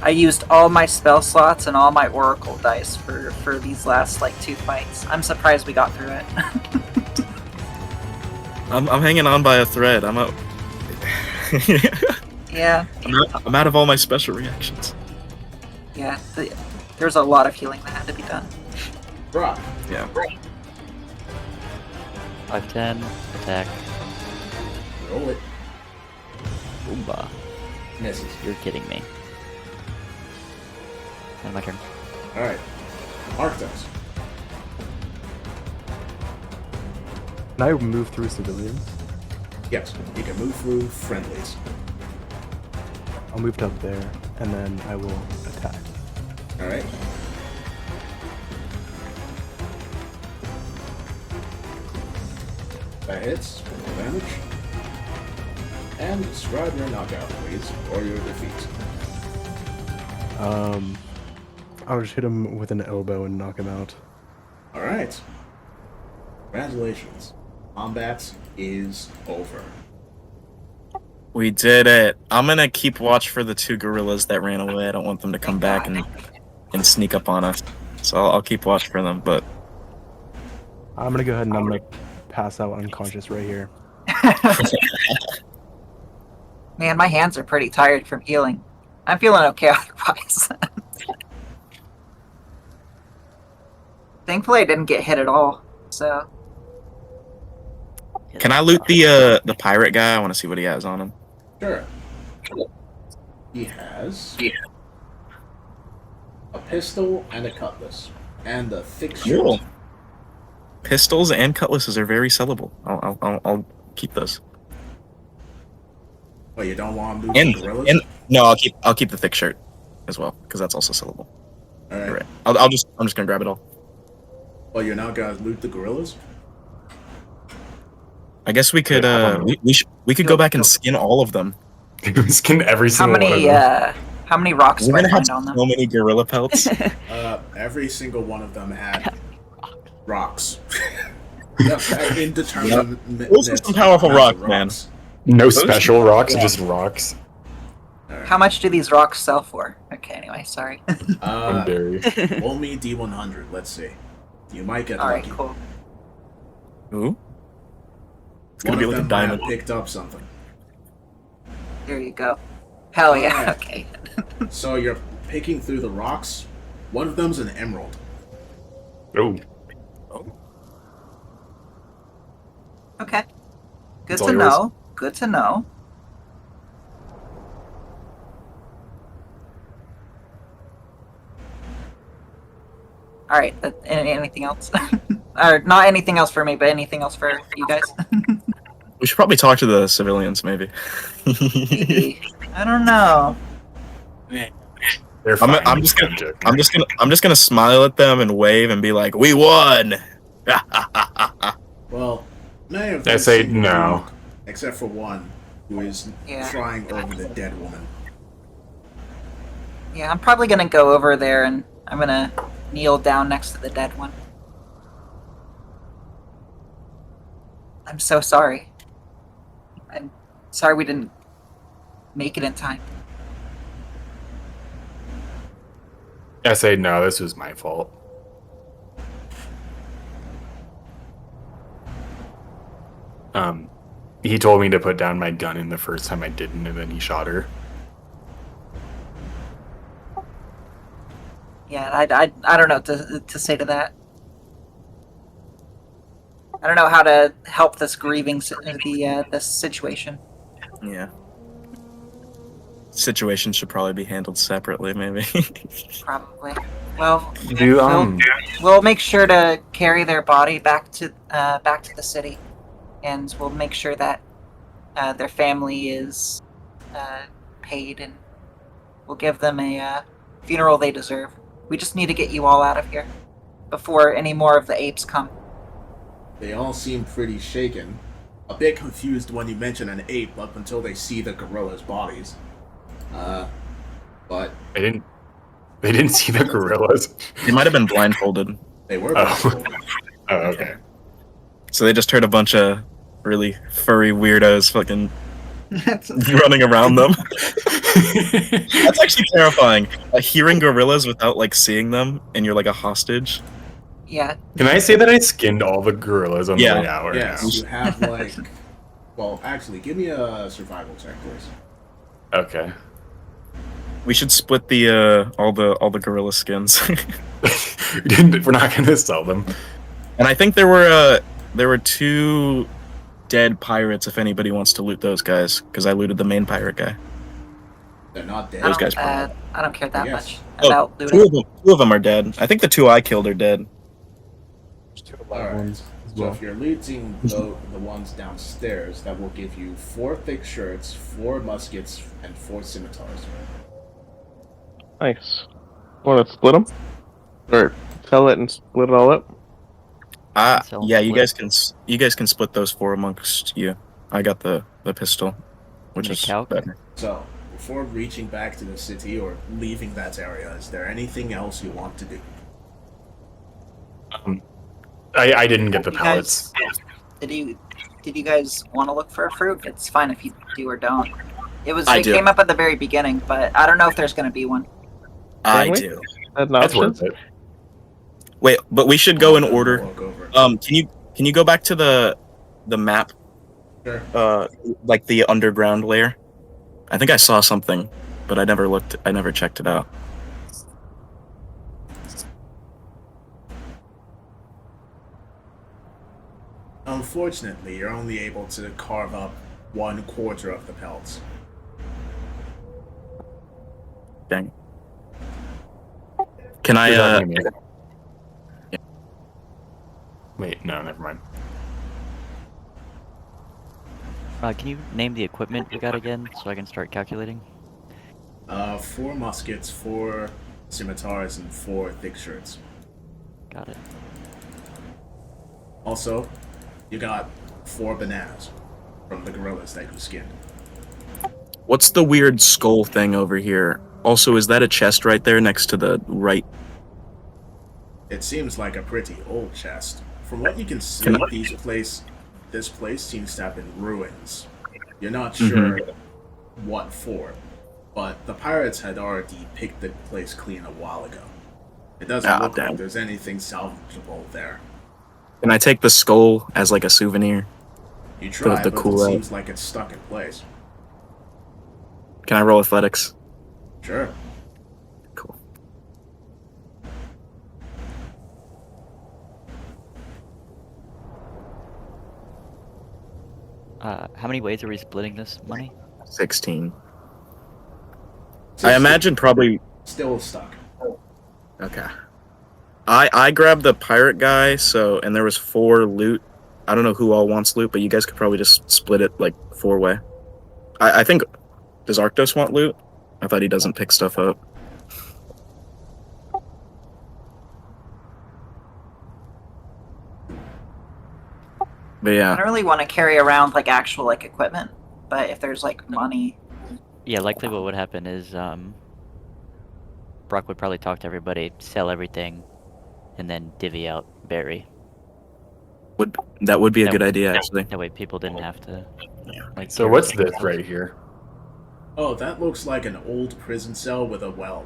I used all my spell slots and all my Oracle dice for these last like 2 fights. I'm surprised we got through it. I'm hanging on by a thread. I'm out. Yeah, I'm out of all my special reactions. yeah. There's a lot of healing that had to be done. Brock. Yeah. 5'10", attack. Roll it. Boomba. Misses. You're kidding me. And my turn. Alright. Arctos. Can I move through civilians? Yes, you can move through friendlies. I'll move up there, and then I will attack. Alright. That hits. Roll damage. And describe your knockout, please, or your defeat. I'll just hit him with an elbow and knock him out. Alright. Congratulations. Combat is over. We did it. I'm gonna keep watch for the 2 gorillas that ran away. I don't want them to come back and sneak up on us. So I'll keep watch for them. But I'm gonna go ahead and I'm gonna pass out unconscious right here. Man, my hands are pretty tired from healing. I'm feeling okay otherwise. Thankfully, I didn't get hit at all. So can I loot the pirate guy? I want to see what he has on him. Sure. He has a pistol and a cutlass. And a thick shirt. Cool. Pistols and cutlasses are very sellable. I'll keep those. Oh, you don't want to lose And, the gorillas? and no, I'll keep the thick shirt as well because that's also sellable. Alright. All right. I'm just gonna grab it all. Well, you're not gonna loot the gorillas? I guess we could Yeah, we could go back and skin all of them. skin every how single one of many them. how many rocks We're do I gonna have find on them? so many gorilla pelts. Every single one of them had rocks. Yep, indeterminate. Those are some powerful rocks, man. No special rocks, just rocks. How much do these rocks sell for? Okay, anyway, sorry. Berry. Roll me D100. Let's see. You might get All right, lucky. cool. Ooh. It's One gonna be of like a them diamond. might have picked up something. There you go. Hell yeah. Alright. Okay. So you're picking through the rocks. One of them's an emerald. Oh, Okay. Good It's to all yours. know. Good to know. All right. Anything else? Or not anything else for me, but anything else for you guys? We should probably talk to the civilians, maybe. Maybe. I don't know. They're fine. I'm just gonna smile at them and wave and be like, "We won!" Well, many of I them say seem to no. talk, except for one who is Yeah. crying over the dead woman. Yeah, I'm probably gonna go over there and I'm gonna kneel down next to the dead one. I'm so sorry. I'm sorry we didn't make it in time. I say no. This was my fault. He told me to put down my gun, and the first time I didn't, and then he shot her. Yeah, I don't know what to say to that. I don't know how to help this grieving this situation. Yeah. Situation should probably be handled separately, maybe. Probably. Well, Do we'll make sure to carry their body back to the city, and we'll make sure that their family is paid, and we'll give them a funeral they deserve. We just need to get you all out of here before any more of the apes come. They all seem pretty shaken, a bit confused when you mention an ape up until they see the gorilla's bodies. But they didn't see the gorillas. They might have been blindfolded. they were blindfolded. Oh, okay. So they just heard a bunch of really furry weirdos fucking running around them. That's actually terrifying. Hearing gorillas without like seeing them, and you're like a hostage. Yeah. Can I say that I skinned all the gorillas on Yeah. the way out? Right Yes, now? you have like. Well, actually, give me a survival check, please. Okay. We should split the all the gorilla skins. We're not gonna sell them. And I think there were 2 dead pirates. If anybody wants to loot those guys, because I looted the main pirate guy. They're not dead. Those guys I don't care that Yes. much about Oh, looting. two of them are dead. I think the 2 I killed are dead. There's 2 alive Alright. ones as So well. if you're looting the ones downstairs, that will give you 4 thick shirts, 4 muskets, and 4 scimitars. Nice. Want to split them? Or sell it and split it all up? Sell Yeah, you split. guys can split those 4 amongst you. I got the pistol, which The is calc? better. So, before reaching back to the city or leaving that area, is there anything else you want to do? I didn't get the You pellets. guys, did you guys want to look for a fruit? It's fine if you do or don't. I It do. came up at the very beginning, but I don't know if there's going to be one. I Can we? do. That's an That's option? worth it. Wait, but we should go in order. Walk over. Can you go back to the map? Sure. Like the underground layer? I think I saw something, but I never checked it out. Unfortunately, you're only able to carve up 1/4 of the pelts. Dang. Can You're I talking to me. Wait, no, never mind. Can you name the equipment we got again so I can start calculating? 4 muskets, 4 scimitars, and 4 thick shirts. Got it. Also, you got 4 bananas from the gorillas that you skinned. What's the weird skull thing over here? Also, is that a chest right there next to the right? It seems like a pretty old chest. From what you can see, Can I- this place seems to have been ruins. You're not Mm-hmm. sure what for, but the pirates had already picked the place clean a while ago. It doesn't Ah, look damn. like there's anything salvageable there. Can I take the skull as like a souvenir? You try, the but cool it out. seems like it's stuck in place. Can I roll athletics? Sure. Cool. How many ways are we splitting this money? 16. I 16. imagine probably. Still stuck. Okay. I grabbed the pirate guy, and there was 4 loot. I don't know who all wants loot, but you guys could probably just split it like 4-way. I think. Does Arctos want loot? I thought he doesn't pick stuff up. But I yeah, don't really want to carry around like actual like equipment, but if there's like money, Yeah, likely what would happen is Brock would probably talk to everybody, sell everything, and then divvy out Barry. that would be a That- good idea actually. That way people didn't have to. Like, So carry what's everything this themselves. right here? Oh, that looks like an old prison cell with a well,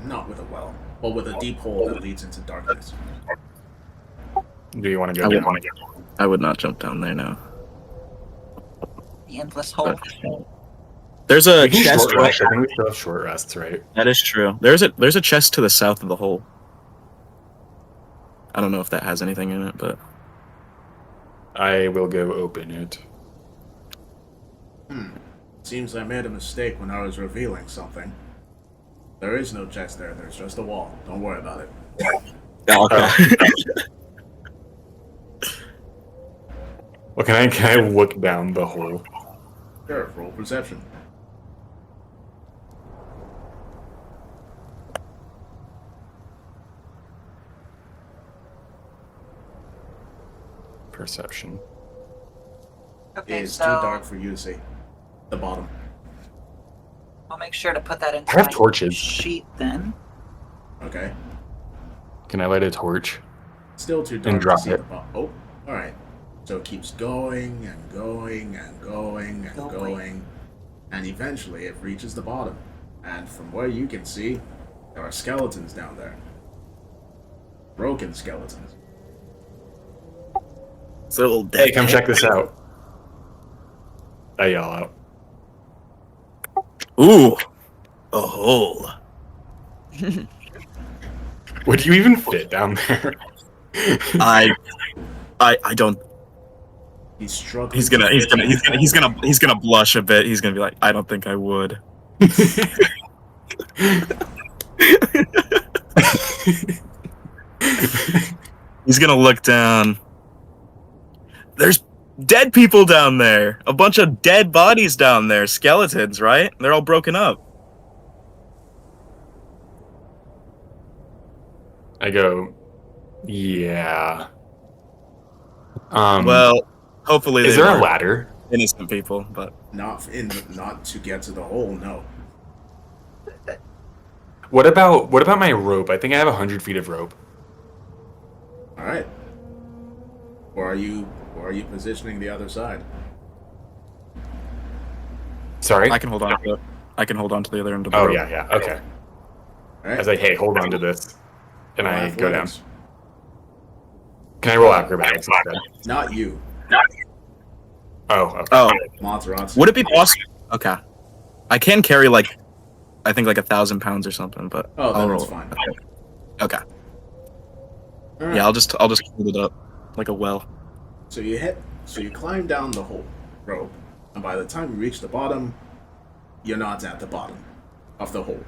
not with a well, but with a deep hole that leads into darkness. Do you want to I go would, down? I would not jump down there now. the endless hole. There's a We can chest. short rest. I think we still have short rests, right? That is true. There's a chest to the south of the hole. I don't know if that has anything in it, but I will go open it. Seems I made a mistake when I was revealing something. There is no chest there, there's just a wall. Don't worry about it. Well, can I look down the hole? Sure, roll perception. Perception. Okay, It's so too dark for you to see. The bottom. I'll make sure to put that into I have my torches. sheet then. Okay. Can I light a torch? Still too And dark to drop see it. the bottom. Oh, alright. So it keeps going and going and going and going. And eventually it reaches the bottom. And from where you can see, there are skeletons down there. Broken skeletons. it's a little dead. Hey, come check this out. I yell out. Ooh, a hole. Would you even fit down there? I don't. He's struggling. He's gonna blush a bit. He's gonna be like, I don't think I would. He's gonna look down. There's dead people down there. A bunch of dead bodies down there. Skeletons, right? They're all broken up. I go, yeah. Well, hopefully is they there a weren't ladder? innocent people, but Not to get to the hole, no. What about my rope? I think I have 100 feet of rope. Alright. Or are you positioning the other side? Sorry. I can hold on to it. I can hold on to the other end of the Oh rope. yeah. Okay. I Alright. was like, hey, hold on to this, and I go down. Athletics. Can I roll acrobatics instead? Not you. Oh, okay. Oh, Montserrat. would it be possible? Okay, I can carry I think 1,000 pounds or something, but Oh, I'll then roll. it's fine. Okay, Alright. yeah, I'll just hold it up like a well. So you climb down the whole rope, and by the time you reach the bottom, you're not at the bottom of the hole.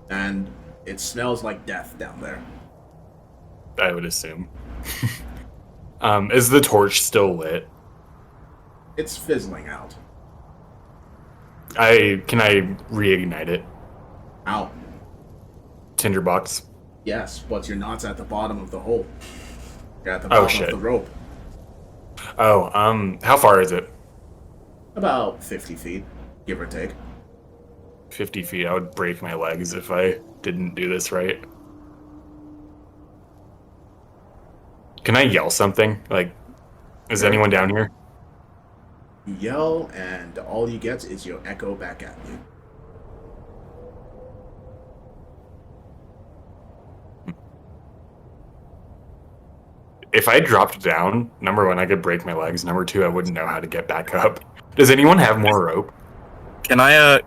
And it smells like death down there. I would assume. Is the torch still lit? It's fizzling out. Can I reignite it? Out. Tinderbox. Yes, but you're not at the bottom of the hole. You're at the Oh, bottom shit. of the rope. Oh, how far is it? About 50 feet, give or take. 50 feet. I would break my legs if I didn't do this right. Can I yell something? Like, is anyone down here? You yell, and all you get is your echo back at you. If I dropped down, number one, I could break my legs. Number two, I wouldn't know how to get back up. Does anyone have more rope? Can I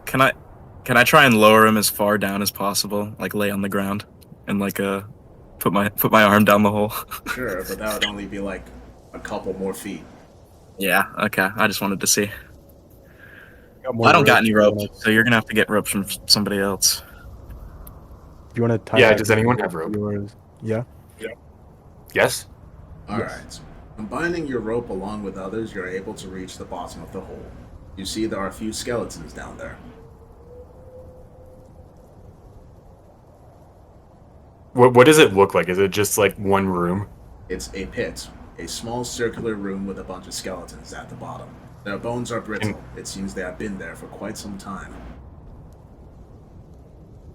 try and lower him as far down as possible, like lay on the ground, and Put my arm down the hole. Sure, but that would only be like a couple more feet. Yeah. Okay. I just wanted to see. Got more I don't got rope any if you ropes, wanna- so you're gonna have to get ropes from somebody else. If you want to tie Yeah, back does the anyone rope have rope? yours- Yeah. Yes. Alright. Combining your rope along with others, you're able to reach the bottom of the hole. You see there are a few skeletons down there. What does it look like? Is it just like one room? It's a pit, a small circular room with a bunch of skeletons at the bottom. Their bones are brittle. It seems they have been there for quite some time.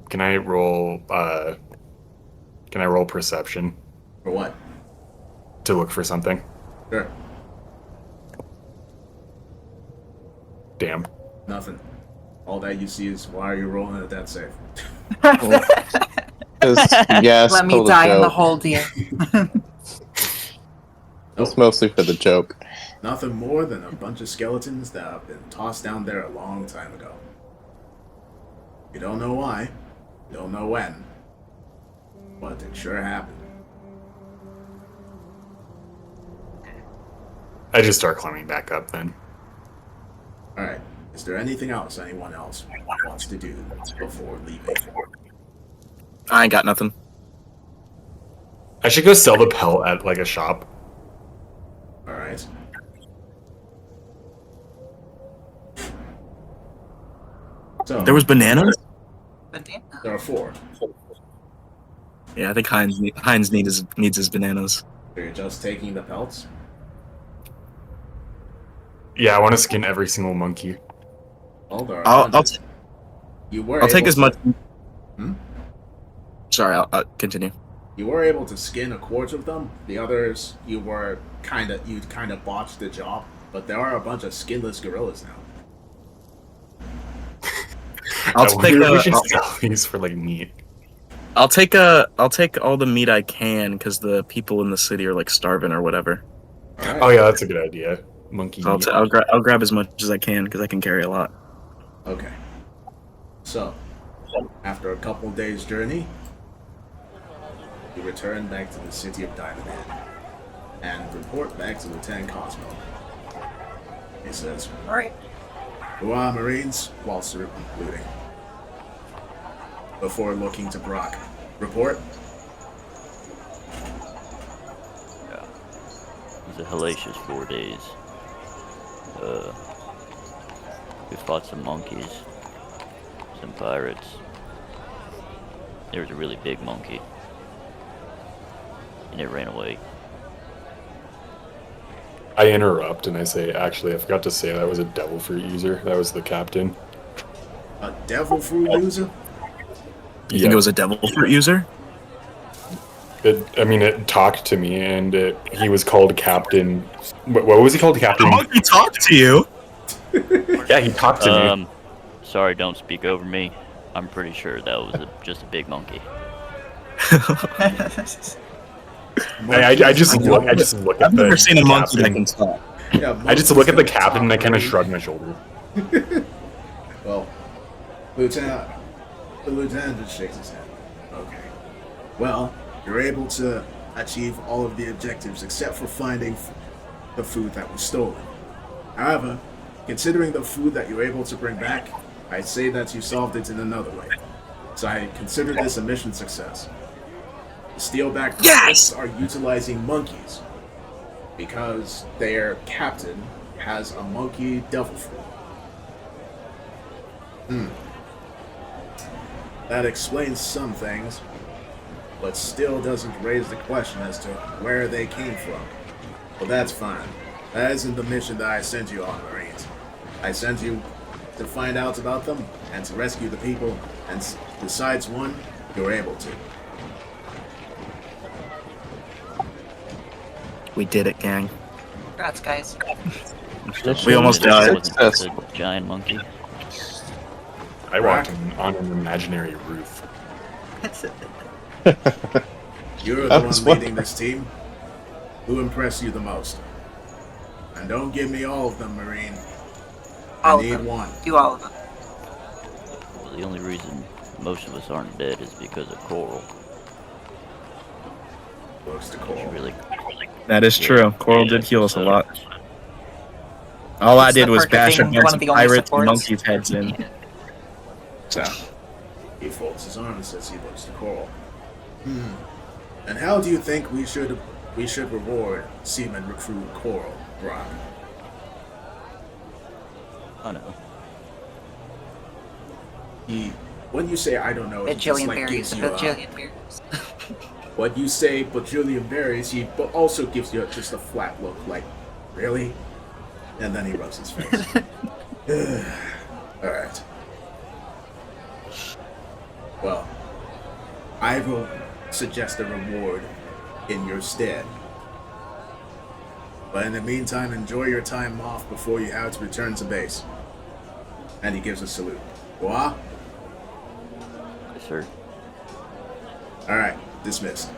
Can I roll? Can I roll perception For what? to look for something? Sure. Damn. Nothing. All that you see is why are you rolling a death save? Yes, Let me total die in the joke. hole, dear. It's mostly for the joke. Nothing more than a bunch of skeletons that have been tossed down there a long time ago. You don't know why, you don't know when, but it sure happened. I just start climbing back up then. Alright, is there anything else anyone else wants to do before leaving? I ain't got nothing. I should go sell the pelt at like a shop. Alright. So, There was bananas. there are 4. Yeah, I think Heinz needs his bananas. So you're just taking the pelts? Yeah, I want to skin every single monkey. Well, there are I'll hundreds. You were I'll take able as to- much. Hmm? Sorry, I'll continue. You were able to skin a quarter of them. The others, you kind of botched the job. But there are a bunch of skinless gorillas now. I'll I take wonder if we should I'll- sell these for like meat. I'll take all the meat I can because the people in the city are like starving or whatever. All right. Oh yeah, that's a good idea. Monkey So meat. I'll grab as much as I can because I can carry a lot. Okay. So, after a couple days' journey, you return back to the city of Diamond Head and report back to Lieutenant Cosmo. He says, Alright. "Who are Marines?" while looting. Before looking to Brock. Report. It was a hellacious 4 days. We fought some monkeys, some pirates. There was a really big monkey, and it ran away. I interrupt and I say, actually, I forgot to say that was a devil fruit user. That was the captain. A devil fruit user? You think it was a devil fruit user? It talked to me, and he was called Captain. What was he called, Captain? Monkey talked to you. Yeah, he talked to me. Sorry, don't speak over me. I'm pretty sure that was just a big monkey. I just look at I've the never seen a monkey that captain. can talk. Yeah, I just look at the captain and I kind of shrug my shoulder. Well, the lieutenant just shakes his head. Okay. Well, you're able to achieve all of the objectives except for finding the food that was stolen. However, considering the food that you're able to bring back, I'd say that you solved it in another way. So I consider this a mission success. The Steelback Yes! are utilizing monkeys because their captain has a monkey devil fruit. That explains some things, but still doesn't raise the question as to where they came from. But that's fine. That isn't the mission that I sent you on, Marines. I sent you to find out about them and to rescue the people, and besides one, you're able to. We did it, gang. Congrats, guys. We almost died. Wasn't just a giant monkey. I walked on an imaginary roof. You're I the was one leading this team. Who impressed you the most? And don't give me all of them, Marine. All I of need them. one. Do all of them. Well, the only reason most of us aren't dead is because of Coral. close to Coral. Really, That is true. Coral did heal us a lot. All I It's did the was perk of bash a being bunch one of of the only pirates and supports. monkeys' heads in. So, he folds his arms and says he looks to Coral. And how do you think we should reward Seaman Recruit Coral, Brock? oh no. When you say I don't know, he just Bajillion like berries. gives you Bajillion berries. when you say bajillion berries, he also gives you just a flat look, like, really? And then he rubs his face. Alright. Well, I will suggest a reward in your stead. But in the meantime, enjoy your time off before you have to return to base. And he gives a salute. What? Yes, sir. Alright, dismissed.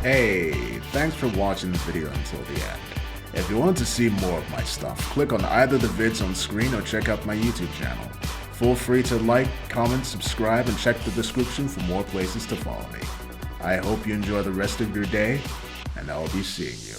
Hey, thanks for watching the video until the end. If you want to see more of my stuff, click on either the vids on screen or check out my YouTube channel. Feel free to like, comment, subscribe, and check the description for more places to follow me. I hope you enjoy the rest of your day, and I'll be seeing you.